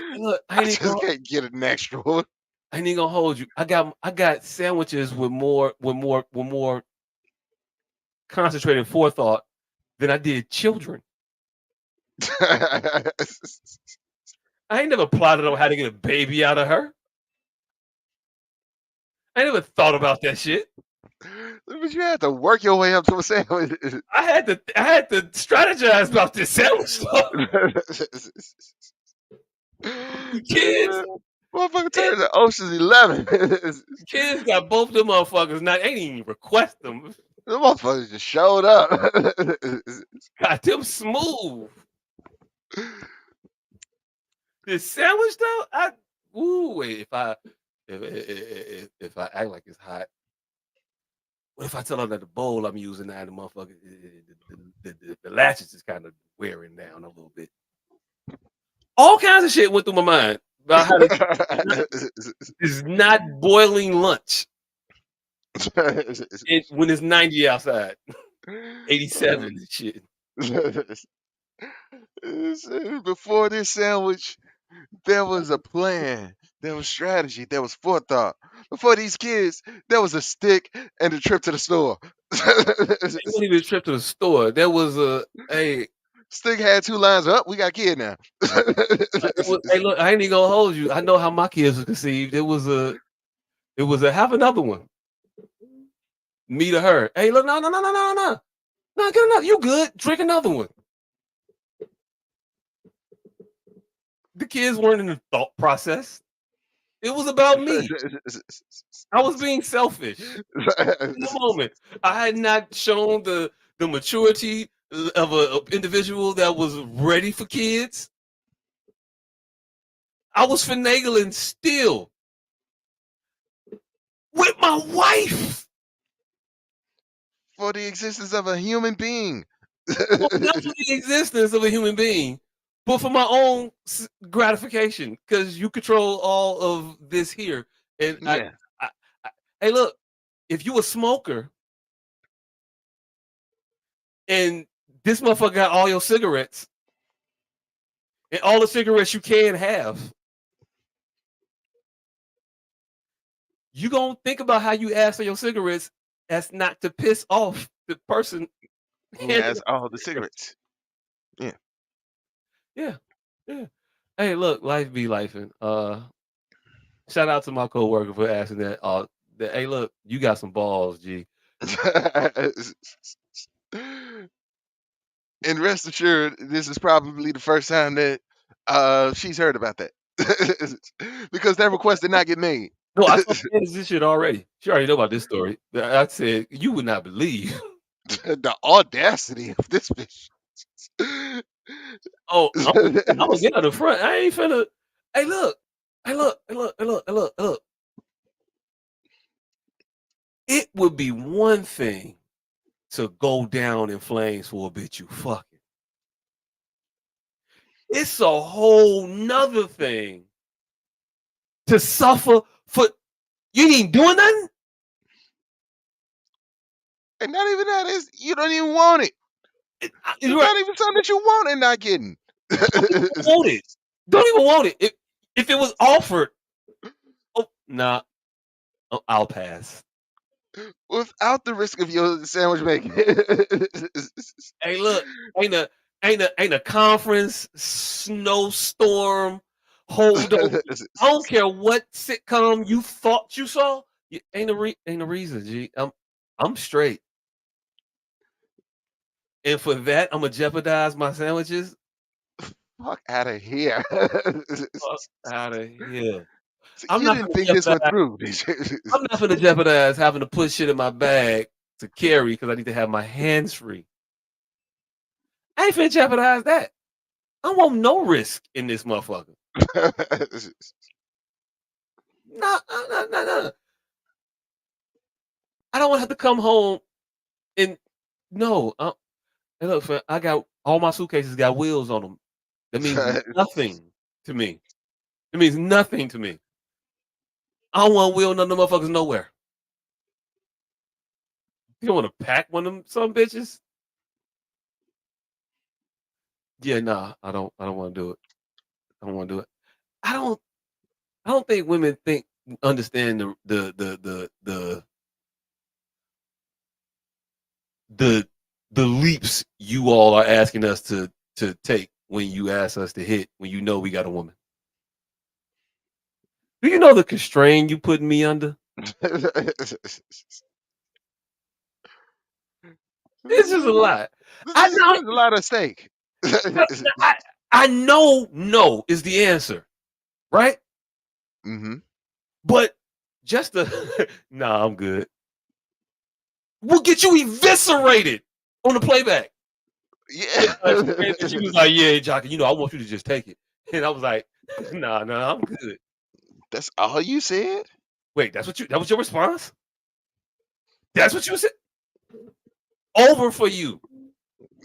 I just can't get an extra one. I ain't even gonna hold you. I got sandwiches with more concentrated forethought than I did children. I ain't never plotted on how to get a baby out of her. I never thought about that shit. But you had to work your way up to a sandwich. I had to strategize about this sandwich stuff. The kids, motherfucker turned to Ocean's 11. Kids got both them motherfuckers. Not ain't even request them. The motherfuckers just showed up. Got them smooth. This sandwich though, wait, if I act like it's hot, what if I tell them that the bowl I'm using now, the motherfucker, the latches is kind of wearing down a little bit. All kinds of shit went through my mind about how it's not boiling lunch when it's 90 outside, 87 and shit. Before this sandwich, there was a plan, there was strategy, there was forethought. Before these kids, there was a stick and a trip to the store. It wasn't even a trip to the store. There was a stick had 2 lines up. We got a kid now. Hey, look, I ain't even gonna hold you. I know how my kids were conceived. It was a have another one. Me to her. Hey, look, no, get another. You good? Drink another one. The kids weren't in the thought process. It was about me. I was being selfish. In the moment, I had not shown the maturity of an individual that was ready for kids. I was finagling still with my wife for the existence of a human being. Well, not for the existence of a human being, but for my own gratification, because you control all of this here. And yeah. Hey, look, if you a smoker and this motherfucker got all your cigarettes and all the cigarettes you can have, you gonna think about how you ask for your cigarettes as not to piss off the person who has all the cigarettes. Yeah. Yeah. Hey, look, life be lifing. Shout out to my coworker for asking that. Hey, look, you got some balls, G. And rest assured, this is probably the first time that she's heard about that. Because that request did not get made. No, I told Candace this shit already. She already know about this story. I said you would not believe. The audacity of this bitch. Oh, I'm gonna get on the front. I ain't finna. Hey, look. Hey, look. Hey, look. Hey, look. Hey, look. Hey, look. It would be one thing to go down in flames for a bitch you fucking. It's a whole nother thing to suffer for you ain't doing nothing. And not even that is you don't even want it. It's not even something that you want and not getting. Want it. Don't even want it. If it was offered, oh nah, I'll pass. Without the risk of your sandwich making. Hey, look, ain't a conference, snowstorm, hold over. I don't care what sitcom you thought you saw. Ain't a reason, G. I'm straight. And for that, I'm gonna jeopardize my sandwiches. Fuck out of here. Fuck out of here. So I'm you not didn't gonna think this went jeopardize. through. I'm not gonna jeopardize having to put shit in my bag to carry because I need to have my hands free. I ain't finna jeopardize that. I want no risk in this motherfucker. No. I don't want to have to come home and no. Hey, look, fam, I got all my suitcases got wheels on them. That means nothing to me. It means nothing to me. I don't want to wheel none of the motherfuckers nowhere. You don't want to pack one of them some bitches? Yeah, nah, I don't want to do it. I don't want to do it. I don't think women understand the leaps you all are asking us to take when you ask us to hit when you know we got a woman. Do you know the constraint you putting me under? This is a lot. I know. There's a lot of stake. I know no is the answer, right? Mm-hmm. But just the nah, I'm good. We'll get you eviscerated on the playback. Yeah. She was like, "Yeah, Jockey, I want you to just take it," and I was like, "Nah, I'm good." That's all you said? Wait, that was your response? That's what you said? Over for you.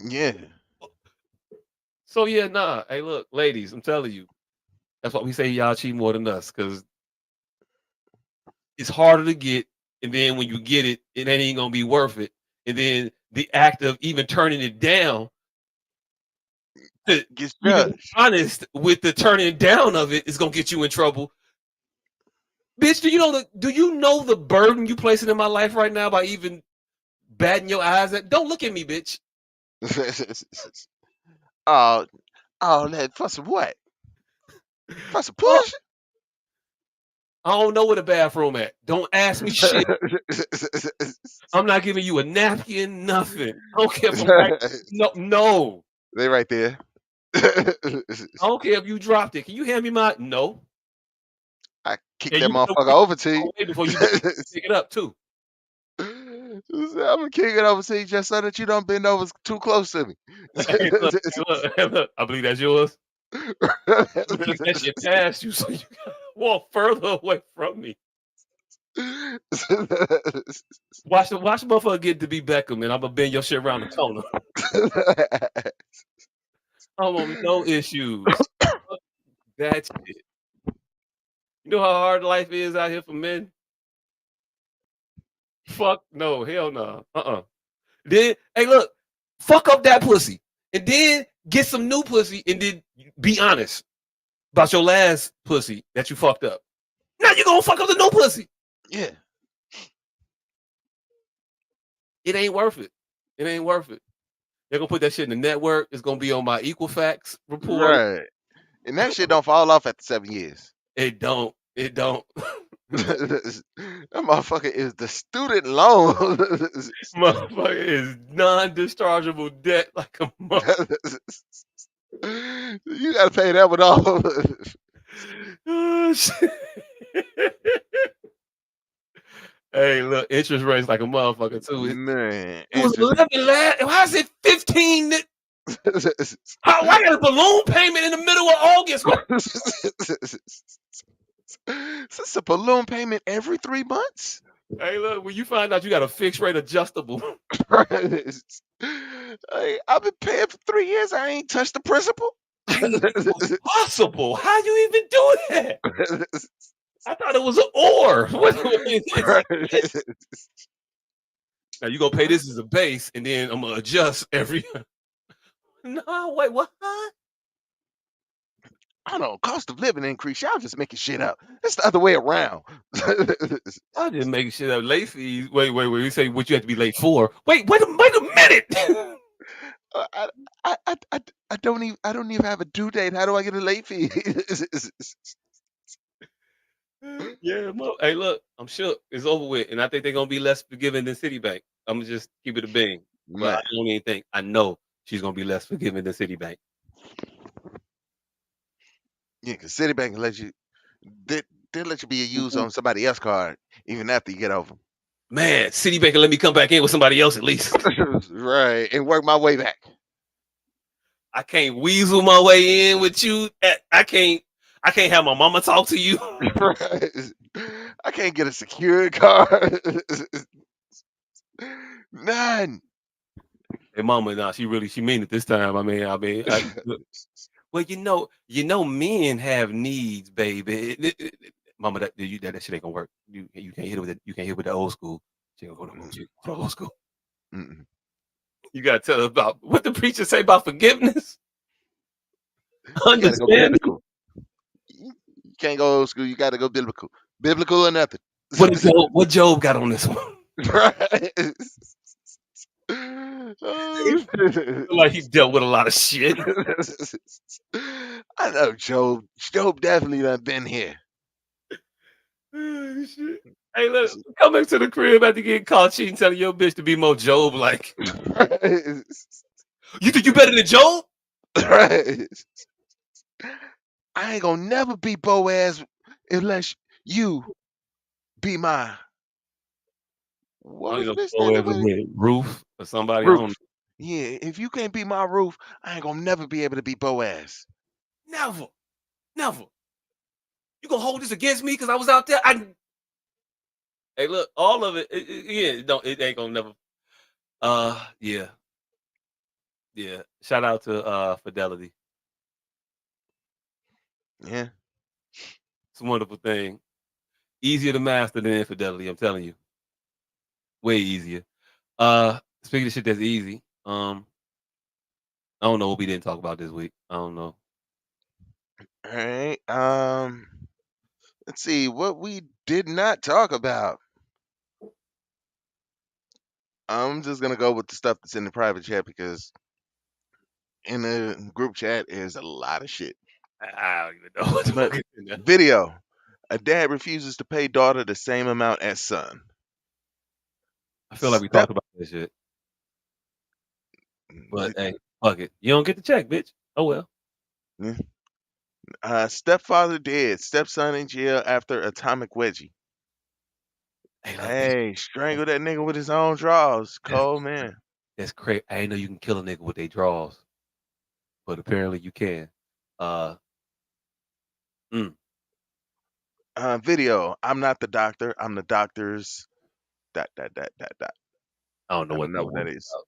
Yeah. So yeah, nah. Hey, look, ladies, I'm telling you, that's why we say y'all cheat more than us, because it's harder to get, and then when you get it, it ain't gonna be worth it. And then the act of even turning it down, to Gets even be judged. honest with the turning down of it is gonna get you in trouble. Bitch, do you know the burden you placing in my life right now by even batting your eyes at? Don't look at me, bitch. Oh, for some what? For some Oh, push? I don't know where the bathroom at. Don't ask me shit. I'm not giving you a napkin, nothing. I don't care if I'm right. No. They right there. I don't care if you dropped it. Can you hand me my no? I kick And that you better motherfucker wait over to you. before you pick it up too. I'm gonna kick it over to you just so that you don't bend over too close to me. Look. I believe that's yours. Let me kick that shit past you so you gotta walk further away from me. Watch the motherfucker get to be Beckham, and I'm gonna bend your shit around the corner. I want no issues. Fuck that shit. You know how hard life is out here for men? Fuck no, hell no. Then hey, look, fuck up that pussy, and then get some new pussy, and then be honest about your last pussy that you fucked up. Now you gonna fuck up the new pussy. Yeah. It ain't worth it. It ain't worth it. They're gonna put that shit in the network. It's gonna be on my Equifax report. Right. And that shit don't fall off after 7 years. It don't. That motherfucker is the student loan. Motherfucker is non-dischargeable debt like a mother. You gotta pay that one off. Oh, shit. Hey, look, interest rates like a motherfucker too. Man, It was 11 last. Why is it 15? How? Why got a balloon payment in the middle of August? It's a balloon payment every 3 months. Hey, look, when you find out you got a fixed rate adjustable. Hey, I've been paying for 3 years. I ain't touched the principal. Possible. How you even do that? I thought it was an or. Now you gonna pay this as a base, and then I'm gonna adjust every. No, wait, what? I don't cost of living increase. Y'all just making shit up. It's the other way around. I just making shit up. Late fees. Wait. You say what you have to be late for? Wait a minute. I don't even have a due date. How do I get a late fee? Yeah, hey, look, I'm shook. It's over with, and I think they're gonna be less forgiving than Citibank. I'm gonna just keep it a bean, but Man. I don't even think. I know she's gonna be less forgiving than Citibank. Yeah, because Citibank can let you they let you be a use on somebody else's card even after you get over. Man, Citibank can let me come back in with somebody else at least. Right, and work my way back. I can't weasel my way in with you. I can't have my mama talk to you. Right. I can't get a secure card. None. Hey, mama, nah, she mean it this time. Well, you know, men have needs, baby. Mama, that shit ain't gonna work. You can't hit it with it. You can't hit it with the old school. She gonna go to old school. Mm-mm. You gotta tell her about what the preacher say about forgiveness. You gotta go Understand? biblical. You can't go old school. You gotta go biblical. Biblical or nothing. What Job got on this one? Right. Like he dealt with a lot of shit. I know Job. Job definitely done been here. Shit. Hey, look, coming to the crib after getting caught cheating, telling your bitch to be more Job like. You think you better than Job? Right. I ain't gonna never be Boaz unless you be my what I was don't the bitch know name? ever hit Ruth or somebody. I Ruth. don't Yeah, if you can't be my Ruth, I ain't gonna never be able to be Boaz. never. You gonna hold this against me because I was out there? Hey, look, all of it. It ain't gonna never. Yeah. Shout out to Fidelity. Yeah. It's a wonderful thing. Easier to master than infidelity. I'm telling you, way easier. Speaking of shit that's easy. I don't know what we didn't talk about this week. I don't know. All right. Let's see what we did not talk about. I'm just gonna go with the stuff that's in the private chat because in the group chat is a lot of shit. I don't even know what the But fuck is in there. video. A dad refuses to pay daughter the same amount as son. I feel like we Step talked about this shit. But hey, fuck it. You don't get the check, bitch. Oh well. Yeah. Stepfather dead. Stepson in jail after atomic wedgie. Hey, strangle that nigga with his own drawers. Cold man. That's crazy. I ain't know you can kill a nigga with their draws, but apparently you can. Video. I'm not the doctor. I'm the doctor's. Dot. I don't know I what don't that know what that one's is. about.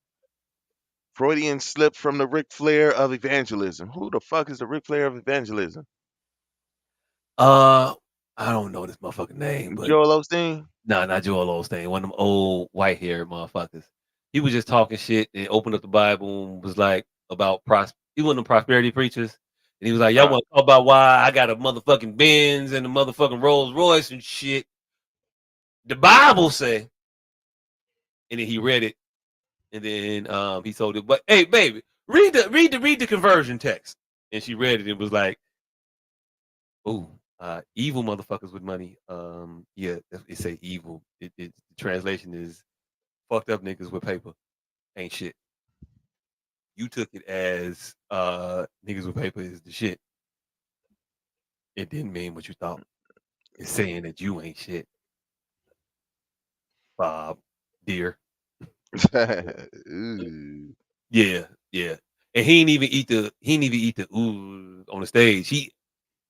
Freudian slip from the Ric Flair of evangelism. Who the fuck is the Ric Flair of evangelism? I don't know this motherfucking name, but Joel Osteen? nah, not Joel Osteen. One of them old white haired motherfuckers. He was just talking shit and opened up the Bible and was like about he one of them prosperity preachers. And he was like, y'all want to talk about why I got a motherfucking Benz and a motherfucking Rolls Royce and shit. The Bible say. And then he read it. And then he told it, but hey, baby, read the conversion text. And she read it and was like, oh, evil motherfuckers with money. Yeah, it say evil. The translation is fucked up niggas with paper. Ain't shit. You took it as niggas with paper is the shit. It didn't mean what you thought. It's saying that you ain't shit. Bob, dear. Ooh. Yeah, yeah. And he didn't even eat the ooh on the stage.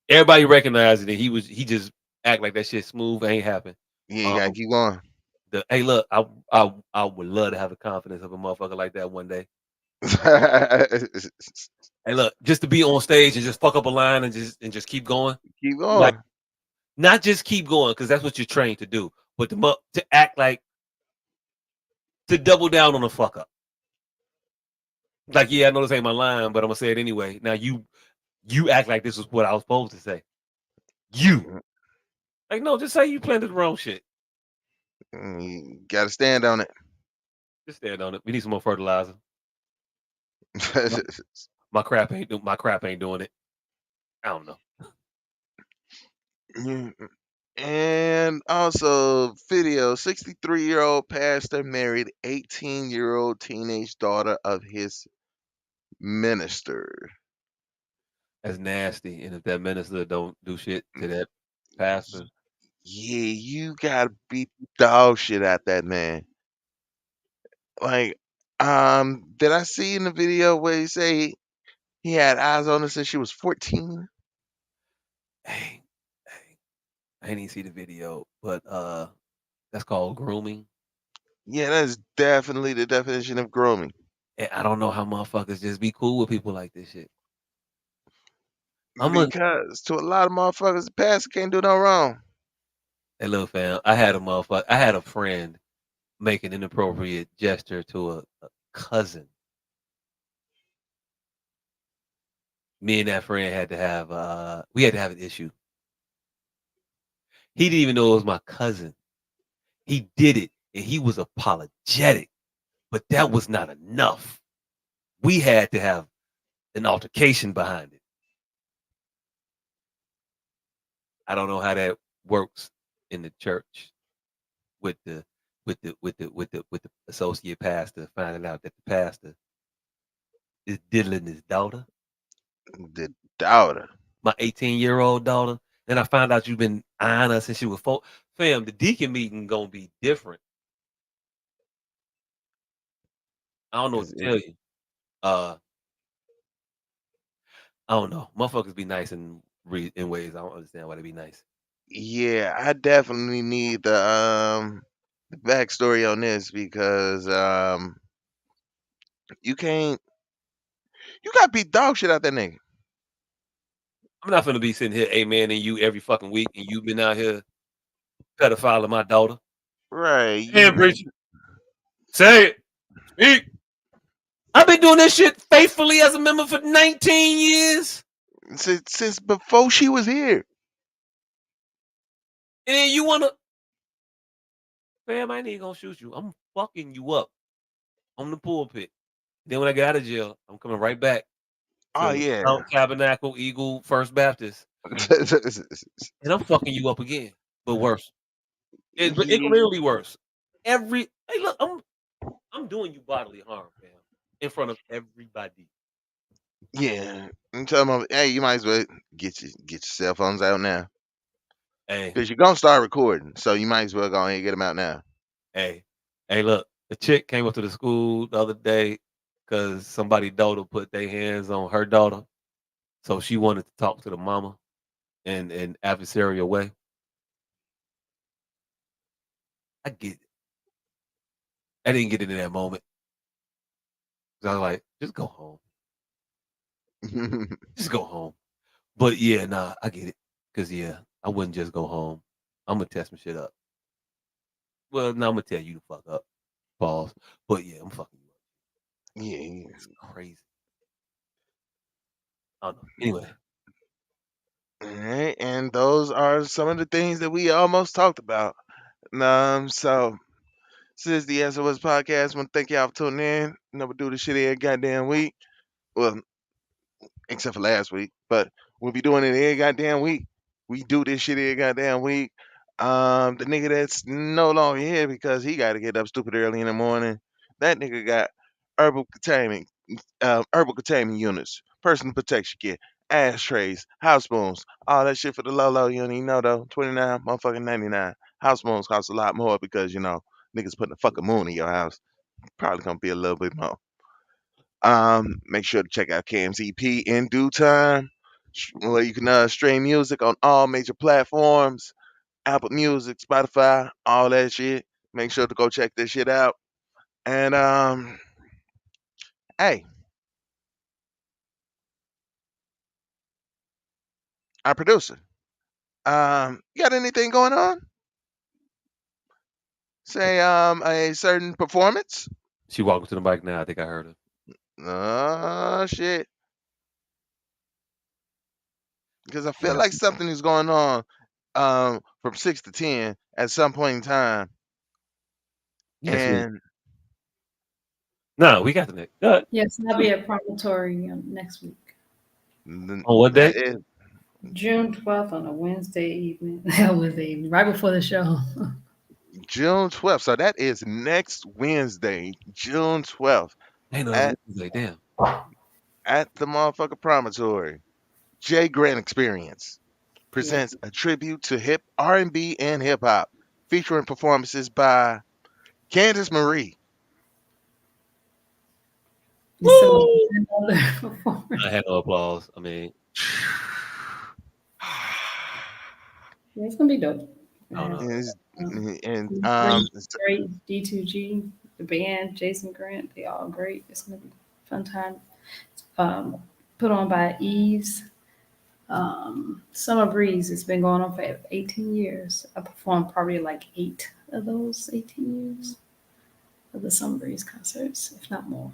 Everybody recognized it, and he just act like that shit smooth ain't happen. Yeah, you gotta keep going. Hey, look, I would love to have the confidence of a motherfucker like that one day. Hey, look, just to be on stage and just fuck up a line and just keep going. Keep Like, going. not just keep going because that's what you're trained to do, but to act like to double down on a fuck up. Like, yeah, I know this ain't my line, but I'm gonna say it anyway. Now you act like this is what I was supposed to say. You like no, just say you planted the wrong shit. You gotta stand on it. Just stand on it. We need some more fertilizer. My crap ain't doing it. I don't know. Mm, And also, video 63-year-old pastor married 18-year-old teenage daughter of his minister. That's nasty. And if that minister don't do shit to that pastor, Yeah, you gotta beat the dog shit out that man. Like, did I see in the video where he say he had eyes on her since she was 14? hey, I didn't even see the video, but that's called grooming. Yeah, that's definitely the definition of grooming. And I don't know how motherfuckers just be cool with people like this shit. Because to a lot of motherfuckers, the pastor can't do no wrong. Hey, look, fam, I had a friend make an inappropriate gesture to a cousin. Me and that friend had to have we had to have an issue. He didn't even know it was my cousin. He did it and he was apologetic, but that was not enough. We had to have an altercation behind it. I don't know how that works in the church with the associate pastor finding out that the pastor is diddling his daughter. The daughter. My 18-year-old daughter. Then I found out you've been eyeing her since she was 4. Fam, the deacon meeting gonna be different. I don't know what to tell you. I don't know. Motherfuckers be nice in ways I don't understand why they be nice. Yeah, I definitely need the backstory on this because you can't you gotta beat dog shit out that nigga. I'm not gonna be sitting here amening you every fucking week, and you've been out here pedophiling my daughter. Right. And preacher, say it, speak. I've been doing this shit faithfully as a member for 19 years. Since before she was here. And then you wanna, fam, I ain't even gonna shoot you. I'm fucking you up on the pulpit. Then when I get out of jail, I'm coming right back Oh to yeah. Mount Tabernacle Eagle First Baptist, and I'm fucking you up again, but worse. But incrementally worse. Hey, look, I'm doing you bodily harm, fam, in front of everybody. Yeah. And tell them, hey, you might as well get your cell phones out now. Hey, Because you're gonna start recording. So you might as well go ahead and get them out now. hey, look, the chick came up to the school the other day because somebody daughter put their hands on her daughter, so she wanted to talk to the mama in an adversarial way. I get it. I didn't get it in that moment. I was like, just go home. Just go home. But yeah, nah, I get it. Cause yeah, I wouldn't just go home. I'm gonna test my shit up. Well, no, I'm gonna tell you to fuck up. Pause. But yeah, I'm fucking you up. Yeah. It's crazy. I don't know. Anyway. All right, and those are some of the things that we almost talked about. So this is the S.O.S podcast. I want to thank y'all for tuning in. Never do this shit every goddamn week. Well, except for last week, but we'll be doing it every goddamn week. We do this shit every goddamn week. The nigga that's no longer here because he got to get up stupid early in the morning. That nigga got herbal containment units, personal protection kit, ashtrays, house spoons, all that shit for the low. You don't even know though. 29 motherfucking 99. House spoons cost a lot more because Niggas putting a fucking moon in your house. Probably gonna be a little bit more. Make sure to check out Cam's EP in due time, where you can stream music on all major platforms, Apple Music, Spotify, all that shit. Make sure to go check this shit out. And hey, our producer, you got anything going on? Say a certain performance? She walking to the mic now. I think I heard her. Oh shit. Because I feel Yeah. like something is going on from 6 to 10 at some point in time. Yes, we. And No, we got the next. Yes, I'll be at Promontory next week. On what that day? is June 12th on a Wednesday evening. Wednesday evening, right before the show. June 12th. So that is next Wednesday, June 12th, Ain't no at Wednesday. Damn. at the motherfucker promontory. Jay Grant Experience presents a tribute to hip R&B and hip hop, featuring performances by Candace Marie. Woo! I had no applause. I mean, Yeah, it's gonna be dope. I don't know. And Great D2G, the band, Jason Grant, they all great. It's gonna be a fun time. Put on by Eves. Summer Breeze. It's been going on for 18 years. I performed probably like 8 of those 18 years of the Summer Breeze concerts, if not more.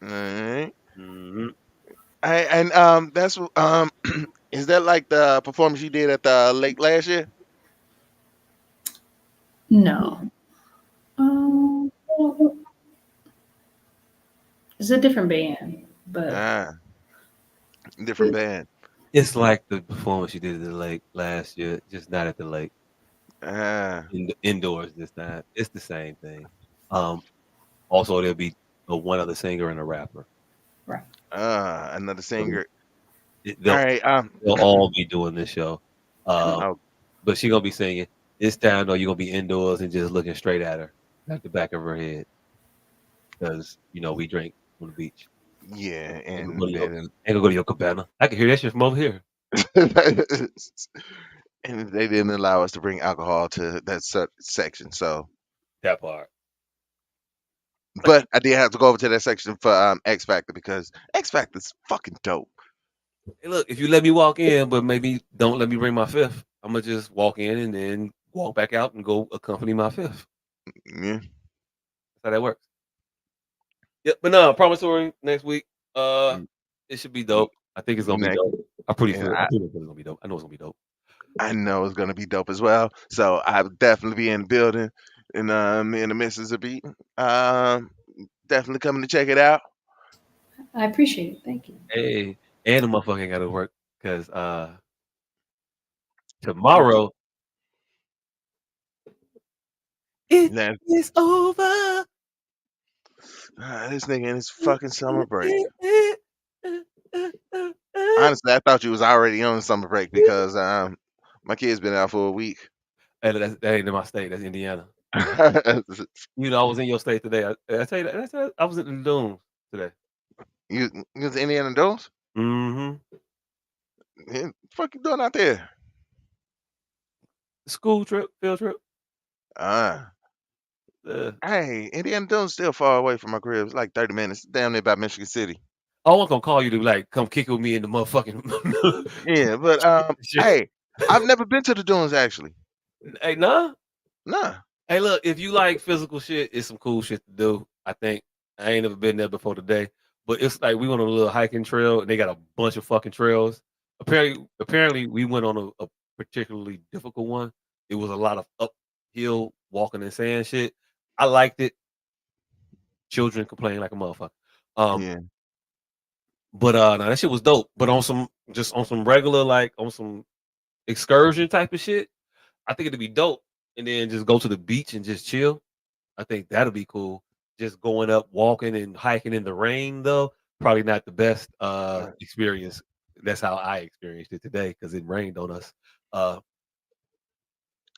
all right. Mm-hmm. And that's is that like the performance you did at the lake last year? No. It's a different band, but Different band. It's like the performance you did at the lake last year, just not at the lake. Indoors this time. It's the same thing. Also there'll be one other singer and a rapper. Right. Another singer. They'll, All right. they'll all be doing this show. Oh. But she gonna be singing. This time though, you're gonna be indoors and just looking straight at her, at the back of her head. Because we drink on the beach. Yeah, Ain't gonna go to your cabana. I can hear that shit from over here. And they didn't allow us to bring alcohol to that section, so that part. But I did have to go over to that section for X Factor because X Factor's fucking dope. Hey, look, if you let me walk in, but maybe don't let me bring my fifth, I'm gonna just walk in and then walk back out and go accompany my fifth. Yeah, that's how that works. Yep, but no, promissory next week. It should be dope. I think it's gonna be dope. I pretty feel it's gonna be dope. I know it's gonna be dope. I know it's gonna be dope as well. So I'll definitely be in the building, and me and the missus will be definitely coming to check it out. I appreciate it. Thank you. Hey, and the motherfucker got to work because tomorrow it is over. This nigga in his fucking summer break. Honestly, I thought you was already on summer break because my kid's been out for a week. Hey, that ain't in my state. That's Indiana. I was in your state today. I tell you that. I was in the Dunes today. You was in Indiana Dunes? Mm-hmm. Yeah, what the fuck you doing out there? School trip, field trip. Hey, Indiana Dunes still far away from my crib. It's like 30 minutes. Damn near by Michigan City. I wasn't gonna call you to come kick with me in the motherfucking. Yeah, but hey, I've never been to the Dunes actually. Hey, nah. Nah. Hey, look, if you like physical shit, it's some cool shit to do. I think I ain't never been there before today, but it's like we went on a little hiking trail, and they got a bunch of fucking trails. Apparently, we went on a particularly difficult one. It was a lot of uphill walking and sand shit. I liked it. Children complain like a motherfucker. Yeah. But no, that shit was dope. But on some regular, on some excursion type of shit, I think it'd be dope. And then just go to the beach and just chill. I think that'll be cool. Just going up, walking and hiking in the rain, though, probably not the best experience. That's how I experienced it today because it rained on us.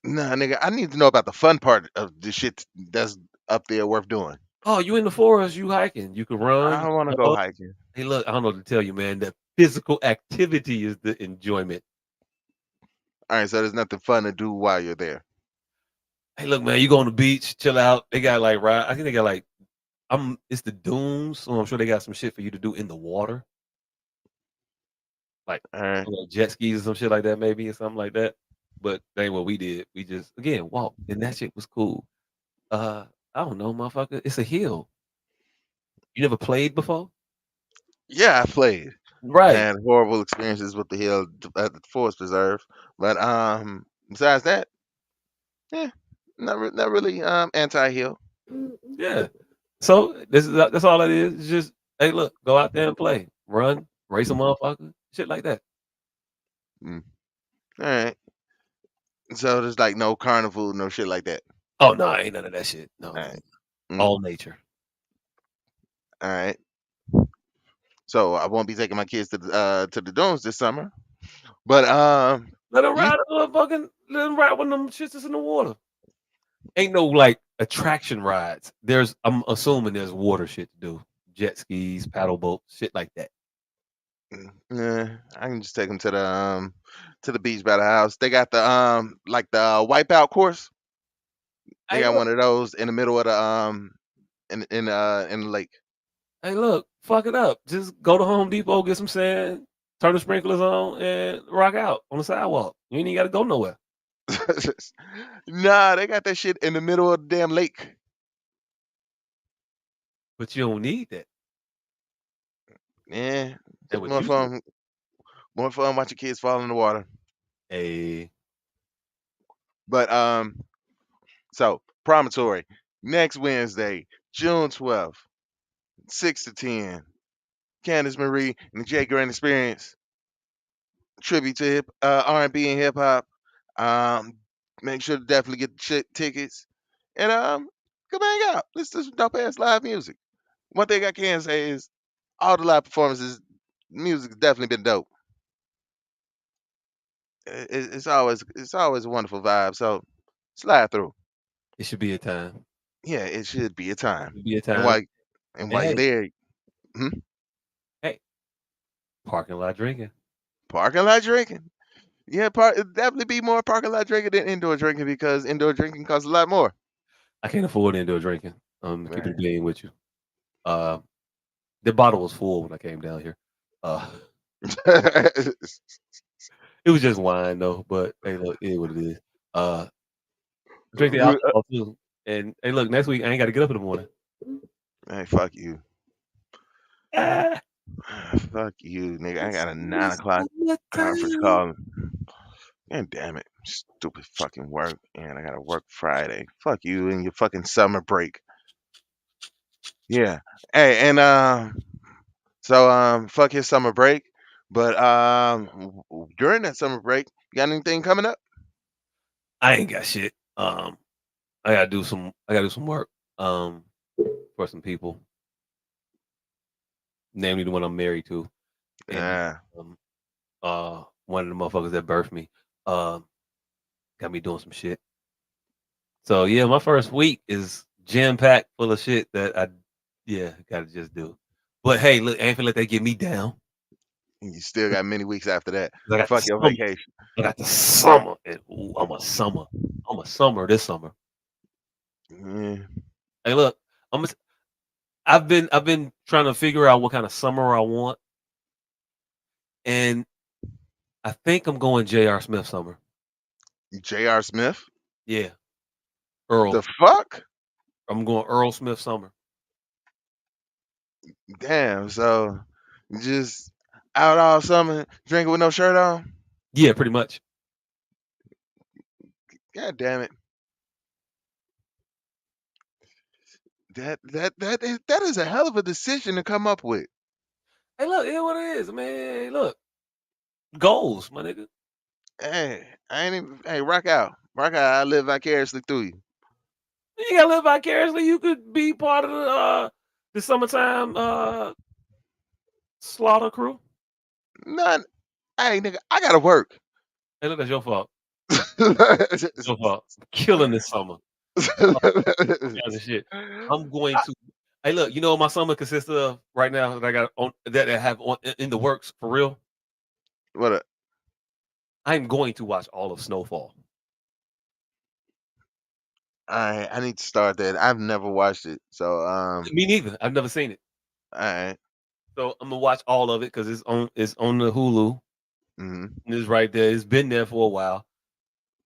Nah, nigga, I need to know about the fun part of the shit that's up there worth doing. Oh, you in the forest, you hiking. You can run, I you don't want to can go jog. hiking. Hey, look, I don't know what to tell you, man. The physical activity is the enjoyment. All right, so there's nothing fun to do while you're there. Hey, look, man, you go on the beach, chill out. They got like I think they got like it's the dunes, so I'm sure they got some shit for you to do in the water. Like All right. jet skis or some shit like that, maybe or something like that. But that ain't what we did. We just again walked, and that shit was cool. I don't know, motherfucker. It's a hill. You never played before? Yeah, I played. I Right. had horrible experiences with the hill at the Forest Preserve, but besides that, yeah, not really anti-hill. Yeah. So that's all it is. It's just hey, look, go out there and play, run, race a motherfucker, shit like that. Mm. All right. So there's like no carnival, no shit like that. Oh no, ain't none of that shit. No, All no, right. no. Mm. All nature. All right. So I won't be taking my kids to the dunes this summer, but Let them you ride a motherfucking let them ride one of them shits that's in the water. Ain't no like attraction rides. I'm assuming there's water shit to do. Jet skis, paddle boats, shit like that. yeah, I can just take them to the beach by the house. They got the like the wipeout course. They Hey got look, one of those in the middle of the in the lake. hey look, fuck it up. Just go to Home Depot, get some sand, turn the sprinklers on, and rock out on the sidewalk. You ain't even gotta go nowhere. Nah, they got that shit in the middle of the damn lake. But you don't need that. Yeah, That it's what you said. more fun watching kids fall in the water. Hey. But so promontory next Wednesday, June 12th, 6 to 10. Candace Marie and the Jay Grant Experience tribute to R&B and hip hop. Um, make sure to definitely get the tickets and come hang out. Listen to some dope ass live music. One thing I can say is all the live performances, music's definitely been dope. It's always a wonderful vibe. So slide through. It should be a time. Yeah, it should be a time. It'd be a And time. while you're Hey, there, hey, parking lot drinking. parking lot drinking. Yeah, it'd definitely be more parking lot drinking than indoor drinking because indoor drinking costs a lot more. I can't afford indoor drinking. Keeping Right. it being with you. Uh, the bottle was full when I came down here. Uh, it was just wine though. But hey, look, it is what it is. Uh, drink the alcohol too. And hey, look, next week I ain't got to get up in the morning. Hey, fuck you. Ah, Fuck you, nigga. I it's got a 9 o'clock conference summertime. call. God damn it. Stupid fucking work. And I gotta work Friday. Fuck you and your fucking summer break. Yeah. Hey, and so fuck his summer break. But during that summer break, you got anything coming up? I ain't got shit. I gotta do some. I gotta do some work. For some people, namely the one I'm married to, and Yeah. one of the motherfuckers that birthed me. Um, got me doing some shit. So yeah, my first week is jam packed full of shit that I gotta just do. But hey, look, I ain't finna let that get me down. You still got many weeks after that. 'Cause I got the Fuck your summer. vacation. I got the summer, and ooh, I'm a summer. I'm a summer this summer. Yeah. Hey, look, I'm. A, I've been trying to figure out what kind of summer I want, and I think I'm going J.R. Smith summer. J.R. Smith? Yeah, The Earl. fuck? I'm going Earl Smith summer. Damn. So just out all summer drinking with no shirt on? Yeah, pretty much. God damn it. That is a hell of a decision to come up with. Hey, look, here's what it is, man. Look, goals, my nigga. Hey, I ain't even hey, rock out. Rock out. I live vicariously through you. You gotta live vicariously. You could be part of the summertime slaughter crew. None. Hey nigga, I gotta work. Hey, look, that's your fault. So far, killing this summer. Other shit. I'm going to. Hey, look, you know what my summer consists of right now that I got on that I have on in the works for real. What? I'm going to watch all of Snowfall. I need to start that. I've never watched it, so Me neither. I've never seen it. all right. So I'm gonna watch all of it because it's on the Hulu. Mm-hmm. And it's right there. It's been there for a while,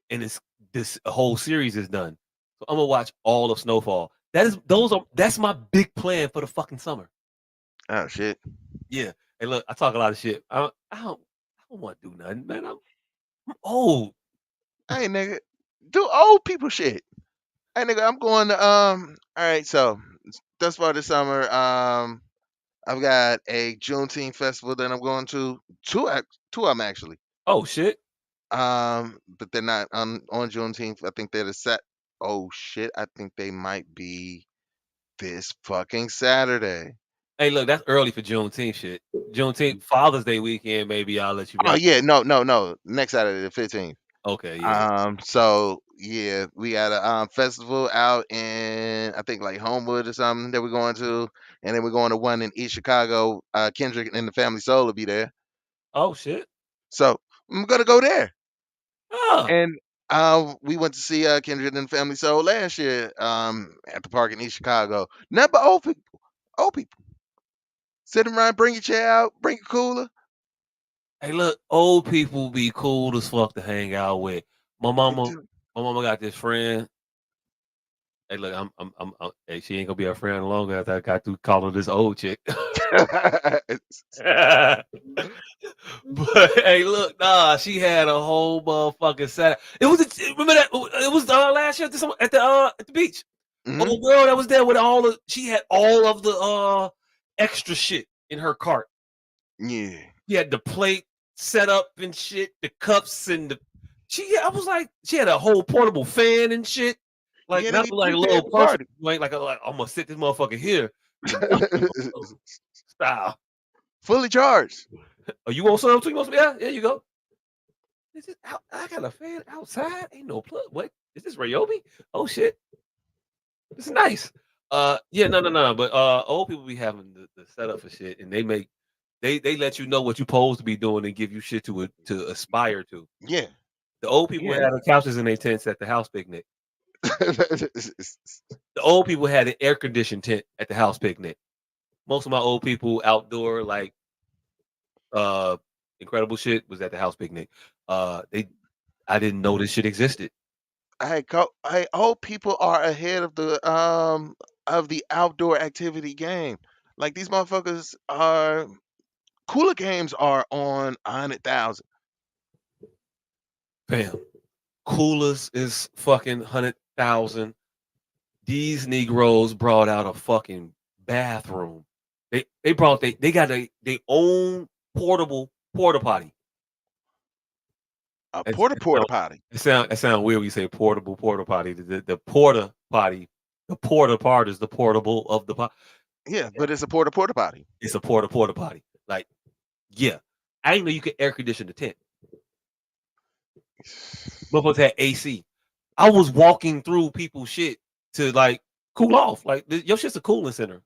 and it's this whole series is done. So I'm gonna watch all of Snowfall. That's my big plan for the fucking summer. Oh shit. Yeah. Hey, look, I talk a lot of shit. I don't want to do nothing, man. I'm old. Hey nigga, do old people shit. Hey nigga, I'm going to all right, so thus far this summer, I've got a Juneteenth festival that I'm going to. Two of them actually. Oh shit. But they're not on Juneteenth. I think they're the set. Oh shit, I think they might be this fucking Saturday. Hey, look, that's early for Juneteenth shit. Juneteenth, Father's Day weekend, maybe I'll let you Oh rock. yeah, no. Next Saturday, the 15th. Okay, yeah. So yeah, we got a festival out in I think like Homewood or something that we're going to, and then we're going to one in East Chicago. Kendrick and the Family Soul will be there, Oh shit. so I'm gonna go there. Ah. And we went to see Kendrick and the Family Soul last year at the park in East Chicago. Nothing but old people. Old people sitting around. Bring your chair out. Bring your cooler. Hey, look, old people be cool as fuck to hang out with. My mama, my mama got this friend. Hey, look, hey, she ain't gonna be our friend long after I got through calling this old chick. But hey, look, nah, she had a whole motherfucking set. Remember that it was last year at the beach. Old girl that was there with she had all of the extra shit in her cart. Yeah. She had the plate set up and shit, the cups and I was like, she had a whole portable fan and shit. Like Yeah, they not be like a prepared little to punch party. like I'm gonna sit this motherfucker here. Style. Fully charged. Oh, you want some too? You want some? Yeah, there you go. I got a fan outside. Ain't no plug. What is this Ryobi? Oh shit. This is nice. Yeah, no. But old people be having the setup for shit and they let you know what you're supposed to be doing and give you shit to aspire to. Yeah. The old people Yeah. had the couches in their tents at the house picnic. The old people had an air conditioned tent at the house picnic. Most of my old people outdoor like uh incredible shit was at the house picnic. I didn't know this shit existed. Hey, old people are ahead of the outdoor activity game. Like these motherfuckers are cooler games are on 100,000. Bam. Coolers is fucking 100,000. These Negroes brought out a fucking bathroom. They brought they got they own portable porta potty. A It porta potty. sound weird when you say portable porta potty. The porta potty, the porta part is the portable of the pot. Yeah, but it's a porta potty. It's a porta potty. Like, yeah. I didn't know you could air condition the tent. Motherfuckers had AC. I was walking through people's shit to like cool off. Like your shit's a cooling center.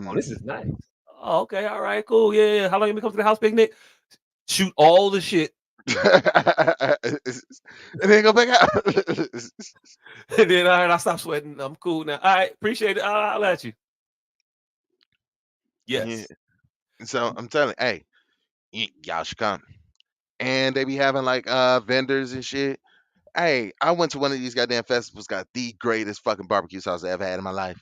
Oh, this is nice. Oh, okay, all right, cool. Yeah. How long you been coming to the house picnic? Shoot all the shit. And then go back out. And then all right, I stopped sweating. I'm cool now. All right, appreciate it. I'll at you. Yeah. Yes. So I'm telling, hey, y'all should come. And they be having like vendors and shit. Hey, I went to one of these goddamn festivals, got the greatest fucking barbecue sauce I ever had in my life.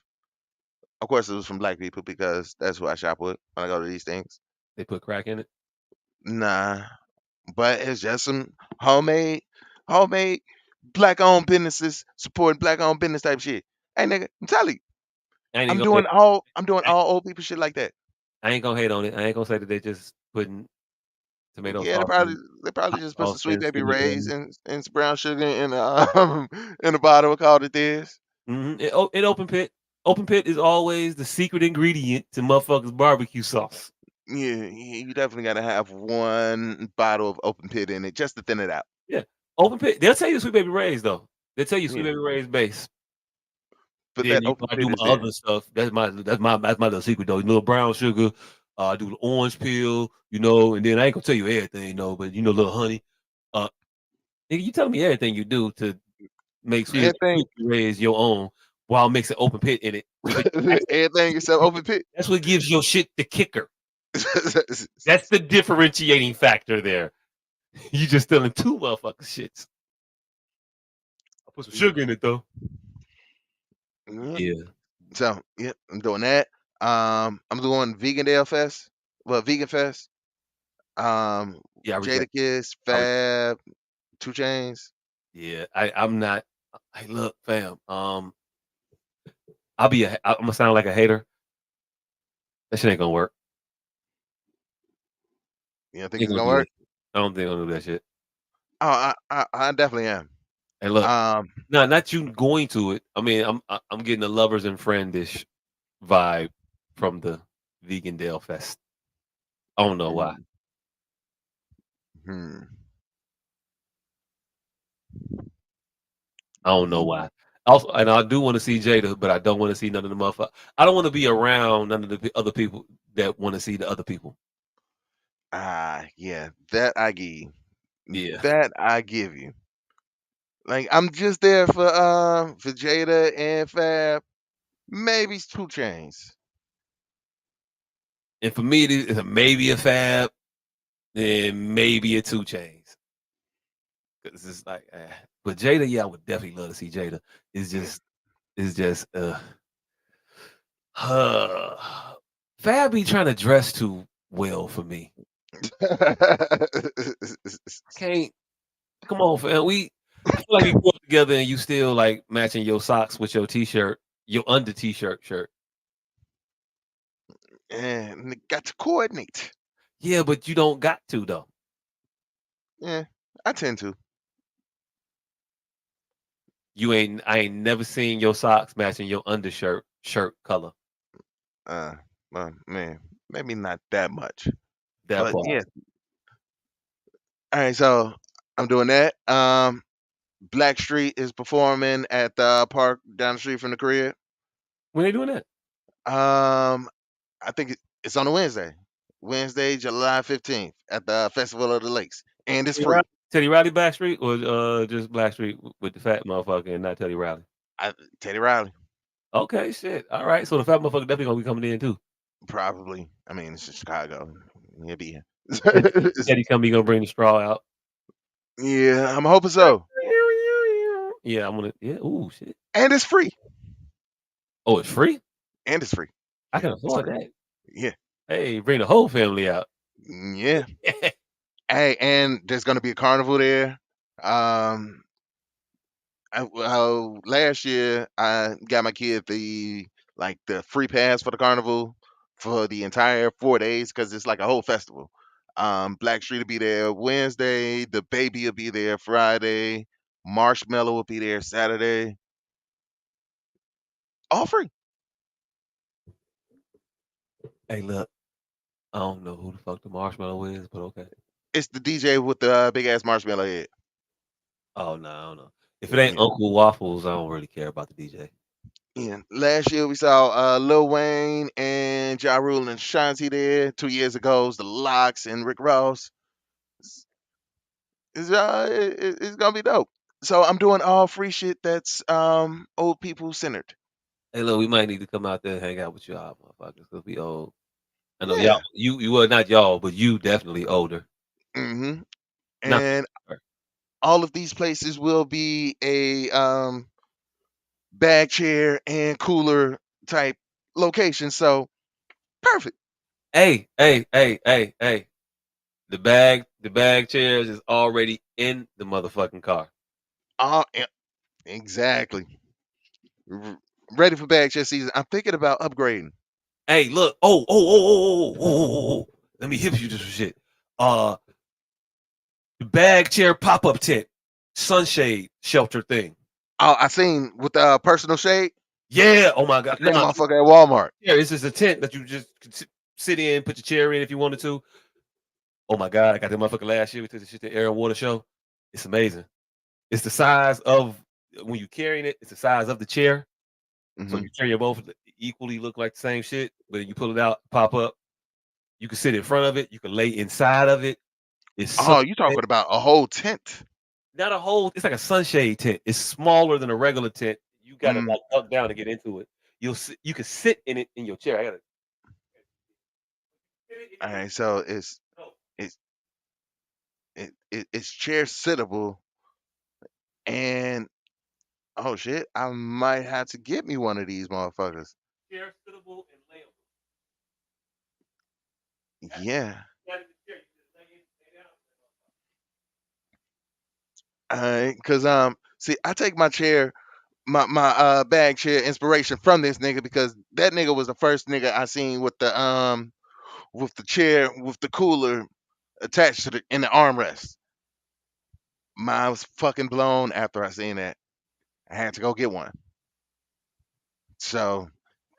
Of course, it was from black people because that's who I shop with when I go to these things. They put crack in it. Nah, but it's just some homemade black-owned businesses supporting black-owned business type shit. Hey, nigga, I'm telling you, I ain't I'm gonna doing hate. all old people shit like that. I ain't gonna hate on it. I ain't gonna say that they just putting tomato Yeah, sauce and they probably hot just put some sauce sweet and baby rays cinnamon. and some brown sugar in in a bottle and called it this. In open pit. Open pit is always the secret ingredient to motherfuckers barbecue sauce. Yeah, you definitely gotta have one bottle of open pit in it just to thin it out. Yeah. Open pit. They'll tell you Sweet Baby Ray's though. They'll tell you Sweet Yeah. Baby Ray's base. But Then that open I pit do my is there. other stuff. That's my little secret though. Little brown sugar. I do the orange peel, and then I ain't gonna tell you everything, but little honey. Nigga, you telling me everything you do to make Sweet Everything, Baby Ray's your own while mixing open pit in it. everything except open pit. That's what gives your shit the kicker. That's the differentiating factor there. You just stealing two motherfucking shits. I put some sugar in it though. Yeah. So yeah, I'm doing that. I'm doing Vegan Dale Fest. Well, Vegan Fest. Yeah, I reject. Jadakiss, I reject. Fab, 2 Chains. Yeah, I'm not. Hey, look, fam. I'm gonna sound like a hater. That shit ain't gonna work. You don't think Ain't it's gonna gonna do work? that. I don't think I'm gonna do that shit. Oh, I definitely am. Hey, look. Um, No, not you going to it. I mean, I'm getting a lovers and friendish vibe from the Vegan Dale Fest. I don't know why. hmm. I don't know why. Also, and I do want to see Jada, but I don't want to see none of the motherfuckers. I don't want to be around none of the other people that want to see the other people. Yeah, that I give you. Yeah. That I give you. Like I'm just there for Jada and Fab, maybe 2 Chains. And for me, it's maybe a Fab, and maybe a 2 Chains. Cause it's like, but Jada, yeah, I would definitely love to see Jada. It's just, Fab be trying to dress too well for me. Can't. Come on, fam. I feel like we grew up together, and you still like matching your socks with your t-shirt, your under t-shirt shirt. And got to coordinate. Yeah, but you don't got to though. Yeah, I tend to. I ain't never seen your socks matching your undershirt shirt color. Well, man, maybe not that much. That But part. yeah. All right, so I'm doing that. Blackstreet is performing at the park down the street from the crib. When they doing that? I think it's on a Wednesday. Wednesday, July 15th at the Festival of the Lakes. And it's free. Teddy Riley Blackstreet or just Blackstreet with the fat motherfucker and not Teddy Riley? Teddy Riley. Okay, shit. All right. So the fat motherfucker definitely gonna be coming in too. Probably. I mean, it's in Chicago. He'll be here. Teddy come, he gonna bring the straw out. Yeah, I'm hoping so. Yeah, I'm gonna. Yeah. Ooh, shit. And it's free. Oh, it's free. And it's free. I can afford that. Yeah. Hey, bring the whole family out. Yeah. Hey, and there's gonna be a carnival there. Last year I got my kid the free pass for the carnival for the entire 4 days because it's like a whole festival. Blackstreet will be there Wednesday, the baby will be there Friday, Marshmallow will be there Saturday. All free. Hey, look. I don't know who the fuck the marshmallow is, but okay. It's the DJ with the big ass marshmallow head. Oh no, I don't know. If it ain't Uncle Waffles, I don't really care about the DJ. Yeah. Last year we saw Lil Wayne and Ja Rule and Shanti there. 2 years ago, it was the Locks and Rick Ross. It's gonna be dope. So I'm doing all free shit that's old people centered. Hey, look, we might need to come out there and hang out with y'all, motherfuckers, because we old. I know Yeah. y'all. You are not y'all, but you definitely older. Mm-hmm. Not And all of these places will be a bag chair and cooler type location. So perfect. hey. The bag chairs is already in the motherfucking car. Yeah, exactly. Ready for bag chair season. I'm thinking about upgrading. Hey, look. Oh. Let me hit you to some shit. The bag chair pop-up tent, sunshade shelter thing. Oh, I seen with the personal shade. Yeah. Oh my god. That motherfucker at Walmart. Yeah, it's just a tent that you just could sit in, put your chair in if you wanted to. Oh my god, I got that motherfucker last year. We took the shit to Air and Water show. It's amazing. It's the size of when you're carrying it. It's the size of the chair. So Mhm. you carry both equally look like the same shit, but you pull it out, pop up. You can sit in front of it. You can lay inside of it. It's so Oh, you talking about a whole tent? not a whole. It's like a sunshade tent. It's smaller than a regular tent. You gotta Mm. like duck down to get into it. You can sit in it in your chair. I gotta. All right, so it's it's chair sittable, and oh shit, I might have to get me one of these motherfuckers. Chair sittable and layable. Yeah. Alright, cause see, I take my chair, my bag chair inspiration from this nigga because that nigga was the first nigga I seen with the chair with the cooler attached to the in the armrest. Mine was fucking blown after I seen that. I had to go get one. So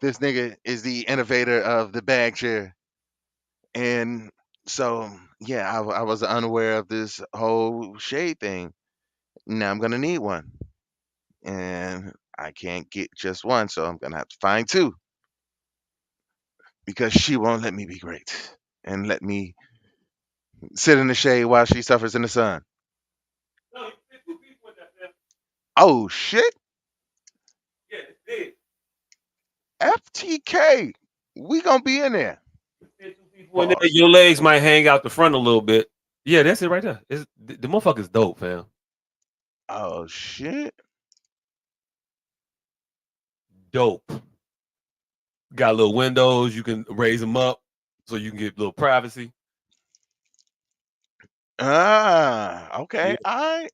this nigga is the innovator of the bag chair, and so yeah, I was unaware of this whole shade thing. Now I'm gonna need one, and I can't get just one, so I'm gonna have to find two because she won't let me be great and let me sit in the shade while she suffers in the sun. Oh shit, Yeah, it's big. FTK, we gonna be in there. When Pause. your legs might hang out the front a little bit. Yeah, that's it right there. The motherfucker's dope, fam. Oh shit. Dope. Got little windows. You can raise them up so you can get a little privacy. Ah, Yeah, okay. I,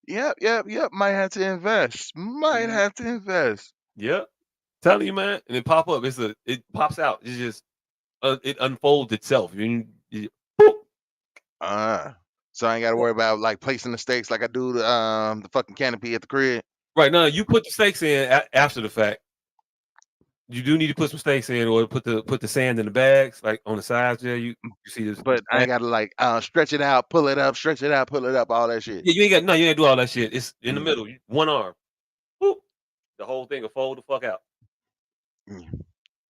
yeah, Yep. Might have to invest. Might mhm, have to invest. yep. Telling you, man, and it pop up. It pops out. It's just it unfolds itself. Ah, so I ain't got to worry about like placing the stakes like I do the fucking canopy at the crib. Right now, you put the stakes in after the fact. You do need to put some stakes in, or put the sand in the bags, like on the sides there. You see this? But I ain't got to like stretch it out, pull it up, stretch it out, pull it up, all that shit. Yeah, you ain't got no. You ain't do all that shit. It's in the Mm, middle. One arm. Boop. The whole thing will fold the fuck out. mm.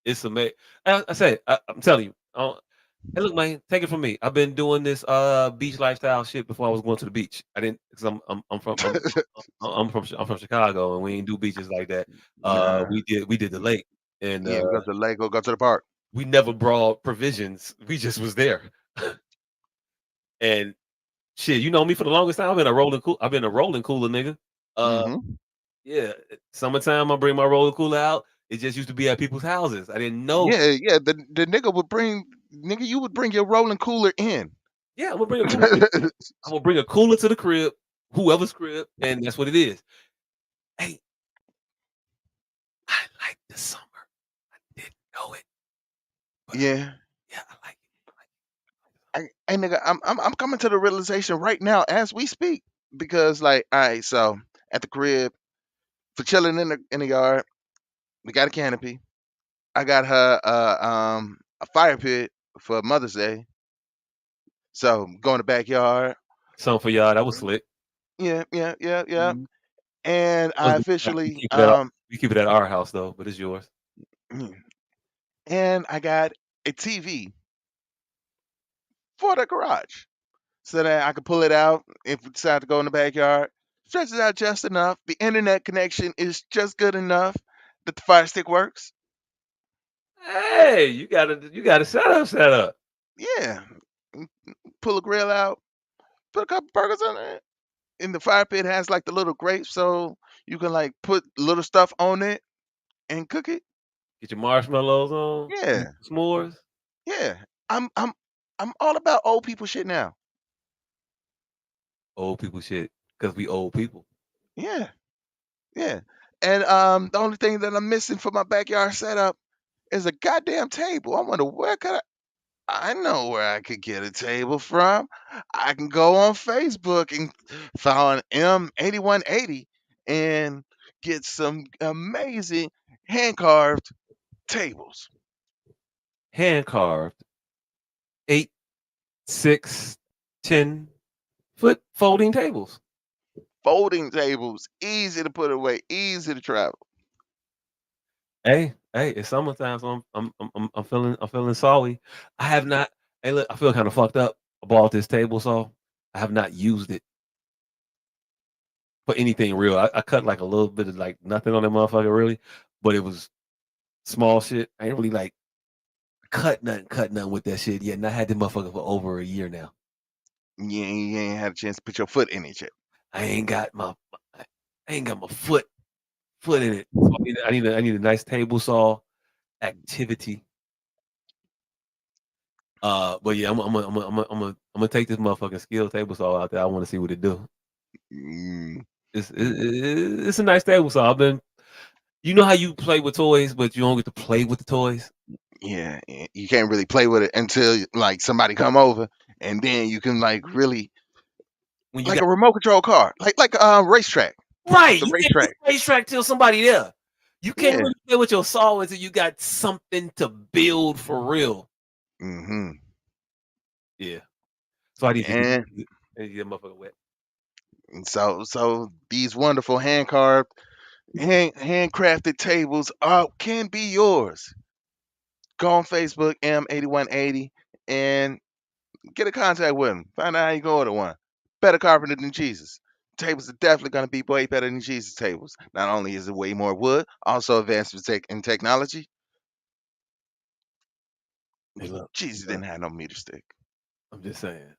It's amazing. I say, I'm telling you. Hey, look, man, take it from me. I've been doing this beach lifestyle shit before I was going to the beach. I didn't because I'm from Chicago and we ain't do beaches like that. Nah, We did the lake and yeah, we go to the lake, go to the park. we never brought provisions. We just was there. And shit, you know me for the longest time. I've been a rolling cooler nigga. Uh, Mm-hmm. yeah. Summertime, I bring my rolling cooler out. It just used to be at people's houses. I didn't know. Yeah. The nigga would bring nigga, you would bring your rolling cooler in. Yeah, I'm gonna bring a cooler. I'm gonna bring a cooler to the crib, whoever's crib, and that's what it is. Hey, I like the summer. I didn't know it. Yeah. Yeah, I like Hey nigga, I'm coming to the realization right now as we speak because like, all right, so at the crib for chilling in the yard, we got a canopy. I got her a fire pit for Mother's Day. So go in the backyard. something for y'all. That was slick. Yeah. And I We officially keep it at we keep it at our house though, but it's yours. mm, and I got a TV for the garage. So that I can pull it out if we decide to go in the backyard. Stretch it out just enough. The internet connection is just good enough that the fire stick works. Hey, you gotta set up. Yeah. Pull a grill out, put a couple burgers on it. And the fire pit has like the little grate, so you can like put little stuff on it and cook it. Get your marshmallows on, Yeah, s'mores. yeah. I'm I'm I'm all about old people shit now. Old people shit, cause we old people. Yeah, yeah. And the only thing that I'm missing for my backyard setup is a goddamn table. I wonder where could I know where I could get a table from. I can go on Facebook and find M8180 and get some amazing hand carved tables. Hand carved. 8, 6, 10, 8-foot folding tables. Folding tables, easy to put away, easy to travel. Hey, it's summertime, so I'm feeling sorry. I have not. Hey, look, I feel kind of fucked up. I bought this table saw. I have not used it for anything real. I cut like a little bit of like nothing on that motherfucker really, but it was small shit. I ain't really like cut nothing with that shit yet. And I had this motherfucker for over a year now. You ain't had a chance to put your foot in it yet. I ain't got my foot in it. So I need a nice table saw activity. But yeah, I'm gonna take this motherfucking skill table saw out there. I want to see what it do. It's a nice table saw. You know how you play with toys, but you don't get to play with the toys. Yeah, you can't really play with it until like somebody come over, and then you can like really When you like got a remote control car, like racetrack. right, The you can't do racetrack. racetrack till somebody there. You can't Yeah. really play with your saw until you got something to build for real. Mm-hmm. Yeah. So I need to And get that motherfucker wet. so these wonderful handcrafted tables can be yours. Go on Facebook M8180 and get in contact with them. Find out how you can order one. Better carpenter than Jesus. Tables are definitely going to be way better than Jesus tables. Not only is it way more wood, also advanced in technology. Hey, look, Jesus didn't have no meter stick. I'm just saying.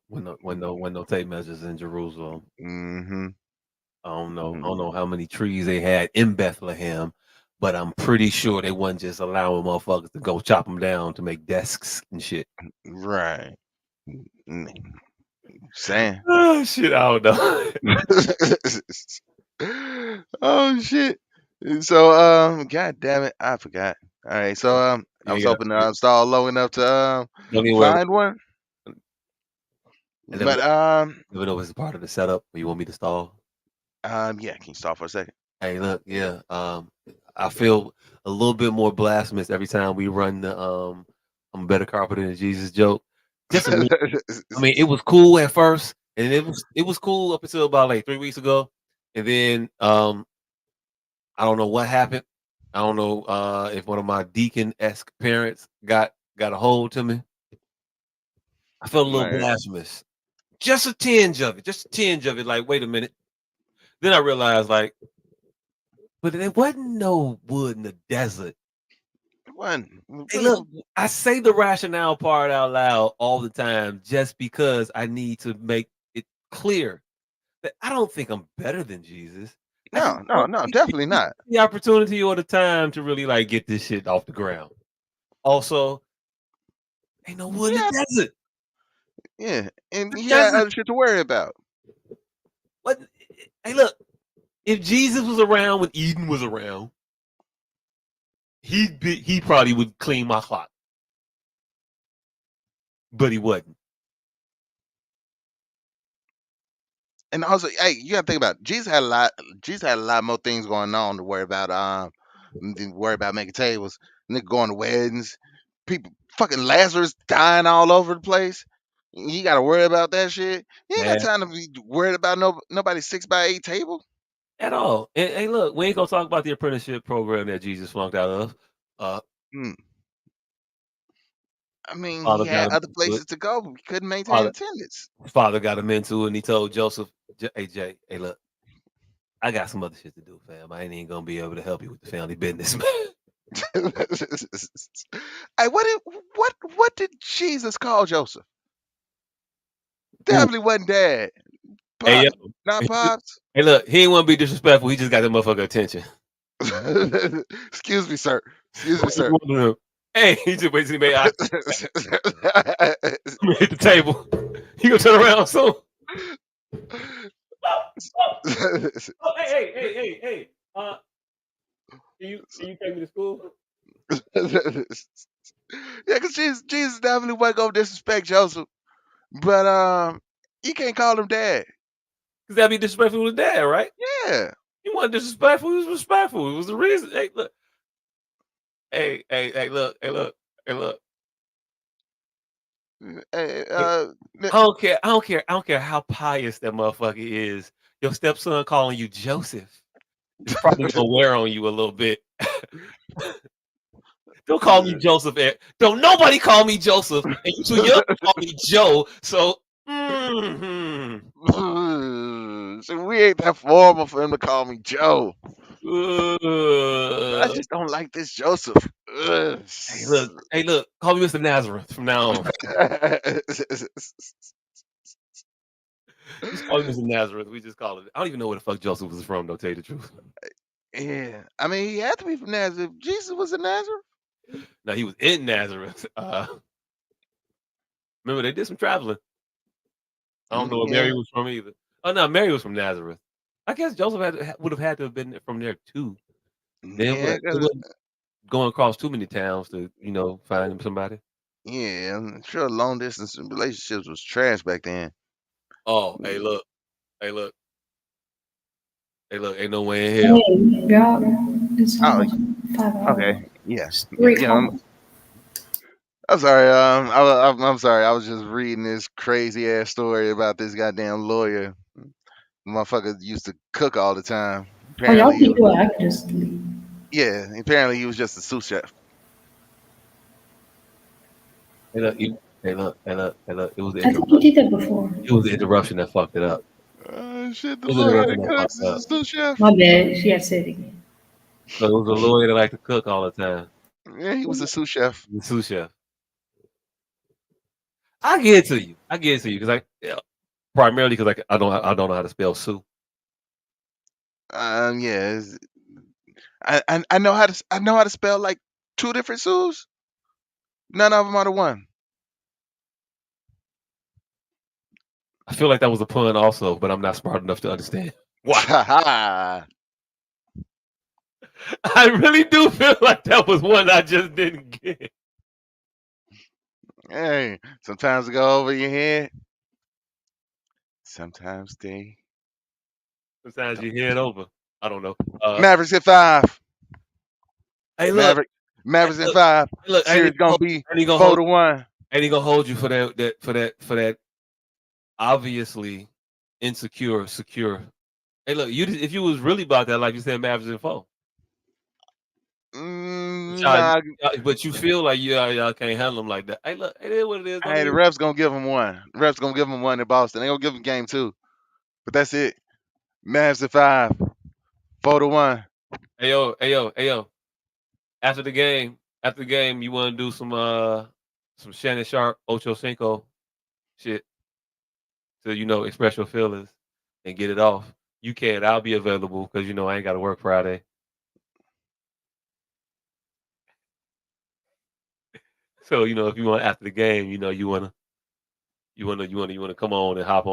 When no tape measures in Jerusalem. Mm-hmm. I don't know how many trees they had in Bethlehem, but I'm pretty sure they wasn't just allowing motherfuckers to go chop them down to make desks and shit. Right. Saying. Oh shit, I don't know. Oh shit. So god damn it, I forgot. All right, so I You was ain't hoping to got install low enough to don't even worry about find one. it. But Let me know if it's a part of the setup or you want me to stall. Yeah, can you stop for a second? Hey, look, yeah. I feel a little bit more blasphemous every time we run the I'm a better carpenter than Jesus joke. Just a little, I mean, it was cool at first, and it was cool up until about like 3 weeks ago. And then I don't know what happened. I don't know if one of my deacon-esque parents got a hold to me. I felt a little Man. blasphemous. Just a tinge of it. Like, wait a minute. Then I realized, like, but there wasn't no wood in the desert. One. Hey, look, I say the rationale part out loud all the time just because I need to make it clear that I don't think I'm better than Jesus. I just No, don't think definitely not. the opportunity or the time to really like get this shit off the ground. Also, ain't no wood in the desert. Yeah, and The he had desert. other shit to worry about. What? Hey, look, if Jesus was around when Eden was around, he probably would clean my clock, but he wasn't. And also, hey, you gotta think about it. Jesus had a lot. Jesus had a lot more things going on to worry about. Than worry about making tables. Nigga going to weddings. People, fucking Lazarus dying all over the place. You got to worry about that shit. You ain't got Man. time to be worried about nobody's 6x8 table. At all. And hey, look, we ain't gonna talk about the apprenticeship program that Jesus flunked out of. I mean, he Father got had him other into it. places to go. But he couldn't maintain attendance. Father got him into it, and he told Joseph, "Hey Jay, hey look, I got some other shit to do, fam. I ain't even gonna be able to help you with the family business, man." Hey, what did Jesus call Joseph? Ooh. Definitely wasn't dad. Hey yo, Not pops. hey look, he ain't want to be disrespectful. He just got that motherfucker attention. Excuse me, sir. Excuse me, sir. Hey, he just wait till he made eye hit the table. He gonna turn around soon. Oh, hey. Can you take me to school? Yeah, because Jesus definitely wasn't gonna disrespect Joseph, but you can't call him dad. Cause that'd be disrespectful to his dad, right? Yeah. He wasn't disrespectful. He was respectful. It was the reason. Hey, look. Hey, look. Hey, I don't care. I don't care. I don't care how pious that motherfucker is. Your stepson calling you Joseph is probably gonna wear on you a little bit. Don't call me Joseph. Don't nobody call me Joseph, and you too young to call me Joe. So, so we ain't that formal for him to call me Joe. I just don't like this Joseph. Hey, look, call me Mr. Nazareth from now on. Just call me Mr. Nazareth. We just call it. I don't even know where the fuck Joseph was from, though. Tell you the truth. Yeah, I mean, he had to be from Nazareth. Jesus was in Nazareth. No, he was in Nazareth. Remember, they did some traveling. I don't know where Yeah. Mary was from either. Oh no, Mary was from Nazareth. I guess Joseph would have had to have been from there too. They Yeah, wasn't going across too many towns to find him somebody. yeah, I'm sure long distance relationships was trash back then. Oh, hey look, hey look, hey look, ain't no way in hell. Hey, y'all, it's Oh, almost 5 hours. okay, yeah, Three yeah. calls. I'm sorry. I'm sorry. I was just reading this crazy ass story about this goddamn lawyer. Motherfucker used to cook all the time. Oh, y'all Apparently, keep going. I can just leave. yeah. Apparently, he was just a sous chef. Hey look, hey look, hey look, hey look. It was the I think you interruption. did that before. It was the interruption that fucked it up. Shit, the It was the lawyer interruption that that cooks fucked is up. a sous chef. My bad. She had said it again. So it was a lawyer that liked to cook all the time. Yeah, he was a sous chef. The sous chef. I get it to you. I get it to you because primarily because I don't know how to spell Sue. Yeah. I know how to spell like two different Sues. None of them are the one. I feel like that was a pun also, but I'm not smart enough to understand why. I really do feel like that was one I just didn't get. Hey, sometimes they go over your head. Sometimes they. Sometimes you head over. I don't know. Mavericks at 5. Hey, look. Mavericks at 5. Look, Series gonna be I ain't gonna 4-1. hold you for that obviously insecure, secure. Hey, look, if you was really about that, like you said, Mavericks and 4. Nah. But you feel like y'all can't handle them like that. Hey, look, it is what it is. Hey, the refs gonna give him one. The refs gonna give him one in Boston. They gonna give him game 2. But that's it. Mavs at 5. 4-1. Hey yo. After the game, you want to do some Shannon Sharp, Ocho Cinco shit to express your feelings and get it off. You can. I'll be available because I ain't got to work Friday. So if you want after the game, you wanna come on and hop on.